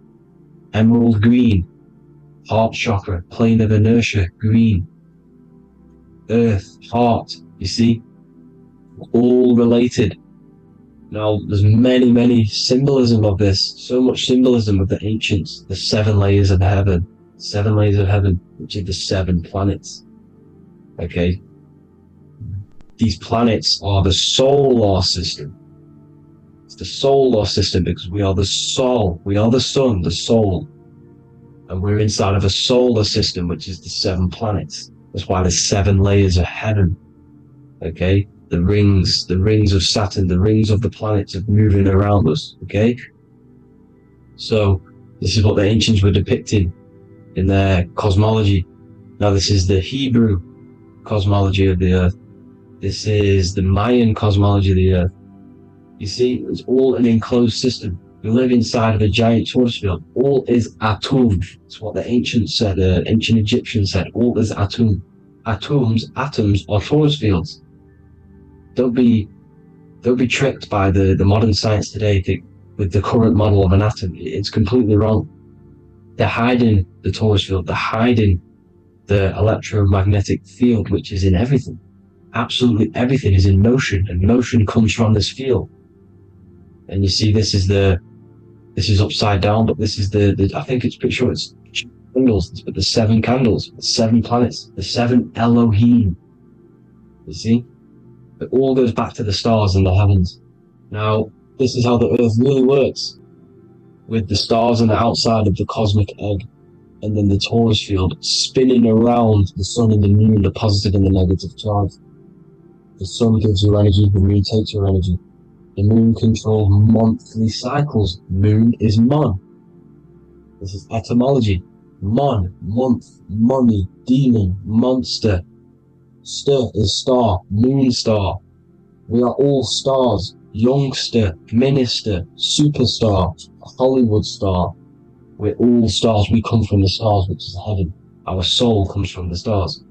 Emerald green. Heart chakra. Plane of inertia. Green. Earth. Heart. You see? All related. Now, there's many symbolism of this. So much symbolism of the ancients. The 7 layers of heaven. 7 layers of heaven, which are the 7 planets. Okay? These planets are the solar system. It's the solar system because we are the soul. We are the sun, the soul. And we're inside of a solar system, which is the 7 planets. That's why there's 7 layers of heaven. Okay? The rings of Saturn, the rings of the planets are moving around us. Okay? So, this is what the ancients were depicting in their cosmology. Now, this is the Hebrew cosmology of the earth. This is the Mayan cosmology of the earth. You see, it's all an enclosed system. We live inside of a giant Torus field. All is atum. It's what the ancients said, ancient Egyptians said. All is atum. Atoms are Torus fields. Don't be tricked by the modern science today with the current model of an atom. It's completely wrong. They're hiding the Torus field. They're hiding the electromagnetic field, which is in everything. Absolutely everything is in motion, and motion comes from this field. And you see, this is upside down, but this is the I think it's pretty sure it's candles, but the 7 candles, the 7 planets, the 7 Elohim. You see, it all goes back to the stars and the heavens. Now, this is how the earth really works, with the stars on the outside of the cosmic egg, and then the Torus field spinning around the sun and the moon, the positive and the negative charge. The sun gives you energy, the moon takes your energy. The moon controls monthly cycles. Moon is mon. This is etymology. Mon, month, money, demon, monster. Stir is star, moon star. We are all stars. Youngster, minister, superstar, Hollywood star. We're all stars. We come from the stars, which is heaven. Our soul comes from the stars.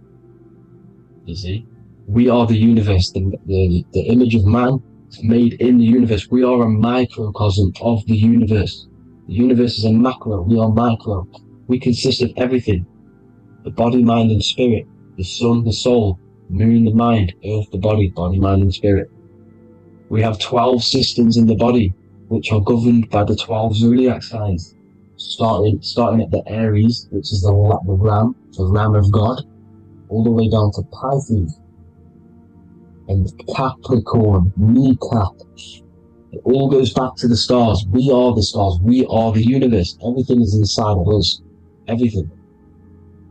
You see? We are the universe, the image of man made in the universe. We are a microcosm of the universe. The universe is a macro. We are micro. We consist of everything. the body, mind and spirit, the sun, the soul, moon, the mind, earth, the body, mind and spirit. We have 12 systems in the body, which are governed by the 12 zodiac signs, starting at the Aries, which is the ram, the ram of God, all the way down to Pisces and Capricorn, kneecap. It all goes back to the stars. We are the stars. We are the universe. Everything is inside of us. Everything.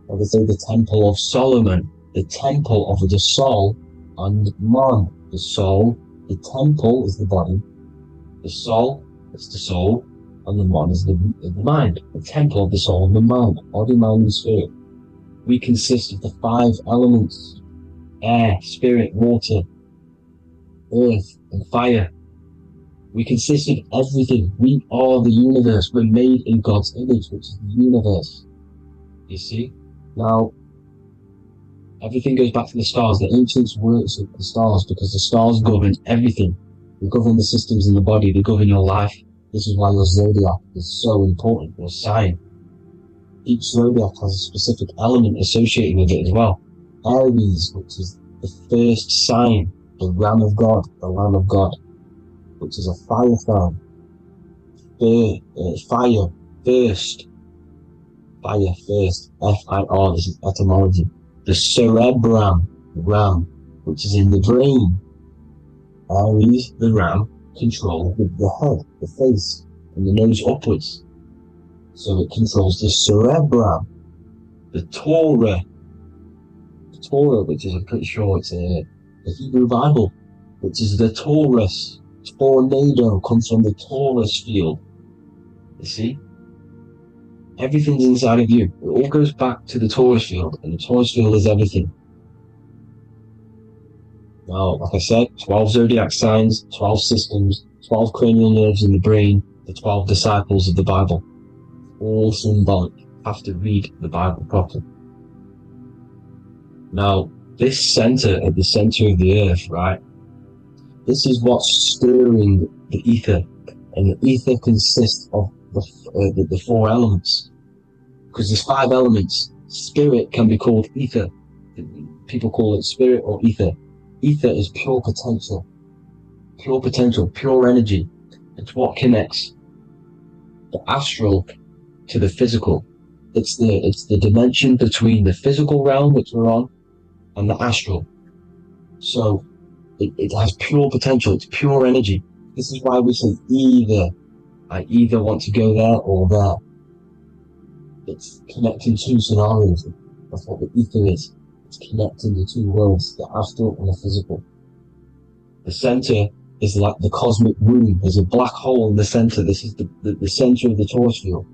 I would say the Temple of Solomon, the Temple of the soul and man. The soul, the temple is the body. The soul is the soul, and the man is the mind. The temple of the soul and the mind, body, mind, and spirit. We consist of the 5 elements: air, spirit, water, earth, and fire. We consist of everything. We are the universe. We're made in God's image, which is the universe. You see? Now, everything goes back to the stars. The ancients worship the stars because the stars govern everything. They govern the systems in the body. They govern your life. This is why your zodiac is so important, your sign. Each zodiac has a specific element associated with it as well. Aries, which is the first sign, the ram of God, the lamb of God, which is a fire sign. Fire first. Fire first. F-I-R, this is etymology. The cerebrum, ram, which is in the brain. Aries, the ram, controls the head, the face, and the nose upwards. So it controls the cerebrum. The Torah, which is, I'm pretty sure it's the Hebrew Bible, which is the Torus. Tornado comes from the Torus field. You see? Everything's inside of you. It all goes back to the Torus field, and the Torus field is everything. Now, like I said, 12 zodiac signs, 12 systems, 12 cranial nerves in the brain, the 12 disciples of the Bible. All symbolic. You have to read the Bible properly. Now, this center, at the center of the earth, right? This is what's stirring the ether, and the ether consists of the 4 elements. Because there's 5 elements. Spirit can be called ether. People call it spirit or ether. Ether is pure potential, pure energy. It's what connects the astral to the physical. It's the dimension between the physical realm, which we're on, and the astral. So it has pure potential. It's pure energy. This is why we say either. I either want to go there or there. It's connecting 2 scenarios. That's what the ether is. It's connecting the 2 worlds, the astral and the physical. The center is like the cosmic womb. There's a black hole in the center. This is the center of the Torus field.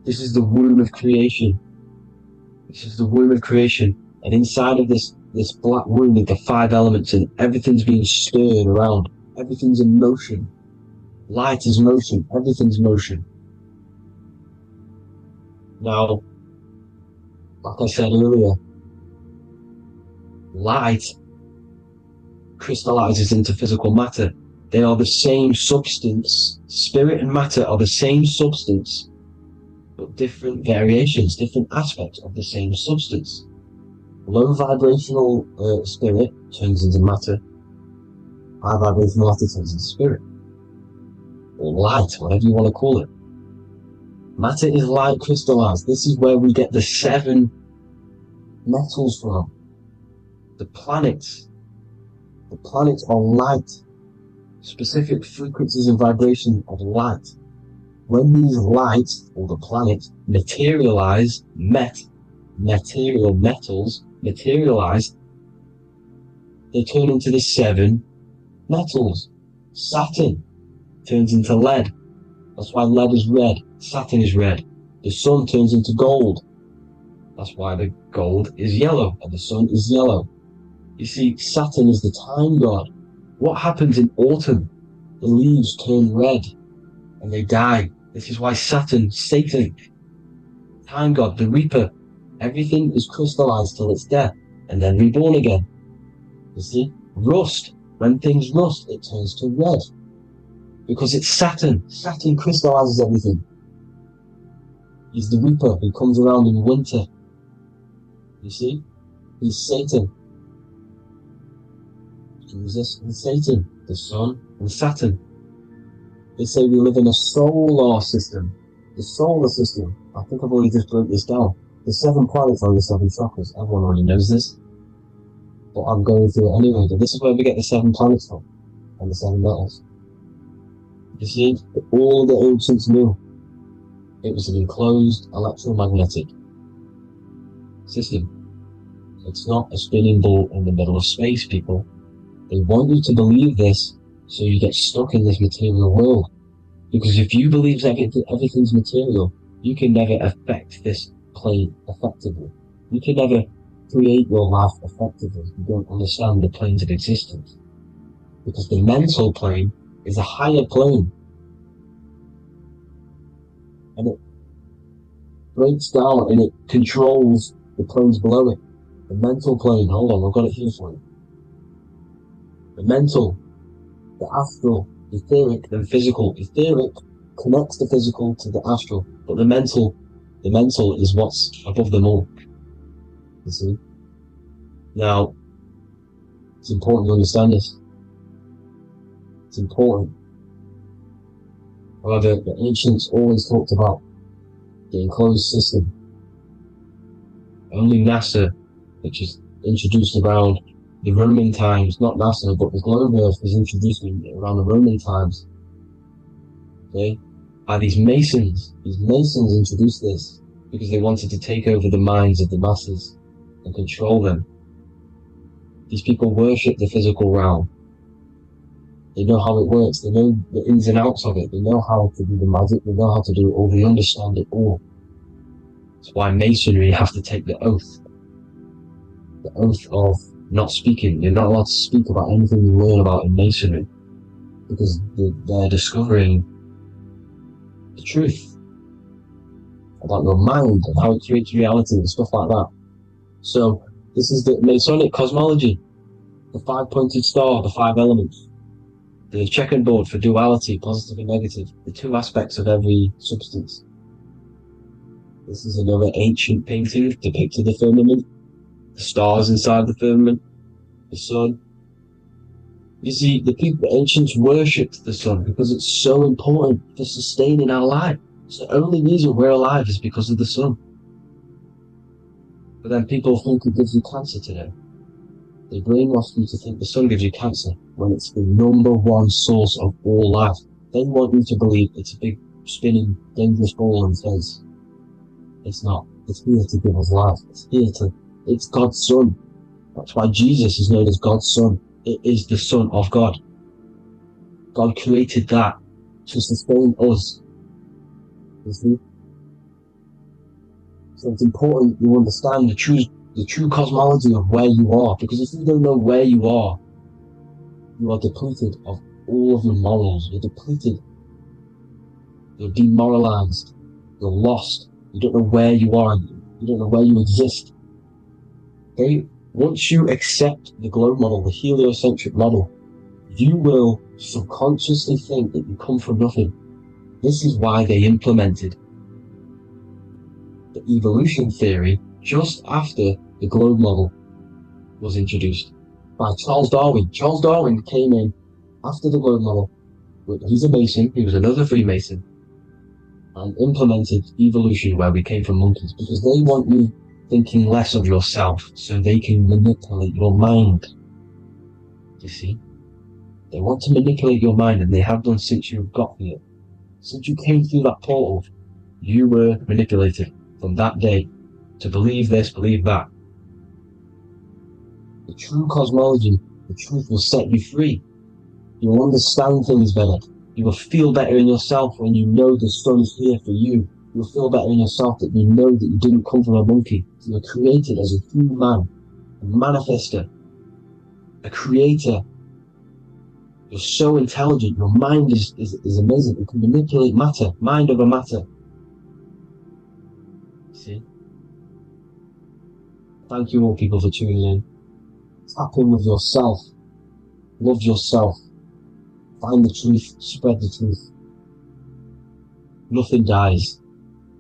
This is the womb of creation. This is the womb of creation. And inside of this black womb are the 5 elements, and everything's being stirred around. Everything's in motion. Light is motion. Everything's motion. Now, like I said earlier, light crystallizes into physical matter. They are the same substance. Spirit and matter are the same substance, but different variations, different aspects of the same substance. Low vibrational spirit turns into matter. High vibrational matter turns into spirit. Or light, whatever you want to call it. Matter is light crystallized. This is where we get the 7 metals from. The planets. The planets are light. Specific frequencies and vibration of light. When these lights, or the planets, materialize, material metals materialize, they turn into the 7 metals. Saturn turns into lead. That's why lead is red. Saturn is red. The sun turns into gold. That's why the gold is yellow and the sun is yellow. You see, Saturn is the time god. What happens in autumn? The leaves turn red and they die. This is why Saturn, Satan, time god, the reaper, everything is crystallized till its death and then reborn again. You see, rust. When things rust, it turns to red. Because it's Saturn. Saturn crystallizes everything. He's the reaper who comes around in winter You see? He's Satan. Jesus and Satan, the Sun and Saturn. They say we live in a solar system. The solar system. I think I've already just broke this down. The 7 planets are the 7 chakras. Everyone already knows this. But I'm going through it anyway. But this is where we get the 7 planets from. And the 7 metals. You see, all the ancients knew it was an enclosed electromagnetic system. It's not a spinning ball in the middle of space, people. They want you to believe this so you get stuck in this material world. Because if you believe everything's material, you can never affect this plane effectively. You can never create your life effectively if you don't understand the planes of existence. Because the mental plane is a higher plane. And it breaks down and it controls the planes below it. The mental plane, hold on, I've got it here for you. The mental, the astral, etheric, then physical. Etheric connects the physical to the astral, but the mental is what's above them all. You see? Now, it's important to understand this. It's important. However, the ancients always talked about the enclosed system. Only NASA, which is introduced around the Roman times, not NASA, but the globe Earth was introduced around the Roman times. Okay? By these Masons. These Masons introduced this because they wanted to take over the minds of the masses and control them. These people worship the physical realm. They know how it works. They know the ins and outs of it. They know how to do the magic. They know how to do it all. They understand it all. That's why Masonry have to take the oath. The oath of not speaking. You're not allowed to speak about anything you learn about in Masonry. Because they're discovering the truth about your mind and how it creates reality and stuff like that. So, this is the Masonic cosmology. The 5-pointed star, the 5 elements. The checkerboard for duality, positive and negative. The 2 aspects of every substance. This is another ancient painting depicting the firmament. The stars inside the firmament, the sun. You see, the ancients worshipped the sun because it's so important for sustaining our life. It's the only reason we're alive is because of the sun. But then people think it gives you cancer today. They brainwash you to think the sun gives you cancer when it's the #1 source of all life. They want you to believe it's a big, spinning, dangerous ball in space. It's not. It's here to give us life. It's God's Son. That's why Jesus is known as God's Son. It is the Son of God. God created that to sustain us. You see? So it's important you understand the true cosmology of where you are. Because if you don't know where you are depleted of all of your morals. You're depleted. You're demoralized. You're lost. You don't know where you are. You don't know where you exist. Okay? Once you accept the globe model, the heliocentric model, you will subconsciously think that you come from nothing. This is why they implemented the evolution theory just after the globe model was introduced by Charles Darwin. Charles Darwin came in after the globe model. He's a Mason, he was another Freemason, and implemented evolution where we came from monkeys, because they want you thinking less of yourself so they can manipulate your mind. You see? They want to manipulate your mind, and they have done since you got here. Since you came through that portal, you were manipulated from that day to believe this, believe that. The true cosmology, the truth will set you free. You will understand things better. You will feel better in yourself when you know the sun is here for you. You'll feel better in yourself that you know that you didn't come from a monkey. You were created as a human, a manifester, a creator. You're so intelligent. Your mind is amazing. It can manipulate matter, mind over matter. See? Thank you all people for tuning in. Tap in with yourself. Love yourself. Find the truth. Spread the truth. Nothing dies.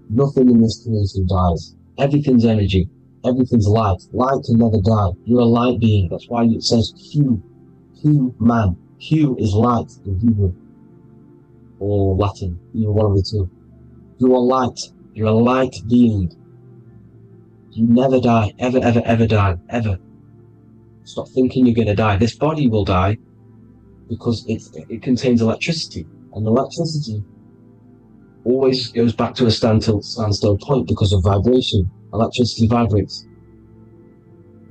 Nothing in this creation dies. Everything's energy. Everything's light. Light can never die. You're a light being. That's why it says Hu. Hu, man. Hu is light in Hebrew. Or Latin. Either one of the two. You are light. You're a light being. You never die. Ever, ever, ever die. Ever. Stop thinking you're going to die. This body will die because it contains electricity. And electricity always goes back to a standstill point because of vibration. Electricity vibrates.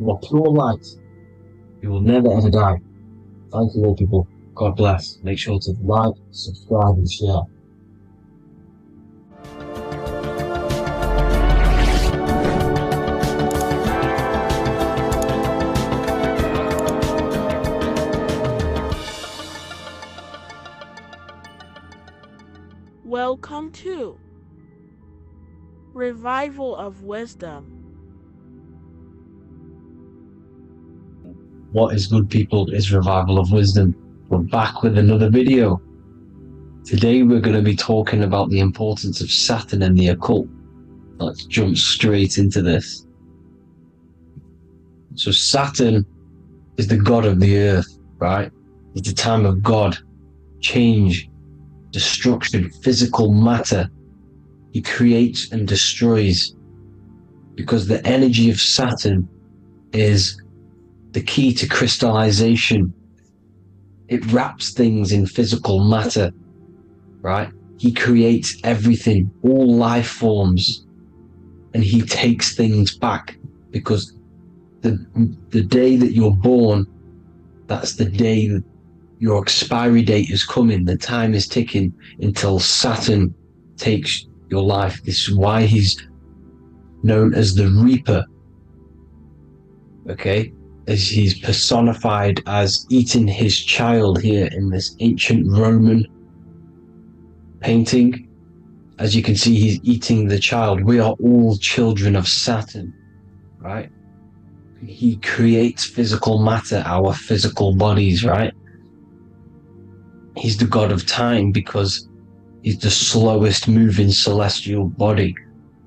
You are pure light. You will never ever die. Thank you all people. God bless. Make sure to like, subscribe and share. Welcome to Revival of Wisdom. What is good people is Revival of Wisdom. We're back with another video. Today we're going to be talking about the importance of Saturn and the occult. Let's jump straight into this. So Saturn is the god of the earth, right? It's the time of God, change, destruction, physical matter. He creates and destroys because the energy of Saturn is the key to crystallization. It wraps things in physical matter, right? He creates everything, all life forms, and he takes things back because the day that you're born, that's the day that your expiry date is coming. The time is ticking until Saturn takes your life. This is why he's known as the Reaper. Okay? As he's personified as eating his child here in this ancient Roman painting. As you can see, he's eating the child. We are all children of Saturn, right? He creates physical matter, our physical bodies, right? He's the god of time because he's the slowest moving celestial body.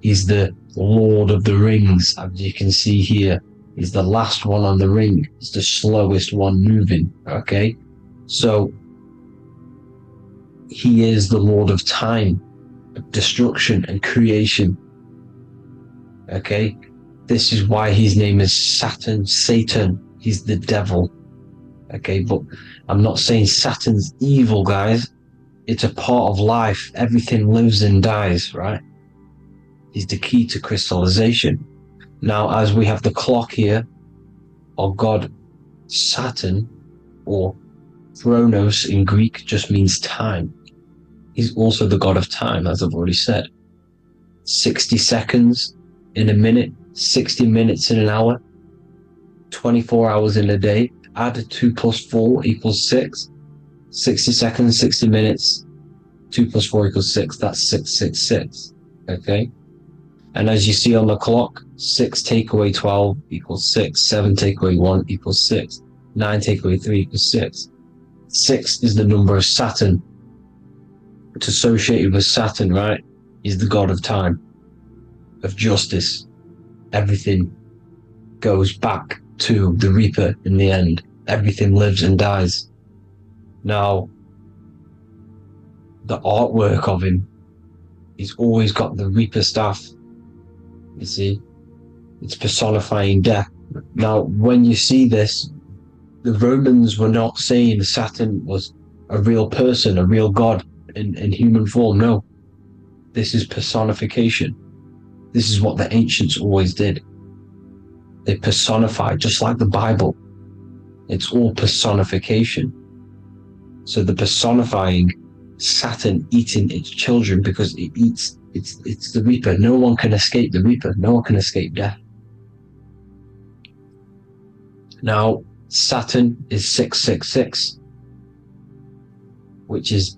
He's the Lord of the Rings, as you can see here. He's the last one on the ring. He's the slowest one moving, okay? So, he is the Lord of time, destruction and creation, okay? This is why his name is Saturn. Satan, he's the devil, okay? But I'm not saying Saturn's evil, guys. It's a part of life. Everything lives and dies, right? He's the key to crystallization. Now, as we have the clock here, our god Saturn, or Chronos in Greek, just means time. He's also the god of time, as I've already said. 60 seconds in a minute, 60 minutes in an hour, 24 hours in a day. Add 2 plus 4 equals 6. 60 seconds, 60 minutes, 2 plus 4 equals 6. That's 666, okay? And as you see on the clock, 6 take away 12 equals 6. 7 take away 1 equals 6. 9 take away 3 equals 6. 6 is the number of Saturn. It's associated with Saturn, right? He's the god of time, of justice. Everything goes back to the Reaper in the end. Everything lives and dies. Now, the artwork of him, he's always got the Reaper staff. You see, it's personifying death. Now, when you see this, the Romans were not saying Saturn was a real person, a real god in human form. No, this is personification. This is what the ancients always did. They personified, just like the Bible. It's all personification. So the personifying Saturn eating its children because it eats, it's the Reaper. No one can escape the Reaper. No one can escape death. Now, Saturn is 666, which is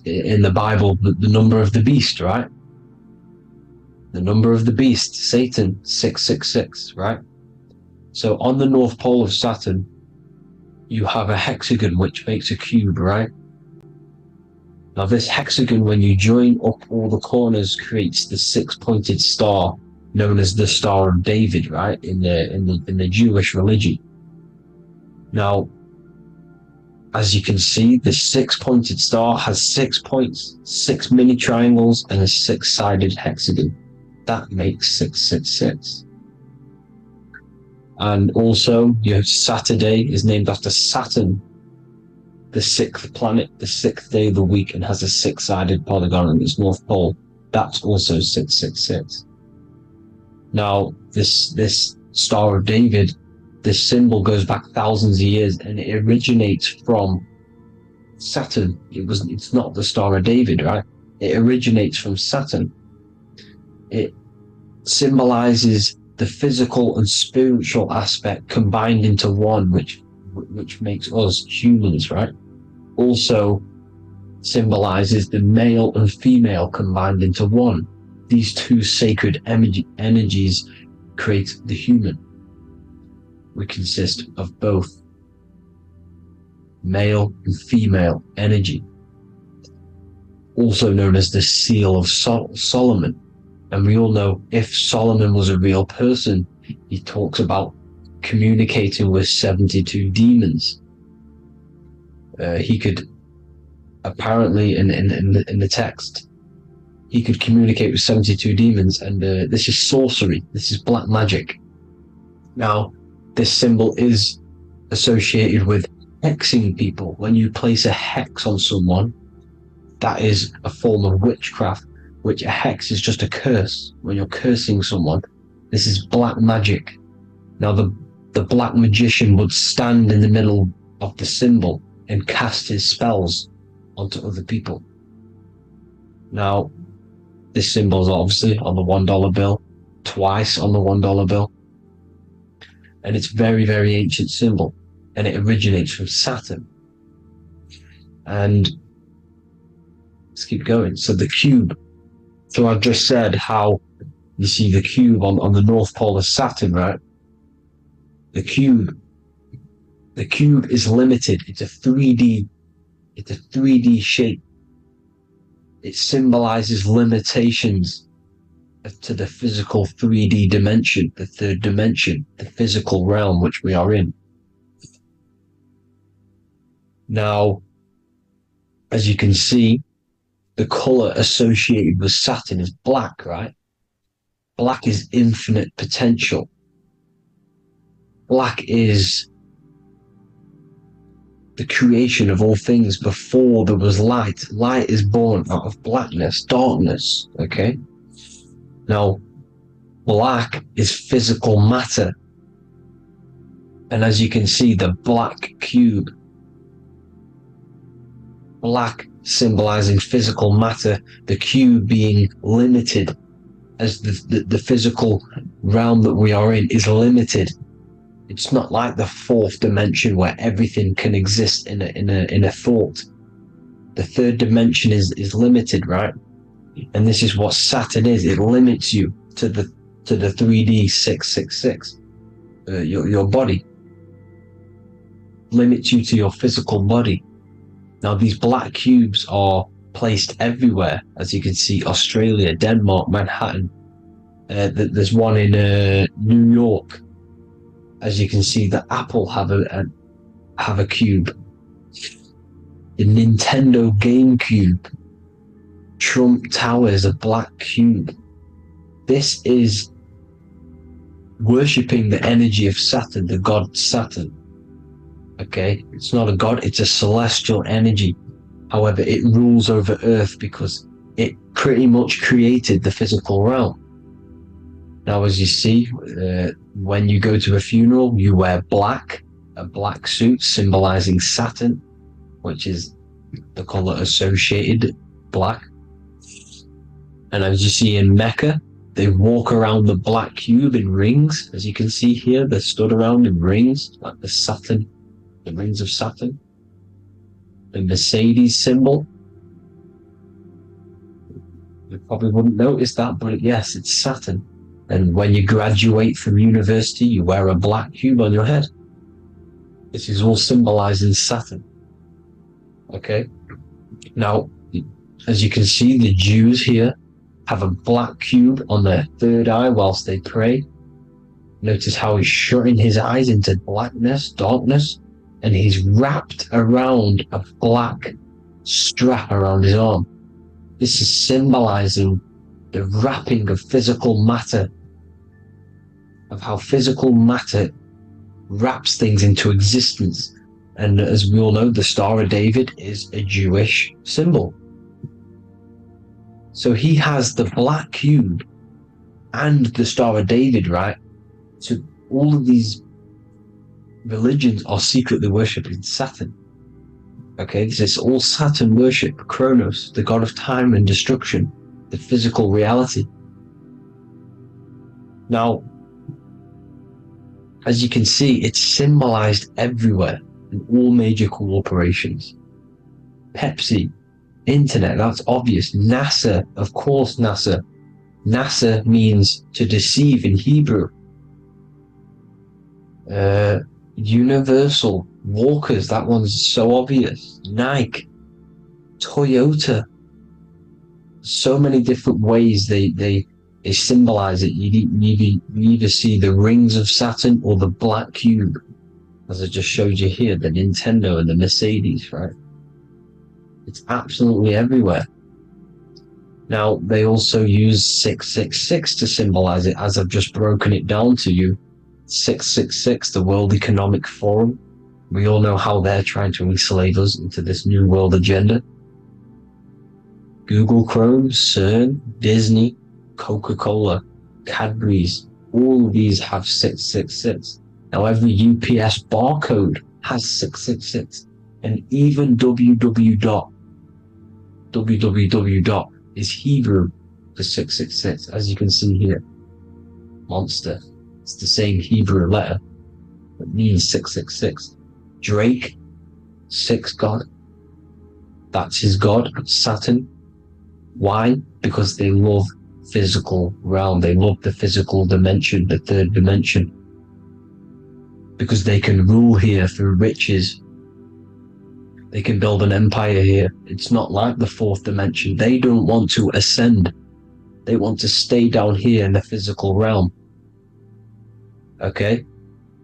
in the Bible, the number of the beast, right? The number of the beast, Satan, 666, right? So on the North Pole of Saturn, you have a hexagon which makes a cube, right? Now this hexagon, when you join up all the corners, creates the 6-pointed star known as the Star of David, right? In the Jewish religion. Now, as you can see, the 6-pointed star has 6 points, 6 mini triangles, and a 6-sided hexagon. That makes 666. And also, you have Saturday is named after Saturn, the 6th planet, the 6th day of the week, and has a 6-sided polygon in its north pole. That's also 666. Now, this Star of David, this symbol goes back thousands of years, and it originates from Saturn. It's not the Star of David, right? It originates from Saturn. It symbolizes the physical and spiritual aspect combined into one, which makes us humans, right? Also symbolizes the male and female combined into one. These two sacred energies create the human. We consist of both male and female energy, also known as the Seal of Solomon. And we all know if Solomon was a real person, he talks about communicating with 72 demons. He could apparently, in the text, he could communicate with 72 demons, and this is sorcery. This is black magic. Now, this symbol is associated with hexing people. When you place a hex on someone, that is a form of witchcraft, which a hex is just a curse. When you're cursing someone, this is black magic. Now, the black magician would stand in the middle of the symbol and cast his spells onto other people. Now, this symbol is obviously on the $1 bill, twice on the $1 bill. And it's very, very ancient symbol, and it originates from Saturn. And let's keep going. So the cube. So I've just said how you see the cube on the North Pole of Saturn, right? The cube is limited. It's a 3D shape. It symbolizes limitations to the physical 3D dimension, the third dimension, the physical realm which we are in. Now, as you can see, the color associated with Saturn is black, right? Black is infinite potential. Black is the creation of all things before there was light. Light is born out of blackness, darkness, okay? Now, black is physical matter. And as you can see, the black cube, black symbolizing physical matter, the cube being limited, as the physical realm that we are in is limited. It's not like the fourth dimension where everything can exist in a thought. The third dimension is limited, right? And this is what Saturn is. It limits you to the 3D 666. Your body limits you to your physical body. Now, these black cubes are placed everywhere. As you can see, Australia, Denmark, Manhattan. There's one in New York. As you can see, the Apple have a cube. The Nintendo GameCube. Trump Tower is a black cube. This is worshipping the energy of Saturn, the god Saturn. Okay, it's not a god, it's a celestial energy. However, it rules over Earth because it pretty much created the physical realm. Now, as you see, when you go to a funeral, you wear black, a black suit symbolizing Saturn, which is the color associated, black. And as you see in Mecca, they walk around the black cube in rings. As you can see here, they're stood around in rings, like the Saturn, the rings of Saturn. The Mercedes symbol. You probably wouldn't notice that, but yes, it's Saturn. And when you graduate from university, you wear a black cube on your head. This is all symbolizing Saturn. Okay? Now, as you can see, the Jews here have a black cube on their third eye whilst they pray. Notice how he's shutting his eyes into blackness, darkness, and he's wrapped around a black strap around his arm. This is symbolizing the wrapping of physical matter, of how physical matter wraps things into existence. And as we all know, the Star of David is a Jewish symbol. So he has the black cube and the Star of David, right? So all of these religions are secretly worshipping Saturn. Okay, this is all Saturn worship, Kronos, the god of time and destruction, the physical reality. Now, as you can see, it's symbolized everywhere in all major corporations. Pepsi, internet, that's obvious. NASA, of course, NASA. NASA means to deceive in Hebrew. Universal, Walkers, that one's so obvious. Nike, Toyota. So many different ways they symbolize it. You either see the rings of Saturn or the black cube, as I just showed you here, the Nintendo and the Mercedes, right? It's absolutely everywhere. Now, they also use 666 to symbolize it, as I've just broken it down to you. 666, the World Economic Forum. We all know how they're trying to enslave us into this new world agenda. Google Chrome, CERN, Disney, Coca-Cola, Cadbury's, all of these have 666. Now every UPS barcode has 666, and even www. is Hebrew for 666, as you can see here. Monster, it's the same Hebrew letter that means 666. Drake, 6 god. That's his god, Saturn. Why? Because they love physical realm. They love the physical dimension, the third dimension. Because they can rule here through riches. They can build an empire here. It's not like the fourth dimension. They don't want to ascend. They want to stay down here in the physical realm. Okay?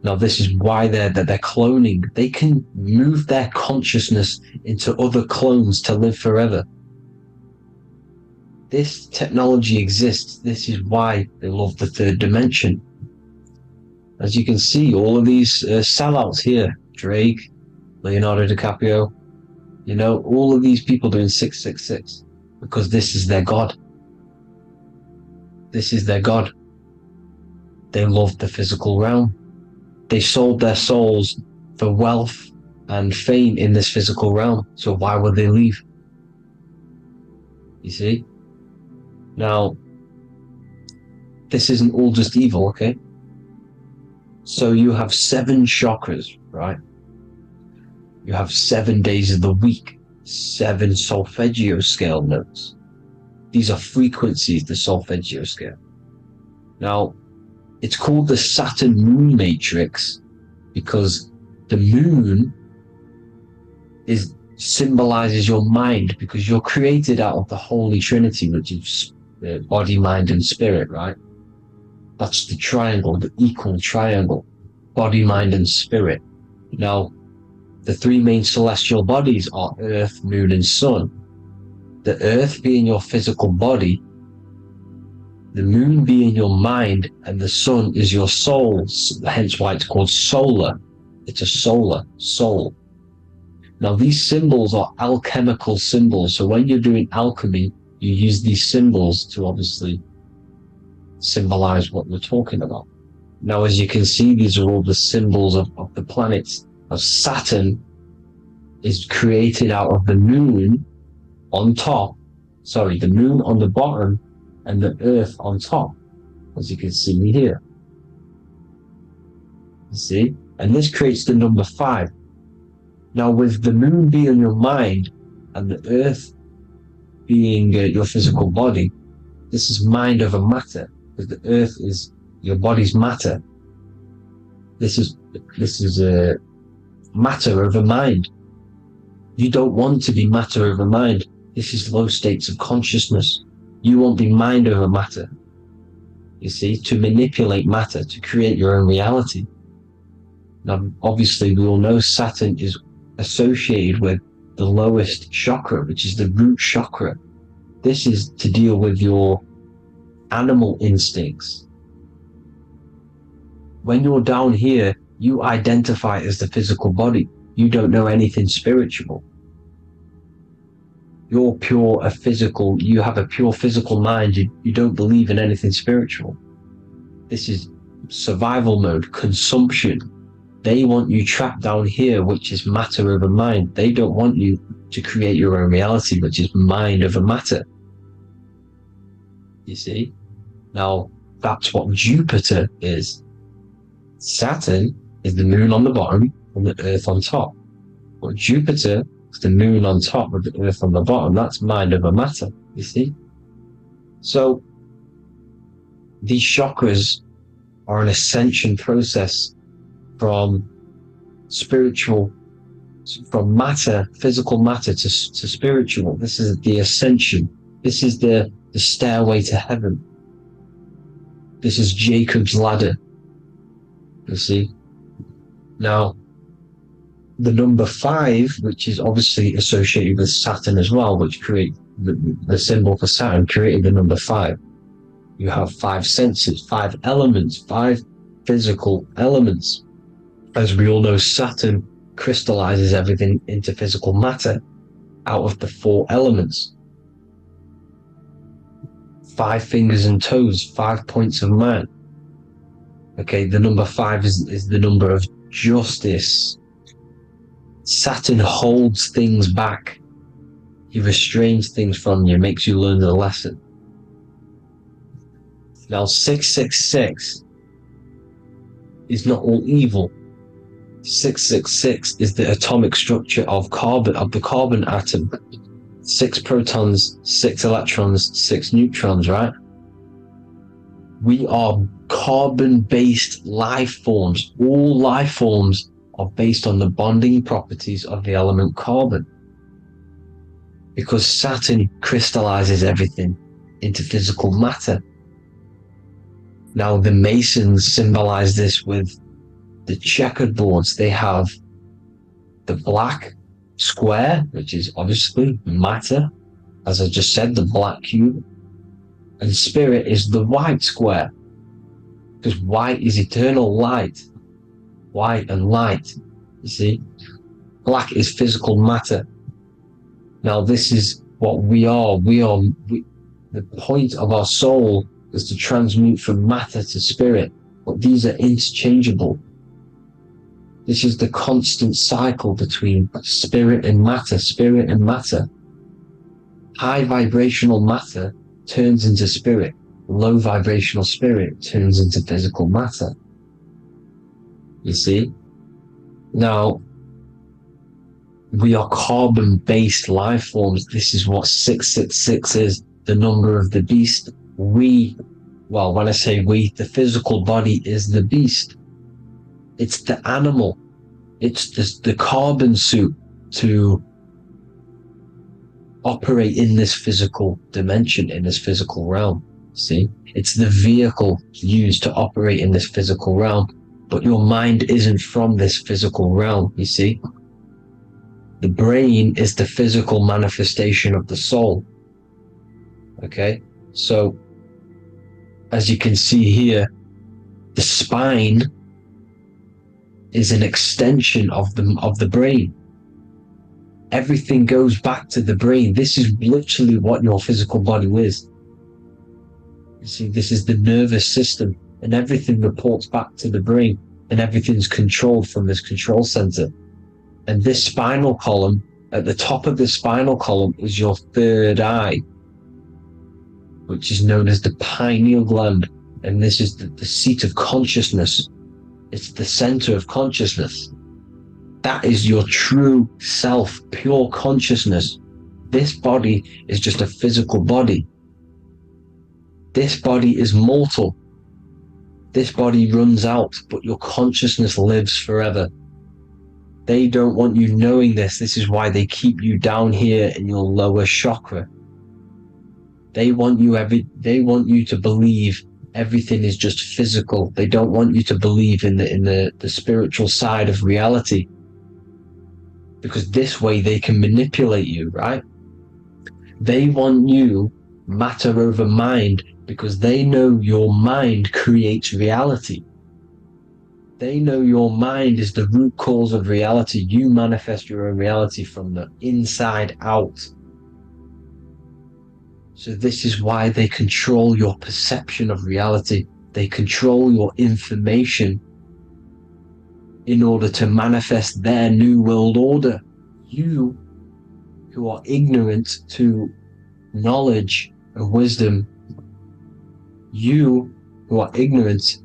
Now this is why they're cloning. They can move their consciousness into other clones to live forever. This technology exists. This is why they love the third dimension. As you can see, all of these sellouts here, Drake, Leonardo DiCaprio, you know, all of these people doing 666 because this is their god. This is their god. They love the physical realm. They sold their souls for wealth and fame in this physical realm. So why would they leave? You see? Now, this isn't all just evil, okay? So you have 7 chakras, right? You have 7 days of the week, 7 solfeggio scale notes. These are frequencies, the solfeggio scale. Now, it's called the Saturn moon matrix because the moon symbolizes your mind, because you're created out of the Holy Trinity, which is body, mind, and spirit, right? That's the triangle, the equal triangle, body, mind, and spirit. Now, the 3 main celestial bodies are Earth, Moon, and Sun. The Earth being your physical body, the Moon being your mind, and the Sun is your soul, hence why it's called solar. It's a solar, soul. Now, these symbols are alchemical symbols, so when you're doing alchemy, you use these symbols to obviously symbolize what we're talking about. Now, as you can see, these are all the symbols of the planets. Saturn is created out of the moon on top, the moon on the bottom and the earth on top, as you can see here. You see? And this creates the number 5. Now, with the moon being your mind and the earth being your physical body, this is mind over matter, because the earth is your body's matter. This is matter over mind. You don't want to be matter over mind. This is low states of consciousness. You want the mind over matter, you see, to manipulate matter, to create your own reality. Now, obviously, we all know Saturn is associated with the lowest chakra, which is the root chakra. This is to deal with your animal instincts. When you're down here, you identify as the physical body. You don't know anything spiritual. You're pure a physical, you have a pure physical mind. You don't believe in anything spiritual. This is survival mode, consumption. They want you trapped down here, which is matter over mind. They don't want you to create your own reality, which is mind over matter. You see? Now, that's what Jupiter is. Saturn is the moon on the bottom and the earth on top. But Jupiter is the moon on top with the earth on the bottom. That's mind over matter, you see? So, these chakras are an ascension process from spiritual, from matter, physical matter to spiritual. This is the ascension. This is the stairway to heaven. This is Jacob's ladder, you see. Now, the number 5, which is obviously associated with Saturn as well, which create the symbol for Saturn, created the number 5. You have 5 senses, 5 elements, 5 physical elements. As we all know, Saturn crystallizes everything into physical matter out of the 4 elements. 5 fingers and toes, 5 points of man. Okay, the number 5 is the number of justice. Saturn holds things back. He restrains things from you, makes you learn the lesson. Now, 666 is not all evil. 666 is the atomic structure of the carbon atom. 6 protons, 6 electrons, 6 neutrons, right? We are carbon-based life forms. All life forms are based on the bonding properties of the element carbon. Because Saturn crystallizes everything into physical matter. Now, the Masons symbolize this with the checkered boards. They have the black square, which is obviously matter, as I just said, the black cube, and spirit is the white square, because white is eternal light. White and light, you see. Black is physical matter. Now, this is what we are. The point of our soul is to transmute from matter to spirit, but these are interchangeable. This is the constant cycle between spirit and matter, spirit and matter. High vibrational matter turns into spirit. Low vibrational spirit turns into physical matter. You see? Now, we are carbon-based life forms. This is what 666 is, the number of the beast. Well, when I say we, the physical body is the beast. It's the animal. It's the carbon suit to operate in this physical dimension, in this physical realm. See? It's the vehicle used to operate in this physical realm. But your mind isn't from this physical realm, you see? The brain is the physical manifestation of the soul. Okay? So, as you can see here, the spine is an extension of the brain. Everything goes back to the brain. This is literally what your physical body is. You see, this is the nervous system, and everything reports back to the brain, and everything's controlled from this control center. And this spinal column, at the top of the spinal column, is your third eye, which is known as the pineal gland. And this is the seat of consciousness. It's the center of consciousness. That is your true self, pure consciousness. This body is just a physical body. This body is mortal. This body runs out, but your consciousness lives forever. They don't want you knowing this. This is why they keep you down here in your lower chakra. They want you to believe everything is just physical. They don't want you to believe in the spiritual side of reality, because this way they can manipulate you, right? They want you matter over mind, because they know your mind creates reality. They know your mind is the root cause of reality. You manifest your own reality from the inside out. So this is why they control your perception of reality. They control your information in order to manifest their new world order. You, who are ignorant to knowledge and wisdom, you who are ignorant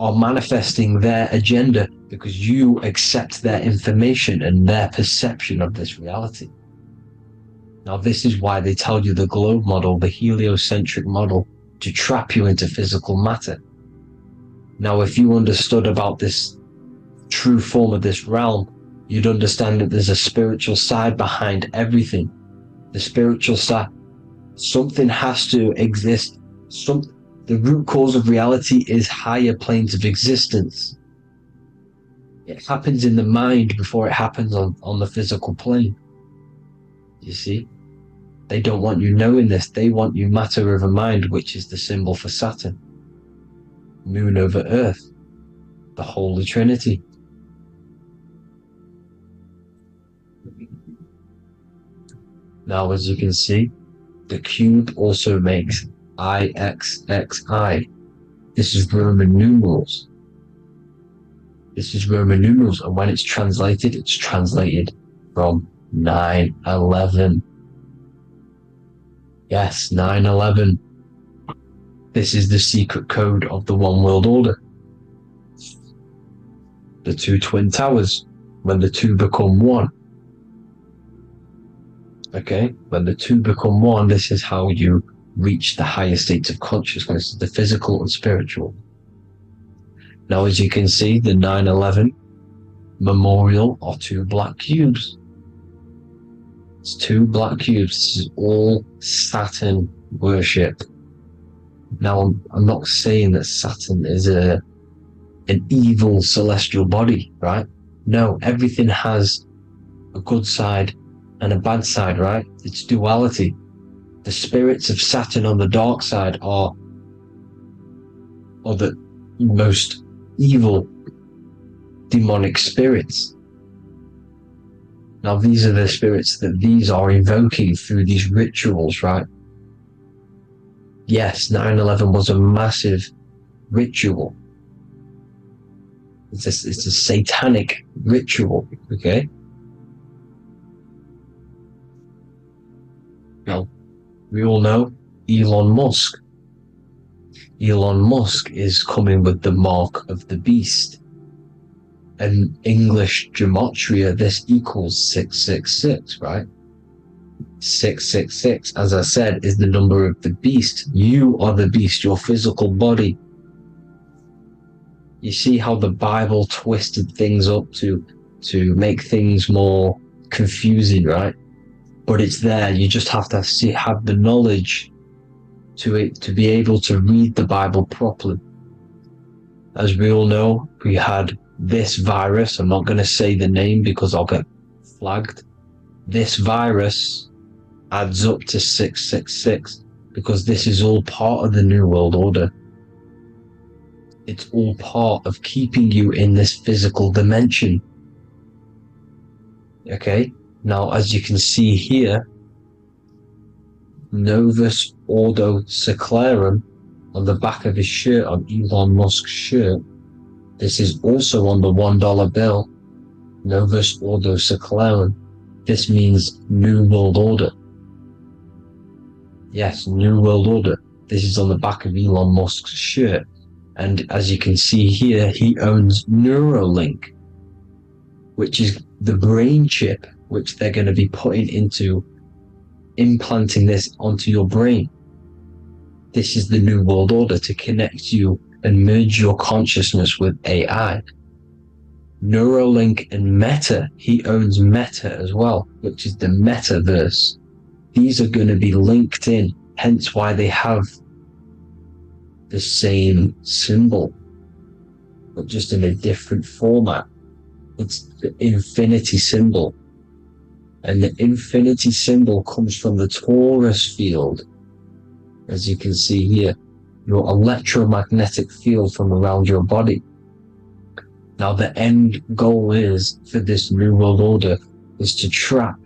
are manifesting their agenda because you accept their information and their perception of this reality. Now, this is why they tell you the globe model, the heliocentric model, to trap you into physical matter. Now, if you understood about this true form of this realm, you'd understand that there's a spiritual side behind everything. The spiritual side, something has to exist. The root cause of reality is higher planes of existence. It happens in the mind before it happens on the physical plane. You see? They don't want you knowing this. They want you matter over mind, which is the symbol for Saturn. Moon over Earth. The Holy Trinity. Now, as you can see, the cube also makes IXXI. This is Roman numerals. This is Roman numerals, and when it's translated from 9/11. Yes, 9/11. This is the secret code of the One World Order. The two twin towers, when the two become one. Okay, when the two become one, this is how you reach the higher states of consciousness, the physical and spiritual. Now, as you can see, the 9/11 memorial are two black cubes. It's two black cubes. This is all Saturn worship. Now, I'm not saying that Saturn is an evil celestial body, right? No, everything has a good side and a bad side, right? It's duality. The spirits of Saturn on the dark side are the most evil demonic spirits. Now, these are the spirits that these are invoking through these rituals, right? Yes, 9/11 was a massive ritual. It's a satanic ritual, okay? Now, we all know Elon Musk. Elon Musk is coming with the mark of the beast. And English gematria, this equals 666, right? 666, as I said, is the number of the beast. You are the beast, your physical body. You see how the Bible twisted things up to make things more confusing, right? But it's there. You just have to have the knowledge to be able to read the Bible properly. As we all know, we had this virus. I'm not going to say the name because I'll get flagged. This virus adds up to 666 because this is all part of the New World Order. It's all part of keeping you in this physical dimension. Okay? Now, as you can see here, Novus Ordo Secularum on the back of his shirt, on Elon Musk's shirt, this is also on the $1 bill, Novus Ordo Secularum. This means New World Order. Yes, New World Order. This is on the back of Elon Musk's shirt. And as you can see here, he owns Neuralink, which is the brain chip, which they're going to be putting into implanting this onto your brain. This is the New World Order to connect you and merge your consciousness with AI. Neuralink and Meta, he owns Meta as well, which is the metaverse. these are going to be linked in, hence why they have the same symbol, but just in a different format. It's the infinity symbol. And the infinity symbol comes from the Torus field, as you can see here, your electromagnetic field from around your body. Now, the end goal is for this New World Order is to trap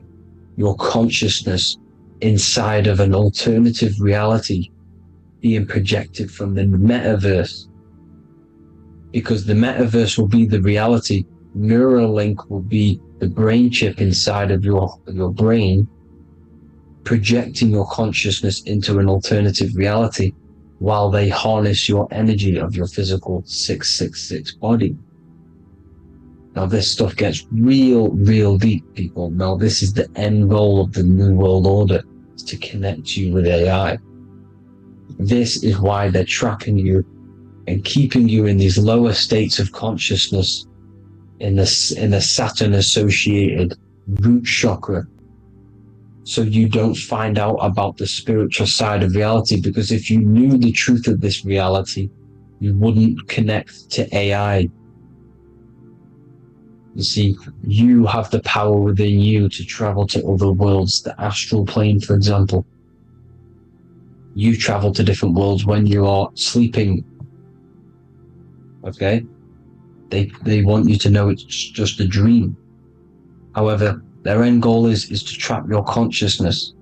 your consciousness inside of an alternative reality being projected from the metaverse. Because the metaverse will be the reality, Neuralink will be the brain chip inside of your brain, projecting your consciousness into an alternative reality while they harness your energy of your physical 666 body. Now this stuff gets real deep, people. Now this is the end goal of the New World Order, is to connect you with AI. This is why they're trapping you and keeping you in these lower states of consciousness in the Saturn associated root chakra, so you don't find out about the spiritual side of reality. Because if you knew the truth of this reality, you wouldn't connect to AI. You see, you have the power within you to travel to other worlds, the astral plane, for example. You travel to different worlds when you are sleeping. Okay? They want you to know it's just a dream. However, their end goal is to trap your consciousness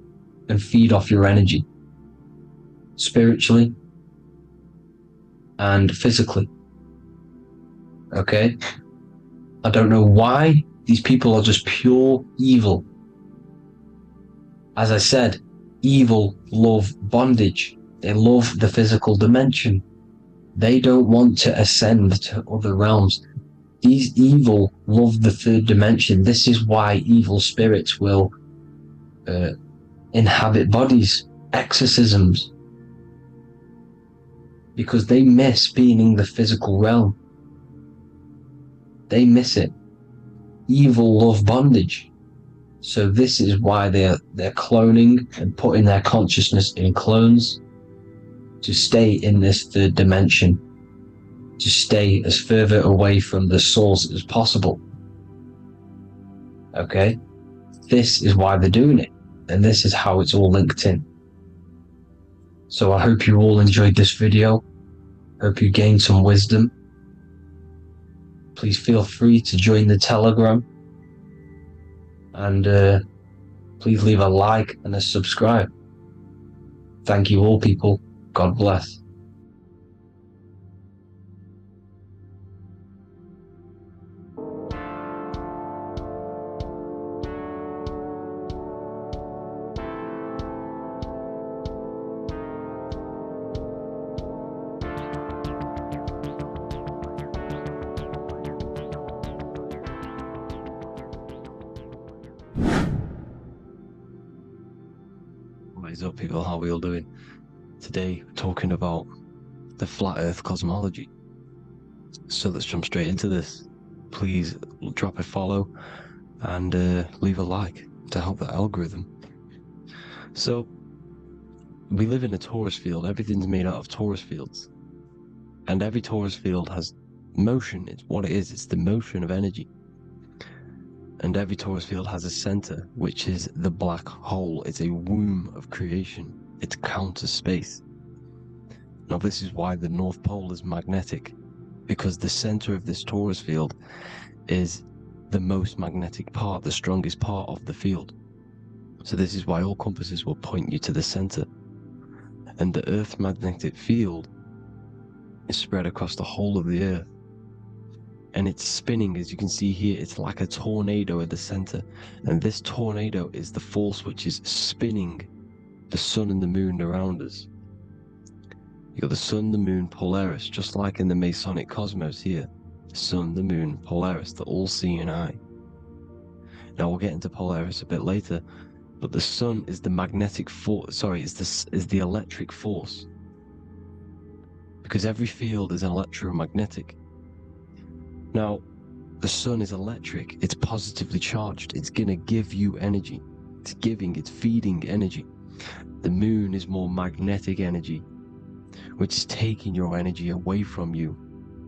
and feed off your energy, spiritually and physically. Okay? I don't know why these people are just pure evil. As I said, evil love bondage. They love the physical dimension. They don't want to ascend to other realms. These evil love the third dimension. This is why evil spirits will inhabit bodies, exorcisms, because they miss being in the physical realm. They miss it. Evil love bondage. So this is why they're cloning and putting their consciousness in clones to stay in this third dimension, to stay as further away from the source as possible. Okay? This is why they're doing it, and this is how it's all linked in. So I hope you all enjoyed this video. Hope you gained some wisdom. Please feel free to join the Telegram, and please leave a like and a subscribe. Thank you all, people. God bless. What is up, people? How are we all doing? Today, we're talking about the flat earth cosmology. So let's jump straight into this. Please drop a follow and leave a like to help the algorithm. So, we live in a torus field. Everything's made out of torus fields. And every torus field has motion. It's what it is. It's the motion of energy. And every torus field has a center, which is the black hole. It's a womb of creation. It's counter space. Now this is why the North Pole is magnetic, because the center of this torus field is the most magnetic part, the strongest part of the field. So this is why all compasses will point you to the center. And the Earth's magnetic field is spread across the whole of the Earth. And it's spinning, as you can see here. It's like a tornado at the center. And this tornado is the force which is spinning the sun and the moon around us. You got the sun, the moon, Polaris, just like in the Masonic cosmos here. The sun, the moon, Polaris, the all-seeing eye. Now we'll get into Polaris a bit later, but the sun is the magnetic force. Is the electric force, because every field is electromagnetic. Now, the sun is electric. It's positively charged. It's gonna give you energy. It's giving, it's feeding energy. The moon is more magnetic energy, which is taking your energy away from you.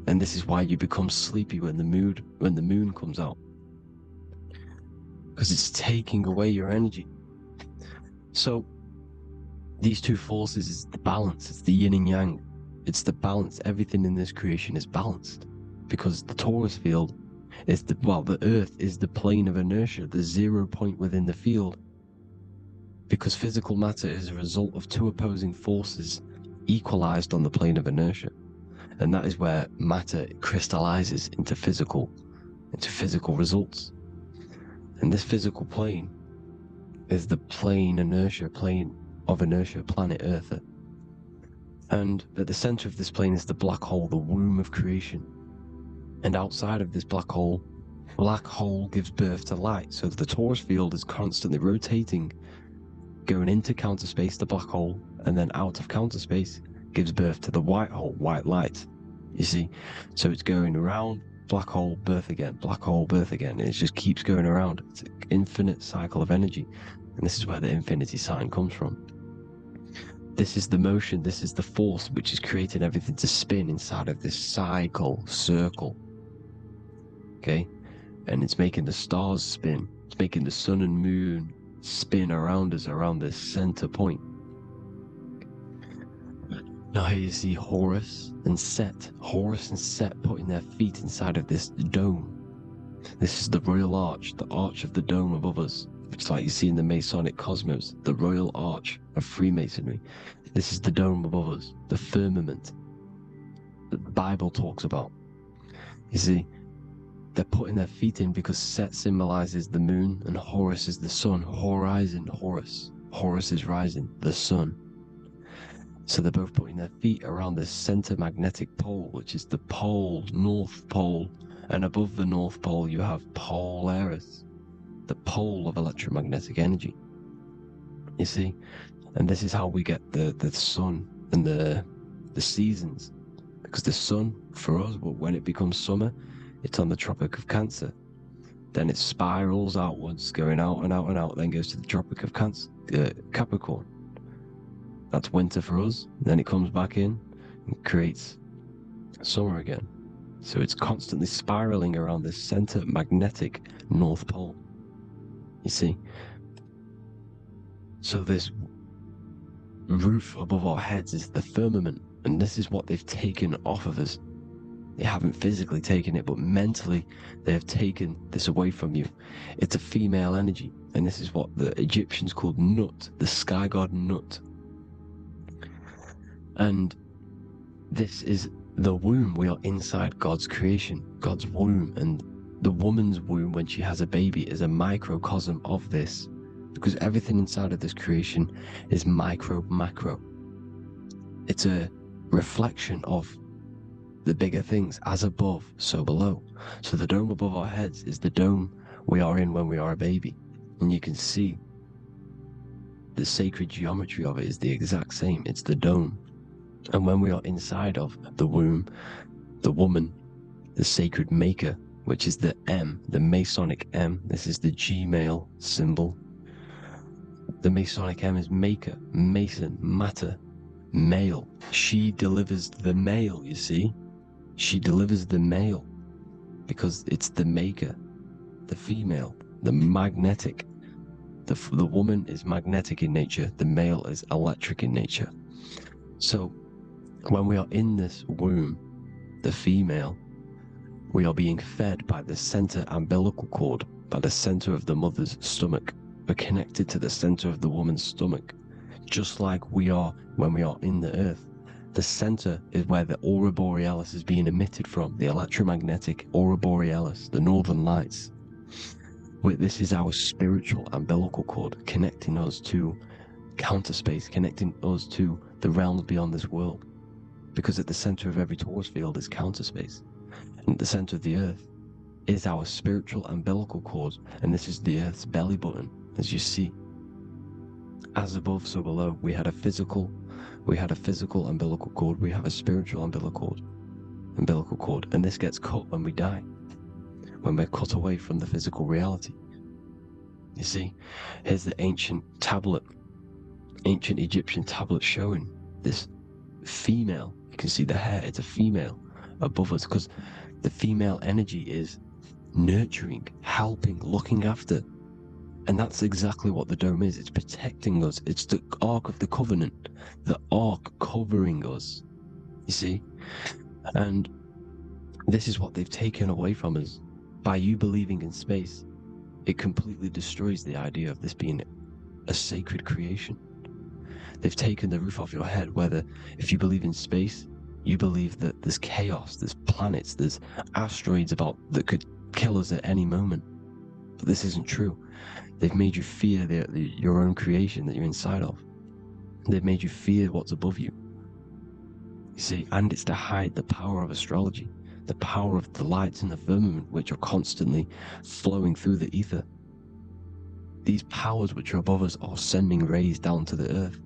And this is why you become sleepy when the moon comes out. Because it's taking away your energy. So these two forces is the balance, it's the yin and yang. It's the balance. Everything in this creation is balanced. Because the Torus field is the Earth is the plane of inertia, the 0 point within the field. Because physical matter is a result of two opposing forces equalized on the plane of inertia. And that is where matter crystallizes into physical results. And this physical plane is the plane of inertia, planet Earth. And at the center of this plane is the black hole, the womb of creation. And outside of this black hole gives birth to light. So the Torus field is constantly rotating, going into counter space, the black hole, and then out of counter space gives birth to the white hole, white light. You see? So it's going around, black hole, birth again, black hole, birth again. And it just keeps going around. It's an infinite cycle of energy. And this is where the infinity sign comes from. This is the motion, this is the force which is creating everything to spin inside of this circle. Okay? And it's making the stars spin. It's making the sun and moon spin around us, around this center point. Now here you see Horus and Set. Horus and Set putting their feet inside of this dome. This is the royal arch, the arch of the dome above us. It's like you see in the Masonic cosmos, the royal arch of Freemasonry. This is the dome above us, the firmament that the Bible talks about. You see, they're putting their feet in because Set symbolizes the moon and Horus is the sun. Horizon, Horus. Horus is rising, the sun. So they're both putting their feet around the center magnetic pole, which is the pole, North Pole. And above the North Pole, you have Polaris, the pole of electromagnetic energy. You see? And this is how we get the sun and the seasons. Because the sun, for us, when it becomes summer, it's on the Tropic of Cancer. Then it spirals outwards, going out and out and out, then goes to the Tropic of Capricorn. That's winter for us. Then it comes back in and creates summer again. So it's constantly spiraling around this center magnetic North Pole. You see? So this roof above our heads is the firmament, and this is what they've taken off of us. They haven't physically taken it, but mentally they have taken this away from you. It's a female energy, and this is what the Egyptians called Nut, the sky god Nut. And this is the womb. We are inside God's creation, God's womb, and the woman's womb when she has a baby is a microcosm of this, because everything inside of this creation is macro. It's a reflection of the bigger things, as above, so below. So the dome above our heads is the dome we are in when we are a baby. And you can see the sacred geometry of it is the exact same. It's the dome. And when we are inside of the womb, the woman, the sacred maker, which is the M, the Masonic M, this is the G male symbol. The Masonic M is maker, mason, matter, male. She delivers the male, you see? She delivers the male because it's the maker, the female, the magnetic. The woman is magnetic in nature, the male is electric in nature. So when we are in this womb, the female, we are being fed by the center umbilical cord, by the center of the mother's stomach. We're connected to the center of the woman's stomach, just like we are when we are in the earth. The center is where the aurora borealis is being emitted from, the electromagnetic aurora borealis, the northern lights. This is our spiritual umbilical cord, connecting us to counter space, connecting us to the realms beyond this world. Because at the center of every Torus field is counter space. And at the center of the earth is our spiritual umbilical cord, and this is the earth's belly button, as you see. As above, so below. We had a physical umbilical cord, we have a spiritual umbilical cord, and this gets cut when we die, when we're cut away from the physical reality. You see, here's the ancient Egyptian tablet showing this female. You can see the hair, it's a female above us, because the female energy is nurturing, helping, looking after. And that's exactly what the dome is. It's protecting us. It's the Ark of the Covenant, the Ark covering us, you see. And this is what they've taken away from us. By you believing in space, it completely destroys the idea of this being a sacred creation. They've taken the roof off your head, whether if you believe in space, you believe that there's chaos, there's planets, there's asteroids about that could kill us at any moment. But this isn't true. They've made you fear your own creation that you're inside of. They've made you fear what's above you. You see, and it's to hide the power of astrology, the power of the lights in the firmament, which are constantly flowing through the ether. These powers which are above us are sending rays down to the earth,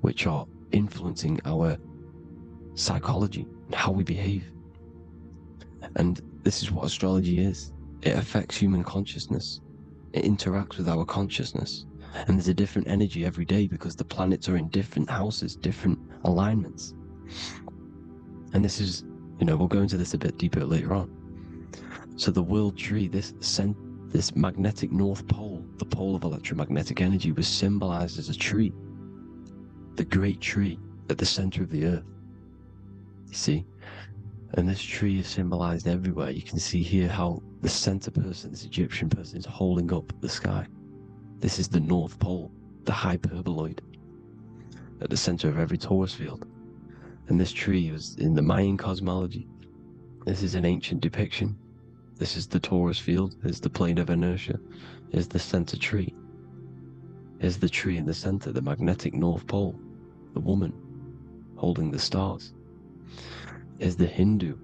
which are influencing our psychology and how we behave. And this is what astrology is. It affects human consciousness. It interacts with our consciousness. And there's a different energy every day because the planets are in different houses, different alignments. And this is, we'll go into this a bit deeper later on. So the world tree, this magnetic north pole, the pole of electromagnetic energy, was symbolized as a tree, the great tree at the center of the earth. You see? And this tree is symbolized everywhere. You can see here how the center person, this Egyptian person, is holding up the sky. This is the North Pole, the hyperboloid, at the center of every Torus field. And this tree was in the Mayan cosmology. This is an ancient depiction. This is the Torus field. Here's the plane of inertia. Here's the center tree. Here's the tree in the center, the magnetic North Pole, the woman holding the stars. Is the Hindu,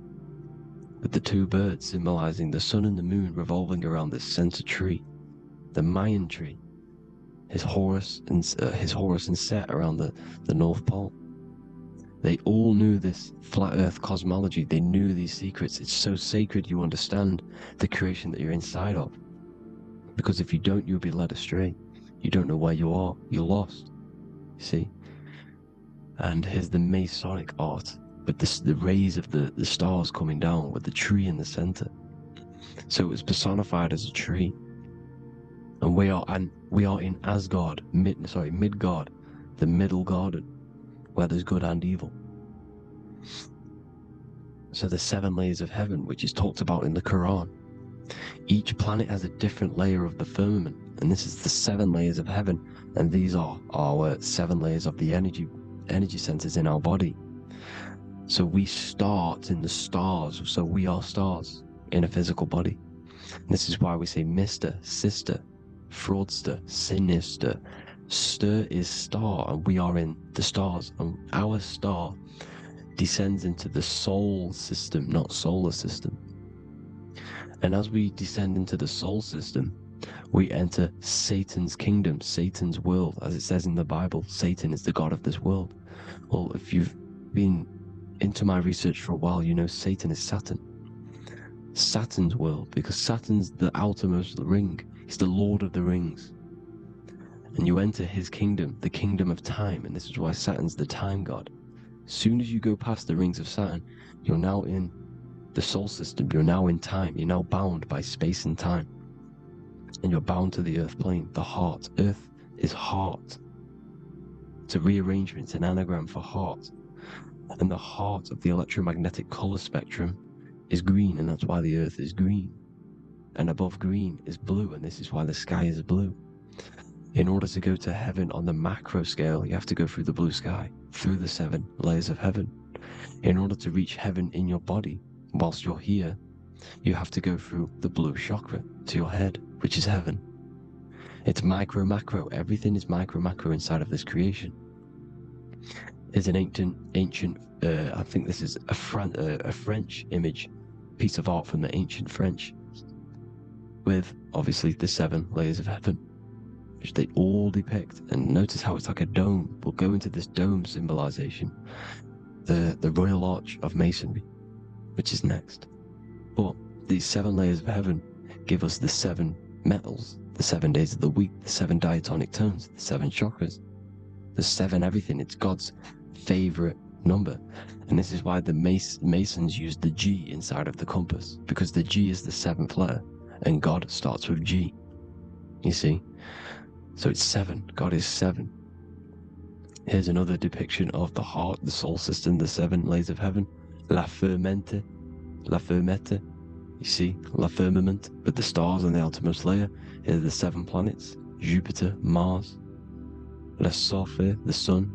with the two birds symbolizing the sun and the moon revolving around this center tree. The Mayan tree, his Horus and Set around the North Pole. They all knew this flat earth cosmology. They knew these secrets. It's so sacred you understand the creation that you're inside of. Because if you don't, you'll be led astray. You don't know where you are. You're lost. You see? And here's the Masonic art, with the rays of the stars coming down with the tree in the center. So it was personified as a tree. And we are in Asgard, Midgard, the middle garden, where there's good and evil. So the 7 layers of heaven, which is talked about in the Quran. Each planet has a different layer of the firmament, and this is the 7 layers of heaven, and these are our 7 layers of the energy centers in our body. So we start in the stars, so we are stars in a physical body. And this is why we say Mr., Sister, Fraudster, Sinister. Stir is star, and we are in the stars, and our star descends into the soul system, not solar system. And as we descend into the soul system, we enter Satan's kingdom, Satan's world. As it says in the Bible, Satan is the god of this world. Well, if you've been into my research for a while, you know Satan is Saturn. Saturn's world, because Saturn's the outermost ring. He's the Lord of the Rings. And you enter his kingdom, the kingdom of time, and this is why Saturn's the time god. As soon as you go past the rings of Saturn, you're now in the soul system, you're now in time, you're now bound by space and time. And you're bound to the earth plane, the heart. Earth is heart. It's a rearrangement, it's an anagram for heart. And the heart of the electromagnetic color spectrum is green, and that's why the earth is green. And above green is blue, and this is why the sky is blue. In order to go to heaven on the macro scale, you have to go through the blue sky, through the 7 layers of heaven. In order to reach heaven in your body, whilst you're here, you have to go through the blue chakra to your head, which is heaven. It's micro, macro. Everything is micro, macro inside of this creation. There's an ancient, I think this is a French image, piece of art from the ancient French, with obviously the 7 layers of heaven, which they all depict. And notice how it's like a dome. We'll go into this dome symbolization, the Royal Arch of Masonry, which is next. But these 7 layers of heaven give us the 7 metals, the 7 days of the week, the 7 diatonic tones, the 7 chakras, the 7 everything. It's God's favorite number. And this is why the Masons use the G inside of the compass, because the G is the 7th letter, and God starts with G. You see? So it's 7. God is 7. Here's another depiction of the heart, the soul system, the 7 layers of heaven. La fermenta, you see, la firmament, with the stars on the outermost layer. Here are the 7 planets: Jupiter, Mars, la Sophie, the sun,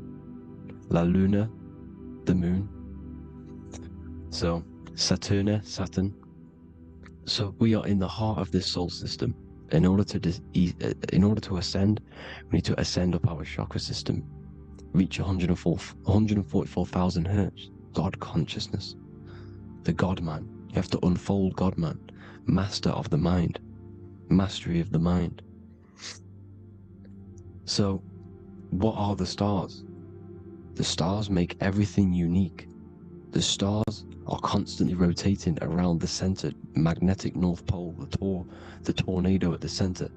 la luna, the moon. So Saturn. So we are in the heart of this soul system. In order to ascend, we need to ascend up our chakra system, reach 144,000 hertz. God consciousness, the God man. You have to unfold God man, master of the mind, mastery of the mind. So what are the stars? The stars make everything unique. The stars are constantly rotating around the center, magnetic North Pole, the tornado at the center,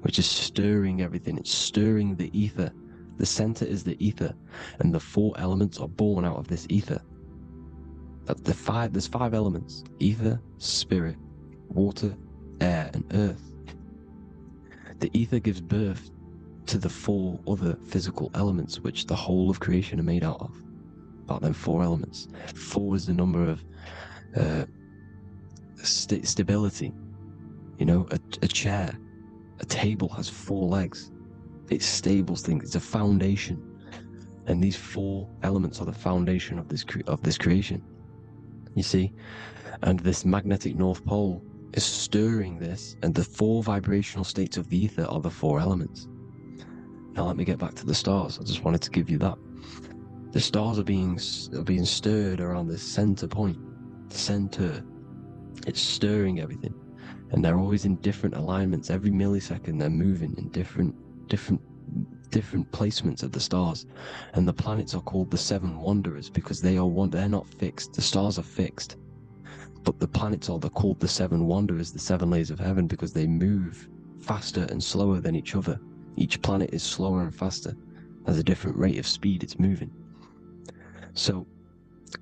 which is stirring everything. It's stirring the ether. The center is the ether, and the 4 elements are born out of this ether. There's 5 elements: ether, spirit, water, air, and earth. The ether gives birth to the 4 other physical elements, which the whole of creation are made out of. About them 4 elements. 4 is the number of stability. You know, a chair, a table has 4 legs. It stables things. It's a foundation, and these 4 elements are the foundation of this creation. You see, and this magnetic North Pole is stirring this, and the 4 vibrational states of the ether are the 4 elements. Now let me get back to the stars. I just wanted to give you that. The stars are being stirred around this center point, center. It's stirring everything, and they're always in different alignments. Every millisecond they're moving in different placements of the stars. And the planets are called the 7 wanderers because they're not fixed. The stars are fixed, but the planets are called the 7 wanderers, the 7 layers of heaven, because they move faster and slower than each other. Each planet is slower and faster, has a different rate of speed it's moving. So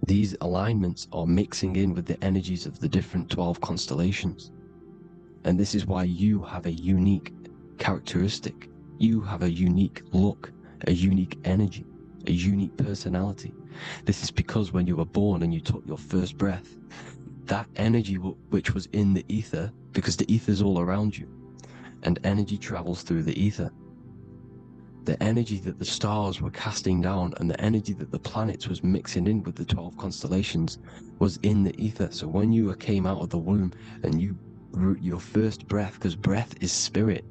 these alignments are mixing in with the energies of the different 12 constellations, and this is why you have a unique characteristic. You have a unique look, a unique energy, a unique personality. This is because when you were born and you took your first breath, that energy which was in the ether, because the ether is all around you, and energy travels through the ether. The energy that the stars were casting down and the energy that the planets was mixing in with the 12 constellations was in the ether. So when you came out of the womb and you drew your first breath, because breath is spirit,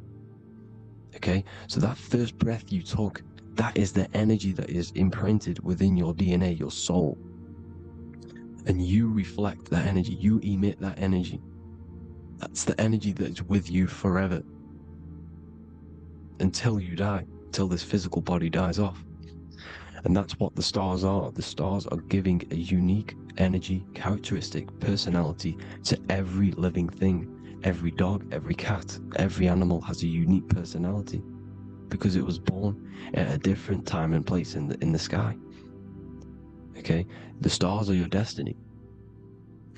okay, so that first breath you took, that is the energy that is imprinted within your DNA, your soul. And you reflect that energy, you emit that energy. That's the energy that's with you forever, until you die, until this physical body dies off. And that's what the stars are. The stars are giving a unique energy, characteristic, personality to every living thing. Every dog, every cat, every animal has a unique personality because it was born at a different time and place in the sky. Okay, the stars are your destiny.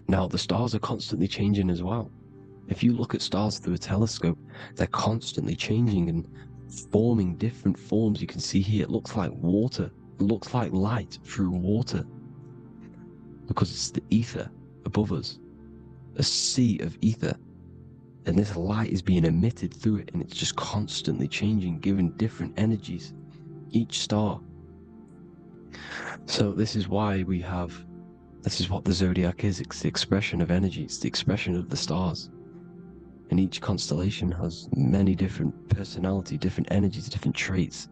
Now the stars are constantly changing as well. If you look at stars through a telescope, they're constantly changing and forming different forms. You can see here it looks like water. It looks like light through water because it's the ether above us, a sea of ether. And this light is being emitted through it, and it's just constantly changing, giving different energies, each star. So this is why this is what the zodiac is. It's the expression of energy. It's the expression of the stars. And each constellation has many different personality, different energies, different traits.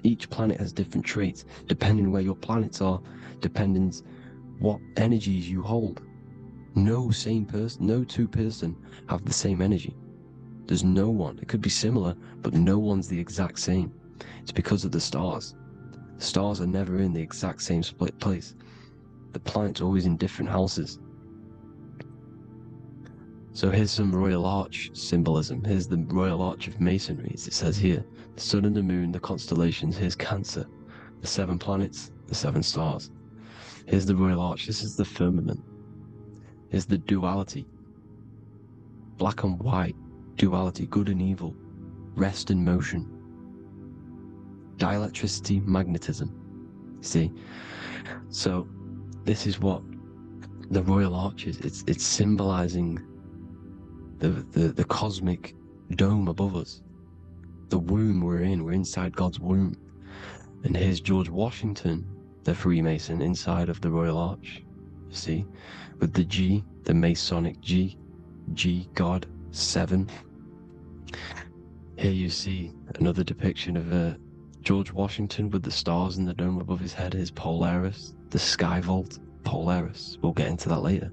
Each planet has different traits, depending where your planets are, depending what energies you hold. No two person have the same energy. There's no one. It could be similar, but no one's the exact same. It's because of the stars. The stars are never in the exact same split place. The planets are always in different houses. So here's some Royal Arch symbolism. Here's the Royal Arch of Masonry, as it says here. The sun and the moon, the constellations. Here's Cancer, the 7 planets, the 7 stars. Here's the Royal Arch. This is the firmament. Here's the duality. Black and white, duality, good and evil, rest and motion, dielectricity, magnetism. See? So this is what the Royal Arch is. It's symbolizing the cosmic dome above us, the womb we're in. We're inside God's womb. And here's George Washington, the Freemason, inside of the Royal Arch. You see, with the G, the Masonic G, God, 7. Here you see another depiction of George Washington with the stars in the dome above his head. His Polaris, the sky vault, Polaris. We'll get into that later.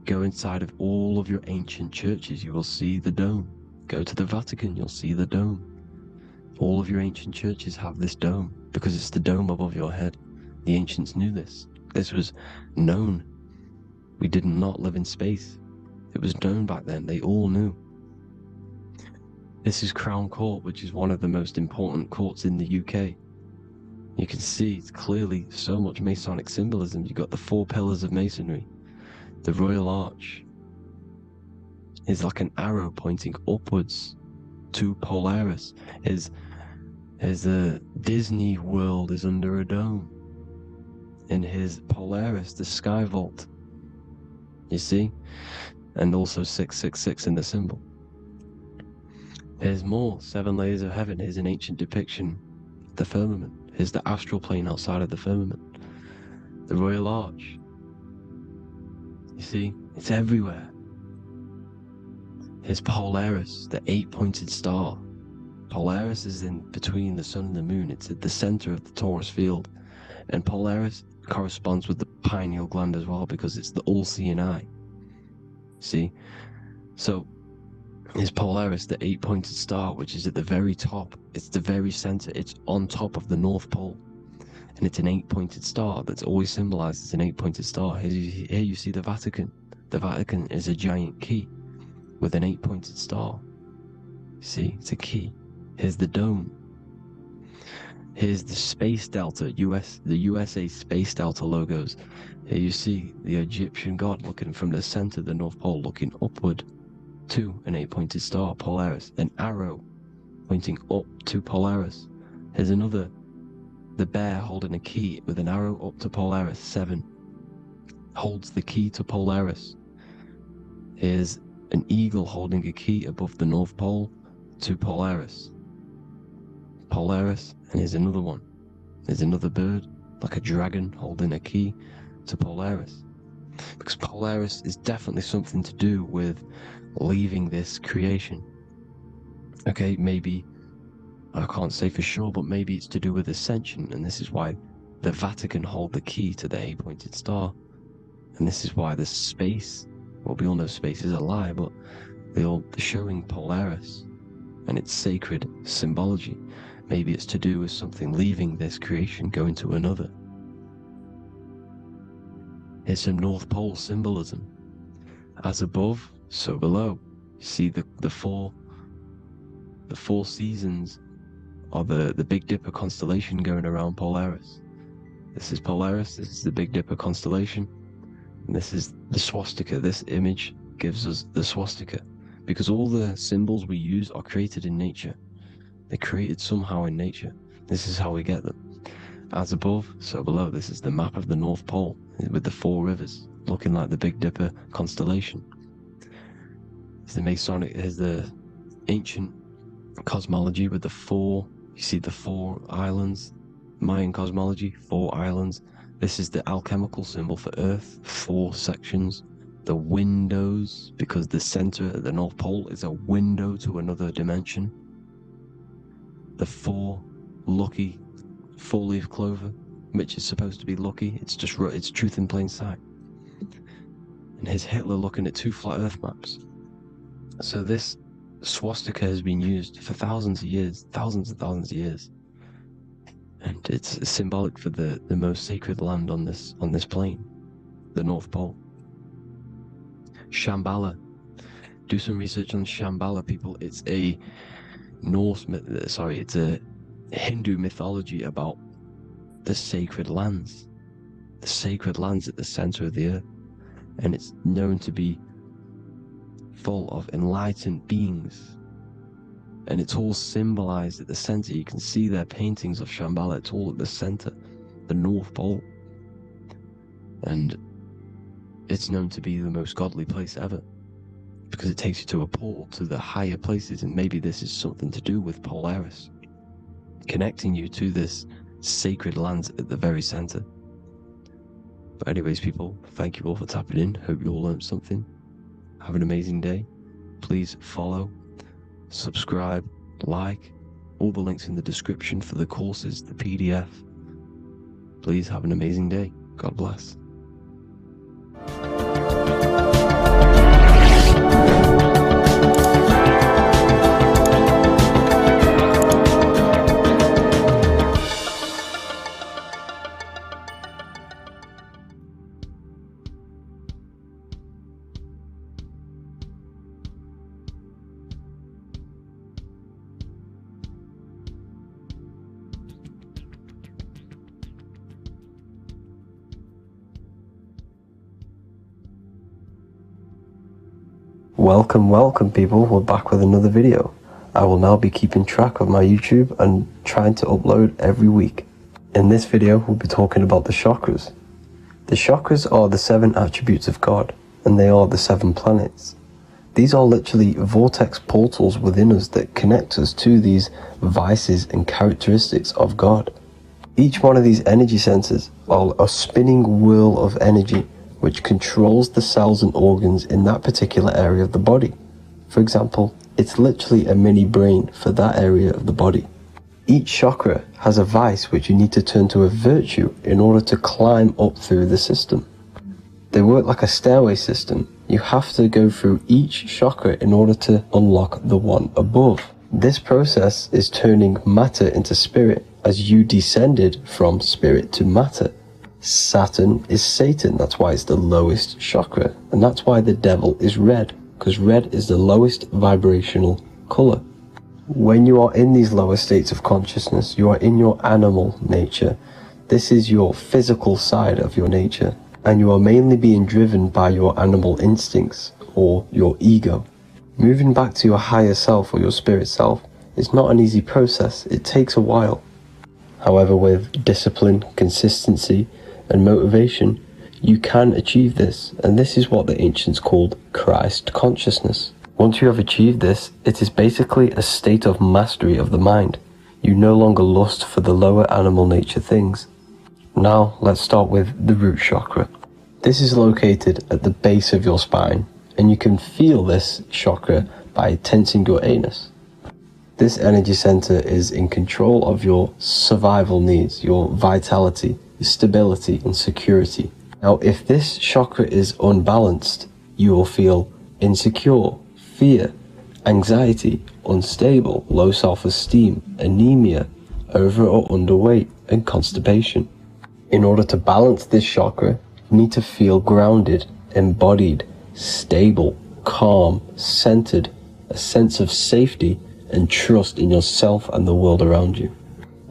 Go inside of all of your ancient churches, you will see the dome. Go to the Vatican, you'll see the dome. All of your ancient churches have this dome because it's the dome above your head. The ancients knew this. This was known. We did not live in space. It was known back then. They all knew. This is Crown Court, which is one of the most important courts in the UK. You can see it's clearly so much Masonic symbolism. You've got the 4 pillars of Masonry. The Royal Arch is like an arrow pointing upwards to Polaris. His Disney World is under a dome. In his Polaris, the sky vault. You see? And also 666 in the symbol. Here's more 7 layers of heaven. Here's an ancient depiction of the firmament. Here's the astral plane outside of the firmament. The Royal Arch. You see? It's everywhere. Here's Polaris, the 8-pointed star. Polaris is in between the sun and the moon. It's at the center of the Torus field. And Polaris corresponds with the pineal gland as well because it's the all-seeing eye. See? So, here's Polaris, the 8-pointed star, which is at the very top. It's the very center. It's on top of the North Pole. And it's an 8-pointed star that's always symbolized as an 8-pointed star. Here you see the Vatican. The Vatican is a giant key with an 8-pointed star. See, it's a key. Here's the dome. Here's the Space Delta, the USA Space Delta logos. Here you see the Egyptian god looking from the center of the North Pole, looking upward to an 8-pointed star, Polaris. An arrow pointing up to Polaris. Here's another, the bear holding a key with an arrow up to Polaris. 7 holds the key to Polaris. Here's an eagle holding a key above the North Pole to Polaris. Polaris, and here's another one. There's another bird, like a dragon, holding a key to Polaris. Because Polaris is definitely something to do with leaving this creation. Okay, maybe, I can't say for sure, but maybe it's to do with ascension, and this is why the Vatican hold the key to the 8-pointed star. And this is why the space, well, we all know space is a lie, but they're showing Polaris and its sacred symbology. Maybe it's to do with something leaving this creation, going to another. Here's some North Pole symbolism. As above, so below. You see the four seasons of the Big Dipper constellation going around Polaris. This is Polaris, this is the Big Dipper constellation, and this is the swastika. This image gives us the swastika, because all the symbols we use are created in nature. They're created somehow in nature. This is how we get them. As above, so below. This is the map of the North Pole with the 4 rivers, looking like the Big Dipper constellation. It's the Masonic, here's the ancient cosmology with the 4, you see the 4 islands, Mayan cosmology, 4 islands. This is the alchemical symbol for Earth, 4 sections. The windows, because the center of the North Pole is a window to another dimension. The 4 lucky 4-leaf clover, which is supposed to be lucky. It's truth in plain sight. And here's Hitler looking at 2 flat Earth maps. So this swastika has been used for thousands of years, thousands and thousands of years, and it's symbolic for the most sacred land on this plane, the North Pole. Shambhala. Do some research on Shambhala, people. It's a it's a Hindu mythology about the sacred lands at the center of the earth, and it's known to be full of enlightened beings, and it's all symbolized at the center. You can see their paintings of Shambhala. It's all at the center, the North Pole, and it's known to be the most godly place ever, because it takes you to a portal to the higher places. And maybe this is something to do with Polaris, connecting you to this sacred lands at the very center. But anyways, people, thank you all for tapping in. Hope you all learned something. Have an amazing day. Please follow, subscribe, like, all the links in the description for the courses, the PDF. Please have an amazing day. God bless. Welcome people, we're back with another video. I will now be keeping track of my YouTube and trying to upload every week. In this video, we'll be talking about the chakras. The chakras are the 7 attributes of God, and they are the 7 planets. These are literally vortex portals within us that connect us to these vices and characteristics of God. Each one of these energy centers are a spinning wheel of energy which controls the cells and organs in that particular area of the body. For example, it's literally a mini brain for that area of the body. Each chakra has a vice which you need to turn to a virtue in order to climb up through the system. They work like a stairway system. You have to go through each chakra in order to unlock the one above. This process is turning matter into spirit as you descended from spirit to matter. Saturn is Satan, that's why it's the lowest chakra, and that's why the devil is red, because red is the lowest vibrational color. When you are in these lower states of consciousness, you are in your animal nature. This is your physical side of your nature, and you are mainly being driven by your animal instincts or your ego. Moving back to your higher self or your spirit self is not an easy process. It takes a while. However, with discipline, consistency, and motivation, you can achieve this, and this is what the ancients called Christ consciousness. Once you have achieved this, it is basically a state of mastery of the mind. You no longer lust for the lower animal nature things. Now let's start with the root chakra. This is located at the base of your spine, and you can feel this chakra by tensing your anus. This energy center is in control of your survival needs, your vitality, stability and security. Now, if this chakra is unbalanced, you will feel insecure, fear, anxiety, unstable, low self-esteem, anemia, over or underweight, and constipation. In order to balance this chakra, you need to feel grounded, embodied, stable, calm, centered, a sense of safety and trust in yourself and the world around you.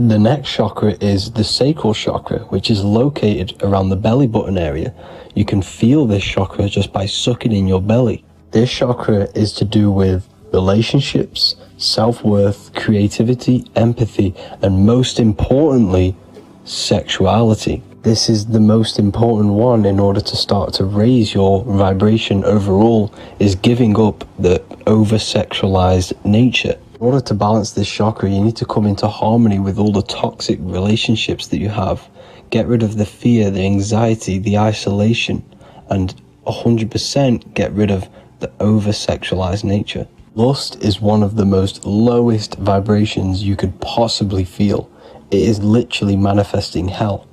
The next chakra is the sacral chakra, which is located around the belly button area. You can feel this chakra just by sucking in your belly. This chakra is to do with relationships, self-worth, creativity, empathy, and most importantly, sexuality. This is the most important one in order to start to raise your vibration overall, is giving up the over-sexualized nature. In order to balance this chakra, you need to come into harmony with all the toxic relationships that you have. Get rid of the fear, the anxiety, the isolation, and 100% get rid of the over-sexualized nature. Lust is one of the most lowest vibrations you could possibly feel. It is literally manifesting hell.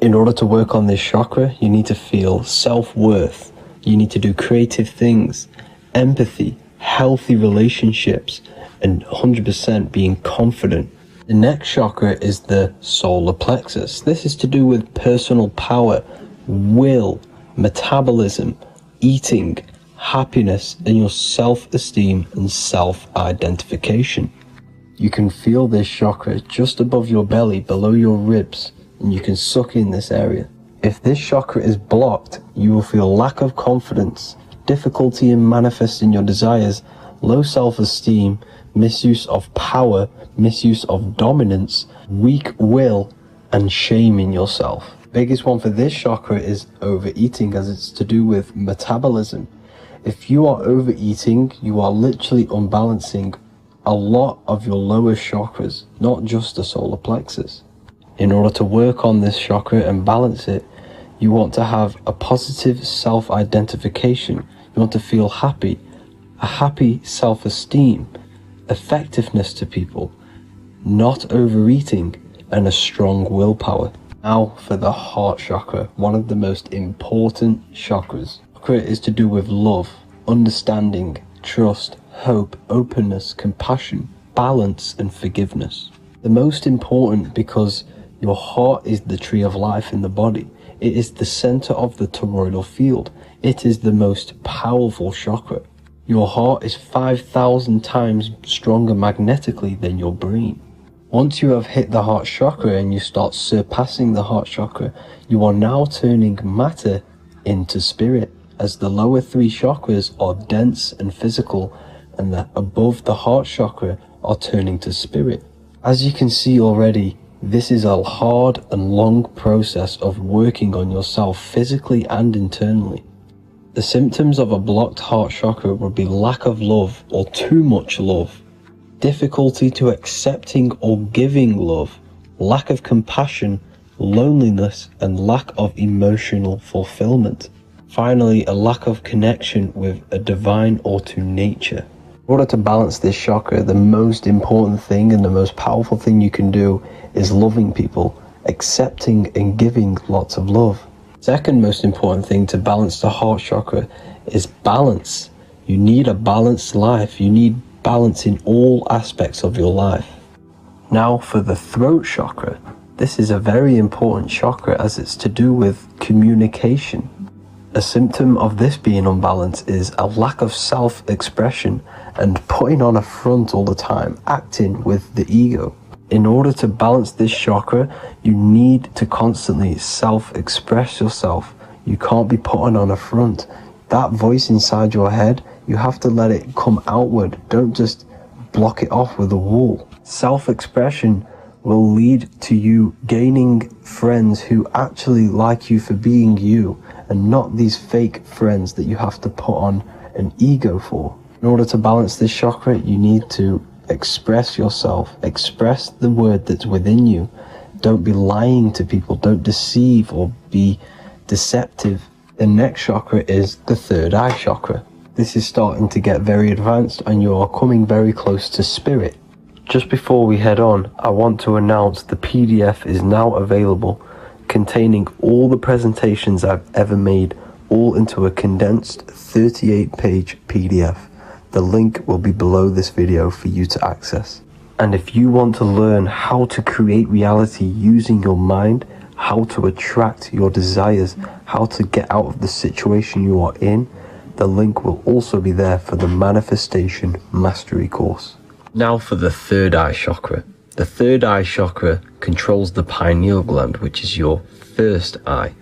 In order to work on this chakra, you need to feel self-worth. You need to do creative things, empathy, healthy relationships, and 100% being confident. The next chakra is the solar plexus. This is to do with personal power, will, metabolism, eating, happiness, and your self-esteem and self-identification. You can feel this chakra just above your belly, below your ribs, and you can suck in this area. If this chakra is blocked, you will feel lack of confidence, difficulty in manifesting your desires, low self-esteem, misuse of power, misuse of dominance, weak will, and shame in yourself. Biggest one for this chakra is overeating, as it's to do with metabolism. If you are overeating, you are literally unbalancing a lot of your lower chakras, not just the solar plexus. In order to work on this chakra and balance it, you want to have a positive self-identification. You want to feel happy, a happy self-esteem, effectiveness to people, not overeating, and a strong willpower. Now for the heart chakra, one of the most important chakras. Chakra is to do with love, understanding, trust, hope, openness, compassion, balance, and forgiveness. The most important because your heart is the tree of life in the body. It is the center of the toroidal field. It is the most powerful chakra. Your heart is 5,000 times stronger magnetically than your brain. Once you have hit the heart chakra and you start surpassing the heart chakra, you are now turning matter into spirit, as the lower three chakras are dense and physical, and the above the heart chakra are turning to spirit. As you can see already, this is a hard and long process of working on yourself physically and internally. The symptoms of a blocked heart chakra would be lack of love or too much love, difficulty to accepting or giving love, lack of compassion, loneliness, and lack of emotional fulfillment. Finally, a lack of connection with a divine or to nature. In order to balance this chakra, the most important thing and the most powerful thing you can do is loving people, accepting and giving lots of love. Second most important thing to balance the heart chakra is balance. You need a balanced life. You need balance in all aspects of your life. Now for the throat chakra. This is a very important chakra as it's to do with communication. A symptom of this being unbalanced is a lack of self-expression and putting on a front all the time, acting with the ego. In order to balance this chakra, you need to constantly self-express yourself. You can't be putting on a front. That voice inside your head, you have to let it come outward. Don't just block it off with a wall. Self-expression will lead to you gaining friends who actually like you for being you, and not these fake friends that you have to put on an ego for. In order to balance this chakra, you need to express yourself, express the word that's within you. Don't be lying to people, don't deceive or be deceptive. The next chakra is the third eye chakra. This is starting to get very advanced and you are coming very close to spirit. Just before we head on, I want to announce the PDF is now available, containing all the presentations I've ever made, all into a condensed 38-page PDF. The link will be below this video for you to access. And if you want to learn how to create reality using your mind, how to attract your desires, how to get out of the situation you are in, the link will also be there for the Manifestation Mastery course. Now for the third eye chakra. The third eye chakra controls the pineal gland, which is your first eye.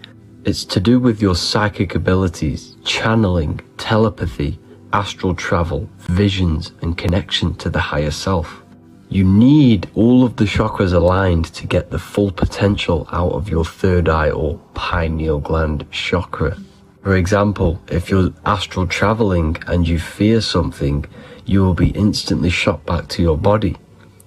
It's to do with your psychic abilities, channeling, telepathy, astral travel, visions, and connection to the higher self. You need all of the chakras aligned to get the full potential out of your third eye or pineal gland chakra. For example, if you're astral traveling and you fear something, you will be instantly shot back to your body.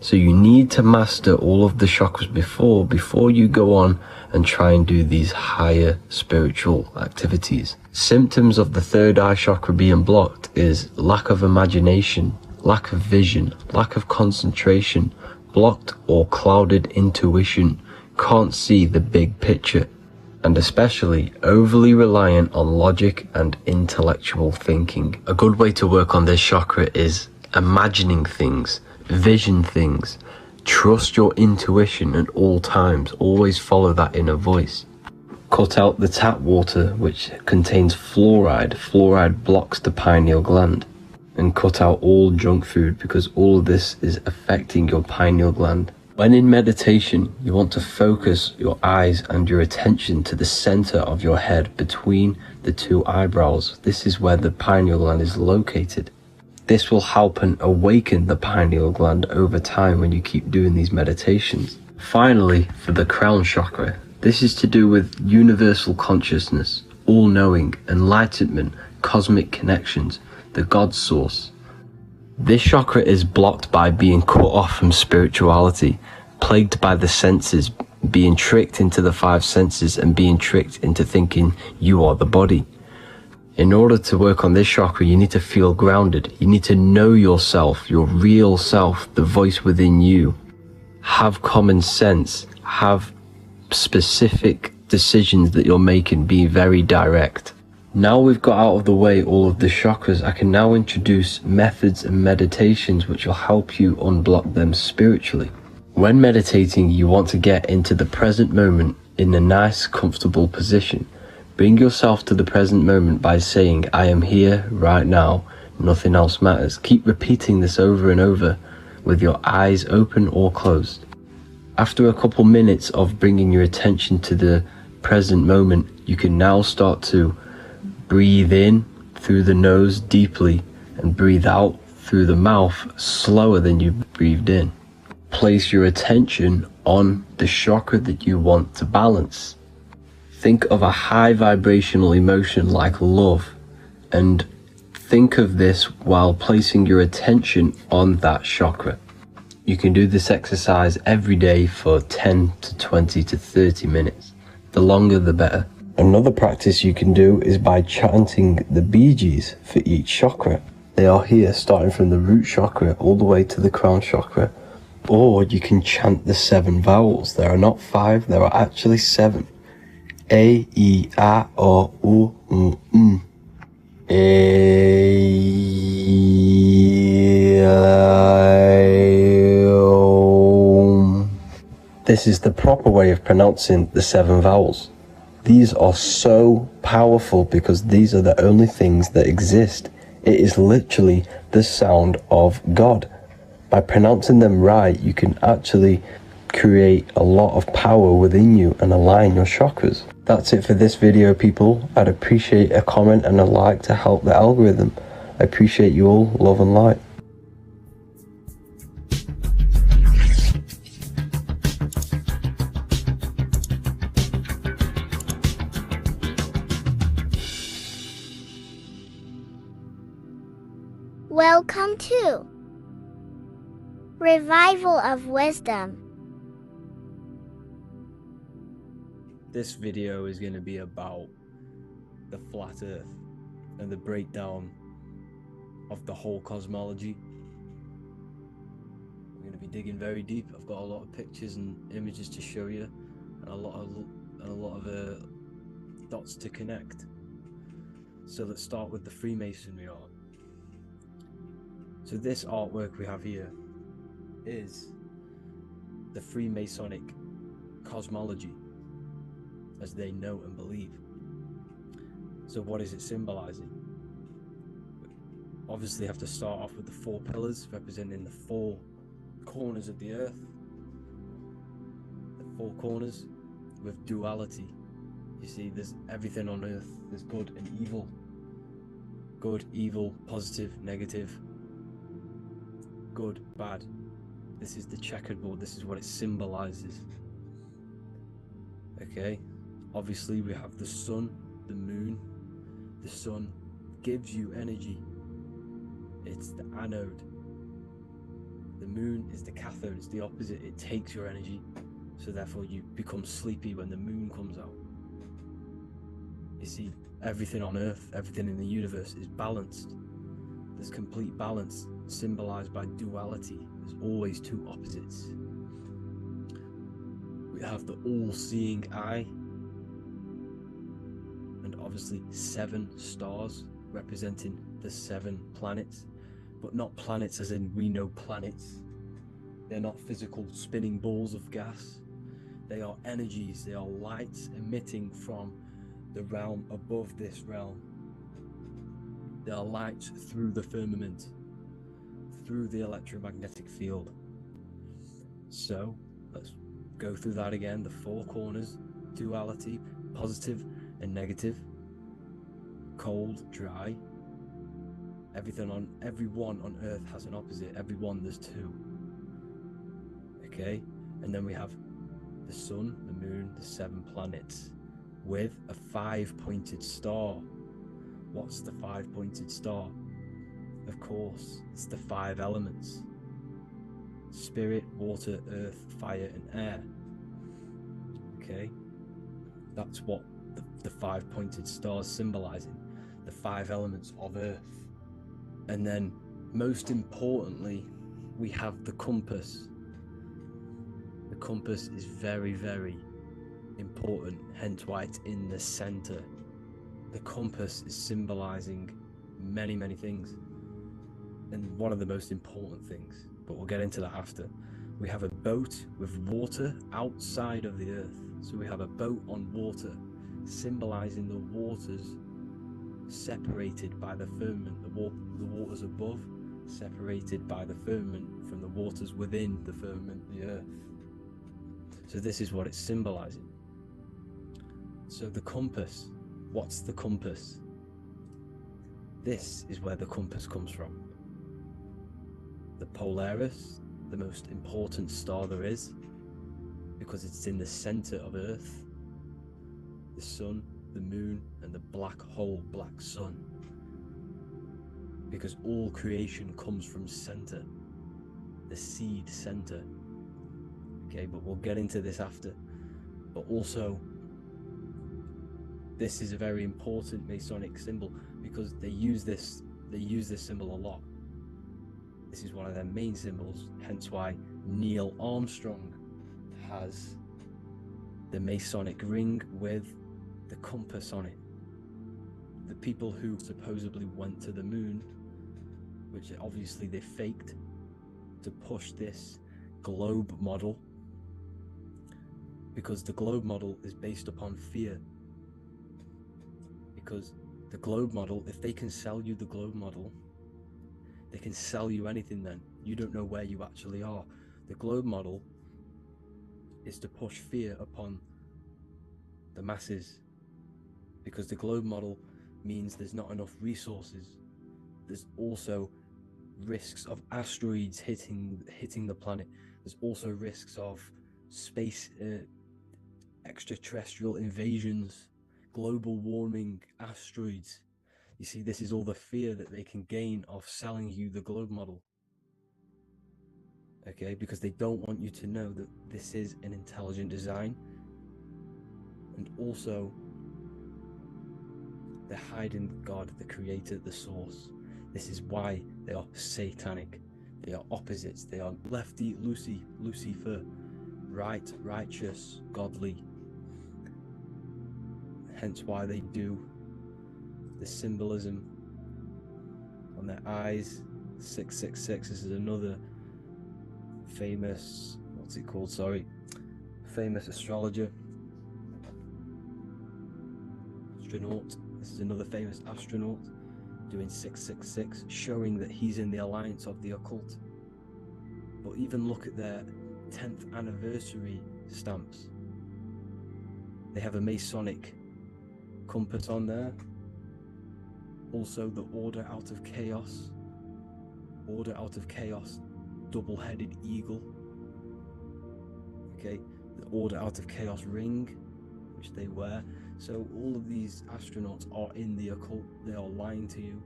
So you need to master all of the chakras before you go on and try and do these higher spiritual activities. Symptoms of the third eye chakra being blocked is lack of imagination, lack of vision, lack of concentration, blocked or clouded intuition, can't see the big picture, and especially overly reliant on logic and intellectual thinking. A good way to work on this chakra is imagining things, vision things, trust your intuition at all times, always follow that inner voice. cut out the tap water which contains fluoride. Fluoride blocks the pineal gland. And cut out all junk food, because all of this is affecting your pineal gland. When in meditation, you want to focus your eyes and your attention to the center of your head between the two eyebrows. This is where the pineal gland is located. This will help and awaken the pineal gland over time when you keep doing these meditations. Finally, for the crown chakra, this is to do with universal consciousness, all-knowing, enlightenment, cosmic connections, the God source. This chakra is blocked by being cut off from spirituality, plagued by the senses, being tricked into the five senses and being tricked into thinking you are the body. In order to work on this chakra, you need to feel grounded. You need to know yourself, your real self, the voice within you. Have common sense, have specific decisions that you're making, be very direct. Now we've got out of the way all of the chakras, I can now introduce methods and meditations which will help you unblock them spiritually. When meditating, you want to get into the present moment in a nice, comfortable position. Bring yourself to the present moment by saying, I am here right now, nothing else matters. Keep repeating this over and over with your eyes open or closed. After a couple minutes of bringing your attention to the present moment, you can now start to breathe in through the nose deeply and breathe out through the mouth slower than you breathed in. Place your attention on the chakra that you want to balance. Think of a high vibrational emotion like love, and think of this while placing your attention on that chakra. You can do this exercise every day for 10 to 20 to 30 minutes. The longer the better. Another practice you can do is by chanting the Bijis for each chakra. They are here starting from the root chakra all the way to the crown chakra. Or you can chant the 7 vowels. There are not 5, there are actually 7. A, I, A, O, U, M. A, I, O. This is the proper way of pronouncing the 7 vowels. These are so powerful because these are the only things that exist. It is literally the sound of God. By pronouncing them right, you can actually create a lot of power within you and align your chakras. That's it for this video, people. I'd appreciate a comment and a like to help the algorithm. I appreciate you all. Love and light. Welcome to Revival of Wisdom. This video is going to be about the flat earth and the breakdown of the whole cosmology. I'm going to be digging very deep. I've got a lot of pictures and images to show you, and a lot of dots to connect. So let's start with the Freemasonry art. So this artwork we have here is the Freemasonic cosmology, as they know and believe. So what is it symbolizing? Obviously have to start off with the 4 pillars representing the 4 corners of the earth. The 4 corners with duality. You see, there's everything on earth. There's good and evil. Good, evil, positive, negative. Good, bad. This is the checkerboard. This is what it symbolizes. Okay. Obviously, we have the sun, the moon. The sun gives you energy. It's the anode. The moon is the cathode. It's the opposite. It takes your energy. So therefore, you become sleepy when the moon comes out. You see, everything on Earth, everything in the universe is balanced. There's complete balance, symbolized by duality. There's always 2 opposites. We have the all-seeing eye, and obviously 7 stars representing the 7 planets, but not planets as in we know planets. They're not physical spinning balls of gas. They are energies, they are lights emitting from the realm above this realm. They are lights through the firmament, through the electromagnetic field. So let's go through that again. The four corners: duality, positive and negative, cold, dry. Everyone on Earth has an opposite. Everyone, there's two. Okay, and then we have the sun, the moon, the 7 planets, with a 5-pointed star. What's the 5-pointed star? Of course, it's the 5 elements: spirit, water, earth, fire, and air. Okay, that's what the 5-pointed star is symbolizing, the 5 elements of earth. And then, most importantly, we have the compass. The compass is very, very important, hence why it's in the center. The compass is symbolizing many, many things. And one of the most important things, but we'll get into that after. We have a boat with water outside of the earth. So we have a boat on water, symbolizing the waters separated by the firmament, the waters above, separated by the firmament from the waters within the firmament, the earth. So this is what it's symbolizing. So the compass, what's the compass? This is where the compass comes from. The Polaris, the most important star there is, because it's in the center of Earth. The sun, the moon, and the black hole, black sun. Because all creation comes from center, the seed center. Okay, but we'll get into this after. But also, this is a very important Masonic symbol because they use this symbol a lot. This is one of their main symbols, hence why Neil Armstrong has the Masonic ring with the compass on it. The people who supposedly went to the moon, which obviously they faked to push this globe model, because the globe model is based upon fear. Because the globe model, if they can sell you the globe model, they can sell you anything then. You don't know where you actually are. The globe model is to push fear upon the masses, because the globe model means there's not enough resources. There's also risks of asteroids hitting the planet. There's also risks of space, extraterrestrial invasions, global warming, asteroids. You see, this is all the fear that they can gain of selling you the globe model. Okay, because they don't want you to know that this is an intelligent design. And also, they're hiding God, the creator, the source. This is why they are satanic. They are opposites. They are lefty, Lucifer, right, righteous, godly. Hence why they do the symbolism on their eyes. 666. This is another famous, famous astrologer, astronaut. This is another famous astronaut doing 666, showing that he's in the alliance of the occult. But even look at their 10th anniversary stamps. They have a Masonic compass on there. Also the order out of chaos, double-headed eagle. Okay, the order out of chaos ring, which they wear. So all of these astronauts are in the occult. They are lying to you.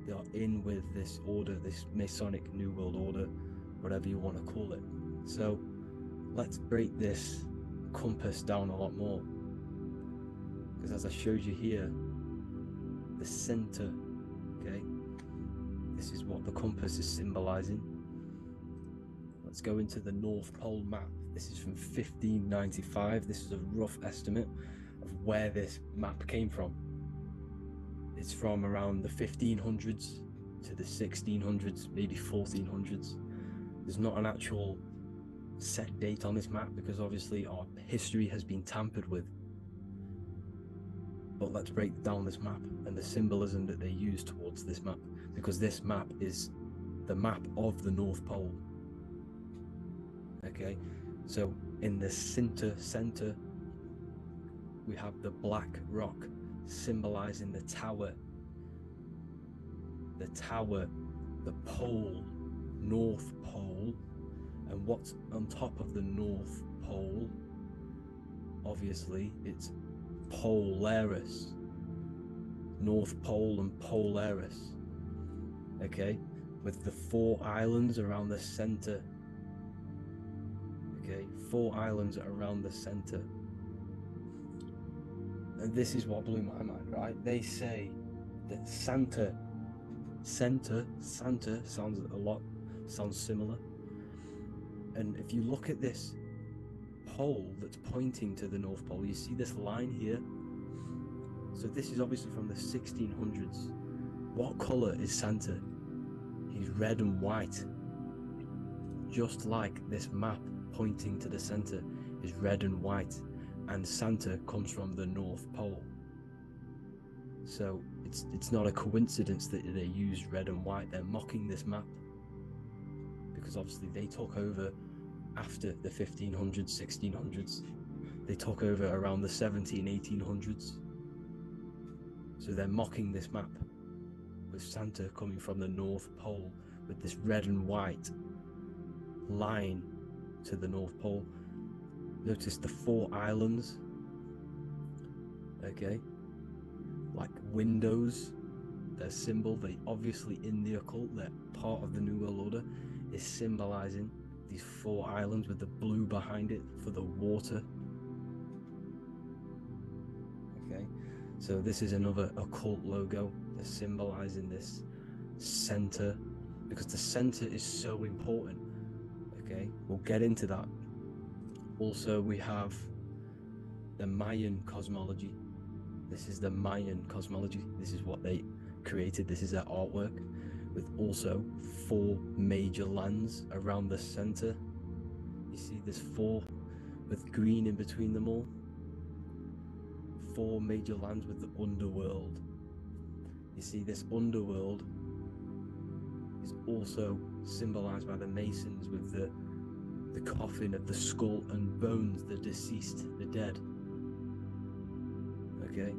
They are in with this order, this Masonic New World Order, whatever you want to call it. So let's break this compass down a lot more, because as I showed you here, the center, okay, this is what the compass is symbolizing. Let's go into the North Pole map. This is from 1595. This is a rough estimate of where this map came from. It's from around the 1500s to the 1600s, maybe 1400s. There's not an actual set date on this map because obviously our history has been tampered with. But let's break down this map and the symbolism that they use towards this map, because this map is the map of the North Pole. Okay, so in the center we have the black rock symbolizing the tower, the pole, North Pole. And what's on top of the North Pole? Obviously it's Polaris, North Pole and Polaris. Okay, with the 4 islands around the center. Okay, 4 islands around the center. And this is what blew my mind, right? They say that Santa sounds similar. And if you look at this pole that's pointing to the North Pole, you see this line here. So this is obviously from the 1600s. What color is Santa? He's red and white. Just like this map pointing to the center is red and white, and Santa comes from the North Pole. So it's not a coincidence that they use red and white. They're mocking this map because obviously they took over after the 1500s, 1600s. They took over around the 1800s. So they're mocking this map with Santa coming from the North Pole with this red and white line to the North Pole. Notice the 4 islands, okay, like windows. Their symbol, they obviously in the occult, they're part of the New World Order, is symbolizing these 4 islands with the blue behind it for the water. Okay, so this is another occult logo. They're symbolizing this center because the center is so important. Okay, we'll get into that. Also, we have the Mayan cosmology. This is the Mayan cosmology. This is what they created. This is their artwork, with also 4 major lands around the center. You see this 4 with green in between them all. 4 major lands with the underworld. You see this underworld is also symbolized by the Masons with the coffin of the skull and bones, the deceased, the dead. Okay,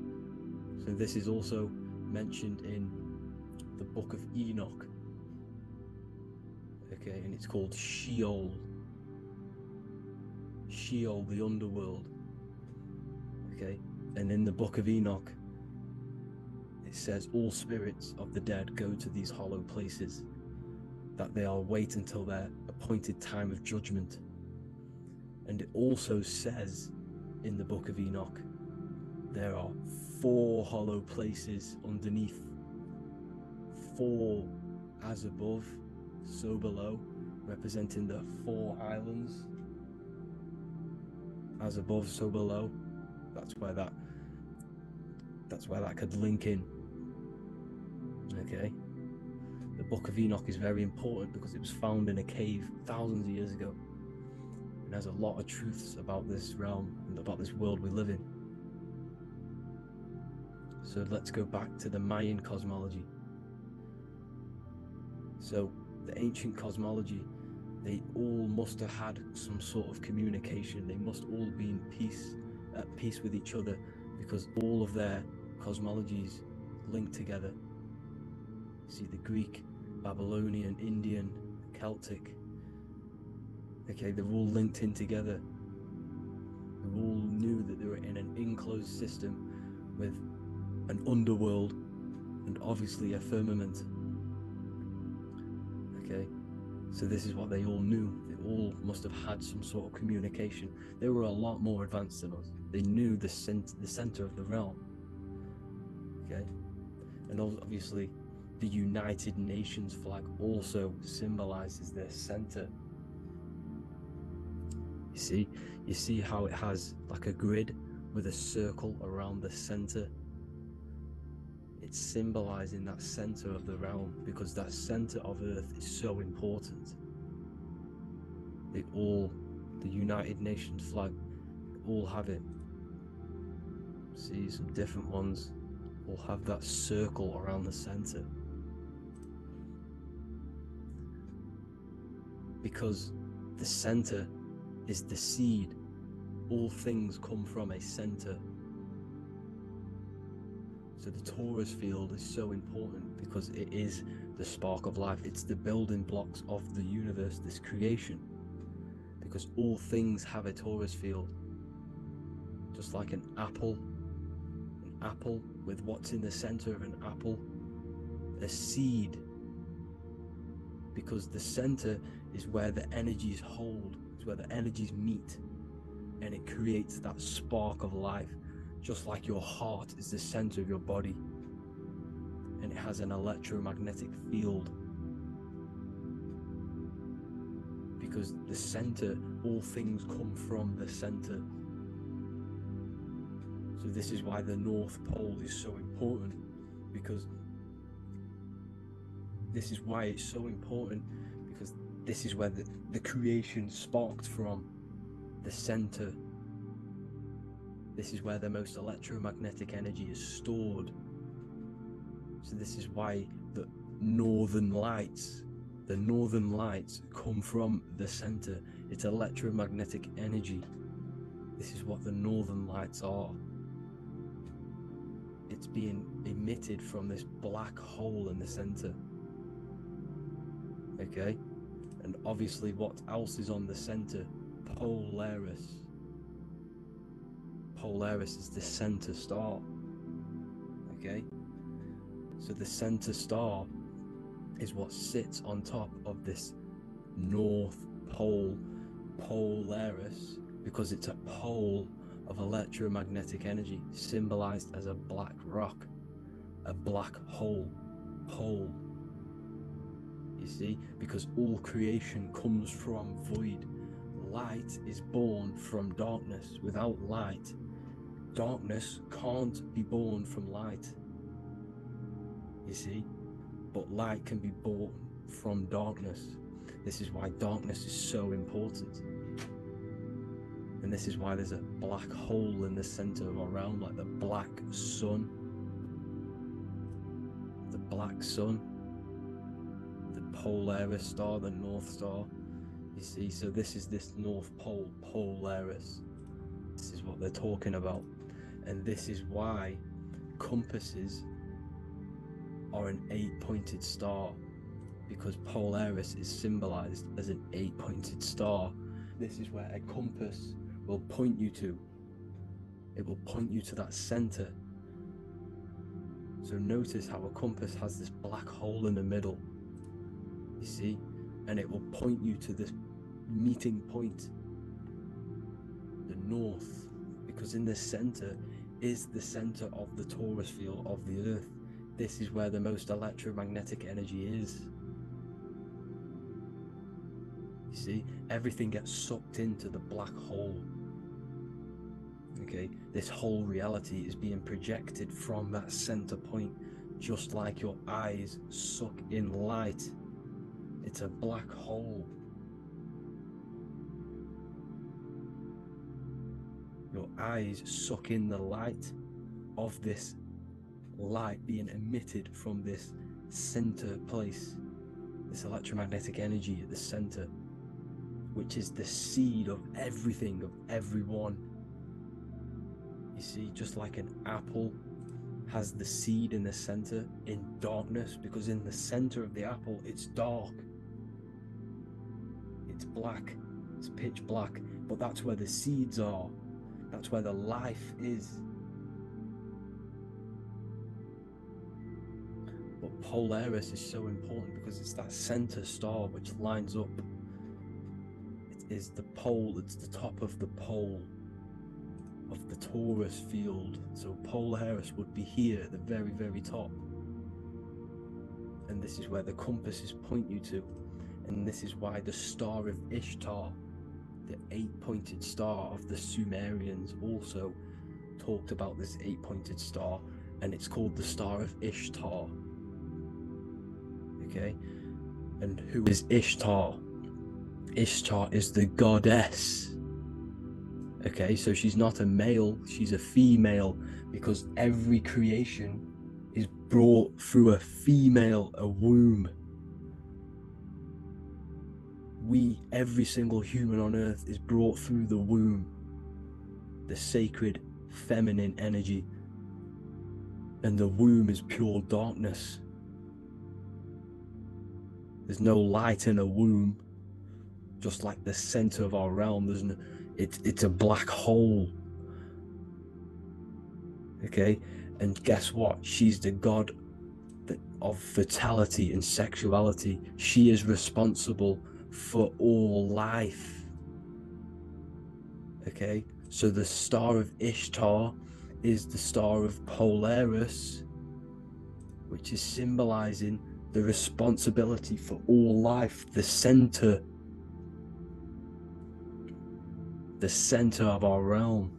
so this is also mentioned in the book of Enoch. Okay, and it's called Sheol, the underworld. Okay, and in the book of Enoch it says all spirits of the dead go to these hollow places, that they will wait until their appointed time of judgment. And it also says in the book of Enoch there are 4 hollow places underneath. 4 as above, so below, representing the 4 islands. As above, so below. That's where that could link in. Okay. The book of Enoch is very important because it was found in a cave thousands of years ago. And has a lot of truths about this realm and about this world we live in. So let's go back to the Mayan cosmology. So the ancient cosmology, they all must have had some sort of communication. They must all be in peace, at peace with each other, because all of their cosmologies link together. See, the Greek, Babylonian, Indian, Celtic, okay, they're all linked in together. They all knew that they were in an enclosed system with an underworld and obviously a firmament. Okay, so this is what they all knew. They all must have had some sort of communication. They were a lot more advanced than us. They knew the center of the realm. Okay, and obviously the United Nations flag also symbolizes their center. You see how it has like a grid with a circle around the center. It's symbolizing that center of the realm, because that center of Earth is so important. They all the United Nations flag, all have it. See, some different ones will have that circle around the center. Because the center is the seed. All things come from a center. So the Torus field is so important because it is the spark of life. It's the building blocks of the universe, this creation. Because all things have a Torus field. Just like an apple with what's in the center of an apple, a seed. Because the center is where the energies hold, is where the energies meet, and it creates that spark of life. Just like your heart is the center of your body, and it has an electromagnetic field. Because the center, all things come from the center. So this is why the North Pole is so important, because this is why it's so important, because this is where the creation sparked from, the center. This is where the most electromagnetic energy is stored. So this is why the northern lights come from the center. It's electromagnetic energy. This is what the northern lights are. It's being emitted from this black hole in the center. Okay? And obviously what else is on the center? Polaris. Polaris is the center star. Okay? So the center star is what sits on top of this North Pole, Polaris, because it's a pole of electromagnetic energy, symbolized as a black rock, a black hole, pole. You see, because all creation comes from void. Light is born from darkness. Without light, darkness can't be born from light. You see, but light can be born from darkness. This is why darkness is so important. And this is why there's a black hole in the center around, like the black sun. The black sun. The Polaris star, the North Star. You see, so this is this North Pole, Polaris. This is what they're talking about. And this is why compasses are an 8-pointed star, because Polaris is symbolized as an 8-pointed star. This is where a compass will point you to. It will point you to that center. So notice how a compass has this black hole in the middle, you see, and it will point you to this meeting point, the north, because in the center is the center of the Torus field of the earth. This is where the most electromagnetic energy is. You see, everything gets sucked into the black hole. Okay, this whole reality is being projected from that center point, just like your eyes suck in light. It's a black hole. Your eyes suck in the light of this light being emitted from this center place, this electromagnetic energy at the center, which is the seed of everything, of everyone. You see, just like an apple has the seed in the center in darkness, because in the center of the apple it's dark, it's black, it's pitch black, but that's where the seeds are, that's where the life is. But Polaris is so important because it's that center star which lines up. It is the pole, it's the top of the pole of the Torus field. So Polaris would be here at the very, very top. And this is where the compasses point you to. And this is why the Star of Ishtar, the 8-pointed star of the Sumerians, also talked about this 8-pointed star, and it's called the Star of Ishtar. Okay, and who is Ishtar? Ishtar is the goddess. Okay, so she's not a male, she's a female, because every creation is brought through a female, a womb. Every single human on earth is brought through the womb, the sacred feminine energy. And the womb is pure darkness. There's no light in a womb, just like the center of our realm. It's a black hole. Okay, and guess what? She's the god of fertility and sexuality. She is responsible for all life. Okay, so the star of Ishtar is the star of Polaris, which is symbolizing the responsibility for all life, the center of our realm,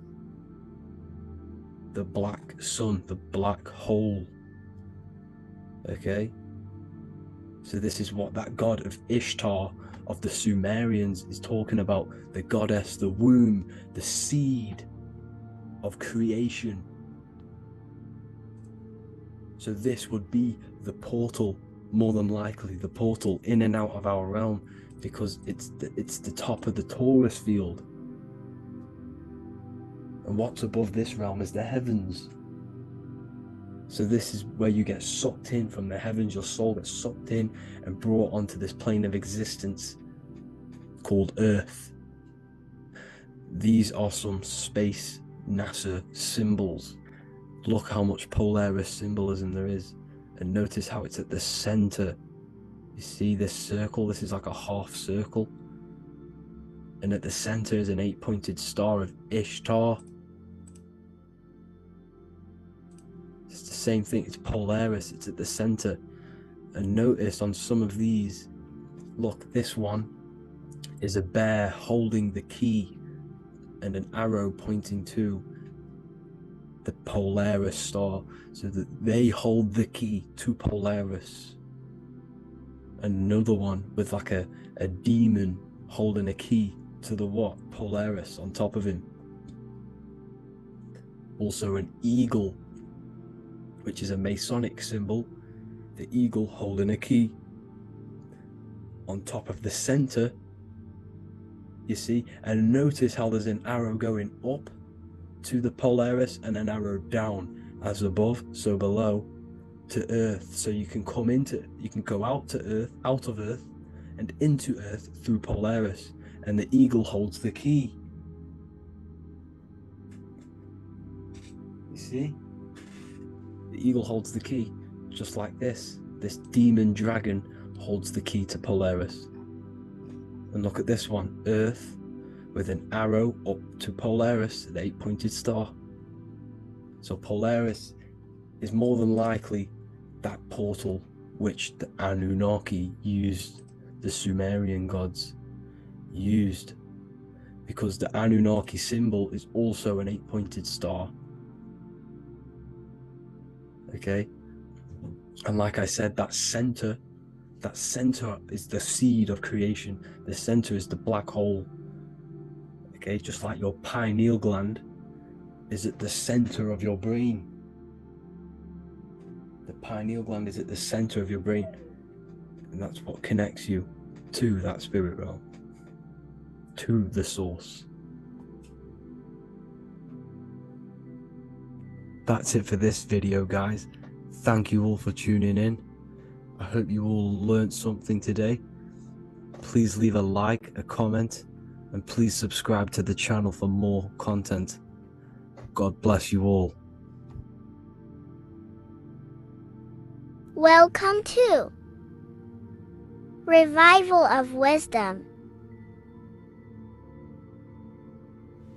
the black sun, the black hole. Okay, so this is what that god of Ishtar of the Sumerians is talking about, the goddess, the womb, the seed of creation. So this would be the portal, more than likely the portal in and out of our realm, because it's the top of the Torus field. And what's above this realm is the heavens. So this is where you get sucked in from the heavens. Your soul gets sucked in and brought onto this plane of existence called Earth. These are some space NASA symbols. Look how much Polaris symbolism there is, and notice how it's at the center. You see this circle? This is like a half circle, and at the center is an 8-pointed star of Ishtar. It's the same thing. It's Polaris. It's at the center. And notice on some of these, look, this one is a bear holding the key and an arrow pointing to the Polaris star, so that they hold the key to Polaris. Another one with like a demon holding a key to the what? Polaris on top of him. Also an eagle, which is a Masonic symbol, the eagle holding a key. On top of the center, you see, and notice how there's an arrow going up to the Polaris and an arrow down, as above, so below, to Earth. So you can go out of Earth and into Earth through Polaris, and the eagle holds the key. You see? The eagle holds the key, just like this. This demon dragon holds the key to Polaris. And look at this one, Earth, with an arrow up to Polaris, the 8-pointed star. So Polaris is more than likely that portal which the Anunnaki used, the Sumerian gods used, because the Anunnaki symbol is also an 8-pointed star. Okay, and like I said, that center is the seed of creation. The center is the black hole. Okay, just like your pineal gland is at the center of your brain. The pineal gland is at the center of your brain, and that's what connects you to that spirit realm, to the source. That's it for this video, guys. Thank you all for tuning in. I hope you all learned something today. Please leave a like, a comment, and please subscribe to the channel for more content. God bless you all. Welcome to Revival of Wisdom.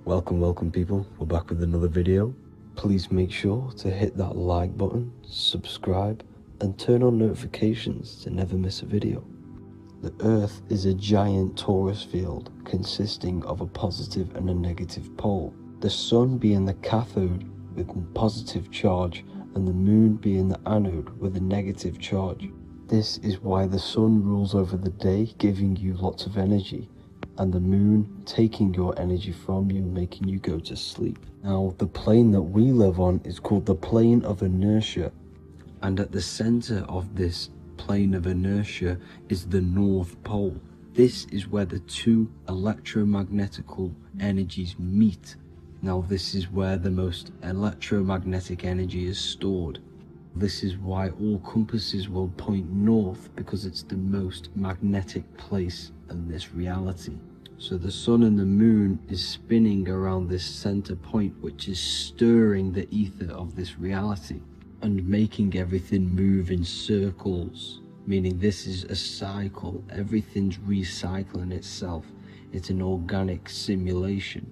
Welcome people, we're back with another video. Please make sure to hit that like button, subscribe, and turn on notifications to never miss a video. The Earth is a giant torus field consisting of a positive and a negative pole. The Sun being the cathode with a positive charge and the Moon being the anode with a negative charge. This is why the Sun rules over the day, giving you lots of energy, and the moon taking your energy from you, making you go to sleep. Now, the plane that we live on is called the plane of inertia, and at the center of this plane of inertia is the North Pole. This is where the two electromagnetical energies meet. Now, this is where the most electromagnetic energy is stored. This is why all compasses will point north, because it's the most magnetic place in this reality. So the sun and the moon is spinning around this center point, which is stirring the ether of this reality and making everything move in circles, meaning this is a cycle. Everything's recycling itself. It's an organic simulation.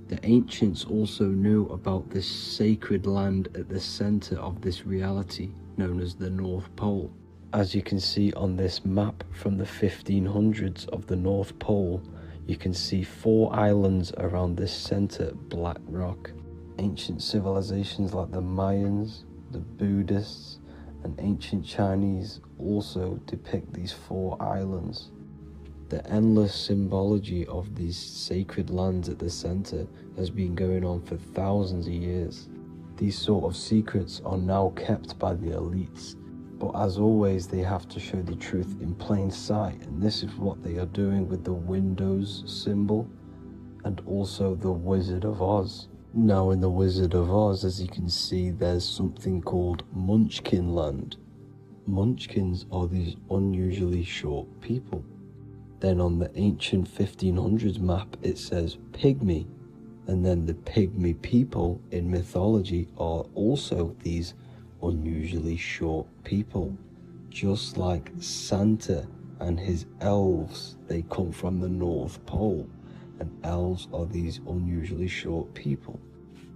The ancients also knew about this sacred land at the center of this reality, known as the North Pole. As you can see on this map from the 1500s of the North Pole, you can see 4 islands around this center black rock. Ancient civilizations like the Mayans, the Buddhists, and ancient Chinese also depict these 4 islands. The endless symbology of these sacred lands at the center has been going on for thousands of years. These sort of secrets are now kept by the elites, but as always they have to show the truth in plain sight, and this is what they are doing with the Windows symbol and also the Wizard of Oz. Now in the Wizard of Oz, as you can see, there's something called Munchkin Land. Munchkins are these unusually short people. Then on the ancient 1500s map it says Pygmy, and then the Pygmy people in mythology are also these unusually short people. Just like Santa and his elves, they come from the North Pole, and elves are these unusually short people.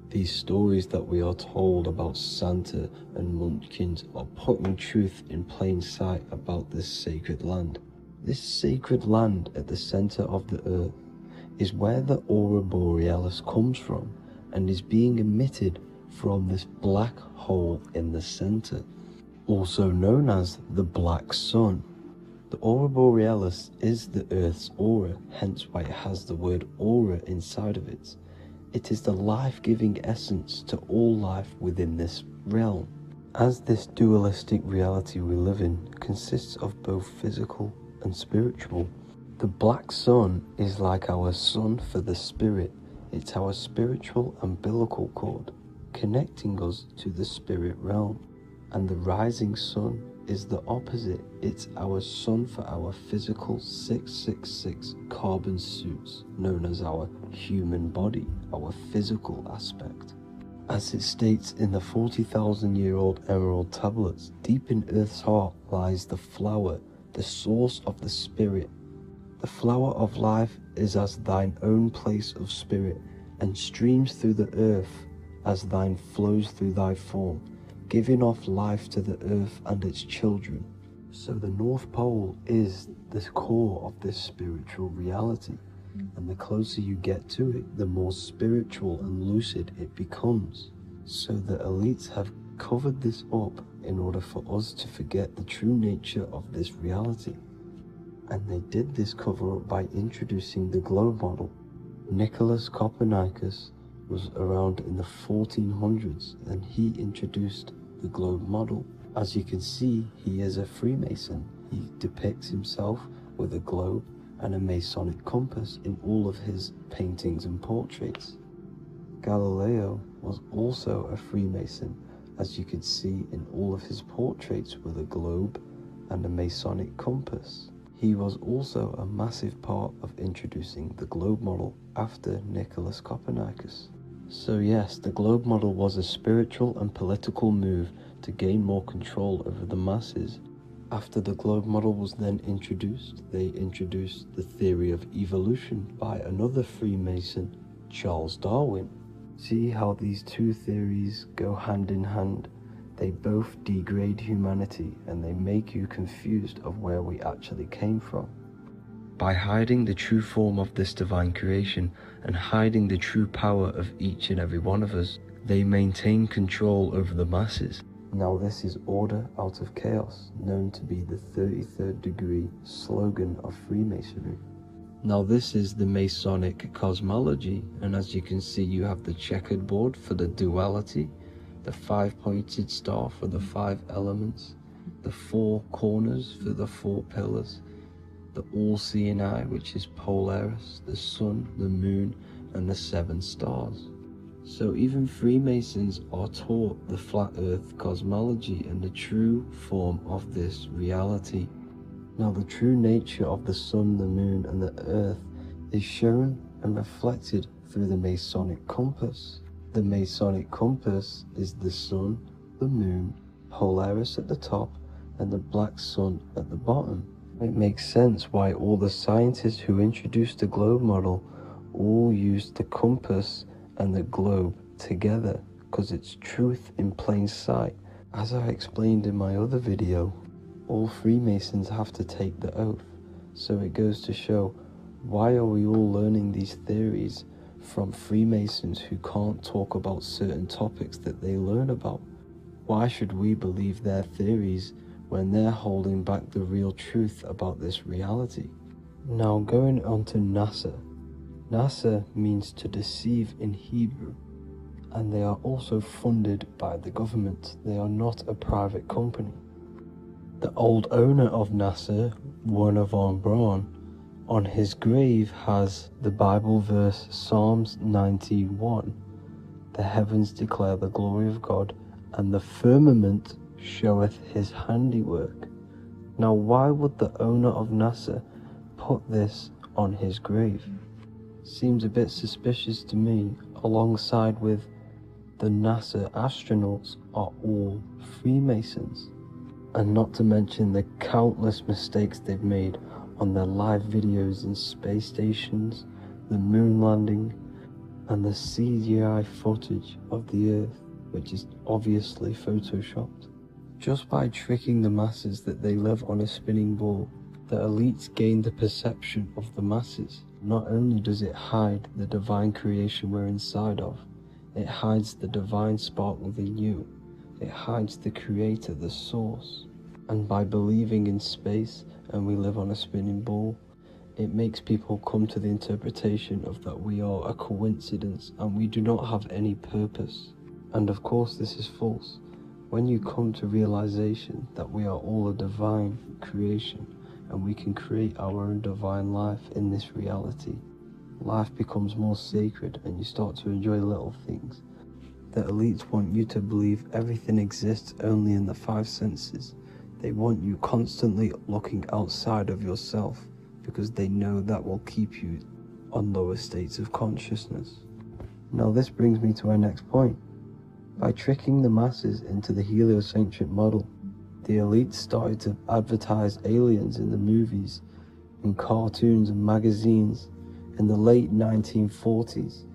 These stories that we are told about Santa and Munchkins are putting truth in plain sight about this sacred land. This sacred land at the center of the earth is where the aurora borealis comes from and is being emitted from this black hole in the center, also known as the black sun. The aurora borealis is the earth's aura, hence why it has the word aura inside of it. It is the life-giving essence to all life within this realm. As this dualistic reality we live in consists of both physical and spiritual, the black sun is like our sun for the spirit. It's our spiritual umbilical cord, connecting us to the spirit realm. And the rising sun is the opposite. It's our sun for our physical 666 carbon suits, known as our human body, our physical aspect. As it states in the 40,000-year-old emerald tablets, deep in Earth's heart lies the flower, the source of the spirit. The flower of life is as thine own place of spirit, and streams through the earth as thine flows through thy form, giving off life to the earth and its children. So the North Pole is the core of this spiritual reality, and the closer you get to it, the more spiritual and lucid it becomes. So the elites have covered this up in order for us to forget the true nature of this reality. And they did this cover up by introducing the globe model. Nicholas Copernicus was around in the 1400s, and he introduced the globe model. As you can see, he is a Freemason. He depicts himself with a globe and a Masonic compass in all of his paintings and portraits. Galileo was also a Freemason, as you could see in all of his portraits with a globe and a Masonic compass. He was also a massive part of introducing the globe model after Nicholas Copernicus. So yes, the globe model was a spiritual and political move to gain more control over the masses. After the globe model was then introduced, they introduced the theory of evolution by another Freemason, Charles Darwin. See how these two theories go hand in hand? They both degrade humanity, and they make you confused of where we actually came from. By hiding the true form of this divine creation and hiding the true power of each and every one of us, they maintain control over the masses. Now this is order out of chaos, known to be the 33rd degree slogan of Freemasonry. Now this is the Masonic cosmology, and as you can see, you have the checkered board for the duality, the 5-pointed star for the 5 elements, the 4 corners for the 4 pillars, the all-seeing eye, which is Polaris, the sun, the moon, and the 7 stars. So even Freemasons are taught the flat earth cosmology and the true form of this reality. Now the true nature of the sun, the moon, and the earth is shown and reflected through the Masonic compass. The Masonic compass is the sun, the moon, Polaris at the top, and the black sun at the bottom. It makes sense why all the scientists who introduced the globe model all used the compass and the globe together, because it's truth in plain sight. As I explained in my other video, all Freemasons have to take the oath, so it goes to show, why are we all learning these theories from Freemasons who can't talk about certain topics that they learn about? Why should we believe their theories when they're holding back the real truth about this reality? Now going on to NASA. NASA means to deceive in Hebrew, and they are also funded by the government. They are not a private company. The old owner of NASA, Werner von Braun, on his grave has the Bible verse Psalms 91. The heavens declare the glory of God, and the firmament showeth his handiwork. Now why would the owner of NASA put this on his grave? Seems a bit suspicious to me, alongside with the NASA astronauts are all Freemasons. And not to mention the countless mistakes they've made on their live videos in space stations, the moon landing, and the CGI footage of the Earth, which is obviously photoshopped. Just by tricking the masses that they live on a spinning ball, the elites gain the perception of the masses. Not only does it hide the divine creation we're inside of, it hides the divine spark within you. It hides the creator, the source. And by believing in space and we live on a spinning ball, it makes people come to the interpretation of that we are a coincidence and we do not have any purpose. And of course this is false. When you come to realization that we are all a divine creation and we can create our own divine life in this reality, life becomes more sacred and you start to enjoy little things. The elites want you to believe everything exists only in the 5 senses. They want you constantly looking outside of yourself because they know that will keep you on lower states of consciousness. Now this brings me to our next point. By tricking the masses into the heliocentric model, the elites started to advertise aliens in the movies, in cartoons and magazines in the late 1940s.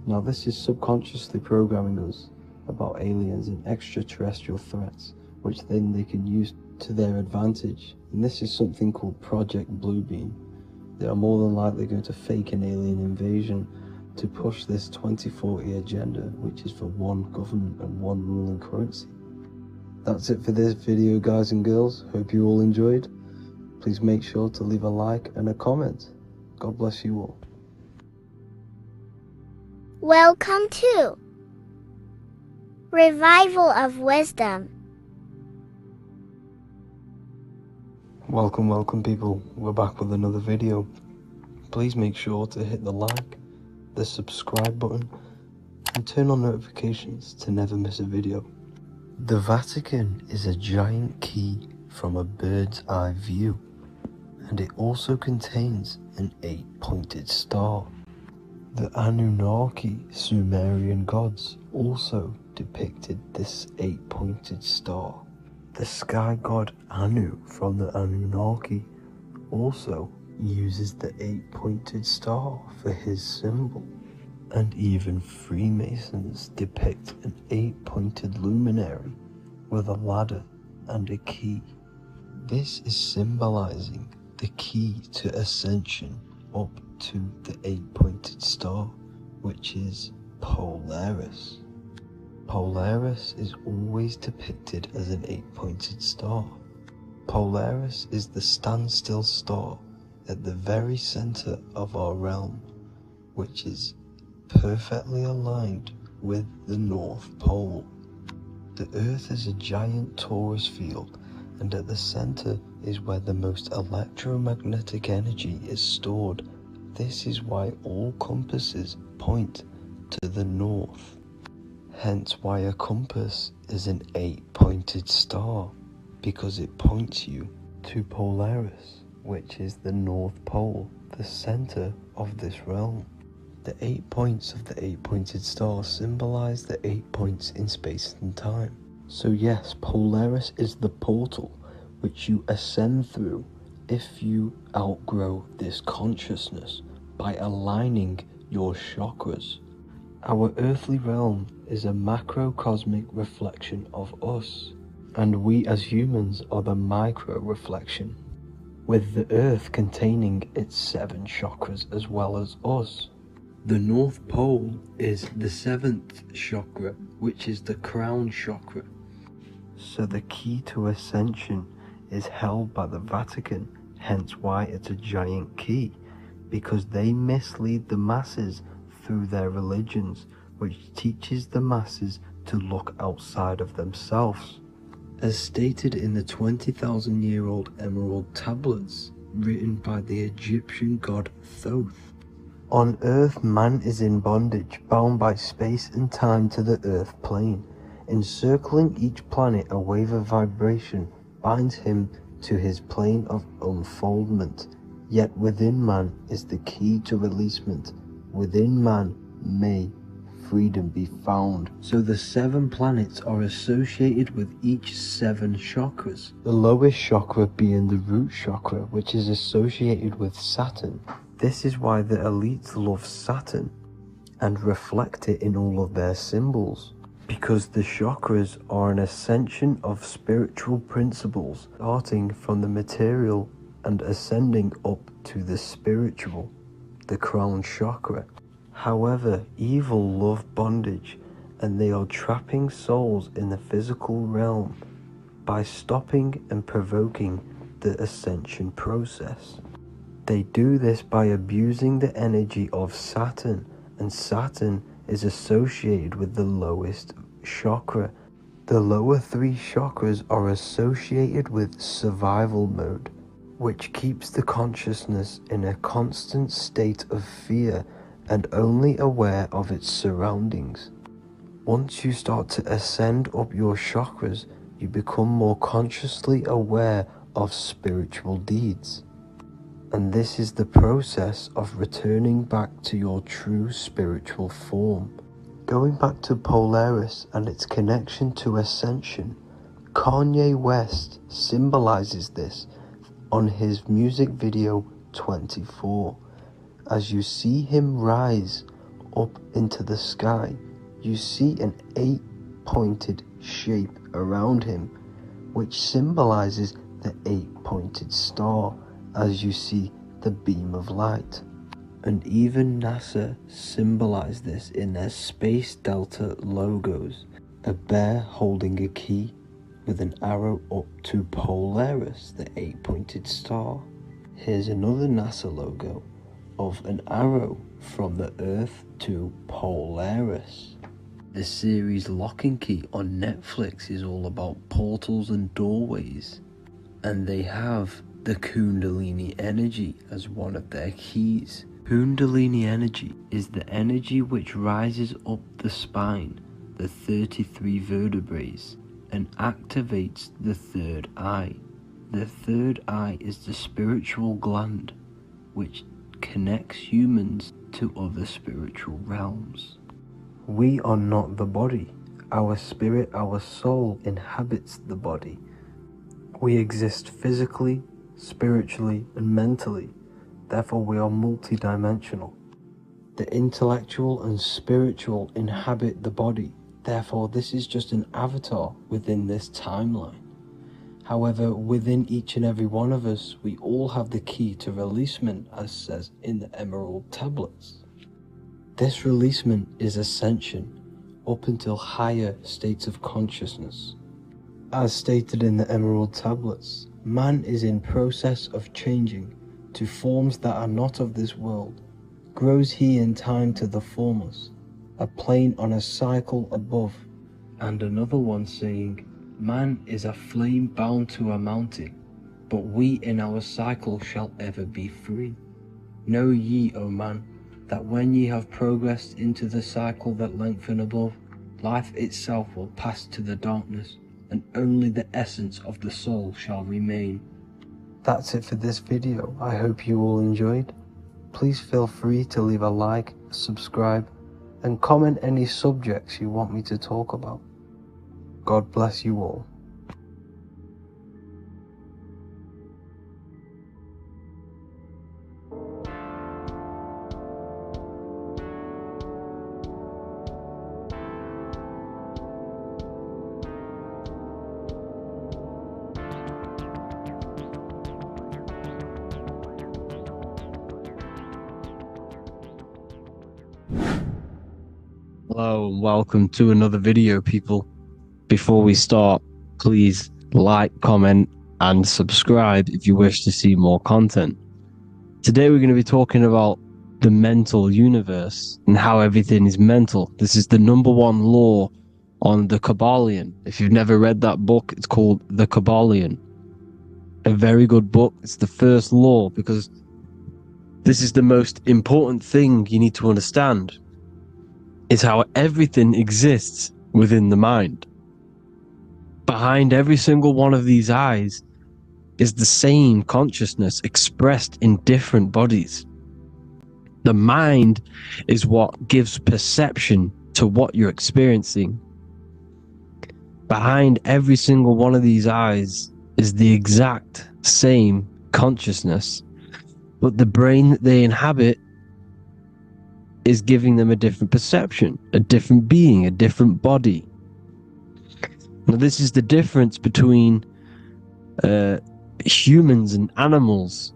Now this is subconsciously programming us about aliens and extraterrestrial threats, which then they can use to their advantage. And this is something called Project Bluebeam. They are more than likely going to fake an alien invasion to push this 2040 agenda, which is for one government and one ruling currency. That's it for this video, guys and girls. Hope you all enjoyed. Please make sure to leave a like and a comment. God bless you all. Welcome to Revival of Wisdom. Welcome people. We're back with another video. Please make sure to hit the like, the subscribe button, and turn on notifications to never miss a video. The Vatican is a giant key from a bird's eye view, and it also contains an 8-pointed star. The Anunnaki Sumerian gods also depicted this 8-pointed star. The sky god Anu from the Anunnaki also uses the 8-pointed star for his symbol. And even Freemasons depict an 8-pointed luminary with a ladder and a key. This is symbolizing the key to ascension up to the 8-pointed star, which is Polaris. Polaris is always depicted as an 8-pointed star. Polaris is the standstill star, at the very center of our realm, which is perfectly aligned with the North Pole. The Earth is a giant torus field, and at the center is where the most electromagnetic energy is stored. This is why all compasses point to the north. Hence why a compass is an 8-pointed star, because it points you to Polaris, which is the North Pole, the center of this realm. The 8 points of the 8-pointed star symbolize the 8 points in space and time. So yes, Polaris is the portal which you ascend through if you outgrow this consciousness by aligning your chakras. Our earthly realm is a macrocosmic reflection of us, and we as humans are the micro reflection, with the earth containing its 7 chakras as well as us. The North Pole is the 7th chakra, which is the crown chakra. So the key to ascension is held by the Vatican, hence why it's a giant key, because they mislead the masses through their religions, which teaches the masses to look outside of themselves. As stated in the 20,000-year-old emerald tablets written by the Egyptian god Thoth. On earth, man is in bondage, bound by space and time to the earth plane. Encircling each planet, a wave of vibration binds him to his plane of unfoldment. Yet within man is the key to releasement. Within man may freedom be found. So the 7 planets are associated with each 7 chakras. The lowest chakra being the root chakra, which is associated with Saturn. This is why the elites love Saturn and reflect it in all of their symbols, because the chakras are an ascension of spiritual principles, starting from the material and ascending up to the spiritual, the crown chakra. However, evil love bondage, and they are trapping souls in the physical realm by stopping and provoking the ascension process. They do this by abusing the energy of Saturn, and Saturn is associated with the lowest chakra. The lower 3 chakras are associated with survival mode, which keeps the consciousness in a constant state of fear and only aware of its surroundings. Once you start to ascend up your chakras, you become more consciously aware of spiritual deeds. And this is the process of returning back to your true spiritual form. Going back to Polaris and its connection to ascension, Kanye West symbolizes this on his music video 24. As you see him rise up into the sky, you see an 8-pointed shape around him, which symbolizes the 8-pointed star, as you see the beam of light. And even NASA symbolize this in their Space Delta logos, a bear holding a key with an arrow up to Polaris, the 8-pointed star. Here's another NASA logo of an arrow from the Earth to Polaris. The series Lock and Key on Netflix is all about portals and doorways, and they have the Kundalini energy as one of their keys. Kundalini energy is the energy which rises up the spine, the 33 vertebrae, and activates the third eye. The third eye is the spiritual gland, which connects humans to other spiritual realms. We are not the body. Our spirit, our soul inhabits the body. We exist physically, spiritually, and mentally. Therefore, we are multidimensional. The intellectual and spiritual inhabit the body. Therefore, this is just an avatar within this timeline. However, within each and every one of us, we all have the key to releasement, as says in the Emerald Tablets. This releasement is ascension, up until higher states of consciousness. As stated in the Emerald Tablets, man is in process of changing to forms that are not of this world, grows he in time to the formers, a plane on a cycle above. And another one saying, man is a flame bound to a mountain, but we in our cycle shall ever be free. Know ye, O man, that when ye have progressed into the cycle that lengthen above, life itself will pass to the darkness, and only the essence of the soul shall remain. That's it for this video. I hope you all enjoyed. Please feel free to leave a like, subscribe, and comment any subjects you want me to talk about. God bless you all. Hello and welcome to another video, people. Before we start, please like, comment and subscribe if you wish to see more content. Today we're going to be talking about the mental universe and how everything is mental. This is the #1 law on the Kabbalion. If you've never read that book, it's called The Kabbalion. A very good book. It's the first law because this is the most important thing you need to understand. Is how everything exists within the mind. Behind every single one of these eyes is the same consciousness expressed in different bodies. The mind is what gives perception to what you're experiencing. Behind every single one of these eyes is the exact same consciousness, but the brain that they inhabit is giving them a different perception, a different being, a different body. Now, this is the difference between humans and animals.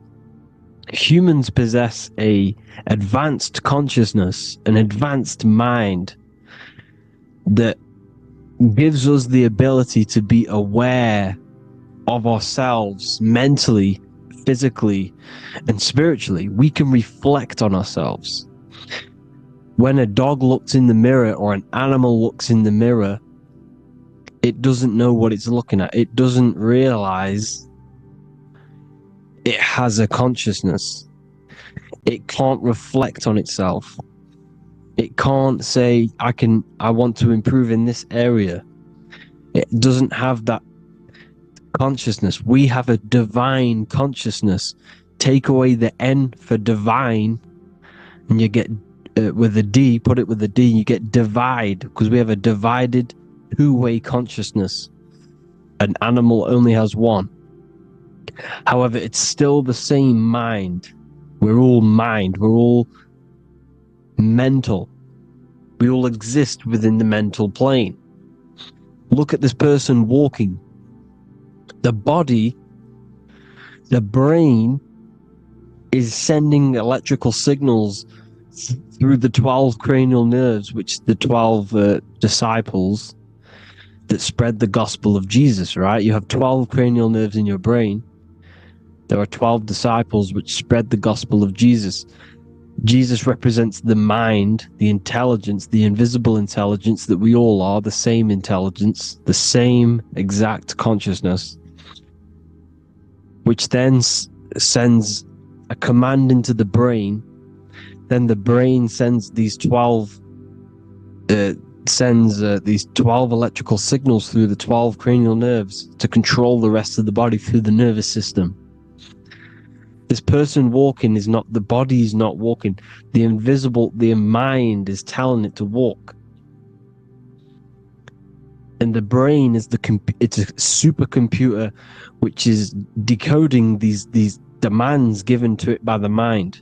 Humans possess a advanced consciousness, an advanced mind that gives us the ability to be aware of ourselves mentally, physically, and spiritually. We can reflect on ourselves. When a dog looks in the mirror or an animal looks in the mirror, it doesn't know what it's looking at. It doesn't realize it has a consciousness. It can't reflect on itself. It can't say, I want to improve in this area. It doesn't have that consciousness. We have a divine consciousness. Take away the N for divine, and you get with a D, put it with a D, you get divide, because we have a divided two-way consciousness. An animal only has one. However, it's still the same mind. We're all mind. We're all mental. We all exist within the mental plane. Look at this person walking. The body, the brain, is sending electrical signals through the 12 cranial nerves, which the 12 disciples that spread the gospel of Jesus, right? You have 12 cranial nerves in your brain. There are 12 disciples which spread the gospel of Jesus. Jesus represents the mind, the intelligence, the invisible intelligence that we all are, the same intelligence, the same exact consciousness, which then sends a command into the brain. Then the brain sends these 12 electrical signals through the 12 cranial nerves to control the rest of the body through the nervous system. This person walking is not, the body is not walking. The mind is telling it to walk. And the brain is it's a supercomputer which is decoding these demands given to it by the mind.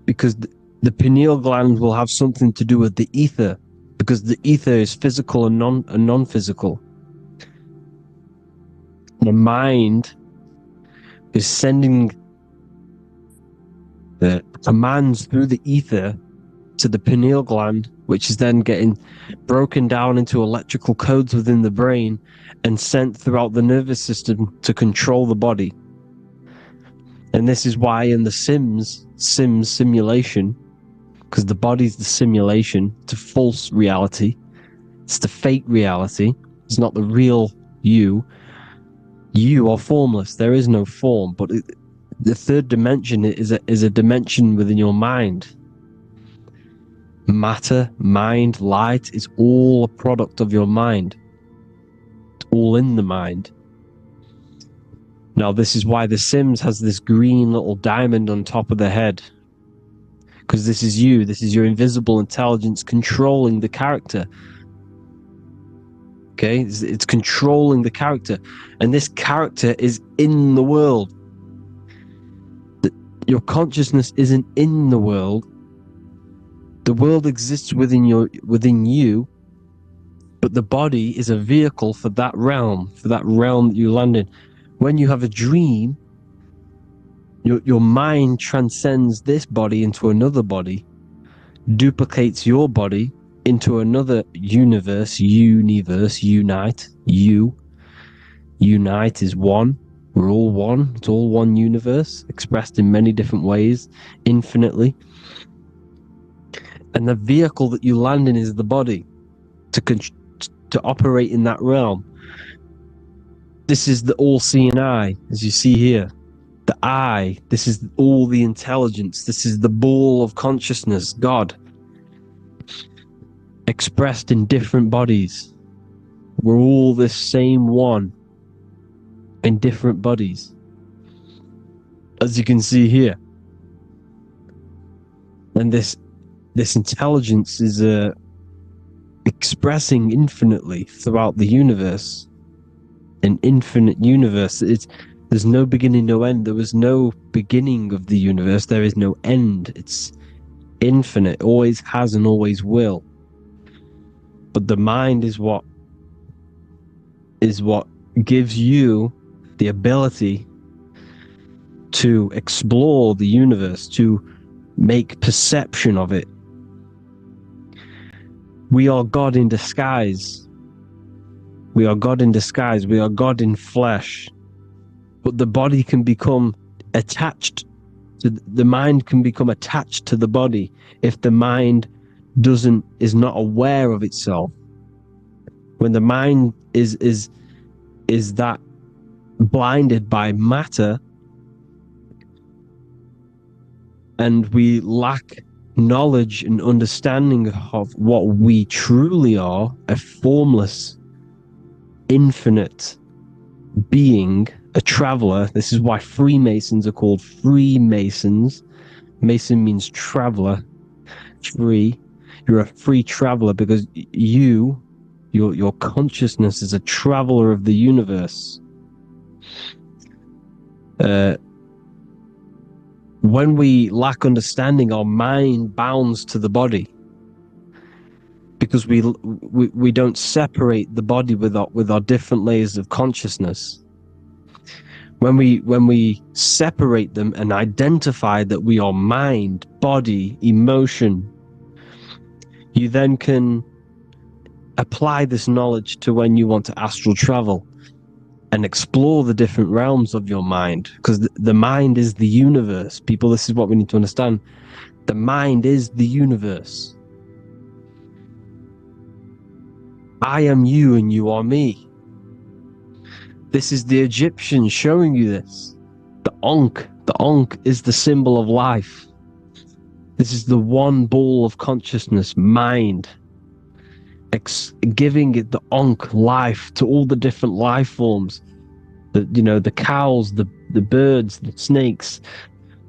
Because the pineal gland will have something to do with the ether, because the ether is physical and non-physical. The mind is sending the commands through the ether to the pineal gland, which is then getting broken down into electrical codes within the brain and sent throughout the nervous system to control the body. And this is why in the Sims simulation, because the body's the simulation, it's a false reality, it's the fake reality, it's not the real you. You are formless, there is no form, but the third dimension is a dimension within your mind. Matter, mind, light is all a product of your mind. It's all in the mind. Now, this is why The Sims has this green little diamond on top of the head. Because this is you, this is your invisible intelligence controlling the character. Okay, it's controlling the character. And this character is in the world. Your consciousness isn't in the world. The world exists within you, but the body is a vehicle for that realm that you land in. When you have a dream, your mind transcends this body into another body, duplicates your body into another universe, unite. Unite is one. We're all one. It's all one universe, expressed in many different ways, infinitely. And the vehicle that you land in is the body to operate in that realm. This is the all-seeing eye, as you see here. The eye, this is all the intelligence. This is the ball of consciousness, God, expressed in different bodies. We're all this same one in different bodies, as you can see here. And this intelligence is expressing infinitely throughout the universe. An infinite universe. There's no beginning, no end. There was no beginning of the universe. There is no end. It's infinite. Always has and always will. But the mind is what gives you the ability to explore the universe, to make perception of it. We are God in disguise. We are God in disguise. We are God in flesh. But the body can become attached to the mind, can become attached to the body if the mind is not aware of itself. When the mind is that blinded by matter, and we lack knowledge and understanding of what we truly are, a formless, infinite being, a traveler. This is why Freemasons are called Freemasons. Mason means traveler. Free. You're a free traveler because your consciousness is a traveler of the universe. When we lack understanding, our mind bounds to the body because we don't separate the body with our different layers of consciousness. When we separate them and identify that we are mind, body, emotion, you then can apply this knowledge to when you want to astral travel and explore the different realms of your mind, because the mind is the universe. People, this is what we need to understand. The mind is the universe. I am you and you are me. This is the Egyptians showing you this. The Ankh is the symbol of life. This is the one ball of consciousness, mind, giving it the Ankh life to all the different life forms. The cows, the birds, the snakes,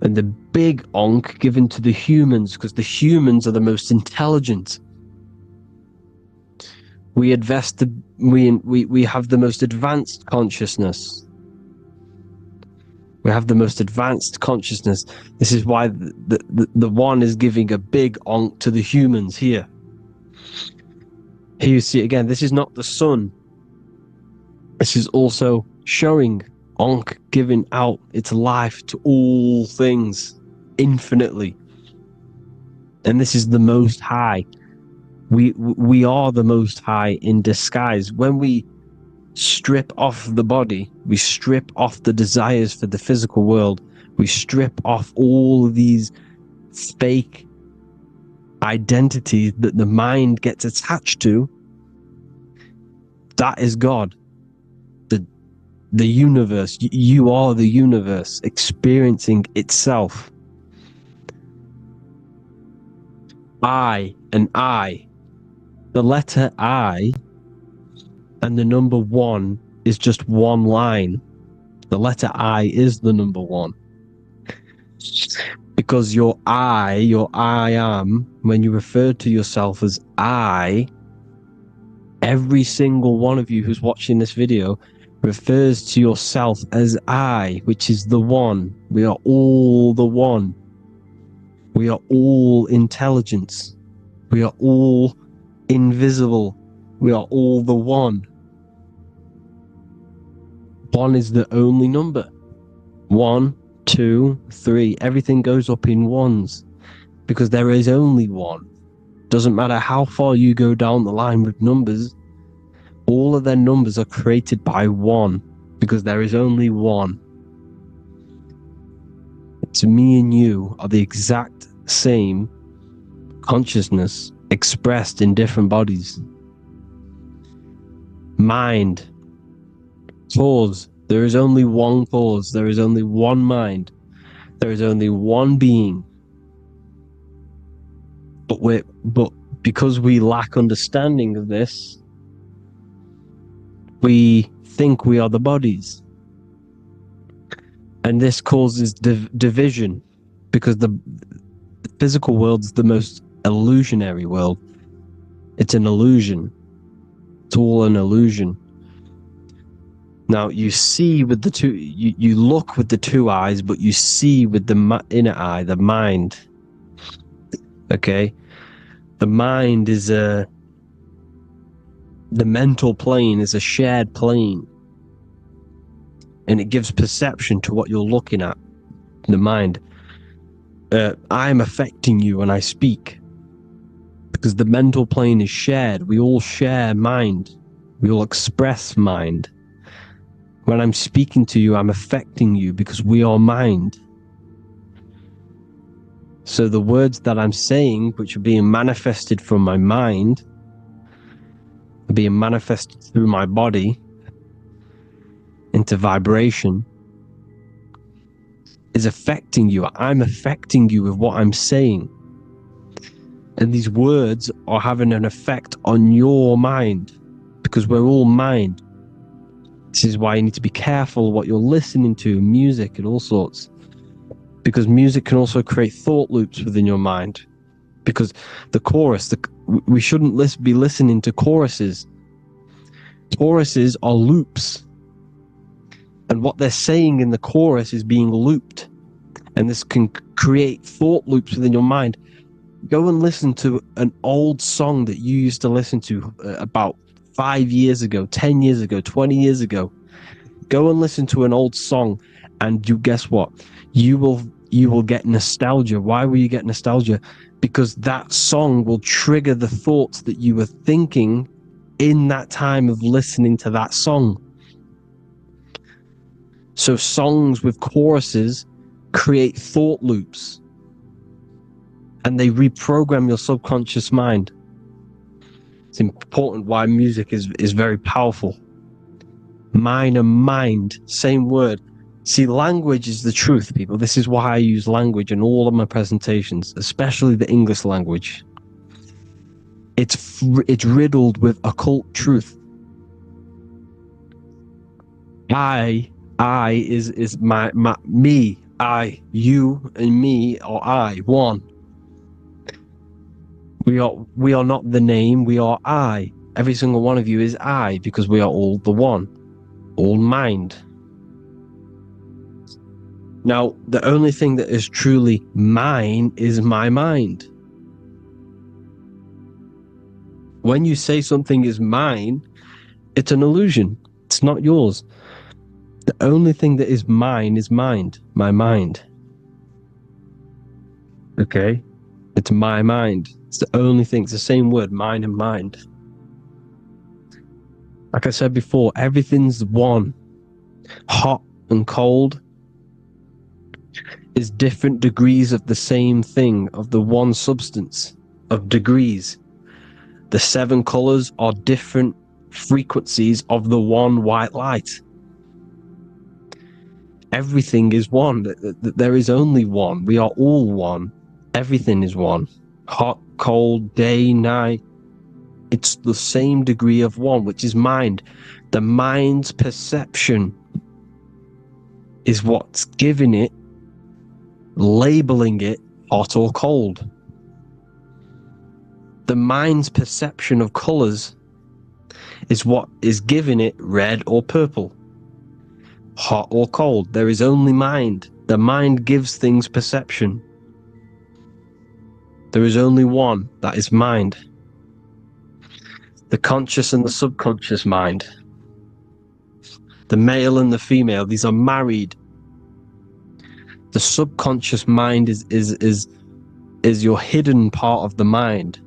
and the big Ankh given to the humans, because the humans are the most intelligent. We have the most advanced consciousness. We have the most advanced consciousness. This is why the one is giving a big Ankh to the humans here. Here you see it again. This is not the sun. This is also showing Ankh giving out its life to all things infinitely. And this is the Most High. We are the Most High in disguise. When we strip off the body, we strip off the desires for the physical world, We strip off all of these fake identities that the mind gets attached to. That is God. The universe. You are the universe experiencing itself. I and I. The letter I and the number 1 is just one line. The letter I is the number 1. Because your I am, when you refer to yourself as I, every single one of you who's watching this video refers to yourself as I, which is the one. We are all the one. We are all intelligence. We are all invisible. We are all the one. 1 is the only number. 1, 2, 3. Everything goes up in ones because there is only one. Doesn't matter how far you go down the line with numbers, all of their numbers are created by 1 because there is only one. So me and you are the exact same consciousness expressed in different bodies. Mind. Cause. There is only one cause. There is only one mind. There is only one being. But because we lack understanding of this, we think we are the bodies. And this causes division, because the physical world is the most illusionary world. It's an illusion. It's all an illusion. Now you see with the two, you look with the two eyes, but you see with the inner eye, the mind. Okay? The mind is the mental plane is a shared plane. And it gives perception to what you're looking at. The mind. I'm affecting you when I speak. Because the mental plane is shared. We all share mind. We all express mind. When I'm speaking to you, I'm affecting you because we are mind. So the words that I'm saying, which are being manifested from my mind, are being manifested through my body into vibration, is affecting you. I'm affecting you with what I'm saying. And these words are having an effect on your mind because we're all mind. This is why you need to be careful what you're listening to, music and all sorts. Because music can also create thought loops within your mind. Because the chorus, we shouldn't be listening to choruses. Choruses are loops. And what they're saying in the chorus is being looped. And this can create thought loops within your mind. Go and listen to an old song that you used to listen to about 5 years ago, 10 years ago, 20 years ago. Go and listen to an old song, and you guess what? You will get nostalgia. Why will you get nostalgia? Because that song will trigger the thoughts that you were thinking in that time of listening to that song. So songs with choruses create thought loops, and they reprogram your subconscious mind. It's important why music is very powerful. Mine and mind, same word. See, language is the truth, people. This is why I use language in all of my presentations, especially the English language. It's riddled with occult truth. I is my me. I, you, and me are I, one. We are not the name, we are I. Every single one of you is I, because we are all the one, all mind. Now, the only thing that is truly mine is my mind. When you say something is mine, it's an illusion. It's not yours. The only thing that is mine is mind, my mind. Okay? It's my mind. It's the only thing. It's the same word, mine and mind. Like I said before, everything's one. Hot and cold. is different degrees of the same thing, of the one substance, of degrees. The 7 colors are different frequencies of the one white light. Everything is one. There is only one. We are all one. Everything is one. Hot, cold, day, night. It's the same degree of one, which is mind. The mind's perception is what's giving it, labeling it hot or cold. The mind's perception of colors is what is giving it red or purple, hot or cold. There is only mind. The mind gives things perception. There is only one, that is mind. The conscious and the subconscious mind. The male and the female, these are married. The subconscious mind is your hidden part of the mind.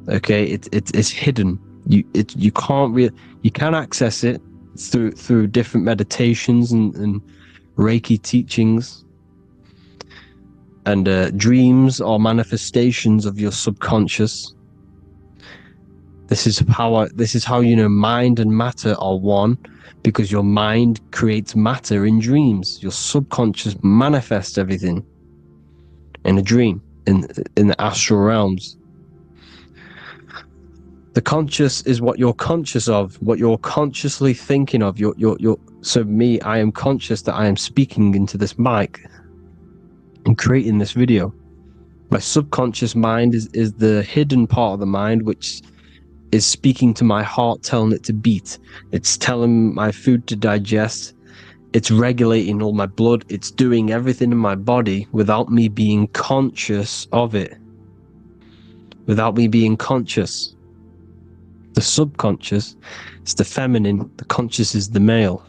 Okay, it's hidden. You can access it through different meditations and Reiki teachings, and dreams are manifestations of your subconscious. This is how you know mind and matter are one, because your mind creates matter in dreams. Your subconscious manifests everything in a dream, in the astral realms. The conscious is what you're conscious of, what you're consciously thinking of. So me, I am conscious that I am speaking into this mic and creating this video. My subconscious mind is the hidden part of the mind, which is speaking to my heart, telling it to beat. It's telling my food to digest. It's regulating all my blood. It's doing everything in my body without me being conscious of it. Without me being conscious. The subconscious is the feminine, the conscious is the male.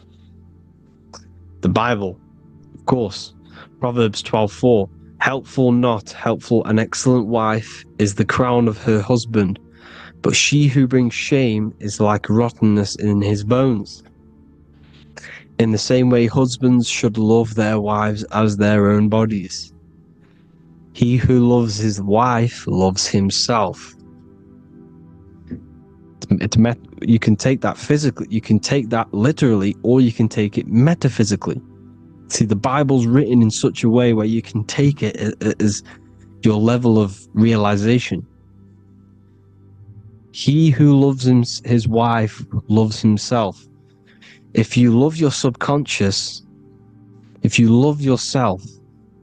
The Bible, of course, Proverbs 12:4, helpful, not helpful, an excellent wife is the crown of her husband, but she who brings shame is like rottenness in his bones. In the same way, husbands should love their wives as their own bodies. He who loves his wife loves himself. You can take that physically, you can take that literally, or you can take it metaphysically. See, the Bible's written in such a way where you can take it as your level of realization. He who loves his wife loves himself. If you love your subconscious, if you love yourself,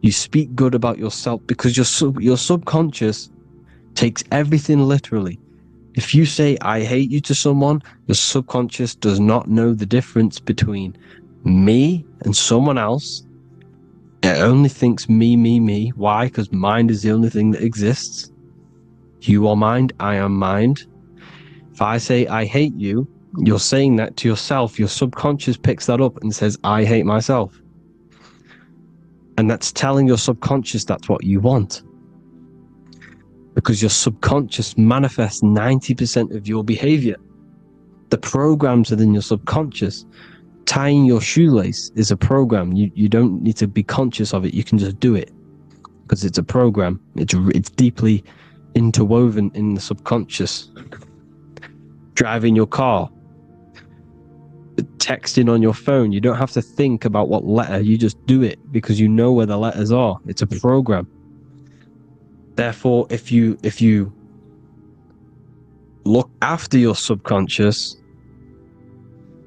you speak good about yourself, because your subconscious takes everything literally. If you say, I hate you to someone, your subconscious does not know the difference between me and someone else. It only thinks me, me, me. Why? Because mind is the only thing that exists. You are mind, I am mind. If I say, I hate you, you're saying that to yourself. Your subconscious picks that up and says, I hate myself. And that's telling your subconscious that's what you want. Because your subconscious manifests 90% of your behavior. The programs within your subconscious. Tying your shoelace is a program. You don't need to be conscious of it. You can just do it because it's a program. It's deeply interwoven in the subconscious. Driving your car, texting on your phone. You don't have to think about what letter. You just do it because you know where the letters are. It's a program. Therefore, if you look after your subconscious,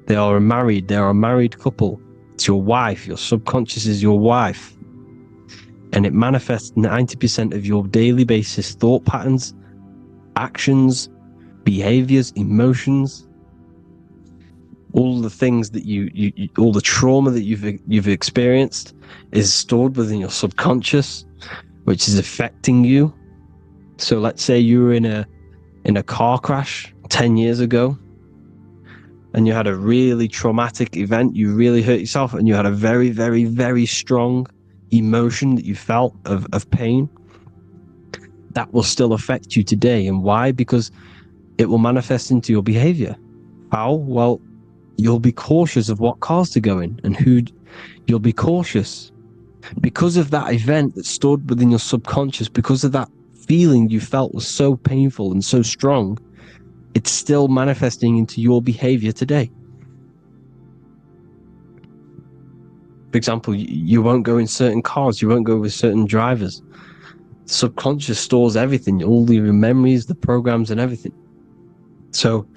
they are a married couple. It's your wife. Your subconscious is your wife. And it manifests 90% of your daily basis thought patterns, actions, behaviors, emotions, all the things that all the trauma that you've experienced is stored within your subconscious, which is affecting you. So let's say you were in a car crash 10 years ago and you had a really traumatic event, you really hurt yourself, and you had a very, very, very strong emotion that you felt of pain. That will still affect you today. And why? Because it will manifest into your behavior. How? Well, you'll be cautious of what cars to go in and you'll be cautious. Because of that event that stored within your subconscious, because of that feeling you felt was so painful and so strong, it's still manifesting into your behavior today. For example, you won't go in certain cars, you won't go with certain drivers. The subconscious stores everything, all your memories, the programs and everything. So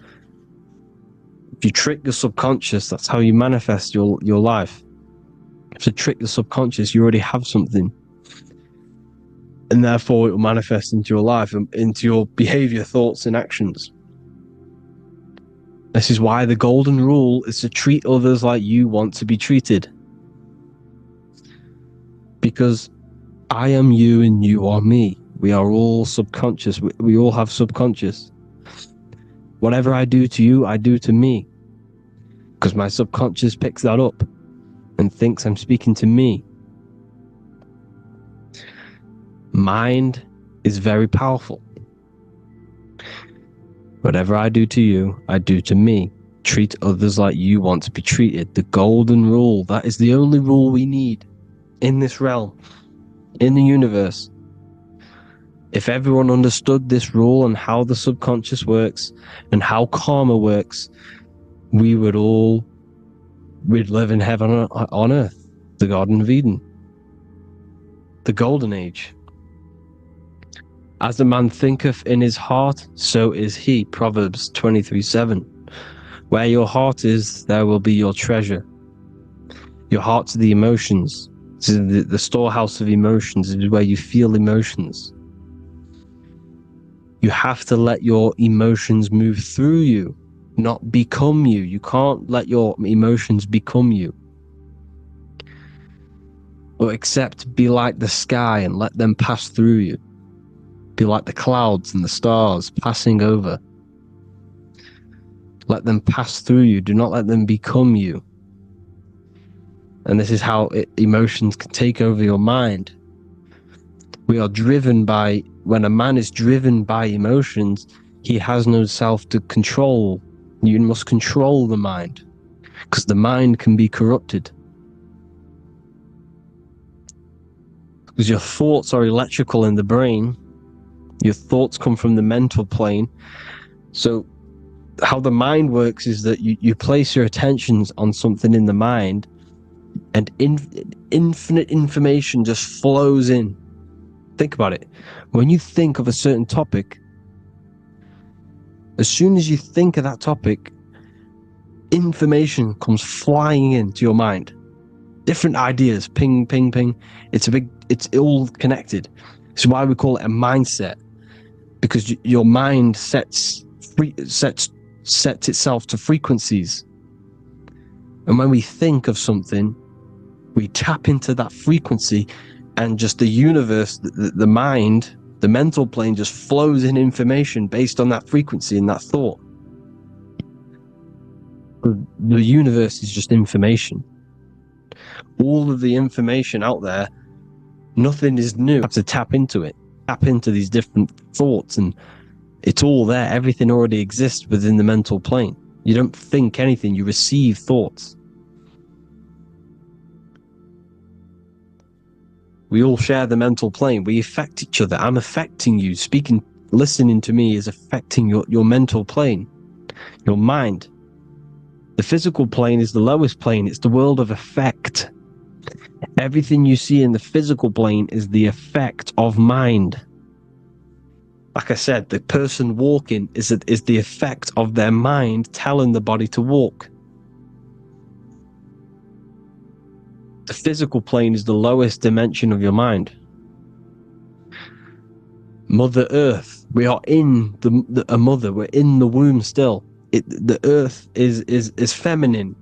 if you trick your subconscious, that's how you manifest your life. To trick the subconscious, you already have something, and therefore it will manifest into your life and into your behavior, thoughts and actions. This is why the golden rule is to treat others like you want to be treated. Because I am you and you are me. We are all subconscious. We all have subconscious. Whatever I do to you, I do to me. Because my subconscious picks that up and thinks I'm speaking to me. Mind is very powerful. Whatever I do to you, I do to me. Treat others like you want to be treated. The golden rule. That is the only rule we need in this realm, in the universe. If everyone understood this rule and how the subconscious works and how karma works, we'd live in heaven on earth, the Garden of Eden, the golden age. As a man thinketh in his heart, so is he. Proverbs 23:7. Where your heart is, there will be your treasure. Your heart's the emotions. This is the storehouse of emotions. It is where you feel emotions. You have to let your emotions move through you, not become you. You can't let your emotions become you. Or except be like the sky and let them pass through you. Be like the clouds and the stars passing over. Let them pass through you. Do not let them become you. And this is how emotions can take over your mind. We are driven by, when a man is driven by emotions, he has no self to control. You must control the mind, because the mind can be corrupted. Because your thoughts are electrical in the brain. Your thoughts come from the mental plane. So how the mind works is that you place your attentions on something in the mind, and infinite information just flows in. Think about it. When you think of a certain topic, as soon as you think of that topic, information comes flying into your mind. Different ideas, ping, ping, ping. It's all connected. It's why we call it a mindset, because your mind sets itself to frequencies. And when we think of something, we tap into that frequency, and just the universe, the mind, the mental plane just flows in information based on that frequency and that thought. The universe is just information. All of the information out there, nothing is new. You have to tap into it, tap into these different thoughts, and it's all there. Everything already exists within the mental plane. You don't think anything, you receive thoughts. We all share the mental plane. We affect each other. I'm affecting you. Listening to me is affecting your mental plane, your mind. The physical plane is the lowest plane. It's the world of effect. Everything you see in the physical plane is the effect of mind. Like I said, the person walking is the effect of their mind telling the body to walk. The physical plane is the lowest dimension of your mind. Mother Earth, we are in a mother. We're in the womb still. The Earth is feminine.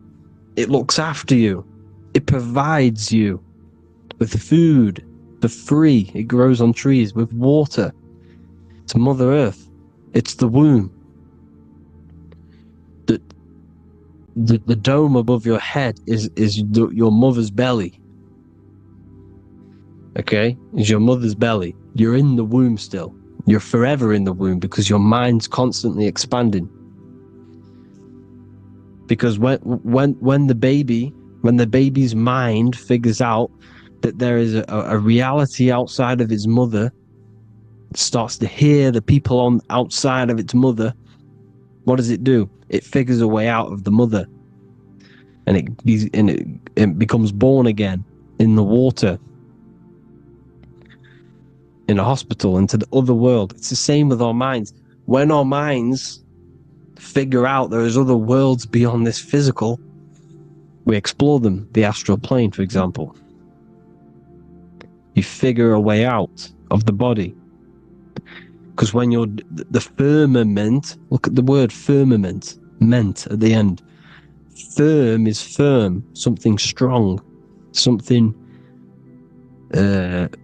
It looks after you. It provides you with food for free. It grows on trees, with water. It's Mother Earth. It's the womb. The dome above your head is your mother's belly. Okay? Is your mother's belly. You're in the womb still. You're forever in the womb, because your mind's constantly expanding. Because when the baby When the baby's mind figures out that there is a reality outside of its mother, starts to hear the people on outside of its mother, what does it do? It figures a way out of the mother, and it becomes born again in the water, in a hospital, into the other world. It's the same with our minds. When our minds figure out there is other worlds beyond this physical, we explore them. The astral plane, for example. You figure a way out of the body. Because when you're the firmament, look at the word firmament, meant at the end. Firm is firm, something strong, something like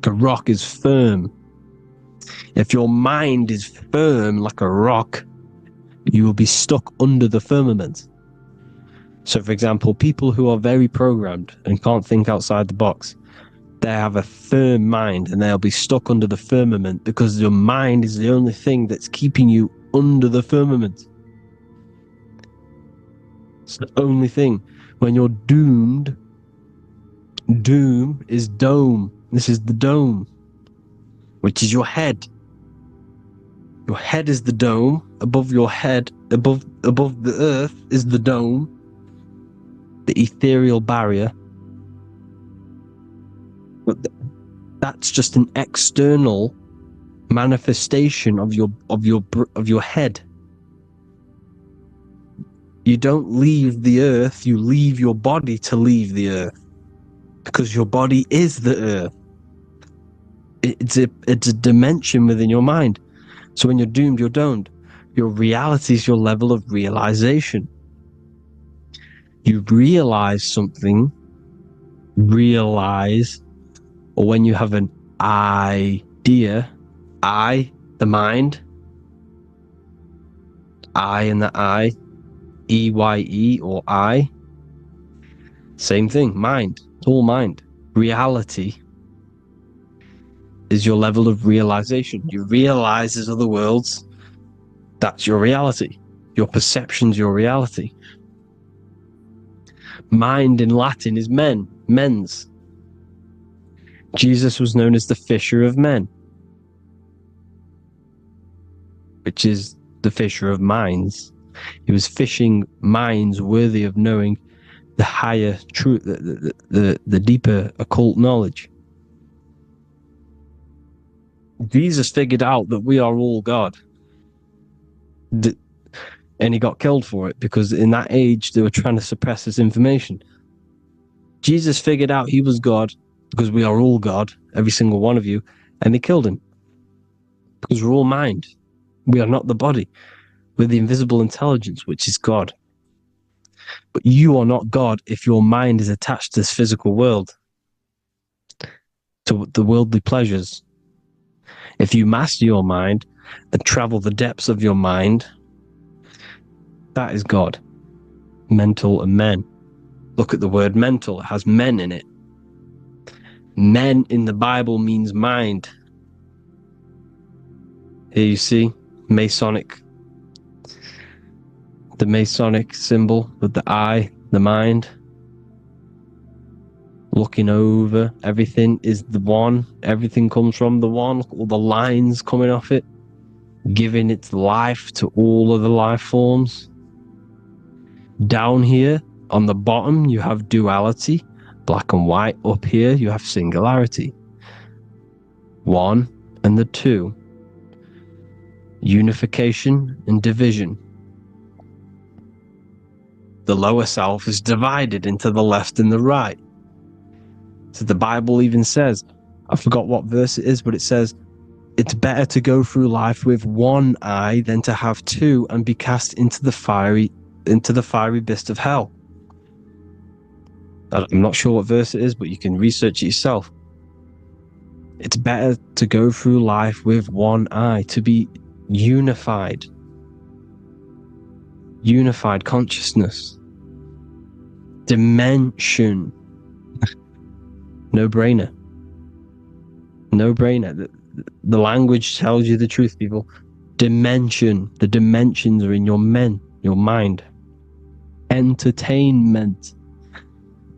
a rock is firm. If your mind is firm like a rock, you will be stuck under the firmament. So, for example, people who are very programmed and can't think outside the box, they have a firm mind and they'll be stuck under the firmament because your mind is the only thing that's keeping you under the firmament. It's the only thing. When you're doomed, doom is dome. This is the dome, which is your head. Your head is the dome. Above your head, above the earth is the dome, the ethereal barrier. But that's just an external manifestation of your head. You don't leave the earth, you leave your body to leave the earth, because your body is the earth. It's a dimension within your mind. So when you're doomed, you're domed. Your reality is your level of realization. You realize something, or when you have an idea, the mind, I and the I, EYE or I, same thing, mind, it's all mind. Reality is your level of realization. You realize there's other worlds, that's your reality. Your perception's your reality. Mind in Latin is mens. Jesus was known as the fisher of men, which is the fisher of minds. He was fishing minds worthy of knowing the higher truth, the deeper occult knowledge. Jesus figured out that we are all God. And he got killed for it, because in that age they were trying to suppress this information. Jesus figured out he was God because we are all God, every single one of you, and they killed him. Because we're all mind. We are not the body. We're the invisible intelligence, which is God. But you are not God if your mind is attached to this physical world, to the worldly pleasures. If you master your mind and travel the depths of your mind, that is God. Mental and men. Look at the word mental. It has men in it. Men in the Bible means mind. Here you see Masonic. The Masonic symbol with the eye, the mind. Looking over, everything is the one. Everything comes from the one. All the lines coming off it, giving its life to all of the life forms. Down here on the bottom, you have duality, black and white. Up here, you have singularity. One and the two. Unification and division. The lower self is divided into the left and the right. So the Bible even says, I forgot what verse it is, but it says, it's better to go through life with one eye than to have two and be cast into the fiery abyss of hell. I'm not sure what verse it is, but you can research it yourself. It's better to go through life with one eye, to be unified. Unified consciousness. Dimension. No brainer. No brainer. The language tells you the truth, people. Dimension. The dimensions are in your mind. entertainment.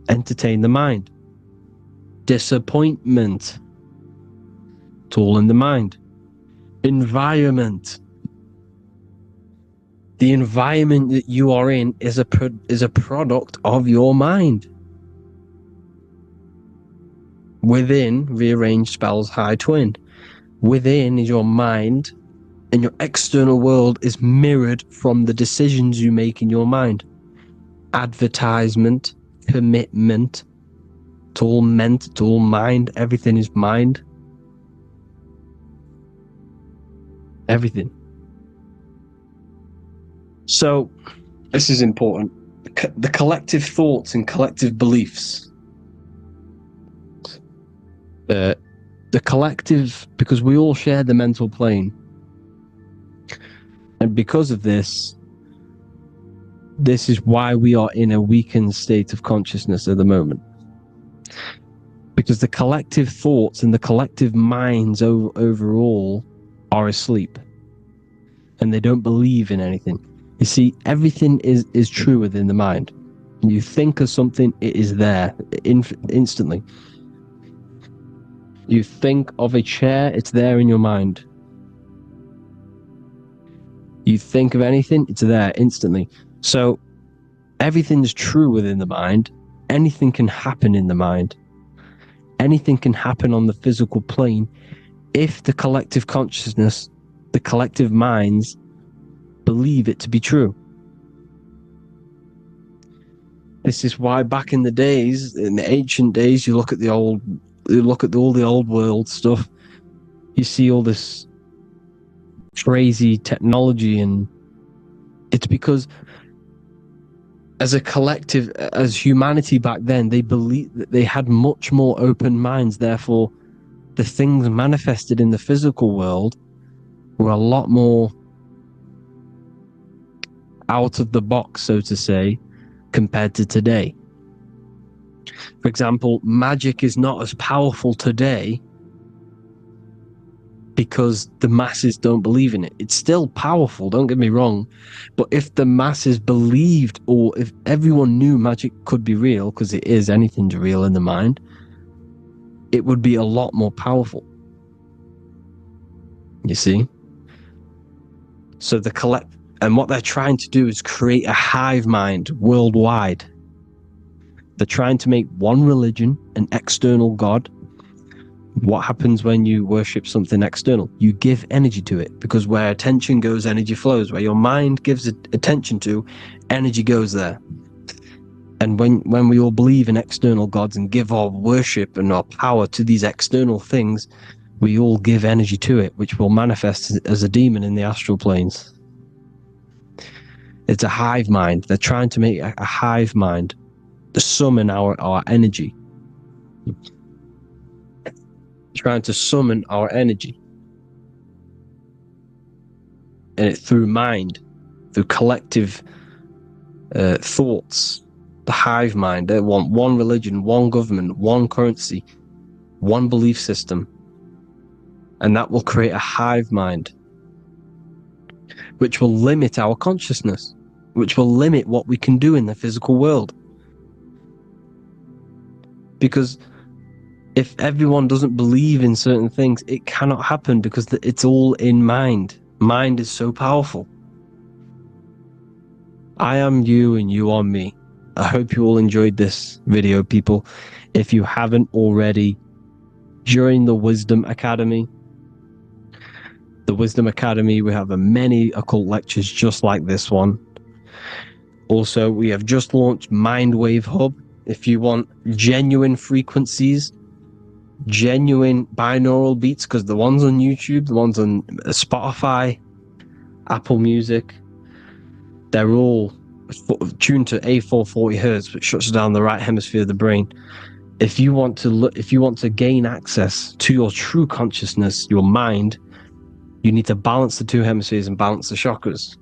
Entertain the mind. Disappointment. It's all in the mind. Environment. The environment that you are in is a product of your mind. Within, rearranged spells high twin. Within is your mind, and your external world is mirrored from the decisions you make in your mind. Advertisement, commitment, it's all meant, it's all mind, everything is mind. Everything. So, this is important. The collective thoughts and collective beliefs. The collective, because we all share the mental plane. And because of this is why we are in a weakened state of consciousness at the moment. Because the collective thoughts and the collective minds overall are asleep. And they don't believe in anything. You see, everything is true within the mind. You think of something, it is there instantly. You think of a chair, it's there in your mind. You think of anything, it's there instantly. So everything's true within the mind. Anything can happen in the mind. Anything can happen on the physical plane if the collective consciousness, the collective minds, believe it to be true. This is why back in the days, in the ancient days, you look at all the old world stuff, you see all this crazy technology, and it's because as a collective, as humanity back then, they believed that they had much more open minds. Therefore, the things manifested in the physical world were a lot more out of the box, so to say, compared to today. For example, magic is not as powerful today because the masses don't believe in it. It's still powerful, don't get me wrong, but if the masses believed, or if everyone knew magic could be real, because it is, anything's real in the mind, it would be a lot more powerful. You see? So and what they're trying to do is create a hive mind worldwide. They're trying to make one religion, an external god. What happens when you worship something external? You give energy to it, because where attention goes, energy flows. Where your mind gives attention to, energy goes there. And when we all believe in external gods and give our worship and our power to these external things, we all give energy to it, which will manifest as a demon in the astral planes. It's a hive mind. They're trying to make a hive mind to summon our energy. Trying to summon our energy. And it through mind, through collective thoughts. The hive mind. They want one religion, one government, one currency, one belief system. And that will create a hive mind, which will limit our consciousness, which will limit what we can do in the physical world. Because if everyone doesn't believe in certain things, it cannot happen, because it's all in mind. Mind is so powerful. I am you and you are me. I hope you all enjoyed this video, people. If you haven't already, join the Wisdom Academy. The Wisdom Academy, we have many occult lectures just like this one. Also, we have just launched Mindwave Hub. If you want genuine frequencies, genuine binaural beats, because the ones on YouTube, the ones on Spotify, Apple Music, they're all tuned to A440 Hertz, which shuts down the right hemisphere of the brain. If you want to gain access to your true consciousness, your mind, you need to balance the two hemispheres and balance the chakras.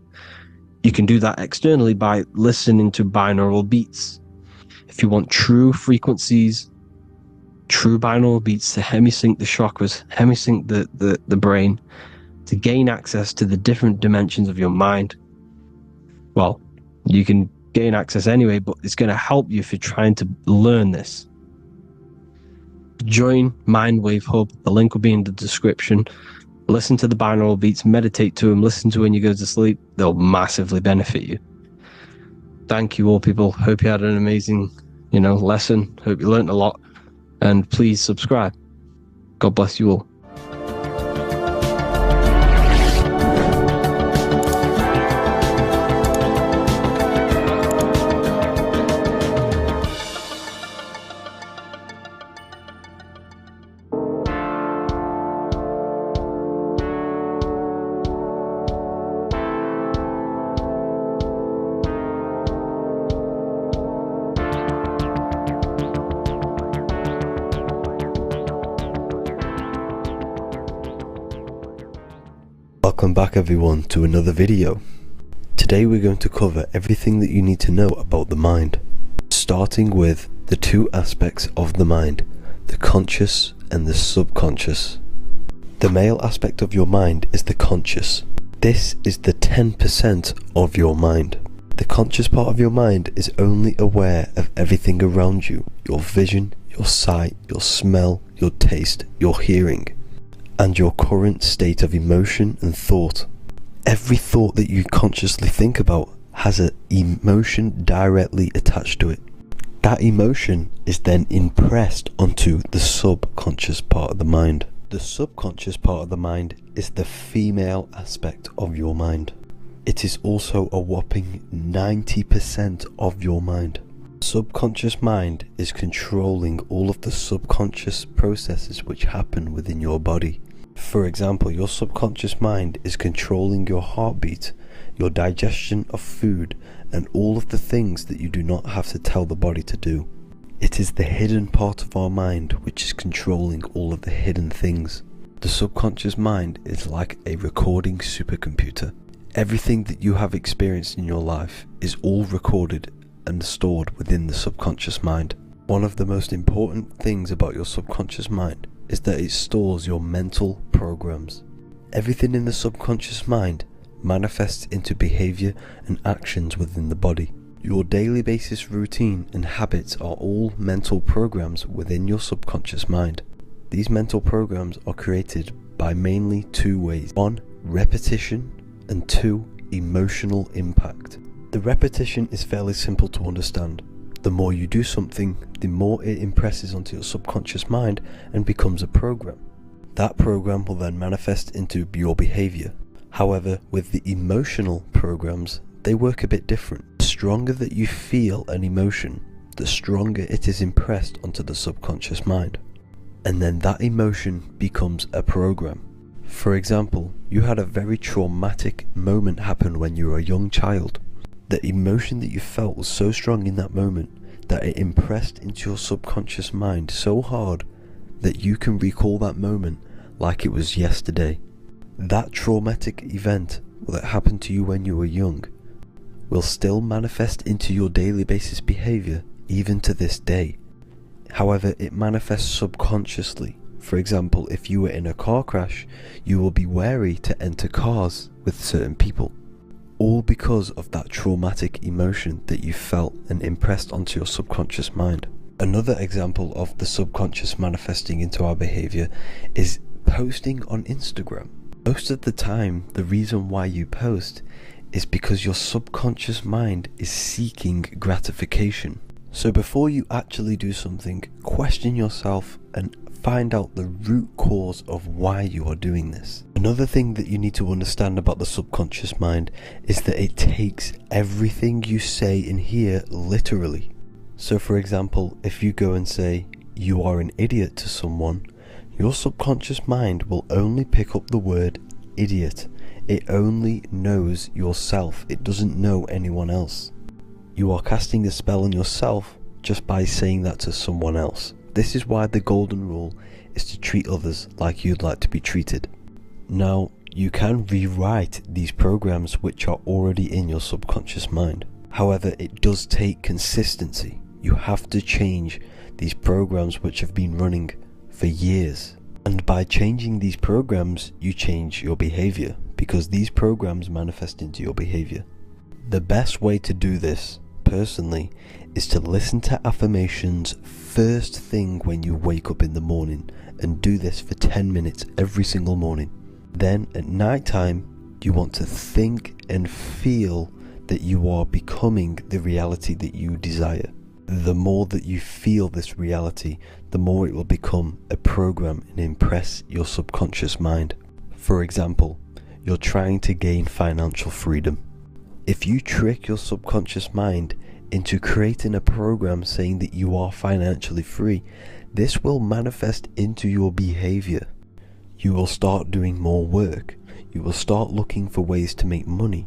You can do that externally by listening to binaural beats. If you want true frequencies, true binaural beats to hemisync the chakras, hemisync the brain, to gain access to the different dimensions of your mind, well, you can gain access anyway, but it's going to help you if you're trying to learn this. Join Mindwave Hub. The link will be in the description. Listen to the binaural beats, meditate to them, listen to when you go to sleep. They'll massively benefit you. Thank you all, people. Hope you had an amazing, lesson. Hope you learned a lot. And please subscribe. God bless you all. Welcome back everyone to another video. Today we're going to cover everything that you need to know about the mind, starting with the two aspects of the mind, the conscious and the subconscious. The male aspect of your mind is the conscious. This is the 10% of your mind. The conscious part of your mind is only aware of everything around you, your vision, your sight, your smell, your taste, your hearing, and your current state of emotion and thought. Every thought that you consciously think about has an emotion directly attached to it. That emotion is then impressed onto the subconscious part of the mind. The subconscious part of the mind is the female aspect of your mind. It is also a whopping 90% of your mind. Subconscious mind is controlling all of the subconscious processes which happen within your body. For example, your subconscious mind is controlling your heartbeat, your digestion of food, and all of the things that you do not have to tell the body to do. It is the hidden part of our mind which is controlling all of the hidden things. The subconscious mind is like a recording supercomputer. Everything that you have experienced in your life is all recorded and stored within the subconscious mind. One of the most important things about your subconscious mind is that it stores your mental programs. Everything in the subconscious mind manifests into behavior and actions within the body. Your daily basis routine and habits are all mental programs within your subconscious mind. These mental programs are created by mainly two ways. 1, repetition, and 2, emotional impact. The repetition is fairly simple to understand. The more you do something, the more it impresses onto your subconscious mind and becomes a program. That program will then manifest into your behavior. However, with the emotional programs, they work a bit different. The stronger that you feel an emotion, the stronger it is impressed onto the subconscious mind. And then that emotion becomes a program. For example, you had a very traumatic moment happen when you were a young child. The emotion that you felt was so strong in that moment that it impressed into your subconscious mind so hard that you can recall that moment like it was yesterday. That traumatic event that happened to you when you were young will still manifest into your daily basis behavior even to this day. However, it manifests subconsciously. For example, if you were in a car crash, you will be wary to enter cars with certain people. All because of that traumatic emotion that you felt and impressed onto your subconscious mind. Another example of the subconscious manifesting into our behavior is posting on Instagram. Most of the time, the reason why you post is because your subconscious mind is seeking gratification. So before you actually do something, question yourself and find out the root cause of why you are doing this. Another thing that you need to understand about the subconscious mind is that it takes everything you say and hear literally. So for example, if you go and say, "You are an idiot" to someone, your subconscious mind will only pick up the word idiot. It only knows yourself. It doesn't know anyone else. You are casting a spell on yourself just by saying that to someone else. This is why the golden rule is to treat others like you'd like to be treated. Now, you can rewrite these programs which are already in your subconscious mind. However, it does take consistency. You have to change these programs which have been running for years. And by changing these programs, you change your behavior, because these programs manifest into your behavior. The best way to do this, personally is to listen to affirmations first thing when you wake up in the morning, and do this for 10 minutes every single morning. Then at night time, you want to think and feel that you are becoming the reality that you desire. The more that you feel this reality, the more it will become a program and impress your subconscious mind. For example, you're trying to gain financial freedom. If you trick your subconscious mind into creating a program saying that you are financially free, this will manifest into your behavior. You will start doing more work. You will start looking for ways to make money.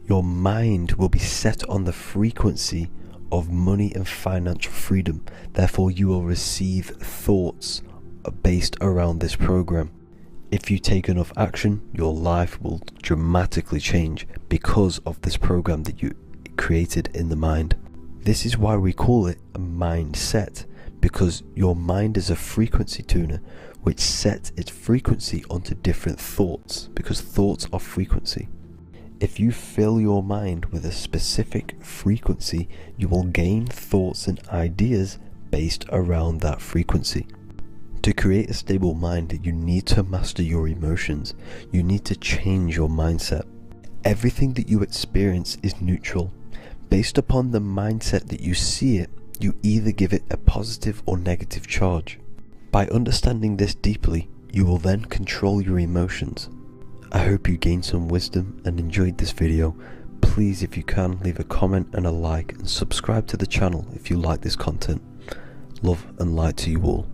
Your mind will be set on the frequency of money and financial freedom. Therefore, you will receive thoughts based around this program. If you take enough action, your life will dramatically change because of this program that you created in the mind. This is why we call it a mindset, because your mind is a frequency tuner which sets its frequency onto different thoughts, because thoughts are frequency. If you fill your mind with a specific frequency, you will gain thoughts and ideas based around that frequency. To create a stable mind, you need to master your emotions. You need to change your mindset. Everything that you experience is neutral. Based upon the mindset that you see it, you either give it a positive or negative charge. By understanding this deeply, you will then control your emotions. I hope you gained some wisdom and enjoyed this video. Please, if you can, leave a comment and a like, and subscribe to the channel if you like this content. Love and light to you all.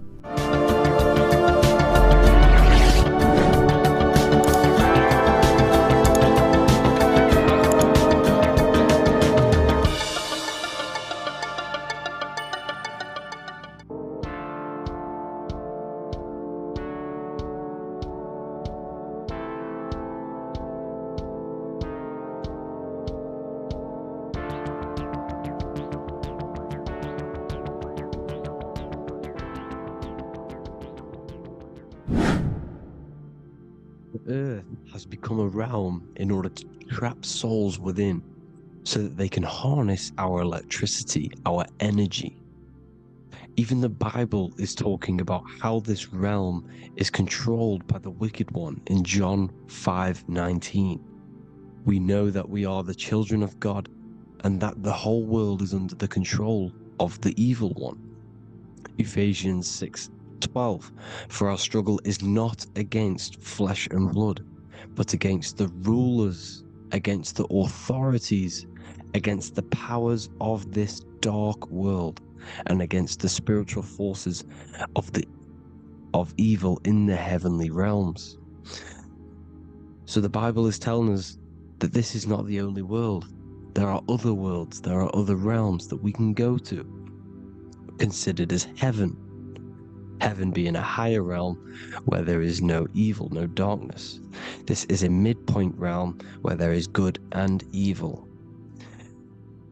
The earth has become a realm in order to trap souls within, so that they can harness our electricity, our energy. Even the Bible is talking about how this realm is controlled by the wicked one in John 5:19. We know that we are the children of God, and that the whole world is under the control of the evil one. Ephesians 6:12, for our struggle is not against flesh and blood, but against the rulers, against the authorities, against the powers of this dark world, and against the spiritual forces of evil in the heavenly realms. So the Bible is telling us that this is not the only world. There are other worlds, there are other realms that we can go to, considered as heaven. Heaven being a higher realm where there is no evil, no darkness. This is a midpoint realm where there is good and evil.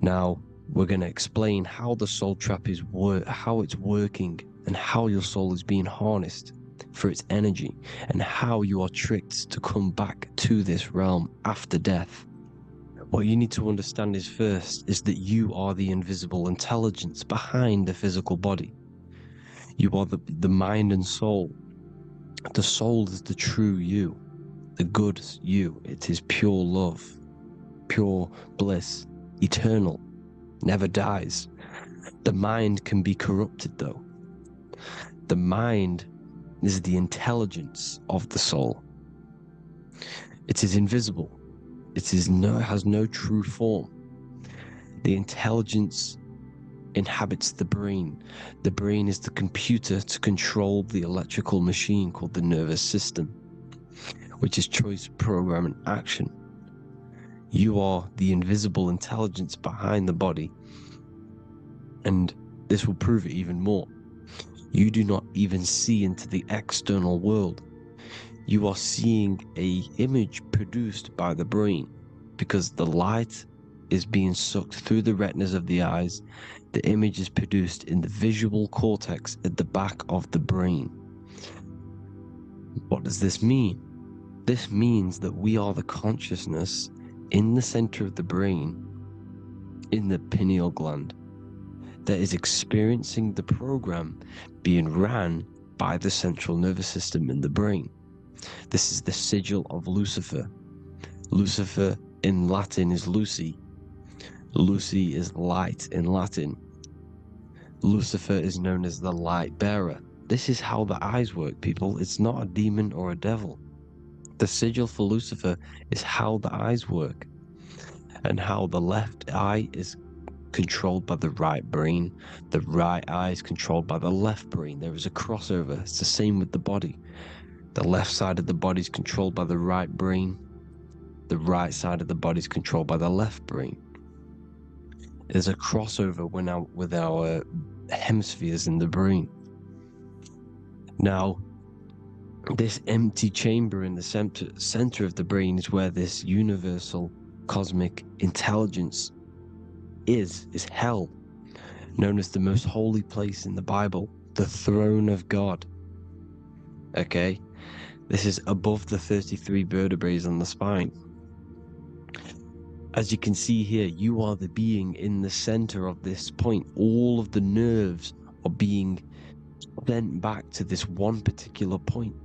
Now, we're going to explain how the soul trap is how it's working, and how your soul is being harnessed for its energy, and how you are tricked to come back to this realm after death. What you need to understand is first is that you are the invisible intelligence behind the physical body. You are the mind and soul. The soul is the true you, the good you. It is pure love, pure bliss, eternal, never dies. The mind can be corrupted though. The mind is the intelligence of the soul. It is invisible. It has no true form. The intelligence inhabits the brain. The brain is the computer to control the electrical machine called the nervous system, which is choice, program, and action. You are the invisible intelligence behind the body, and this will prove it even more. You do not even see into the external world. You are seeing an image produced by the brain, because the light is being sucked through the retinas of the eyes. The image is produced in the visual cortex at the back of the brain. What does this mean? This means that we are the consciousness in the center of the brain, in the pineal gland that is experiencing the program being ran by the central nervous system in the brain. This is the sigil of Lucifer. Lucifer in Latin is Lucy. Lucy is light in Latin. Lucifer is known as the light bearer. This is how the eyes work, people. It's not a demon or a devil. The sigil for Lucifer is how the eyes work, and how the left eye is controlled by the right brain. The right eye is controlled by the left brain. There is a crossover. It's the same with the body. The left side of the body is controlled by the right brain. The right side of the body is controlled by the left brain. There's a crossover with our hemispheres in the brain. Now, this empty chamber in the center of the brain is where this universal cosmic intelligence is held, known as the most holy place in the Bible, the throne of God. Okay, this is above the 33 vertebrae on the spine. As you can see here, you are the being in the center of this point. All of the nerves are being sent back to this one particular point,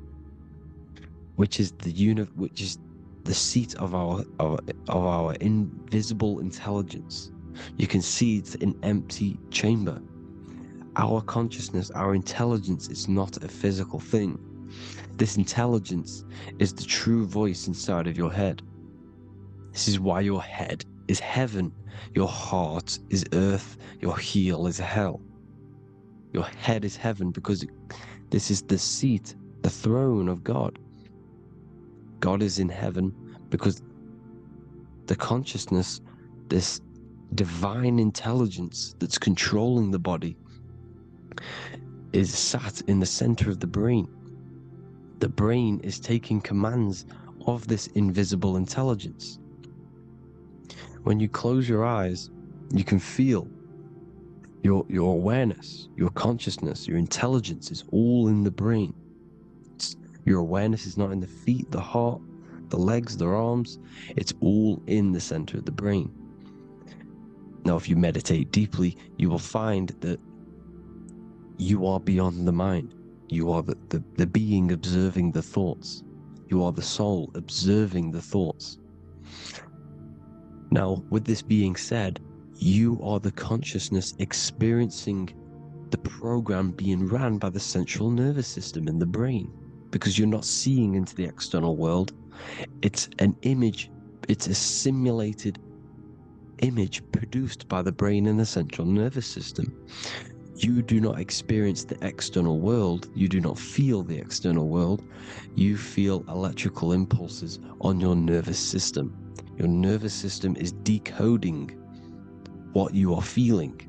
which is the seat of our invisible intelligence. You can see it's an empty chamber. Our consciousness, our intelligence is not a physical thing. This intelligence is the true voice inside of your head. This is why your head is heaven, your heart is earth, your heel is hell. Your head is heaven because this is the seat, the throne of God. God is in heaven because the consciousness, this divine intelligence that's controlling the body, is sat in the center of the brain. The brain is taking commands of this invisible intelligence. When you close your eyes, you can feel your awareness, your consciousness, your intelligence is all in the brain. Your awareness is not in the feet, the heart, the legs, the arms. It's all in the center of the brain. Now, if you meditate deeply, you will find that you are beyond the mind. You are the being observing the thoughts. You are the soul observing the thoughts. Now, with this being said, you are the consciousness experiencing the program being ran by the central nervous system in the brain, because you're not seeing into the external world. It's an image, it's a simulated image produced by the brain and the central nervous system. You do not experience the external world. You do not feel the external world. You feel electrical impulses on your nervous system. Your nervous system is decoding what you are feeling.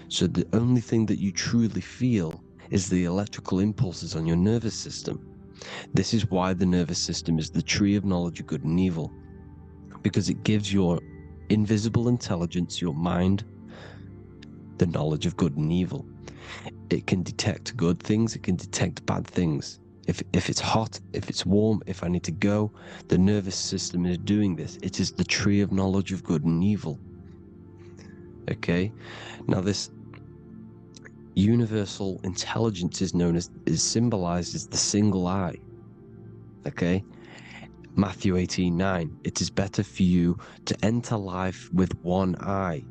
So the only thing that you truly feel is the electrical impulses on your nervous system. This is why the nervous system is the tree of knowledge of good and evil, because it gives your invisible intelligence, your mind, the knowledge of good and evil. It can detect good things, it can detect bad things. If it's hot, if it's warm, if I need to go, the nervous system is doing this. It is the tree of knowledge of good and evil. Okay, now this universal intelligence is symbolized as the single eye. Okay, Matthew 18:9. It is better for you to enter life with one eye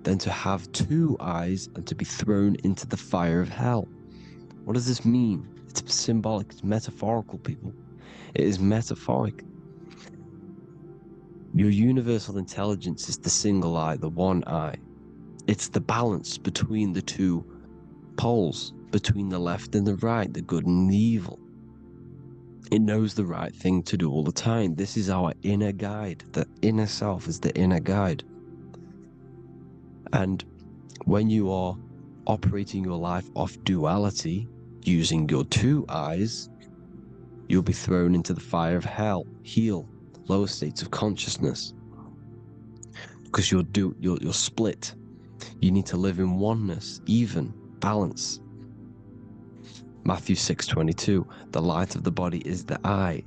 than to have two eyes and to be thrown into the fire of hell. What does this mean? It's symbolic, it's metaphorical, people. It is metaphoric. Your universal intelligence is the single eye, the one eye. It's the balance between the two poles, between the left and the right, the good and the evil. It knows the right thing to do all the time. This is our inner guide. The inner self is the inner guide. And when you are operating your life off duality, using your two eyes, you'll be thrown into the fire of hell, lower states of consciousness, because you're split. You need to live in oneness, even, balance. Matthew 6:22, the light of the body is the eye.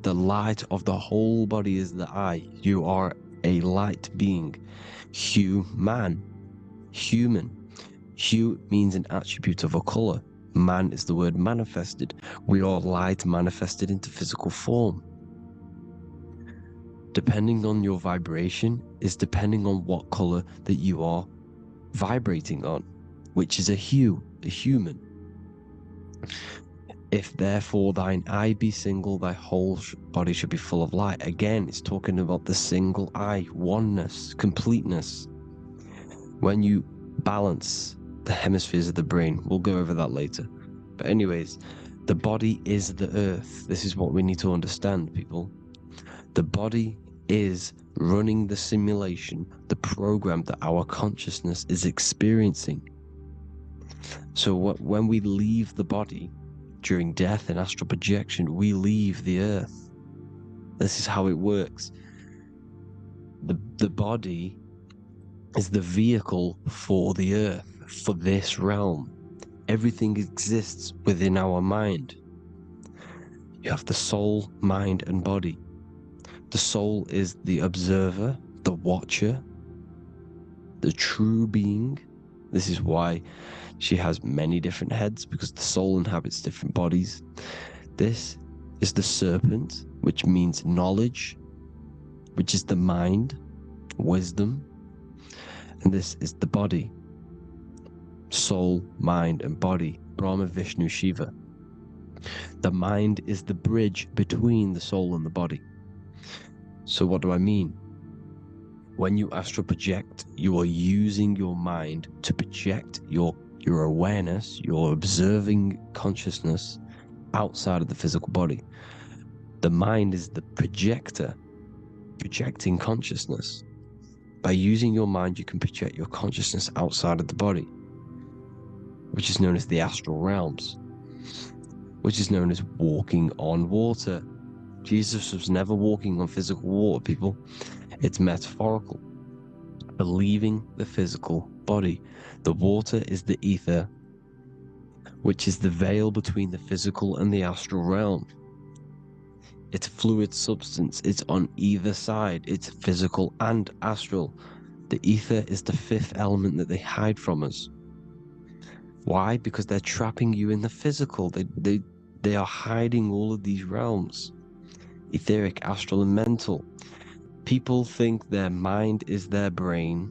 The light of the whole body is the eye. You are a light being. Human. Hue means an attribute of a color. Man is the word manifested. We are light manifested into physical form. Depending on your vibration is depending on what color that you are vibrating on, which is a hue, a human. If therefore thine eye be single, thy whole body should be full of light. Again, it's talking about the single eye, oneness, completeness. When you balance the hemispheres of the brain, we'll go over that later. But anyways, the body is the earth. This is what we need to understand, people. The body is running the simulation, the program that our consciousness is experiencing. So when we leave the body during death and astral projection, we leave the earth. This is how it works. The body is the vehicle for the earth, for this realm. Everything exists within our mind. You have the soul, mind, and body. The soul is the observer, the watcher, the true being. This is why she has many different heads, because the soul inhabits different bodies. This is the serpent, which means knowledge, which is the mind, wisdom. And this is the body, soul, mind, and body, Brahma, Vishnu, Shiva. The mind is the bridge between the soul and the body. So what do I mean? When you astral project, you are using your mind to project your awareness, your observing consciousness outside of the physical body. The mind is the projector, projecting consciousness. By using your mind, you can project your consciousness outside of the body, which is known as the astral realms, which is known as walking on water. Jesus was never walking on physical water, people. It's metaphorical. Believing the physical body. The water is the ether, which is the veil between the physical and the astral realm. It's fluid substance. It's on either side. It's physical and astral. The ether is the fifth element that they hide from us. Why? Because they're trapping you in the physical. They are hiding all of these realms. Etheric, astral, and mental. People think their mind is their brain.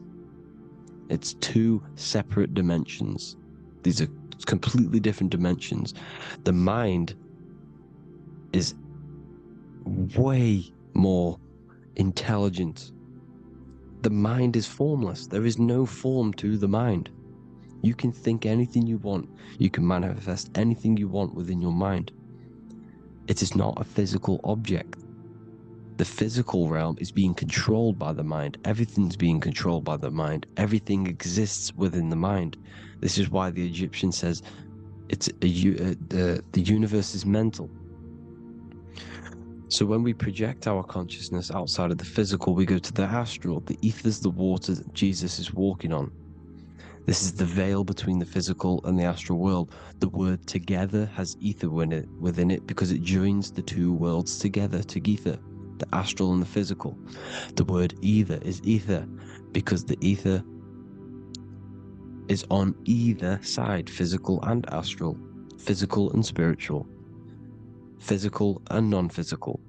It's two separate dimensions. These are completely different dimensions. The mind is way more intelligent. The mind is formless. There is no form to the mind. You can think anything you want. You can manifest anything you want within your mind. It is not a physical object. The physical realm is being controlled by the mind. Everything's being controlled by the mind. Everything exists within the mind. This is why the Egyptian says the universe is mental. So when we project our consciousness outside of the physical, we go to the astral. The ether is the water that Jesus is walking on. This is the veil between the physical and the astral world. The word together has ether within it because it joins the two worlds together, together, the astral and the physical. The word either is ether because the ether is on either side, physical and astral, physical and spiritual, physical and non-physical.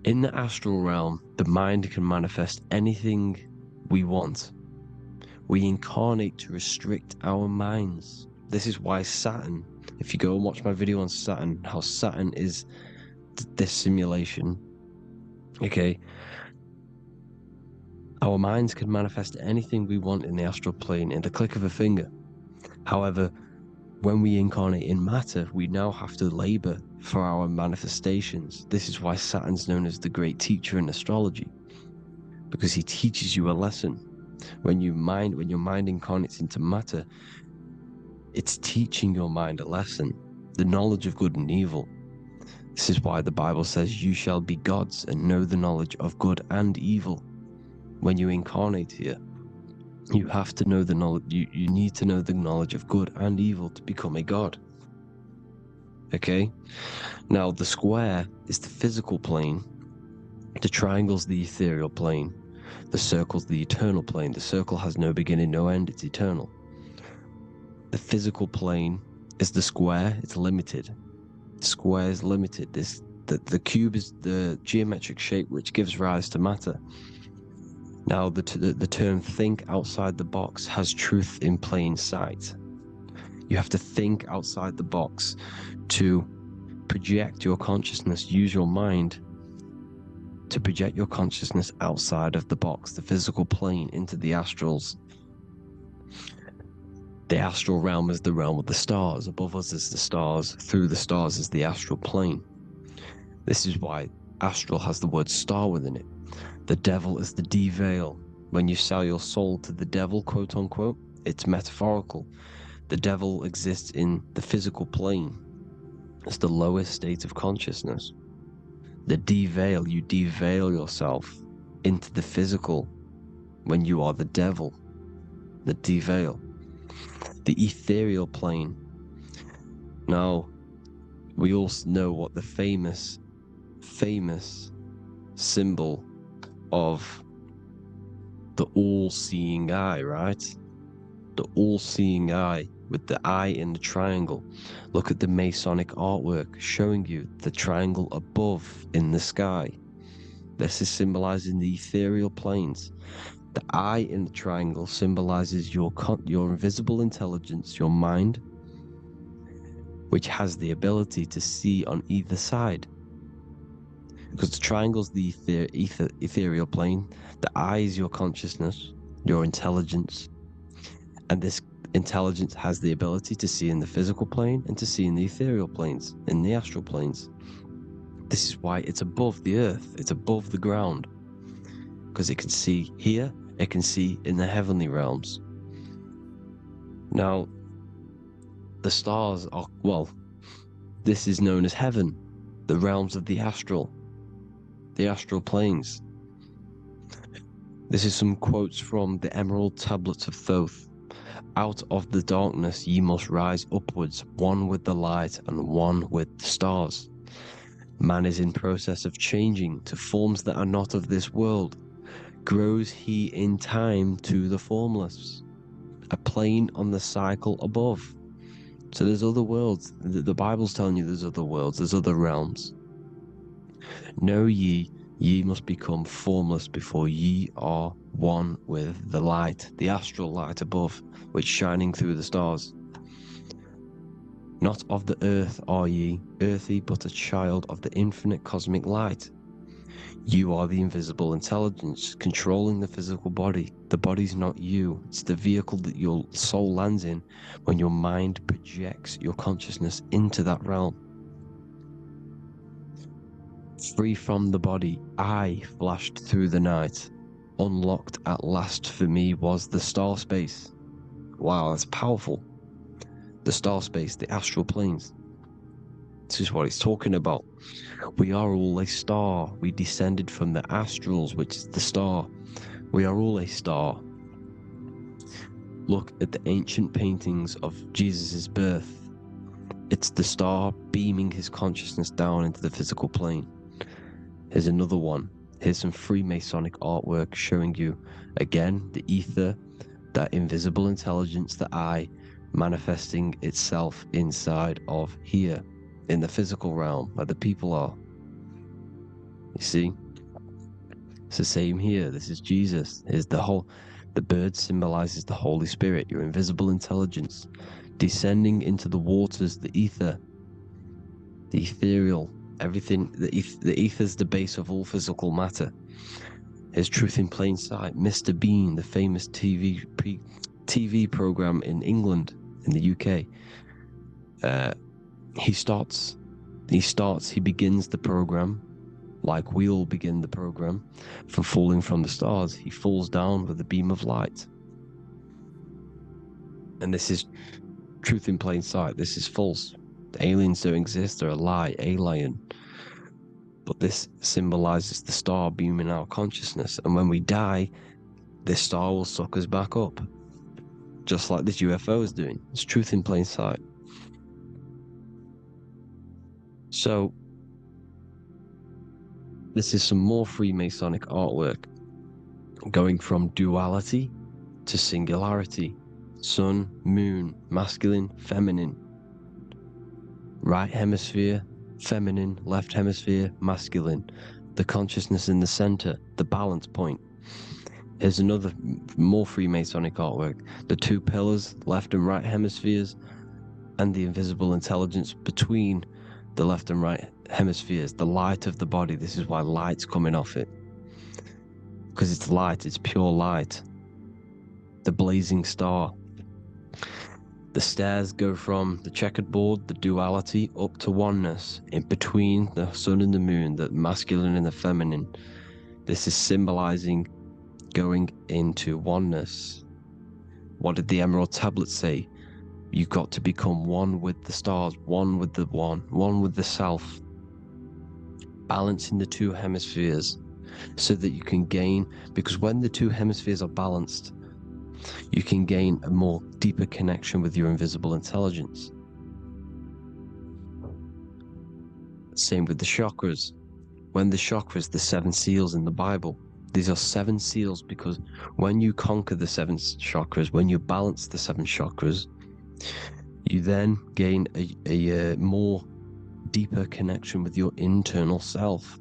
In the astral realm, the mind can manifest anything we want. We incarnate to restrict our minds. This is why Saturn, if you go and watch my video on Saturn, how Saturn is this simulation, okay, our minds can manifest anything we want in the astral plane in the click of a finger. However, when we incarnate in matter, we now have to labor for our manifestations. This is why Saturn's known as the great teacher in astrology, because he teaches you a lesson. When your mind incarnates into matter, it's teaching your mind a lesson, the knowledge of good and evil. This is why the Bible says you shall be gods and know the knowledge of good and evil. When you incarnate here, you have to know the knowledge. You need to know the knowledge of good and evil to become a god. Okay? Now the square is the physical plane. The triangle's the ethereal plane. The circle's the eternal plane. The circle has no beginning, no end, it's eternal. The physical plane is the square, it's limited. The square is limited. The cube is the geometric shape which gives rise to matter. Now, the term think outside the box has truth in plain sight. You have to think outside the box to project your consciousness, use your mind to project your consciousness outside of the box, the physical plane, into the astrals. The astral realm is the realm of the stars. Above us is the stars. Through the stars is the astral plane. This is why astral has the word star within it. The devil is the de-veil. When you sell your soul to the devil, quote unquote, it's metaphorical. The devil exists in the physical plane. It's the lowest state of consciousness. The de-veil, you de-veil yourself into the physical when you are the devil. The de-veil. The ethereal plane. Now, we all know what the famous symbol of the all-seeing eye, right? The all-seeing eye with the eye in the triangle. Look at the Masonic artwork showing you the triangle above in the sky. This is symbolizing the ethereal planes. The eye in the triangle symbolizes your invisible intelligence, your mind, which has the ability to see on either side. Because the triangle's the ethereal plane, the eye is your consciousness, your intelligence, and this intelligence has the ability to see in the physical plane and to see in the ethereal planes, in the astral planes. This is why it's above the earth, it's above the ground, because it can see here, it can see in the heavenly realms. Now, the stars are, well, this is known as heaven, the realms of the astral planes. This is some quotes from the Emerald Tablets of Thoth. Out of the darkness ye must rise upwards, one with the light and one with the stars. Man is in process of changing to forms that are not of this world. Grows he in time to the formless, a plane on the cycle above. So there's other worlds. The Bible's telling you there's other worlds, there's other realms. Know ye must become formless before ye are one with the light, the astral light above, which shining through the stars. Not of the earth are ye, earthy, but a child of the infinite cosmic light. You are the invisible intelligence controlling the physical body. The body's not you, it's the vehicle that your soul lands in when your mind projects your consciousness into that realm. Free from the body, I flashed through the night. Unlocked at last for me was the star space. Wow, that's powerful. The star space, the astral planes. This is what it's talking about. We are all a star. We descended from the astrals, which is the star. We are all a star. Look at the ancient paintings of Jesus' birth. It's the star beaming his consciousness down into the physical plane. Here's another one. Here's some Freemasonic artwork showing you, again, the ether, that invisible intelligence, the eye, manifesting itself inside of here, in the physical realm, where the people are. You see? It's the same here. This is Jesus. Here's the bird symbolizes the Holy Spirit, your invisible intelligence, descending into the waters, the ether, the ethereal, everything. The ether's the base of all physical matter. Here's truth in plain sight. Mr. Bean, the famous TV program in England, in the UK. He begins the program like we all begin the program, from falling from the stars. He falls down with a beam of light. And this is truth in plain sight. This is false. The aliens don't exist. They're a lie, alien. But this symbolizes the star beaming our consciousness. And when we die, this star will suck us back up. Just like this UFO is doing. It's truth in plain sight. So, This is some more Freemasonic artwork, going from duality to singularity. Sun, moon, masculine, feminine. Right hemisphere, feminine, left hemisphere, masculine. The consciousness in the center, the balance point. Here's another more Freemasonic artwork. The two pillars, left and right hemispheres, and the invisible intelligence between the left and right hemispheres. The light of the body. This is why light's coming off it. Because it's light, it's pure light. The blazing star. The stairs go from the checkered board, the duality, up to oneness, in between the sun and the moon, the masculine and the feminine. This is symbolizing going into oneness. What did the Emerald Tablet say? You've got to become one with the stars, one with the one with the self. Balancing the two hemispheres so that you can gain, because when the two hemispheres are balanced, you can gain a more deeper connection with your invisible intelligence. Same with the chakras. When the chakras, the 7 seals in the Bible, these are 7 seals because when you conquer the 7 chakras, when you balance the 7 chakras, you then gain a more deeper connection with your internal self.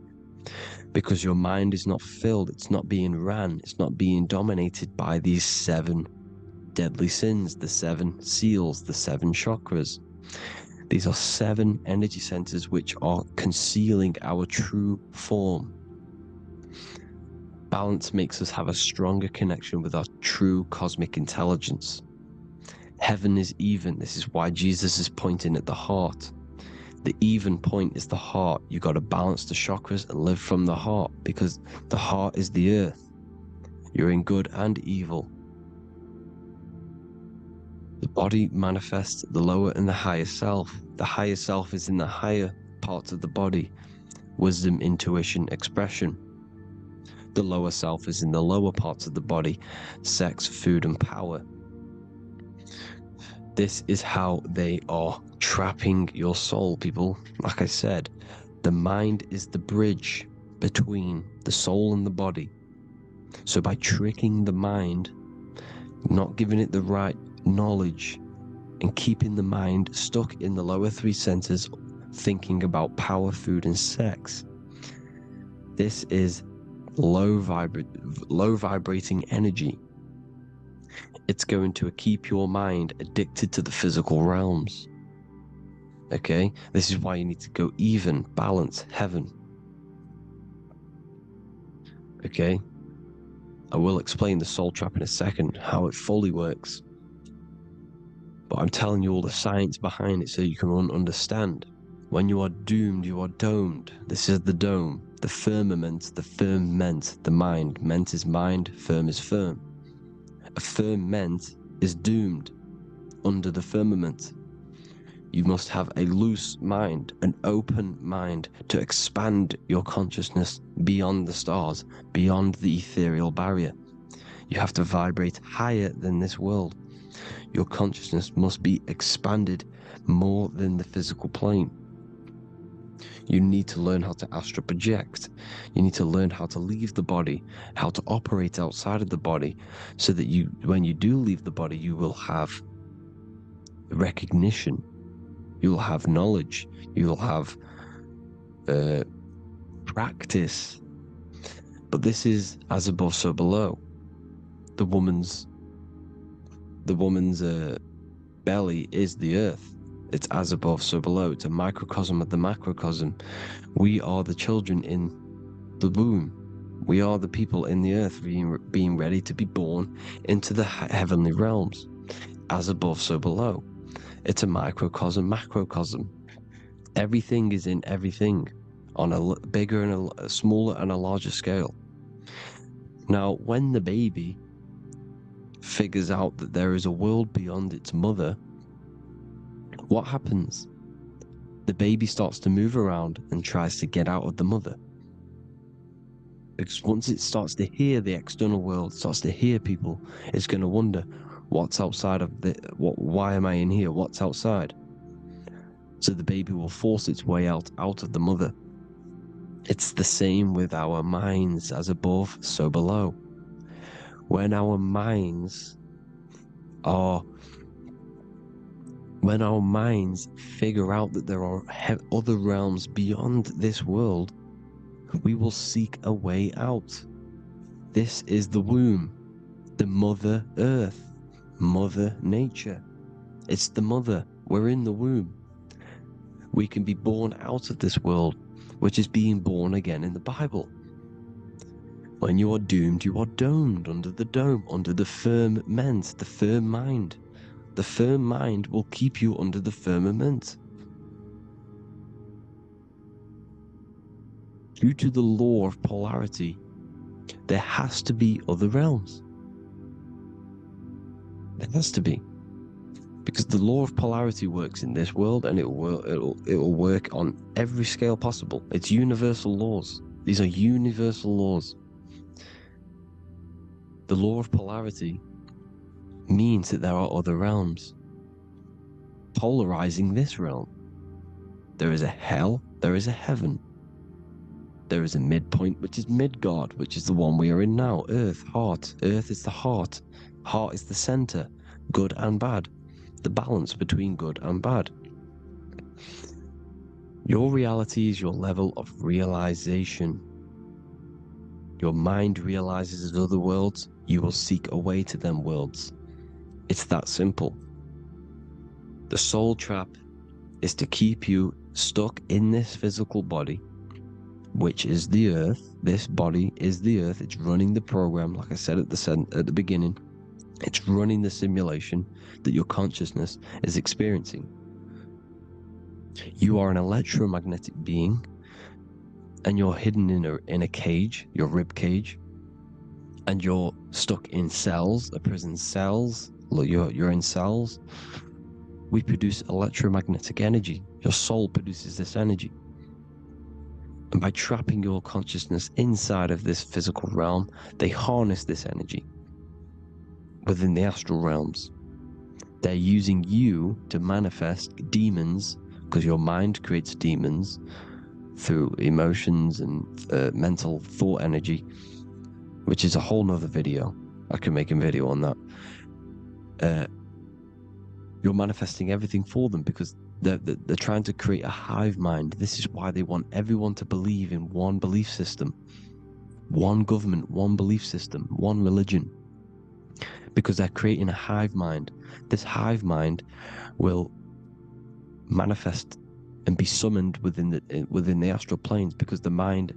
Because your mind is not filled, it's not being ran, it's not being dominated by these 7 deadly sins, the 7 seals, the 7 chakras. These are 7 energy centers which are concealing our true form. Balance makes us have a stronger connection with our true cosmic intelligence. Heaven is even. This is why Jesus is pointing at the heart. The even point is the heart. You got to balance the chakras and live from the heart, because the heart is the earth. You're in good and evil. The body manifests the lower and the higher self. The higher self is in the higher parts of the body. Wisdom, intuition, expression. The lower self is in the lower parts of the body. Sex, food, and power. This is how they are trapping your soul, people. Like I said, the mind is the bridge between the soul and the body. So by tricking the mind, not giving it the right knowledge, and keeping the mind stuck in the lower 3 centers, thinking about power, food, and sex, this is low vibrating energy. It's going to keep your mind addicted to the physical realms. Okay? This is why you need to go even, balance, heaven. Okay? I will explain the soul trap in a second, how it fully works. But I'm telling you all the science behind it so you can understand. When you are doomed, you are domed. This is the dome, the firmament, the firmament, the mind. Ment is mind, firm is firm. A firmament is doomed under the firmament. You must have a loose mind, an open mind to expand your consciousness beyond the stars, beyond the ethereal barrier. You have to vibrate higher than this world. Your consciousness must be expanded more than the physical plane. You need to learn how to astral project. You need to learn how to leave the body, how to operate outside of the body, so that you, when you do leave the body, you will have recognition. You will have knowledge. You will have practice. But this is as above, so below. The woman's belly is the earth. It's as above, so below. It's a microcosm of the macrocosm. We are the children in the womb. We are the people in the earth being ready to be born into the heavenly realms. As above, so below. It's a microcosm, macrocosm. Everything is in everything on a bigger and a smaller and a larger scale. Now, when the baby figures out that there is a world beyond its mother, what happens? The baby starts to move around and tries to get out of the mother. Because once it starts to hear the external world, starts to hear people, it's going to wonder, what's outside of why am I in here? What's outside? So the baby will force its way out of the mother. It's the same with our minds, as above, so below. When our minds figure out that there are other realms beyond this world, we will seek a way out. This is the womb, the Mother Earth, Mother Nature. It's the mother. We're in the womb. We can be born out of this world, which is being born again in the Bible. When you are doomed, you are domed under the dome, under the firmament, the firm mind. The firm mind will keep you under the firmament. Due to the law of polarity, there has to be other realms. There has to be. Because the law of polarity works in this world, and it will work on every scale possible. It's universal laws. These are universal laws. The law of polarity means that there are other realms polarizing this realm. There is a hell, there is a heaven. There is a midpoint, which is Midgard, which is the one we are in now. Earth, heart. Earth is the heart. Heart is the center, good and bad. The balance between good and bad. Your reality is your level of realization. Your mind realizes other worlds, you will seek a way to them worlds. It's that simple. The soul trap is to keep you stuck in this physical body, which is the earth. This body is the earth. It's running the program, like I said at the beginning. It's running the simulation that your consciousness is experiencing. You are an electromagnetic being, and you're hidden in a cage, your rib cage, and you're stuck in cells, a prison cells. You're in cells. We produce electromagnetic energy. Your soul produces this energy. And by trapping your consciousness inside of this physical realm, they harness this energy within the astral realms. They're using you to manifest demons, because your mind creates demons through emotions and mental thought energy, which is a whole nother video. I could make a video on that. You're manifesting everything for them because they're trying to create a hive mind. This is why they want everyone to believe in one belief system, one government, one belief system, one religion, because they're creating a hive mind. This hive mind will manifest and be summoned within the astral planes, because the mind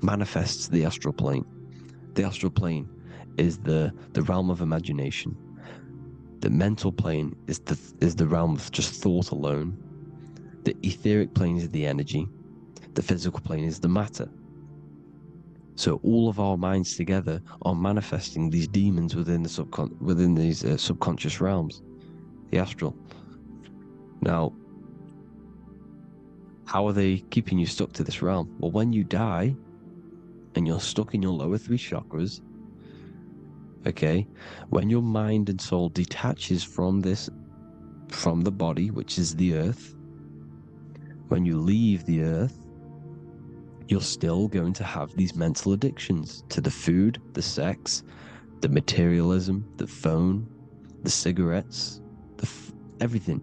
manifests the astral plane. The astral plane is the realm of imagination. The mental plane is the realm of just thought alone. The etheric plane is the energy. The physical plane is the matter. So all of our minds together are manifesting these demons within these subconscious realms, the astral. Now, how are they keeping you stuck to this realm? Well, when you die and you're stuck in your lower three chakras, okay, when your mind and soul detaches from the body, which is the earth, when you leave the earth, you're still going to have these mental addictions to the food, the sex, the materialism, the phone, the cigarettes, everything.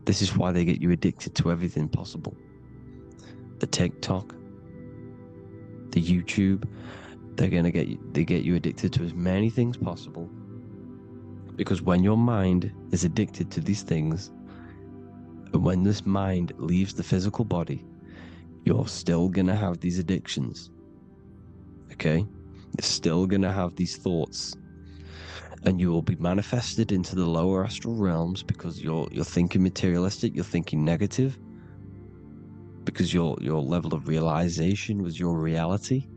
This is why they get you addicted to everything possible. The TikTok, the YouTube, they get you addicted to as many things possible. Because when your mind is addicted to these things, and when this mind leaves the physical body, you're still gonna have these addictions. Okay? You're still gonna have these thoughts. And you will be manifested into the lower astral realms because you're thinking materialistic, you're thinking negative, because your level of realization was your reality.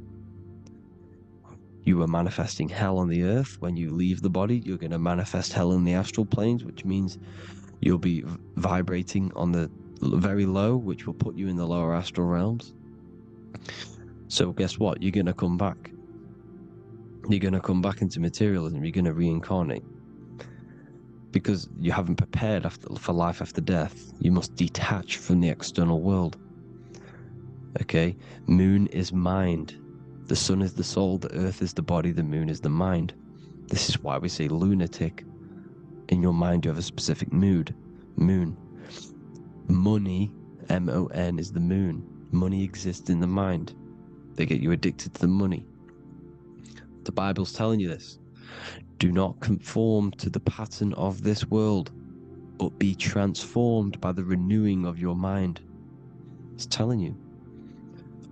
You were manifesting hell on the earth. When you leave the body, you're going to manifest hell in the astral planes, which means you'll be vibrating on the very low, which will put you in the lower astral realms. So guess what? You're going to come back. You're going to come back into materialism. You're going to reincarnate. Because you haven't prepared for life after death. You must detach from the external world. Okay, moon is mind. The sun is the soul, the earth is the body, the moon is the mind. This is why we say lunatic. In your mind, you have a specific mood. Moon. Money, M-O-N, is the moon. Money exists in the mind. They get you addicted to the money. The Bible's telling you this. Do not conform to the pattern of this world, but be transformed by the renewing of your mind. It's telling you.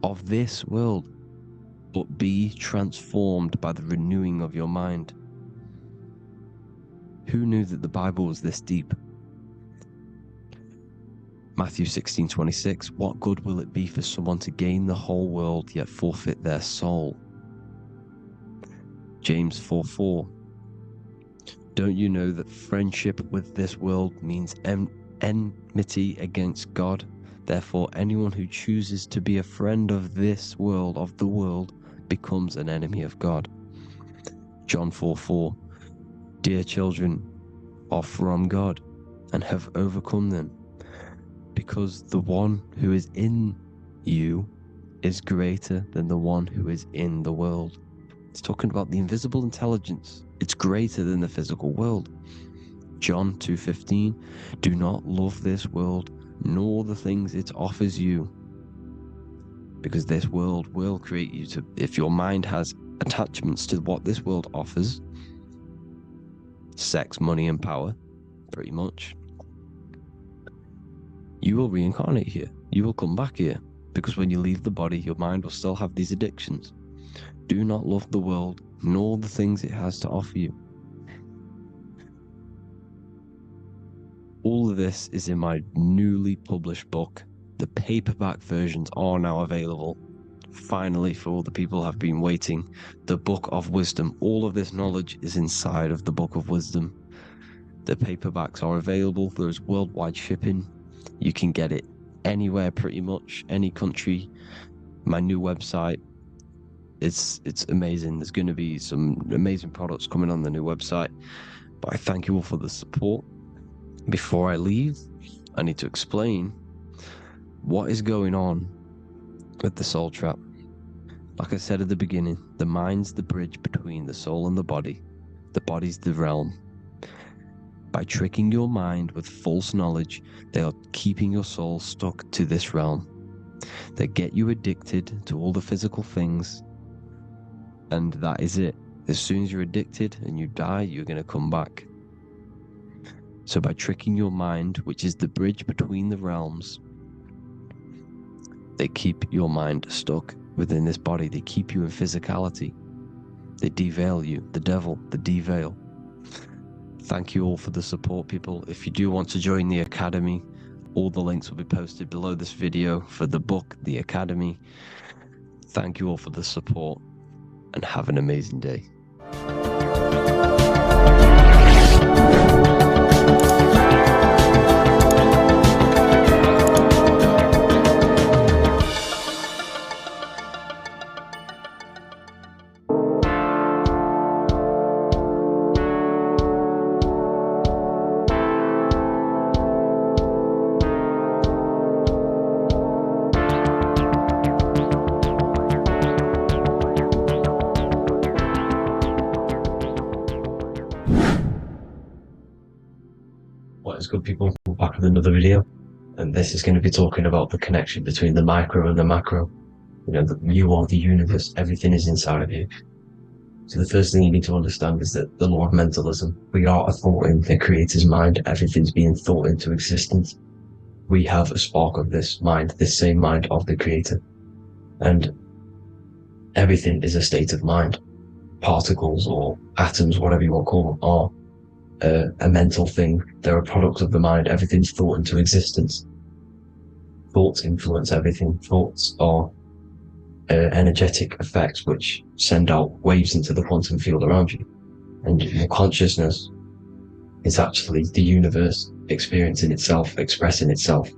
Of this world, but be transformed by the renewing of your mind. Who knew that the Bible was this deep? Matthew 16:26, what good will it be for someone to gain the whole world yet forfeit their soul? James 4:4, don't you know that friendship with this world means enmity against God? Therefore, anyone who chooses to be a friend of this world, of the world, becomes an enemy of God. John 4:4, dear children are from God and have overcome them, because the one who is in you is greater than the one who is in the world. It's talking about the invisible intelligence. It's greater than the physical world. John 2:15, do not love this world, nor the things it offers you, because this world will create you to, if your mind has attachments to what this world offers, sex, money, and power, pretty much, you will reincarnate here. You will come back here, because when you leave the body, your mind will still have these addictions. Do not love the world, nor the things it has to offer you. All of this is in my newly published book. The paperback versions are now available. Finally, for all the people who have been waiting, the Book of Wisdom. All of this knowledge is inside of the Book of Wisdom. The paperbacks are available. There's worldwide shipping. You can get it anywhere, pretty much, any country. My new website, it's amazing. There's going to be some amazing products coming on the new website. But I thank you all for the support. Before I leave, I need to explain what is going on with the soul trap. Like I said at the beginning, the mind's the bridge between the soul and the body. The body's the realm. By tricking your mind with false knowledge, they are keeping your soul stuck to this realm. They get you addicted to all the physical things, and that is it. As soon as you're addicted and you die, you're going to come back. So by tricking your mind, which is the bridge between the realms, they keep your mind stuck within this body. They keep you in physicality. They deveil you, the devil, the deveil. Thank you all for the support, people. If you do want to join the Academy, all the links will be posted below this video for the book, the Academy. Thank you all for the support, and have an amazing day. What is good, people? We're back with another video, and this is going to be talking about the connection between the micro and the macro. You know, you are the universe, everything is inside of you. So the first thing you need to understand is that the law of mentalism, we are a thought in the creator's mind, everything's being thought into existence. We have a spark of this mind, this same mind of the creator, and everything is a state of mind. Particles or atoms, whatever you want to call them, are a mental thing. They're a product of the mind. Everything's thought into existence. Thoughts influence everything. Thoughts are energetic effects which send out waves into the quantum field around you. And your consciousness is actually the universe experiencing itself, expressing itself,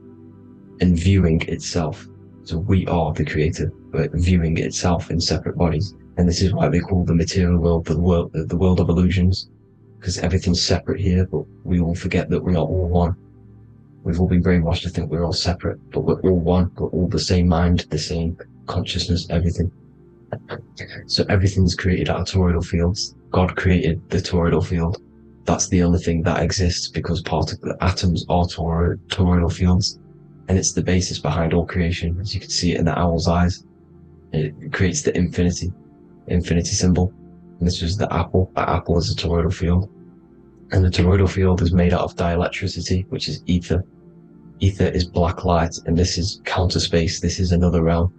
and viewing itself. So we are the creator, but viewing itself in separate bodies. And this is why they call the material world the world of illusions. Because everything's separate here, but we all forget that we are all one. We've all been brainwashed to think we're all separate, but we're all one. We're all the same mind, the same consciousness, everything. So everything's created out of toroidal fields. God created the toroidal field. That's the only thing that exists because the atoms are toroidal fields. And it's the basis behind all creation. As you can see it in the owl's eyes. It creates the infinity symbol. And this was the apple. That apple is a toroidal field. And the toroidal field is made out of dielectricity, which is ether. Ether is black light, and this is counter space. This is another realm.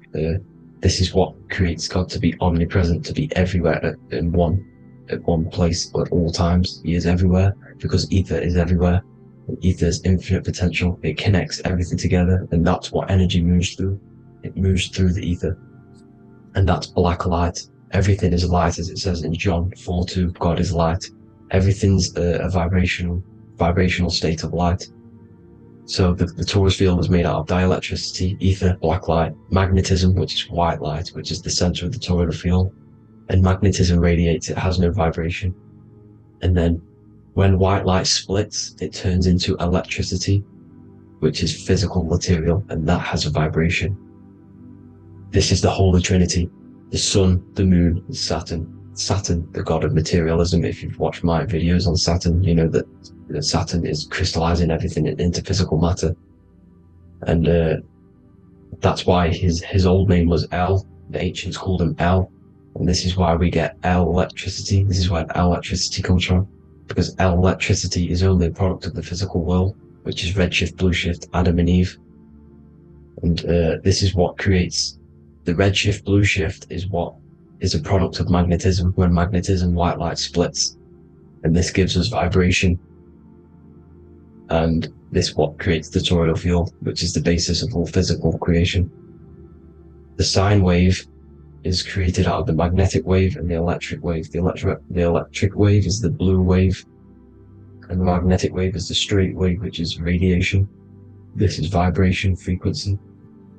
This is what creates God to be omnipresent, to be everywhere at one place at all times. He is everywhere because ether is everywhere. And ether is infinite potential. It connects everything together, and that's what energy moves through. It moves through the ether, and that's black light. Everything is light, as it says in John 4:2. God is light. Everything's a vibrational state of light. So the torus field is made out of dielectricity, ether, black light, magnetism, which is white light, which is the center of the toroidal field. And magnetism radiates, it has no vibration. And then when white light splits, it turns into electricity, which is physical material, and that has a vibration. This is the Holy Trinity: the sun, the moon, and Saturn. Saturn, the god of materialism. If you've watched my videos on Saturn, you know that Saturn is crystallizing everything into physical matter. And that's why his old name was El. The ancients called him El. And this is why we get El electricity. This is where El electricity comes from. Because El electricity is only a product of the physical world, which is redshift, blueshift, Adam and Eve. And this is what creates the redshift, blueshift is what is a product of magnetism. When magnetism, white light splits, and this gives us vibration. And this what creates the toroidal field, which is the basis of all physical creation. The sine wave is created out of the magnetic wave and the electric wave. The electric wave is the blue wave, and the magnetic wave is the straight wave, which is radiation. This is vibration, frequency.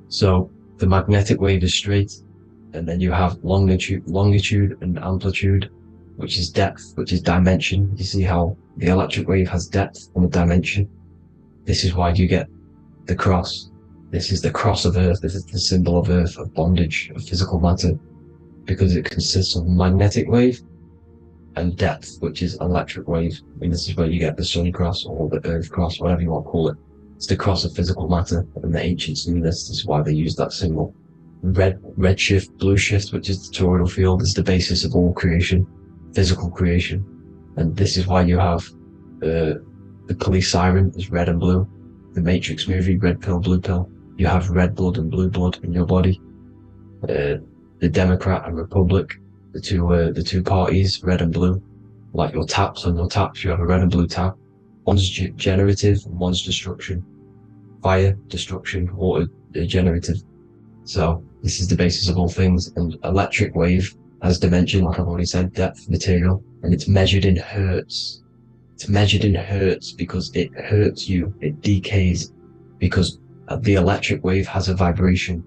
So the magnetic wave is straight, and then you have longitude and amplitude, which is depth, which is dimension. You see how the electric wave has depth and a dimension. This is why you get the cross. This is the cross of Earth. This is the symbol of Earth, of bondage, of physical matter, because it consists of magnetic wave and depth, which is electric wave. I mean, this is where you get the sun cross or the Earth cross, whatever you want to call it. It's the cross of physical matter, and the ancients knew this. This is why they used that symbol. Redshift, blueshift, which is the toroidal field, is the basis of all creation, physical creation. And this is why you have the police siren is red and blue. The Matrix movie, red pill, blue pill. You have red blood and blue blood in your body. The Democrat and Republic, the two parties, red and blue. Like your taps, on your taps, you have a red and blue tap. One's generative, one's destruction. Fire, destruction, water, generative. So this is the basis of all things. And electric wave has dimension, like I've already said, depth, material, and it's measured in hertz. It's measured in hertz because it hurts you, it decays, because the electric wave has a vibration,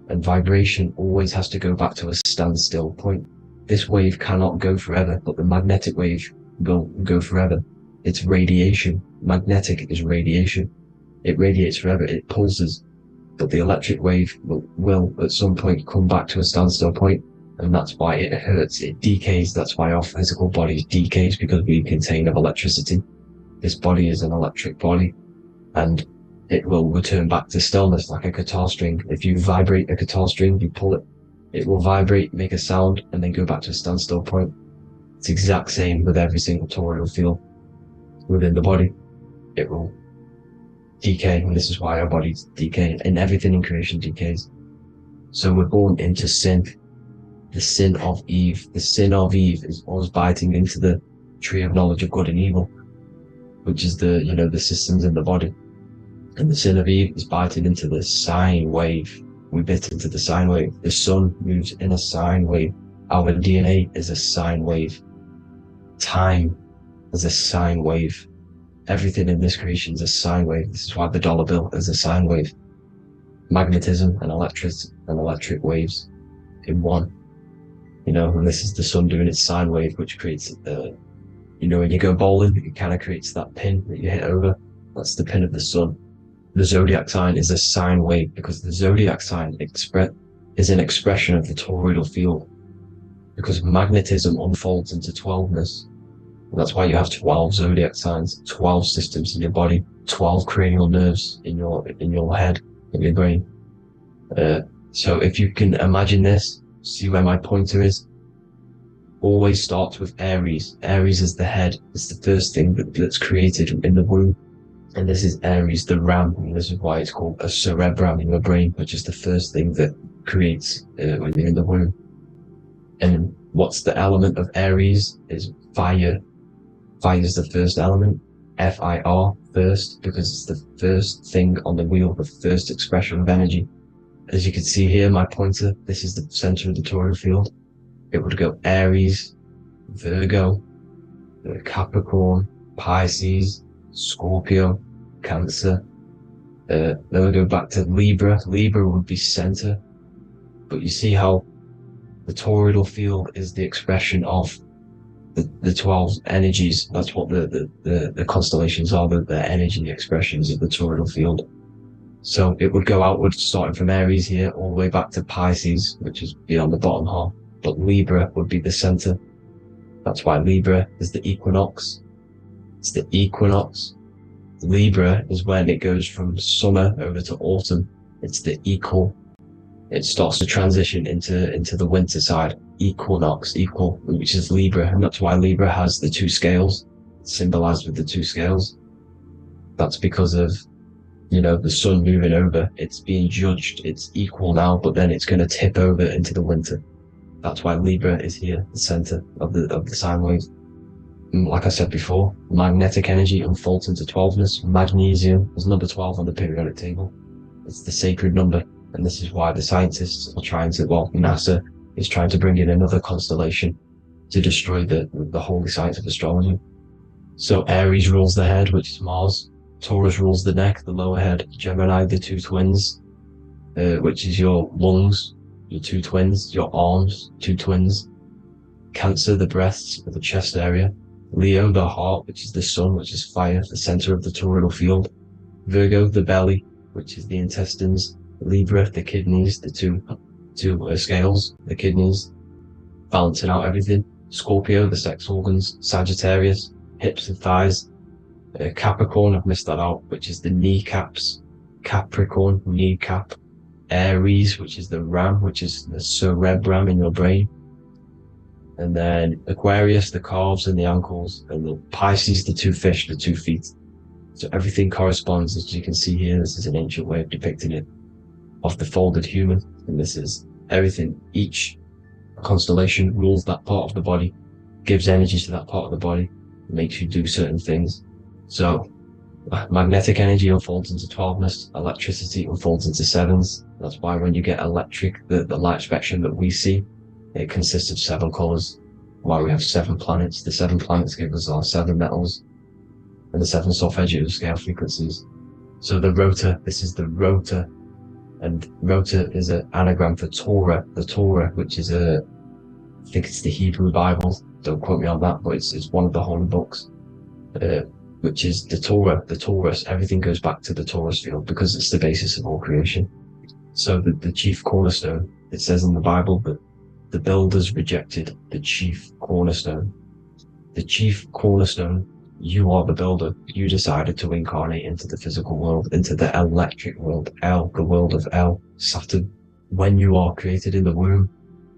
and vibration always has to go back to a standstill point. This wave cannot go forever, but the magnetic wave will go forever. It's radiation. Magnetic is radiation. It radiates forever, it pulses. But the electric wave will at some point come back to a standstill point, and that's why it hurts, it decays. That's why our physical body decays, because we contain of electricity. This body is an electric body, and it will return back to stillness like a guitar string. If you vibrate a guitar string, you pull it, it will vibrate, make a sound, and then go back to a standstill point. It's the exact same with every single toroidal field within the body. It will decay, and this is why our bodies decay, and everything in creation decays. So we're born into sin. The sin of Eve. The sin of Eve is us biting into the tree of knowledge of good and evil, which is the systems in the body. And the sin of Eve is biting into the sine wave. We bit into the sine wave. The sun moves in a sine wave. Our DNA is a sine wave. Time is a sine wave. Everything in this creation is a sine wave. This is why the dollar bill is a sine wave. Magnetism and electric waves in one. And this is the sun doing its sine wave, which creates, when you go bowling, it kind of creates that pin that you hit over. That's the pin of the sun. the zodiac sign is a sine wave, because the zodiac sign is an expression of the toroidal field, because magnetism unfolds into 12ness. And that's why you have 12 zodiac signs, 12 systems in your body, 12 cranial nerves in your head, in your brain. So if you can imagine this, see where my pointer is, always starts with Aries. Aries is the head. It's the first thing that's created in the womb. And this is Aries, the ram. And this is why it's called a cerebrum in your brain, which is the first thing that creates when you're in the womb. And what's the element of Aries is fire. Fire is the first element. Fire, first, because it's the first thing on the wheel, the first expression of energy. As you can see here, my pointer, this is the center of the toroidal field. It would go Aries, Virgo, Capricorn, Pisces, Scorpio, Cancer. Then we go back to Libra. Libra would be center. But you see how the toroidal field is the expression of the 12 energies. That's what the constellations are, the energy expressions of the toroidal field. So it would go outwards, starting from Aries here, all the way back to Pisces, which is beyond the bottom half. But Libra would be the center. That's why Libra is the equinox. It's the equinox. Libra is when it goes from summer over to autumn. It's the equal. It starts to transition into the winter side. Equinox, equal, which is Libra. And that's why Libra has the two scales, symbolized with the two scales. That's because of, the sun moving over. It's being judged. It's equal now, but then it's going to tip over into the winter. That's why Libra is here, the center of the sine wave. And like I said before, magnetic energy unfolds into 12ness. Magnesium is number 12 on the periodic table. It's the sacred number. And this is why the scientists are trying to, NASA is trying to bring in another constellation to destroy the holy science of astrology. So Aries rules the head, which is Mars. Taurus rules the neck, the lower head. Gemini, the two twins, which is your lungs, your two twins, your arms, two twins. Cancer, the breasts, the chest area. Leo, the heart, which is the sun, which is fire, the center of the toroidal field. Virgo, the belly, which is the intestines. Libra, the kidneys, the two scales, the kidneys, balancing out everything. Scorpio, the sex organs. Sagittarius, hips and thighs. Capricorn, I've missed that out, which is the kneecaps. Capricorn, kneecap. Aries, which is the ram, which is the cerebrum in your brain. And then Aquarius, the calves and the ankles. And the Pisces, the two fish, the 2 feet. So everything corresponds, as you can see here. This is an ancient way of depicting it, of the folded human. And this is everything. Each constellation rules that part of the body, gives energy to that part of the body, makes you do certain things. So magnetic energy unfolds into 12ness, electricity unfolds into 7s. That's why when you get electric, the light spectrum that we see, it consists of 7 colors. Why we have 7 planets. The 7 planets give us our 7 metals and the 7 solfeggio scale frequencies. So the rotor, this is the rotor, and rotor is an anagram for Torah, the Torah, which is I think it's the Hebrew Bible. Don't quote me on that, but it's one of the holy books. Which is the Torah, the Torus. Everything goes back to the Torus field because it's the basis of all creation. So the chief cornerstone, it says in the Bible that the builders rejected the chief cornerstone. The chief cornerstone, you are the builder. You decided to incarnate into the physical world, into the electric world, the world of Saturn. When you are created in the womb,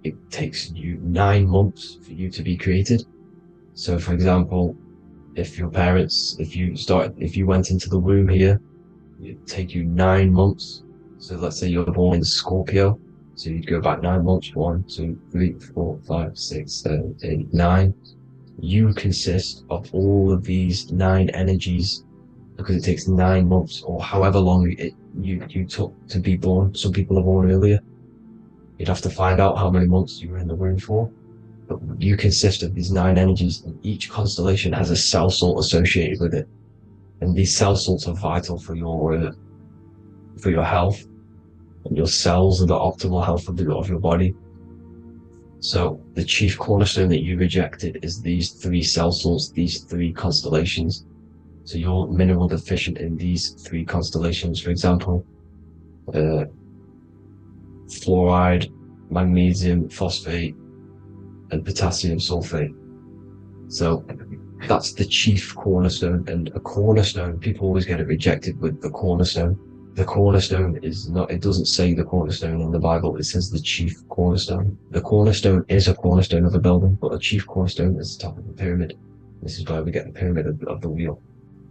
it takes you 9 months for you to be created. So for example, if your parents, if you went into the womb here, it'd take you 9 months. So let's say you're born in Scorpio. So you'd go back 9 months, 1, 2, 3, 4, 5, 6, 7, 8, 9. You consist of all of these 9 energies because it takes 9 months or however long you took to be born. Some people are born earlier. You'd have to find out how many months you were in the womb for. But you consist of these 9 energies, and each constellation has a cell salt associated with it. And these cell salts are vital for your health, and your cells are the optimal health of your body. So the chief cornerstone that you rejected is these 3 cell salts, these 3 constellations. So you're mineral deficient in these 3 constellations, for example, fluoride, magnesium, phosphate, and potassium sulfate. So that's the chief cornerstone. And a cornerstone, people always get it rejected with the cornerstone. The cornerstone is not, it doesn't say the cornerstone in the Bible, it says the chief cornerstone. The cornerstone is a cornerstone of a building, but a chief cornerstone is the top of the pyramid. This is why we get the pyramid of the wheel.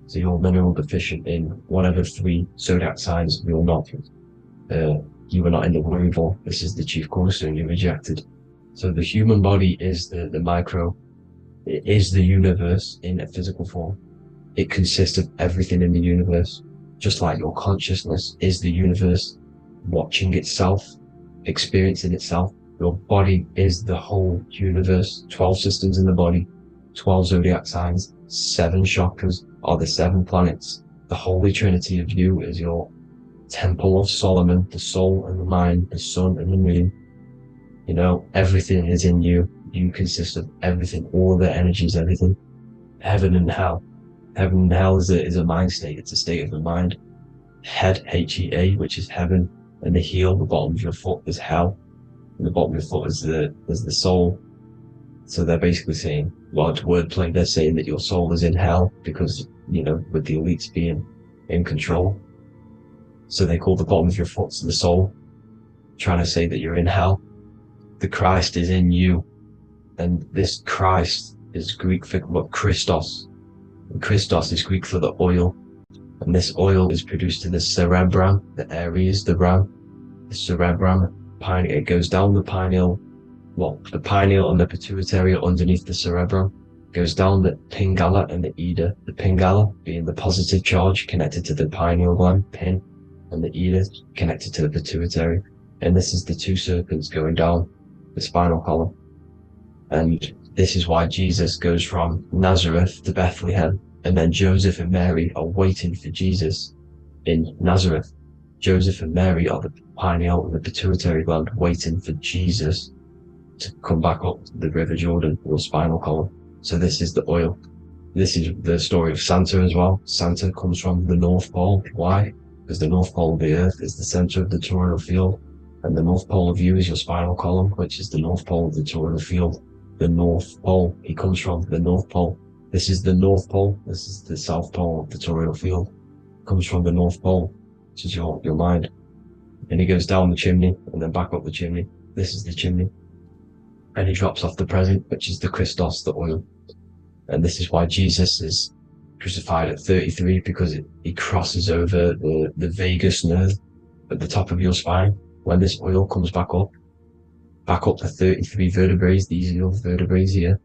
So you're mineral deficient in whatever 3 zodiac signs you're not. You were not in the womb for. This is the chief cornerstone you rejected. So the human body is the micro. It is the universe in a physical form. It consists of everything in the universe. Just like your consciousness is the universe watching itself, experiencing itself. Your body is the whole universe. 12 systems in the body, 12 zodiac signs, 7 chakras are the 7 planets. The Holy Trinity of you is your Temple of Solomon, the soul and the mind, the sun and the moon. You know, everything is in you. You consist of everything, all the energies, everything. Heaven and hell. Heaven and hell is a mind state. It's a state of the mind. Head, H-E-A, which is heaven, and the heel, the bottom of your foot, is hell. And the bottom of your foot is the soul. So they're basically saying, large wordplay, they're saying that your soul is in hell because, you know, with the elites being in control. So they call the bottom of your foot the soul, trying to say that you're in hell. The Christ is in you. And this Christ is Greek for Christos. And Christos is Greek for the oil. And this oil is produced in the cerebrum, the Aries, the ram, the cerebrum. It goes down the pineal. Well, the pineal and the pituitary are underneath the cerebrum. Goes down the pingala and the ida. The pingala being the positive charge connected to the pineal gland, pin, and the ida connected to the pituitary. And this is the 2 serpents going down the spinal column. And this is why Jesus goes from Nazareth to Bethlehem, and then Joseph and Mary are waiting for Jesus in Nazareth. Joseph and Mary are the pineal and the pituitary gland waiting for Jesus to come back up the River Jordan, or spinal column. So this is the oil. This is the story of Santa as well. Santa comes from the North Pole. Why? Because the North Pole of the Earth is the center of the toroidal field, and the North Pole of you is your spinal column, which is the North Pole of the toroidal field. The North Pole, he comes from the North Pole. This is the North Pole. This is the South Pole of the toroidal field. Comes from the North Pole, which is your mind. And he goes down the chimney and then back up the chimney. This is the chimney. And he drops off the present, which is the Christos, the oil. And this is why Jesus is crucified at 33, because he crosses over the vagus nerve at the top of your spine. When this oil comes back up the 33 vertebrae, these are your vertebrae here.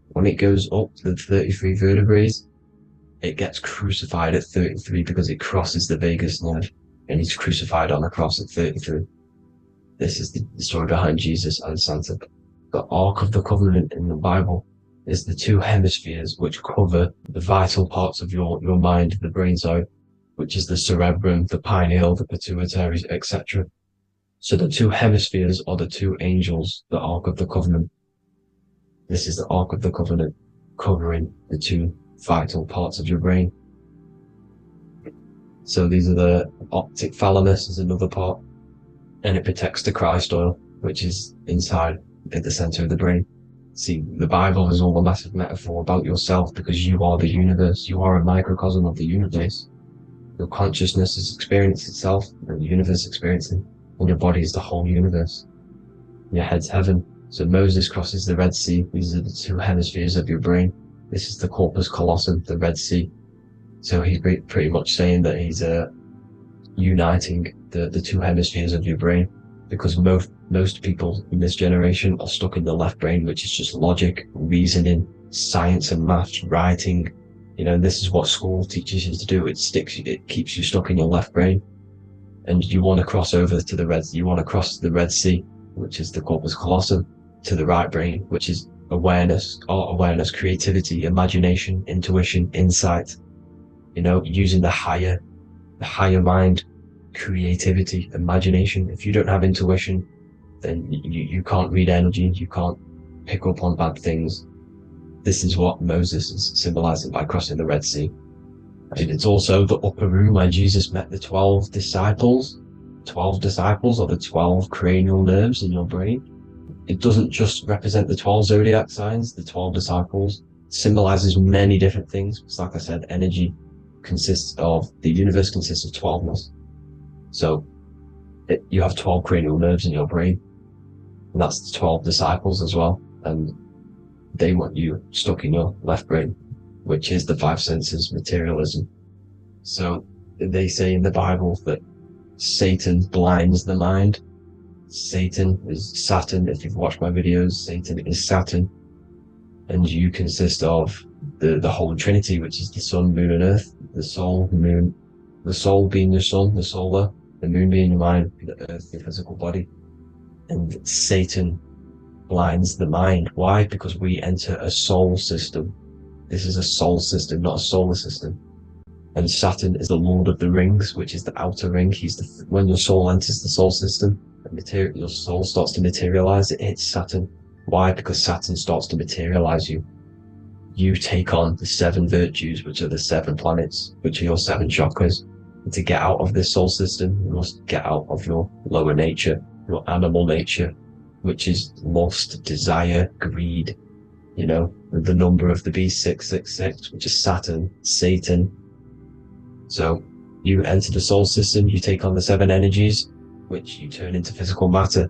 When it goes up to the 33 vertebrae, it gets crucified at 33 because it crosses the vagus nerve, and he's crucified on the cross at 33. This is the story behind Jesus and Santa. The Ark of the Covenant in the Bible is the 2 hemispheres which cover the vital parts of your mind, the brain side, which is the cerebrum, the pineal, the pituitary, etc. So the 2 hemispheres are the 2 angels, the Ark of the Covenant. This is the Ark of the Covenant, covering the 2 vital parts of your brain. So these are the optic thalamus is another part, and it protects the Christ oil, which is inside at the center of the brain. See, the Bible is all a massive metaphor about yourself, because you are the universe. You are a microcosm of the universe. Your consciousness is experiencing itself, and the universe experiencing, and your body is the whole universe. Your head's heaven. So Moses crosses the Red Sea. These are the 2 hemispheres of your brain. This is the corpus callosum, the Red Sea. So he's pretty much saying that he's uniting the 2 hemispheres of your brain, because most people in this generation are stuck in the left brain, which is just logic, reasoning, science and maths, writing. You know, this is what school teaches you to do. It keeps you stuck in your left brain. And you want to cross over to you want to cross the Red Sea, which is the corpus callosum, to the right brain, which is awareness, art awareness, creativity, imagination, intuition, insight. You know, using the higher mind, creativity, imagination. If you don't have intuition, then you can't read energy, you can't pick up on bad things. This is what Moses is symbolizing by crossing the Red Sea. And it's also the upper room where Jesus met the 12 disciples. 12 disciples are the 12 cranial nerves in your brain. It doesn't just represent the 12 zodiac signs. The 12 disciples symbolizes many different things. It's like I said, energy the universe consists of 12ness. So you have 12 cranial nerves in your brain, and that's the 12 disciples as well. And they want you stuck in your left brain, which is the five senses, materialism. So they say in the Bible that Satan blinds the mind. Satan is Saturn. If you've watched my videos, Satan is Saturn. And you consist of the Holy Trinity, which is the sun, moon, and earth. The soul, moon, the soul being your sun, the solar, the moon being your mind, the earth, your physical body. And Satan blinds the mind. Why? Because we enter a soul system. This is a soul system, not a solar system. And Saturn is the Lord of the Rings, which is the outer ring. When your soul enters the soul system, your soul starts to materialize, it hits Saturn. Why? Because Saturn starts to materialize you. You take on the 7 virtues, which are the 7 planets, which are your 7 chakras. And to get out of this soul system, you must get out of your lower nature, your animal nature, which is lust, desire, greed. You know, the number of the beast, 666, which is Saturn, Satan. So you enter the soul system, you take on the 7 energies, which you turn into physical matter.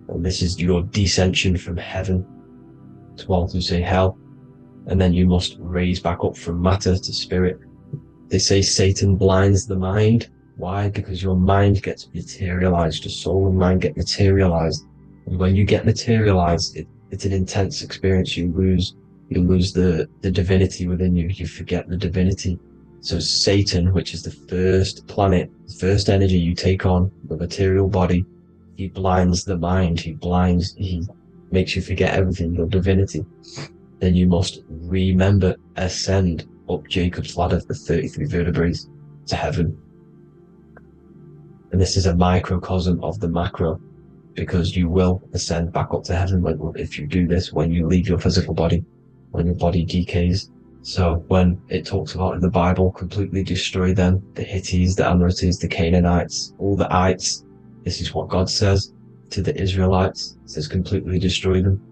And this is your descension from heaven to, well, to say hell. And then you must raise back up from matter to spirit. They say Satan blinds the mind. Why? Because your mind gets materialized. Your soul and mind get materialized. And when you get materialized, it's an intense experience. You lose the divinity within you. You forget the divinity. So Satan, which is the first planet, the first energy you take on, the material body, he blinds the mind. He makes you forget everything, your divinity. Then you must remember, ascend up Jacob's ladder, the 33 vertebrae, to heaven. And this is a microcosm of the macro, because you will ascend back up to heaven if you do this, when you leave your physical body, when your body decays. So when it talks about in the Bible, completely destroy them, the Hittites, the Amorites, the Canaanites, all the ites, this is what God says to the Israelites. It says completely destroy them.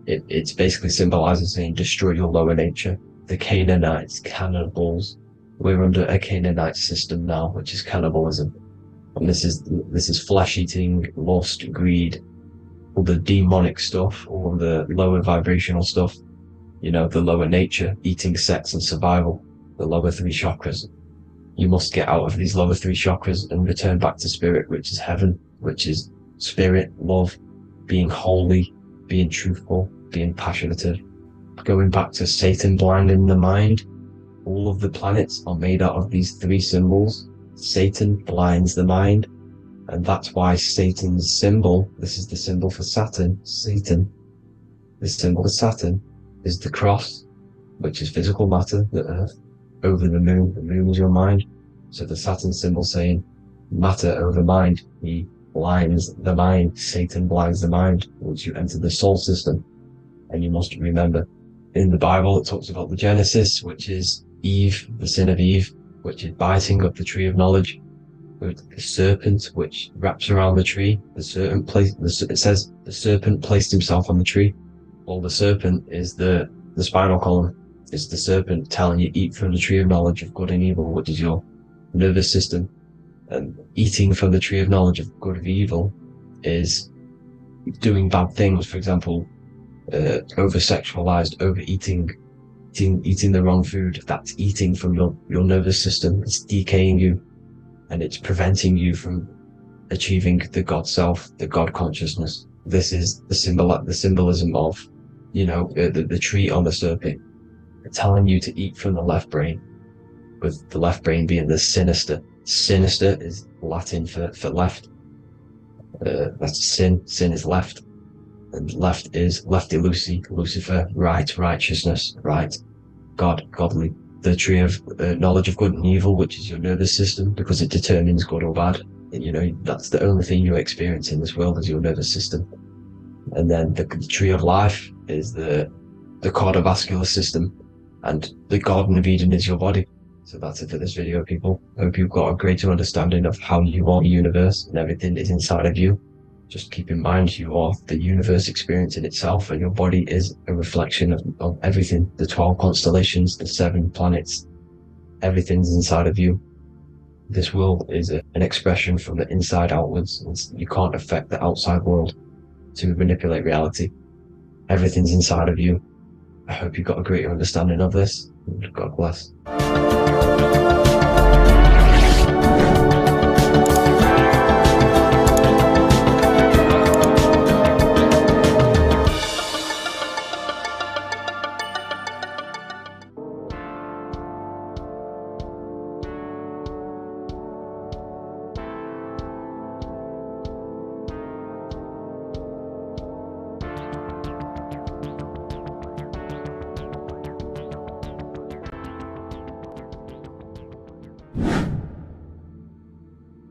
It's basically symbolizing saying destroy your lower nature. The Canaanites, cannibals. We're under a Canaanite system now, which is cannibalism. And this is flesh eating, lust, greed, all the demonic stuff, all the lower vibrational stuff. You know, the lower nature, eating, sex, and survival, the lower 3 chakras. You must get out of these lower 3 chakras and return back to spirit, which is heaven, which is spirit, love, being holy, being truthful, being passionate. Going back to Satan blinding the mind, all of the planets are made out of these 3 symbols. Satan blinds the mind, and that's why Satan's symbol, this is the symbol for Saturn, Satan, this symbol for Saturn is the cross, which is physical matter, the earth, over the moon. The moon is your mind. So the Saturn symbol saying matter over mind. He blinds the mind. Satan blinds the mind once you enter the soul system. And you must remember, in the Bible, it talks about the Genesis, which is Eve, the sin of Eve, which is biting of the tree of knowledge, with the serpent, which wraps around the tree. It says the serpent placed himself on the tree. Well, the serpent is the spinal column. It's the serpent telling you eat from the tree of knowledge of good and evil, which is your nervous system. And eating from the tree of knowledge of good and evil is doing bad things. For example, over-sexualized, overeating, eating the wrong food. That's eating from your nervous system. It's decaying you, and it's preventing you from achieving the God self, the God consciousness. This is the symbolism of, you know, the tree on the serpent, telling you to eat from the left brain, with the left brain being the sinister. Sinister is Latin for left. That's sin. Sin is left. And left is lefty Lucy, Lucifer, right, righteousness, right, God, godly. The tree of knowledge of good and evil, which is your nervous system, because it determines good or bad. You know, that's the only thing you experience in this world is your nervous system. And then the tree of life is the cardiovascular system, and the Garden of Eden is your body. So that's it for this video, people. I hope you've got a greater understanding of how you are the universe and everything is inside of you. Just keep in mind you are the universe experience in itself, and your body is a reflection of everything. The 12 constellations, the 7 planets, everything's inside of you. This world is an expression from the inside outwards. You can't affect the outside world to manipulate reality. Everything's inside of you. I hope you got a greater understanding of this. God bless.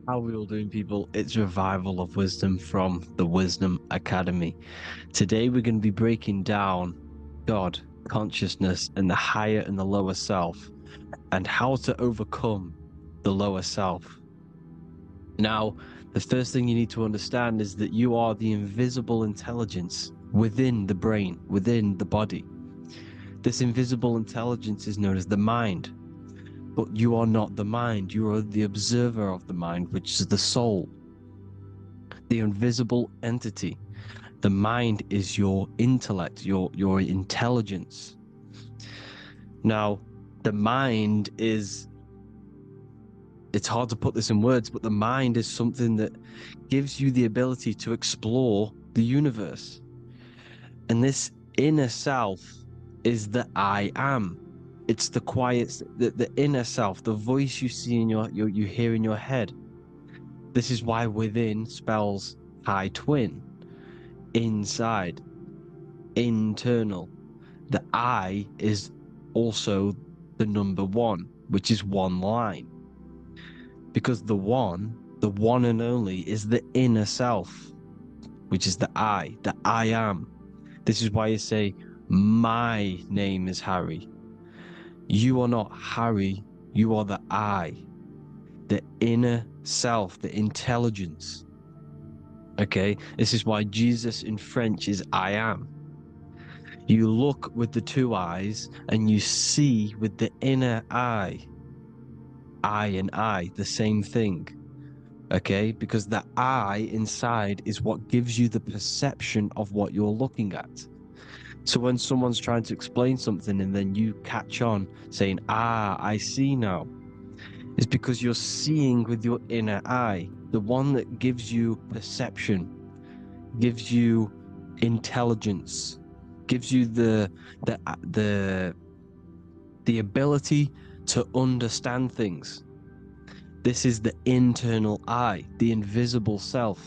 How are we all doing, people? It's Revival of Wisdom from the Wisdom Academy. Today we're going to be breaking down God, consciousness, and the higher and the lower self, and how to overcome the lower self. Now, the first thing you need to understand is that you are the invisible intelligence within the brain, within the body. This invisible intelligence is known as the mind. But you are not the mind, you are the observer of the mind, which is the soul, the invisible entity. The mind is your intellect, your intelligence. Now, the mind is, it's hard to put this in words, but the mind is something that gives you the ability to explore the universe. And this inner self is the I am. It's the quiet, the inner self, the voice you see in you hear in your head. This is why within spells high twin, inside, internal. The I is also the number 1, which is one line. Because the one and only, is the inner self, which is the I am. This is why you say, my name is Harry. You are not Harry, you are the I, the inner self, the intelligence. Okay, this is why Jesus in French is I am. You look with the 2 eyes and you see with the inner eye. I and I, the same thing. Okay, because the I inside is what gives you the perception of what you're looking at. So when someone's trying to explain something and then you catch on saying, I see now, it's because you're seeing with your inner eye, the one that gives you perception, gives you intelligence, gives you the ability to understand things. This is the internal I, the invisible self,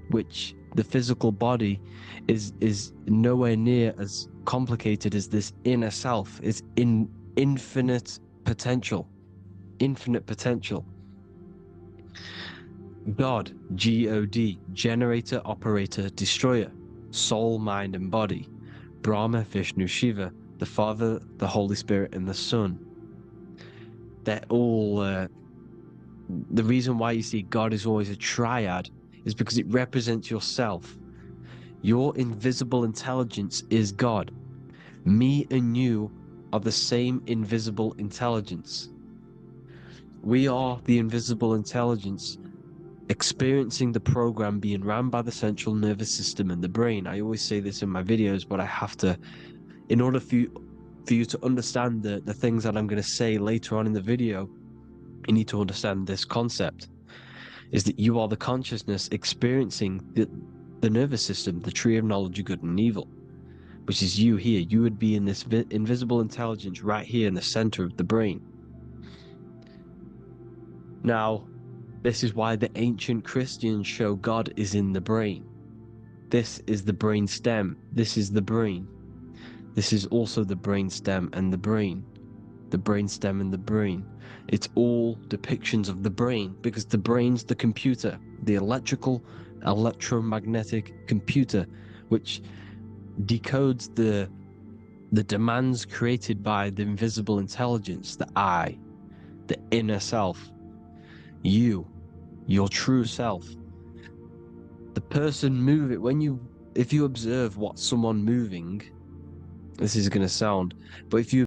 which the physical body is nowhere near as complicated as this inner self. It's in infinite potential. God, G-O-D, generator, operator, destroyer, soul, mind, and body. Brahma, Vishnu, Shiva, the Father, the Holy Spirit, and the Son. They're all the reason why you see God is always a triad is because it represents yourself. Your invisible intelligence is God. Me and you are the same invisible intelligence. We are the invisible intelligence experiencing the program being ran by the central nervous system and the brain. I always say this in my videos, but I have to, in order for you to understand the things that I'm going to say later on in the video, you need to understand this concept, is that you are the consciousness experiencing the nervous system, the tree of knowledge of good and evil, which is you here. You would be in this invisible intelligence right here in the center of the brain. Now, this is why the ancient Christians show God is in the brain. This is the brain stem. This is the brain. This is also the brain stem and the brain. The brain stem and the brain. It's all depictions of the brain, because the brain's the computer, the electromagnetic computer, which decodes the the demands created by the invisible intelligence, the I, the inner self, you, your true self. The person if you observe what someone moving, this is going to sound, but if you